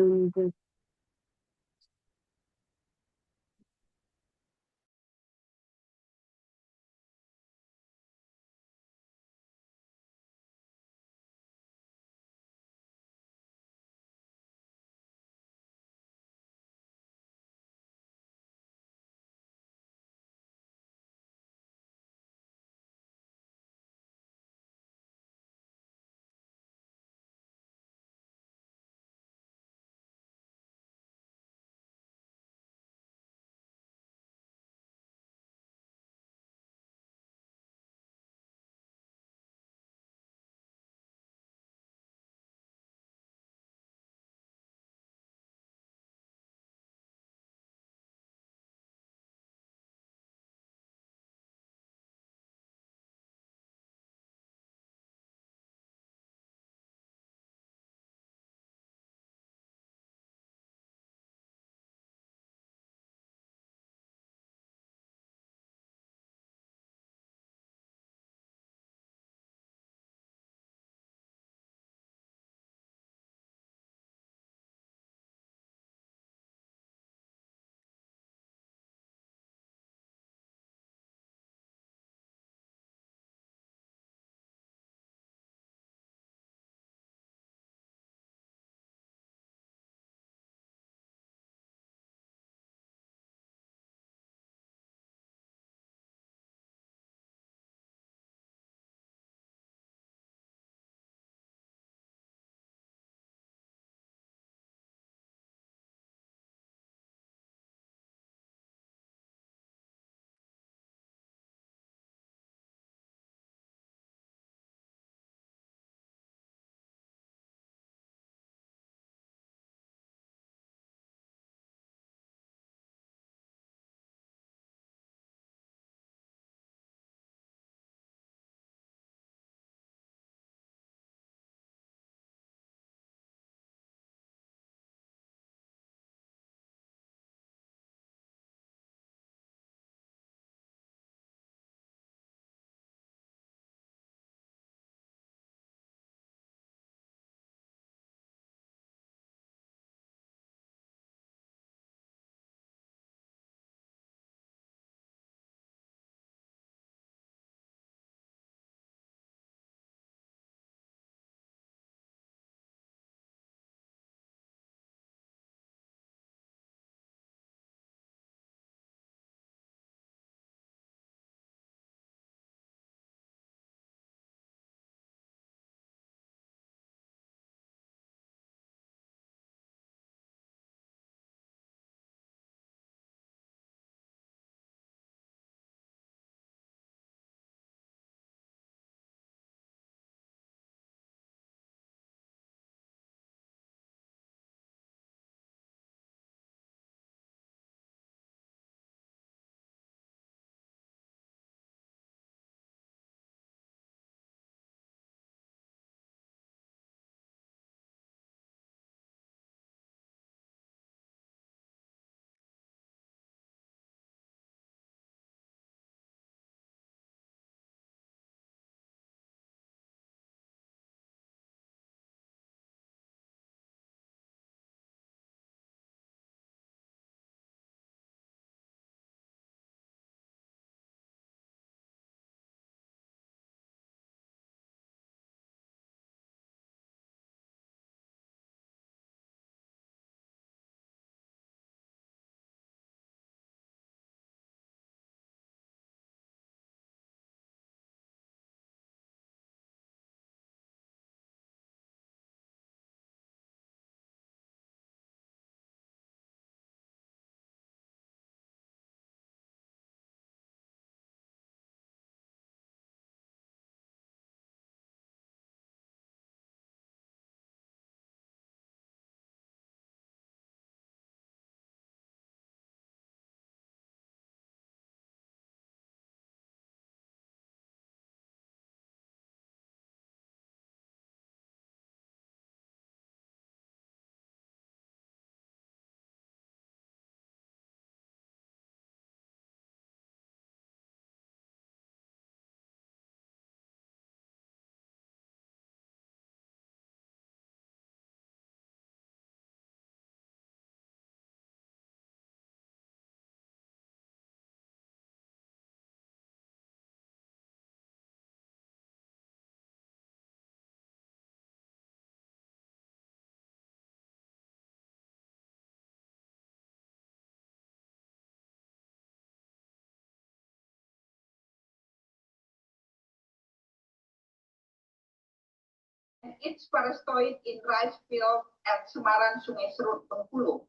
and its parastoid in rice field at Semarang, Sungai Serut, Bengkulu.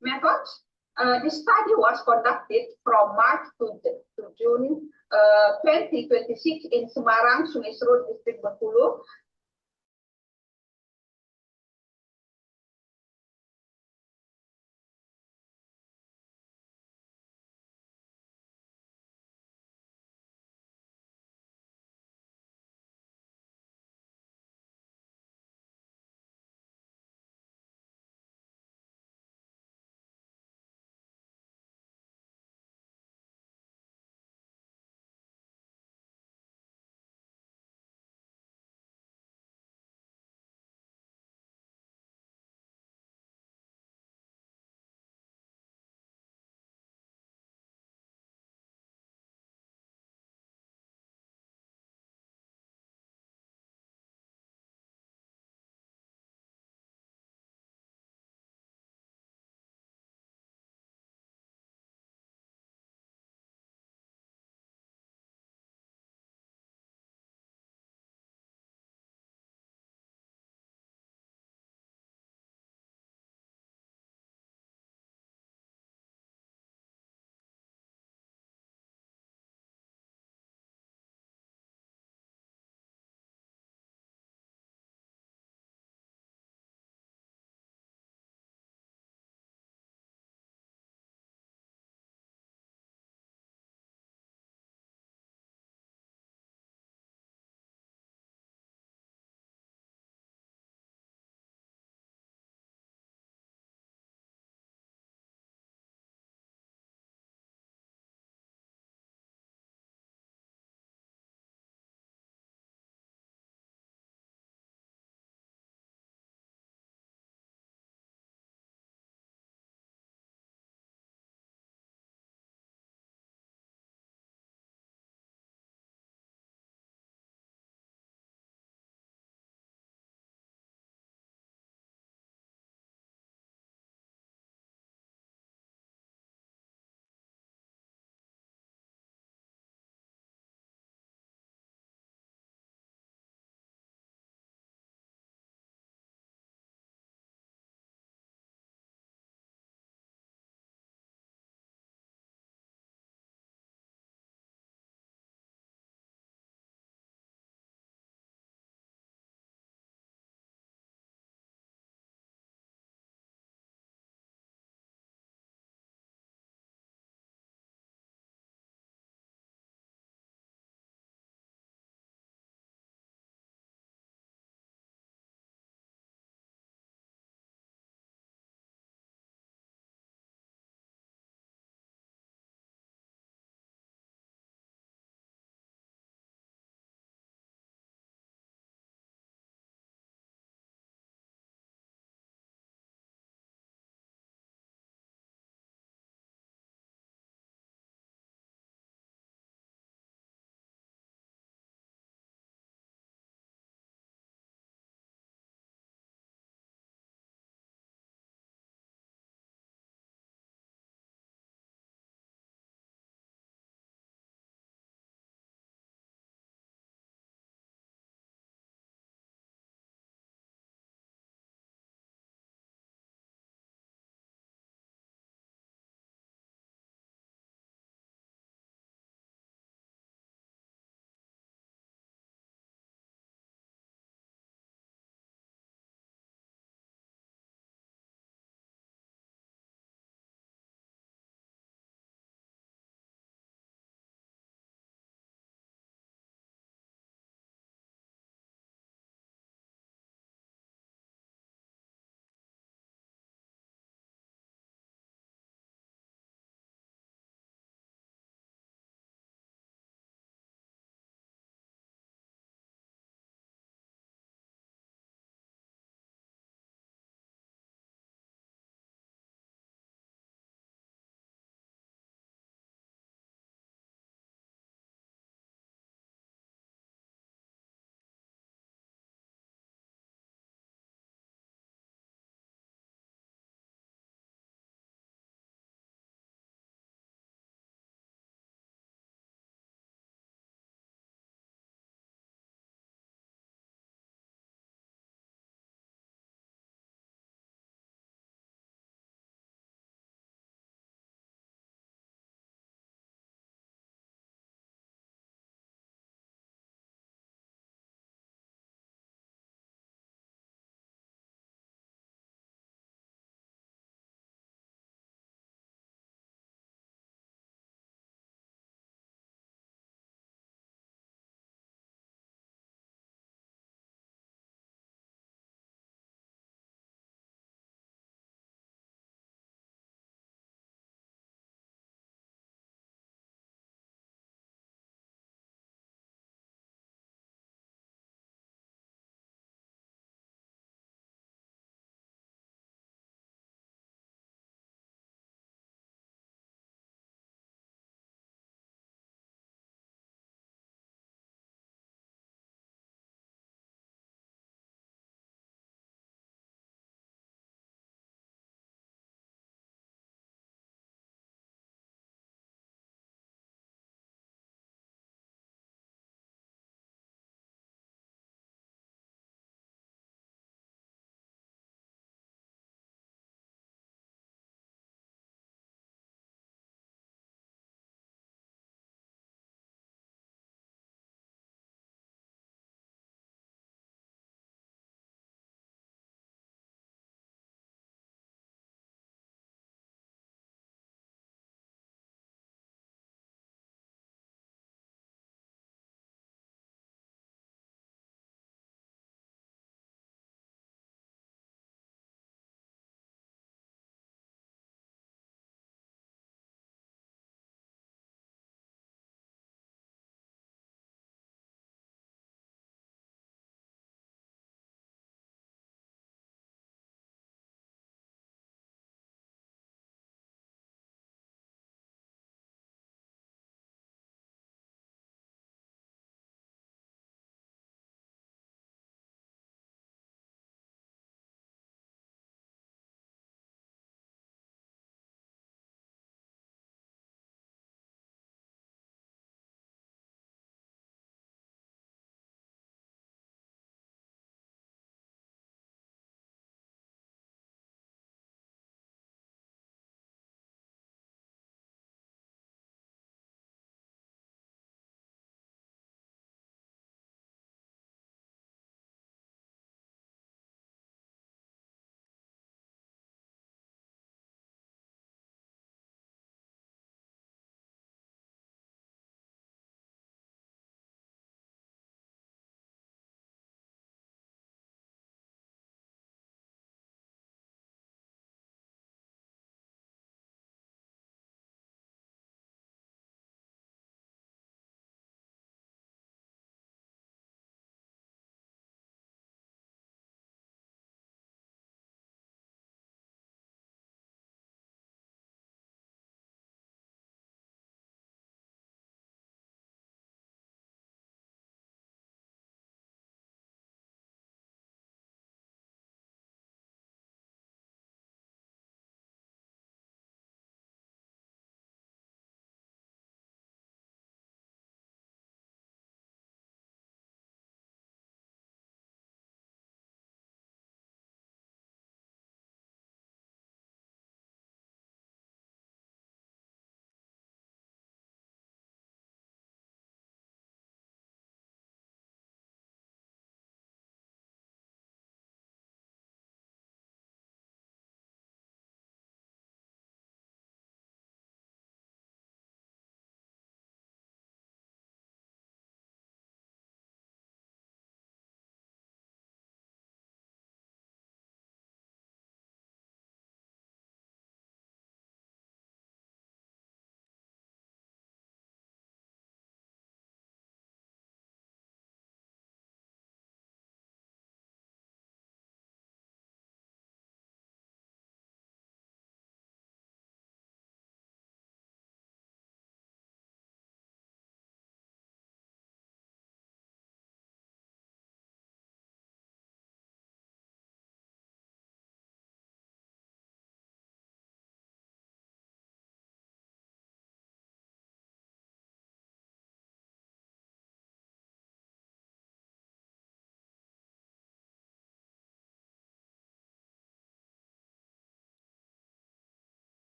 Methods. The study was conducted from March to June 2026 in Semarang, Sungai Serut, District Bengkulu.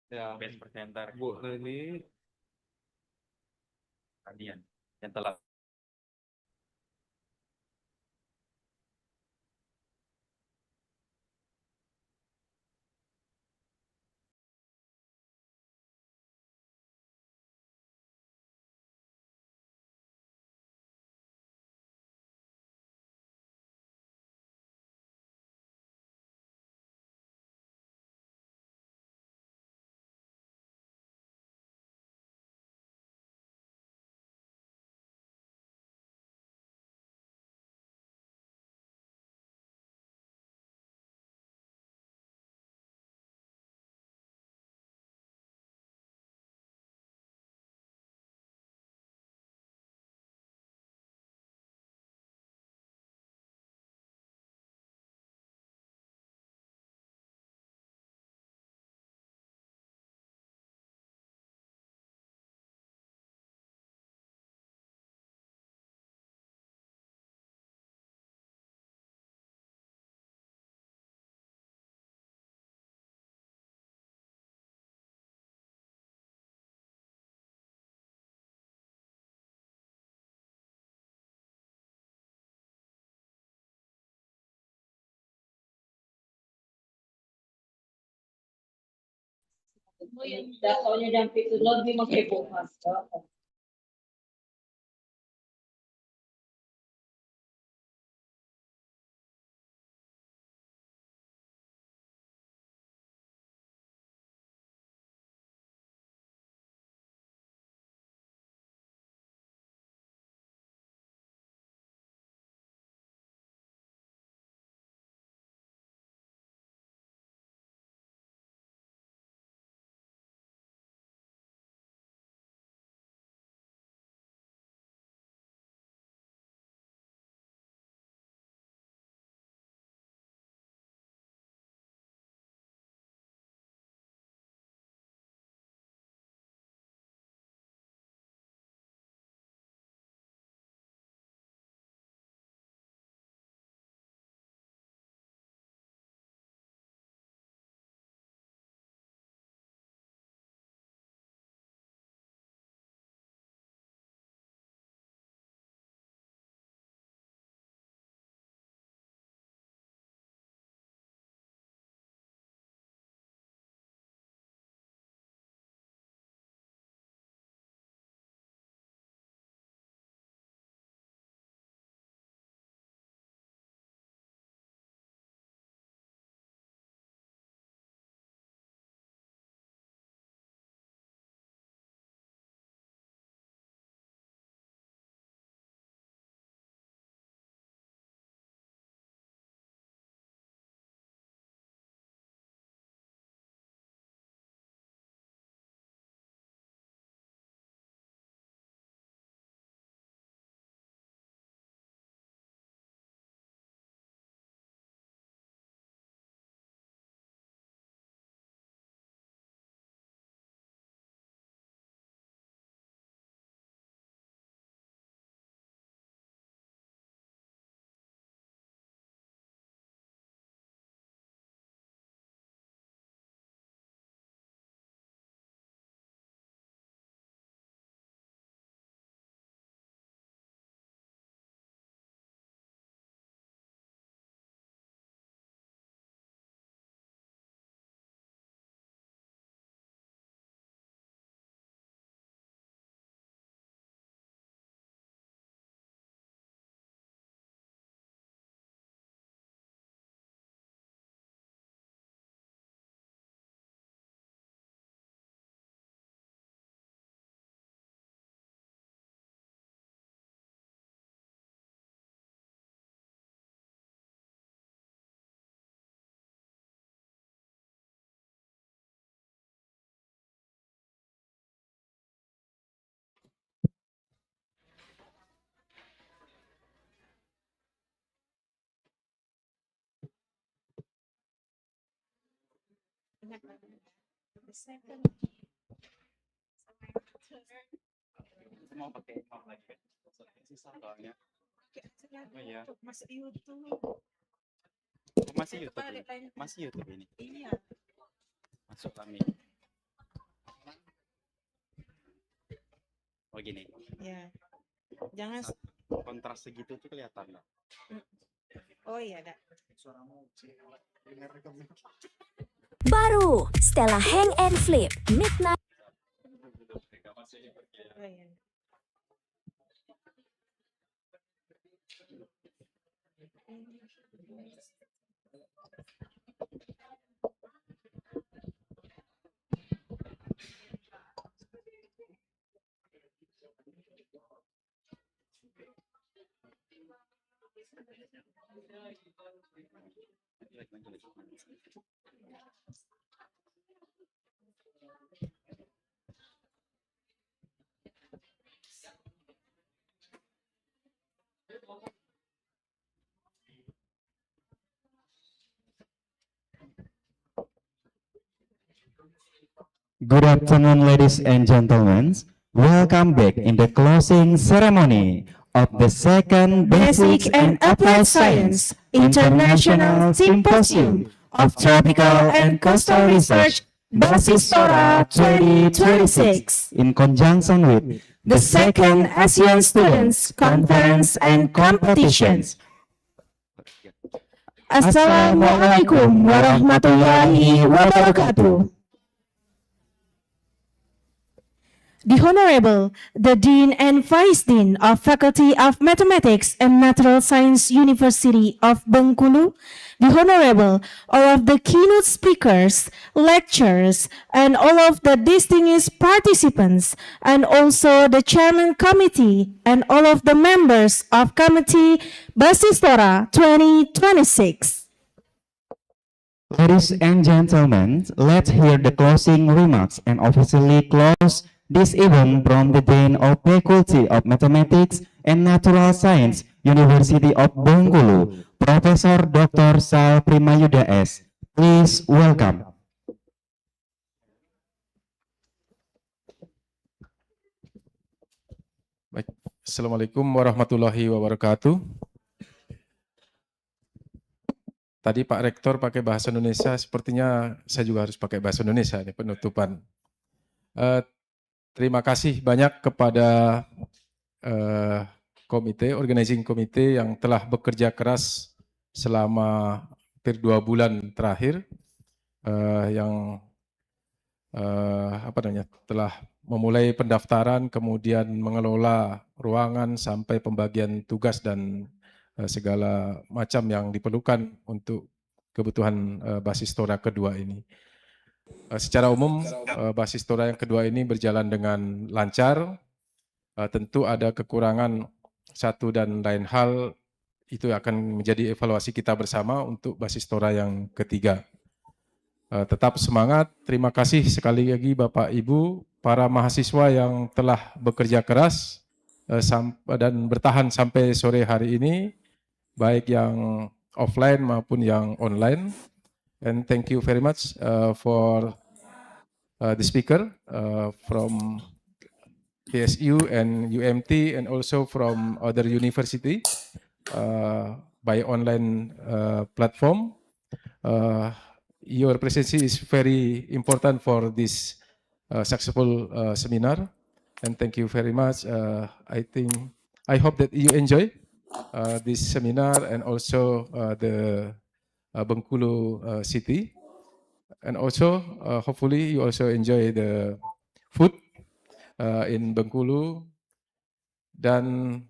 Ya. Best presenter. Bu Lili. Kalian yang telah Soalnya jam itu lebih menghebohkan. mau lagi kan? Susah soalnya. Oh iya. Masuk YouTube. Masih YouTube ini. Masih YouTube ini. Iya. Masuk kami. Oh gini. Ya. Jangan. Kontras segitu tuh kelihatan nggak? Oh iya, ada. Baru Stella Hang and Flip Midnight. Oh, iya. Good afternoon, ladies and gentlemen. Welcome back in the closing ceremony of the second Basic and Applied Science International Symposium of Tropical and Coastal Research, Basistora 2026, in conjunction with the second Asian Students Conference and Competitions. Assalamualaikum warahmatullahi wabarakatuh. The Honorable, the Dean and Vice Dean of Faculty of Mathematics and Natural Science University of Bengkulu, the Honorable, all of the keynote speakers, lecturers, and all of the distinguished participants, and also the Chairman Committee and all of the members of Committee Basistora 2026. Ladies and gentlemen, let's hear the closing remarks and officially close this event from the Dean of Faculty of Mathematics and Natural Science, University of Bengkulu, Professor Dr. Sal Primayuda S. Please welcome. Baik. Assalamualaikum warahmatullahi wabarakatuh. Tadi Pak Rektor pakai bahasa Indonesia, sepertinya saya juga harus pakai bahasa Indonesia ini penutupan. Terima kasih banyak kepada organizing komite yang telah bekerja keras selama hampir 2 bulan terakhir, yang telah memulai pendaftaran, kemudian mengelola ruangan sampai pembagian tugas dan segala macam yang diperlukan untuk kebutuhan Basistora kedua ini. Secara umum, Basistora yang kedua ini berjalan dengan lancar. Tentu ada kekurangan satu dan lain hal, itu akan menjadi evaluasi kita bersama untuk Basistora yang ketiga. Tetap semangat, terima kasih sekali lagi Bapak Ibu, para mahasiswa yang telah bekerja keras dan bertahan sampai sore hari ini, baik yang offline maupun yang online. And thank you very much for the speaker from PSU and UMT and also from other university by online platform. Your presence is very important for this successful seminar, and thank you very much. I hope that you enjoy this seminar and also the Bengkulu city, and also hopefully you also enjoy the food in Bengkulu, dan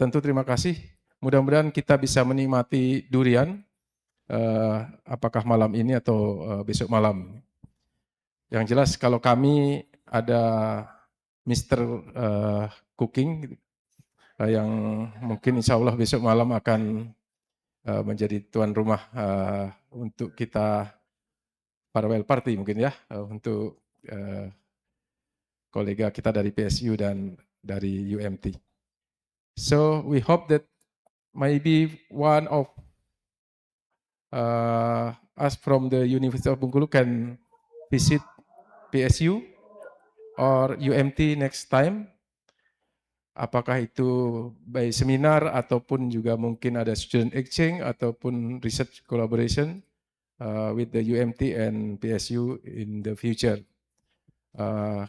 tentu terima kasih. Mudah-mudahan kita bisa menikmati durian, apakah malam ini atau besok malam. Yang jelas kalau kami ada Mr. Cooking yang mungkin insya Allah besok malam akan menjadi tuan rumah untuk kita farewell party mungkin ya, untuk kolega kita dari PSU dan dari UMT. So we hope that maybe one of us from the University of Bengkulu can visit PSU or UMT next time. Apakah itu by seminar ataupun juga mungkin ada student exchange ataupun research collaboration with the UMT and PSU in the future.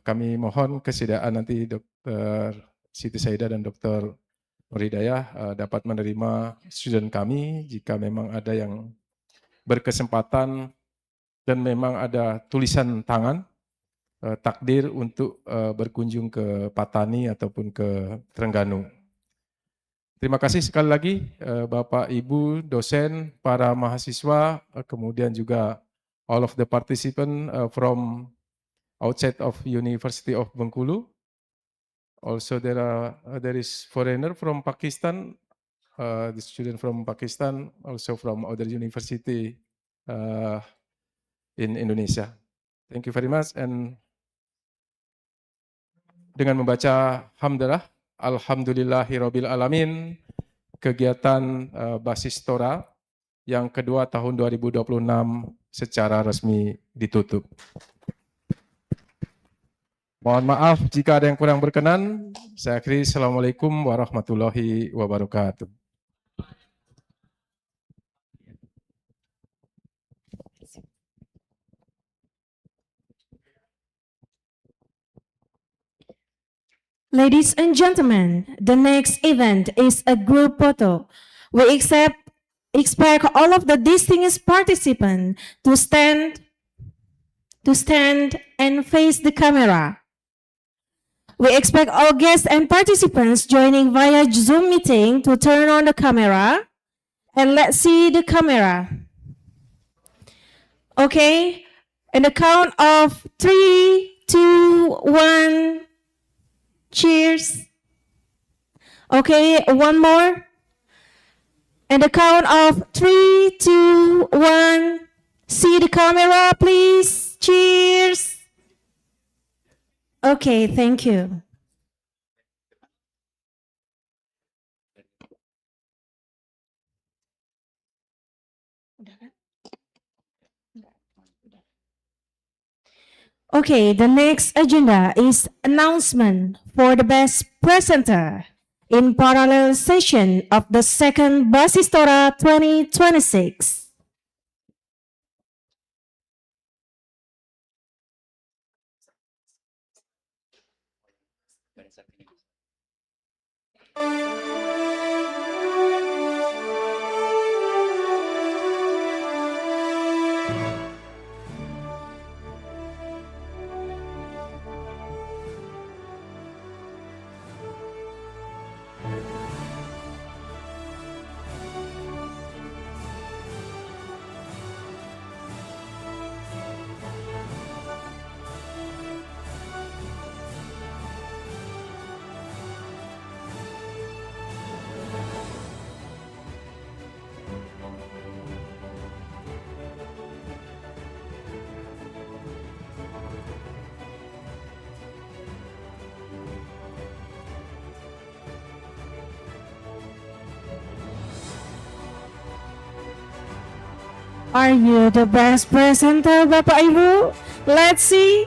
Kami mohon kesediaan nanti Dr. Siti Saida dan Dr. Nuridayah dapat menerima student kami jika memang ada yang berkesempatan dan memang ada tulisan tangan takdir untuk berkunjung ke Patani ataupun ke Terengganu. Terima kasih sekali lagi Bapak, Ibu, dosen, para mahasiswa, kemudian juga all of the participant from outside of University of Bengkulu. Also there is foreigner from Pakistan, the student from Pakistan, also from other university in Indonesia. Thank you very much. And dengan membaca hamdalah, alhamdulillahirabbil alamin, kegiatan Basistora yang kedua tahun 2026 secara resmi ditutup. Mohon maaf jika ada yang kurang berkenan. Saya akhiri. Assalamualaikum warahmatullahi wabarakatuh. Ladies and gentlemen, the next event is a group photo. We expect all of the distinguished participants to stand and face the camera. We expect all guests and participants joining via Zoom meeting to turn on the camera, and let's see the camera. Okay, and the count of 3, 2, 1. Cheers. Okay, one more. And the count of 3, 2, 1. See the camera, please. Cheers. Okay, thank you. Okay, the next agenda is announcement for the best presenter in parallel session of the second Basistora 2026. Are you the best presenter, Bapak Ibu? Let's see.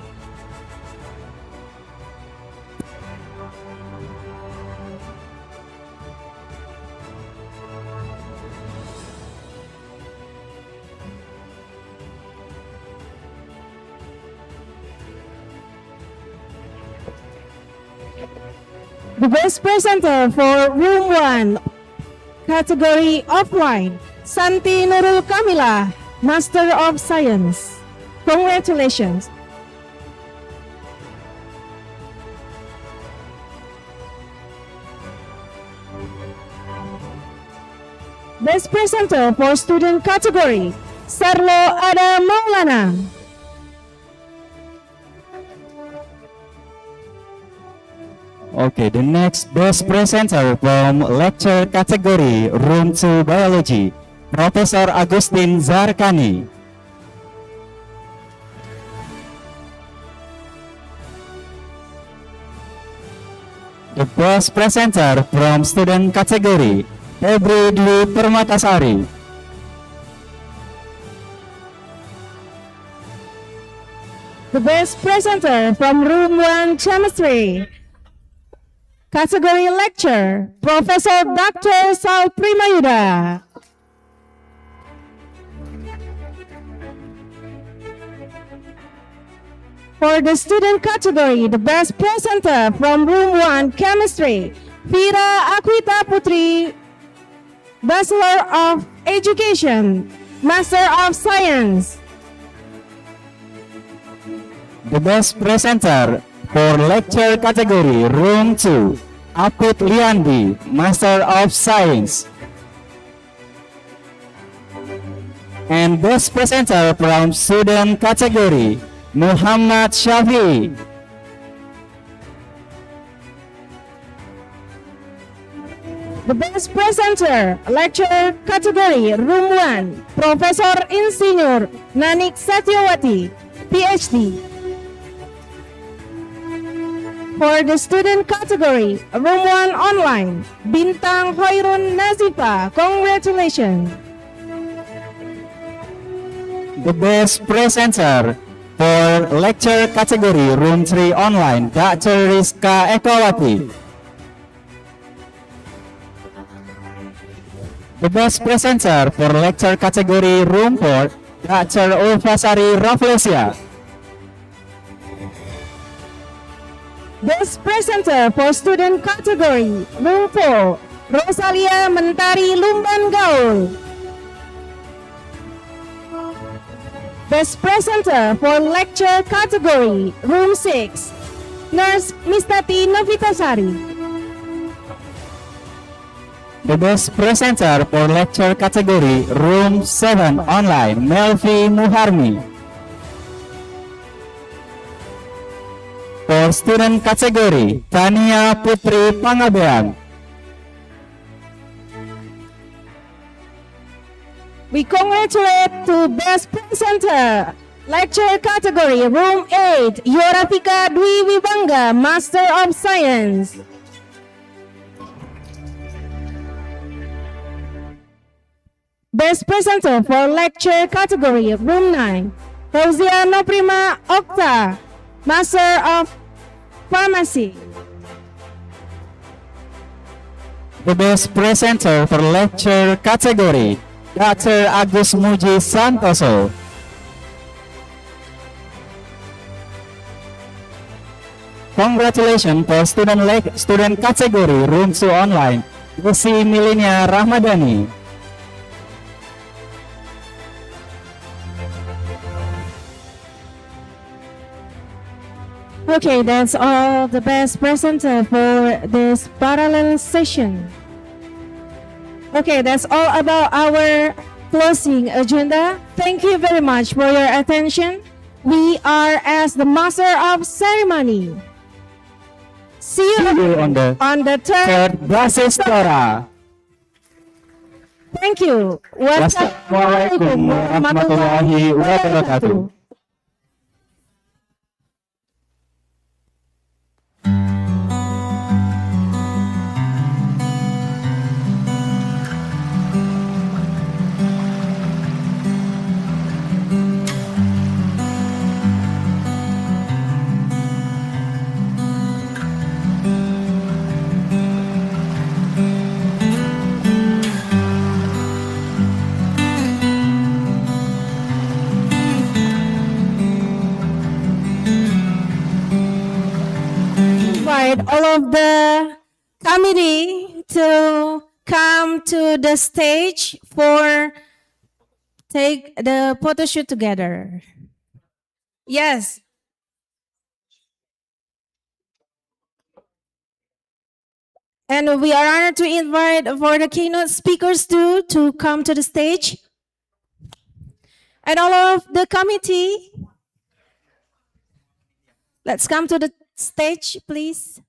The best presenter for room 1, category offline, Santi Nurul Kamila, Master of Science. Congratulations. Best presenter for student category, Sarlo Ada Maulana. Okay, the next best presenter from lecture category, Room 2 Biology, Professor Agustin Zarkani. The best presenter from student category, Febri Dwi Permatasari. The best presenter from room 1 Chemistry, category lecture, Professor Dr. Sal Primayuda. For the student category, the best presenter from Room 1 Chemistry, Vira Akwita Putri, Bachelor of Education, Master of Science. The best presenter for lecture category Room 2, Aput Liandi, Master of Science. And best presenter from student category Muhammad Shafi. The best presenter, lecture category Room 1, Profesor Insinyur Nanik Satyawati, PhD. For the student category, Room 1 Online, Bintang Hoirun Nazifa, congratulations. The best presenter for lecture category Room 3 Online, Dr. Rizka Ekowati. The best presenter for lecture category Room 4, Dr. Ulfasari Raflesia. Best presenter for student category Room 4, Rosalia Mentari Lumban Gaul. Best presenter for lecture category Room 6, Nurse Mistati Novitasari. The best presenter for lecture category Room 7 Online, Melvi Muharmi. For student category, Tania Putri Pangabean. We congratulate to best presenter, lecture category Room 8, Yorafika Dwi Wibangga, Master of Science. Best presenter for lecture category Room 9, Fauzia Noprima Okta, Master of Pharmacy. The best presenter for lecture category, Dr. Agus Muji Santoso. Congratulations for student category Room 2 Online, Desi Milinia Rahmadani. Okay, that's all the best presenter for this parallel session. Okay, that's all about our closing agenda. Thank you very much for your attention. We are as the master of ceremony. See you on the third Basistora. Thank you. Wassalamualaikum warahmatullahi wabarakatuh. All of the committee to come to the stage for take the photo shoot together. Yes. And we are honored to invite for the keynote speakers too to come to the stage. And all of the committee, let's come to the stage, please.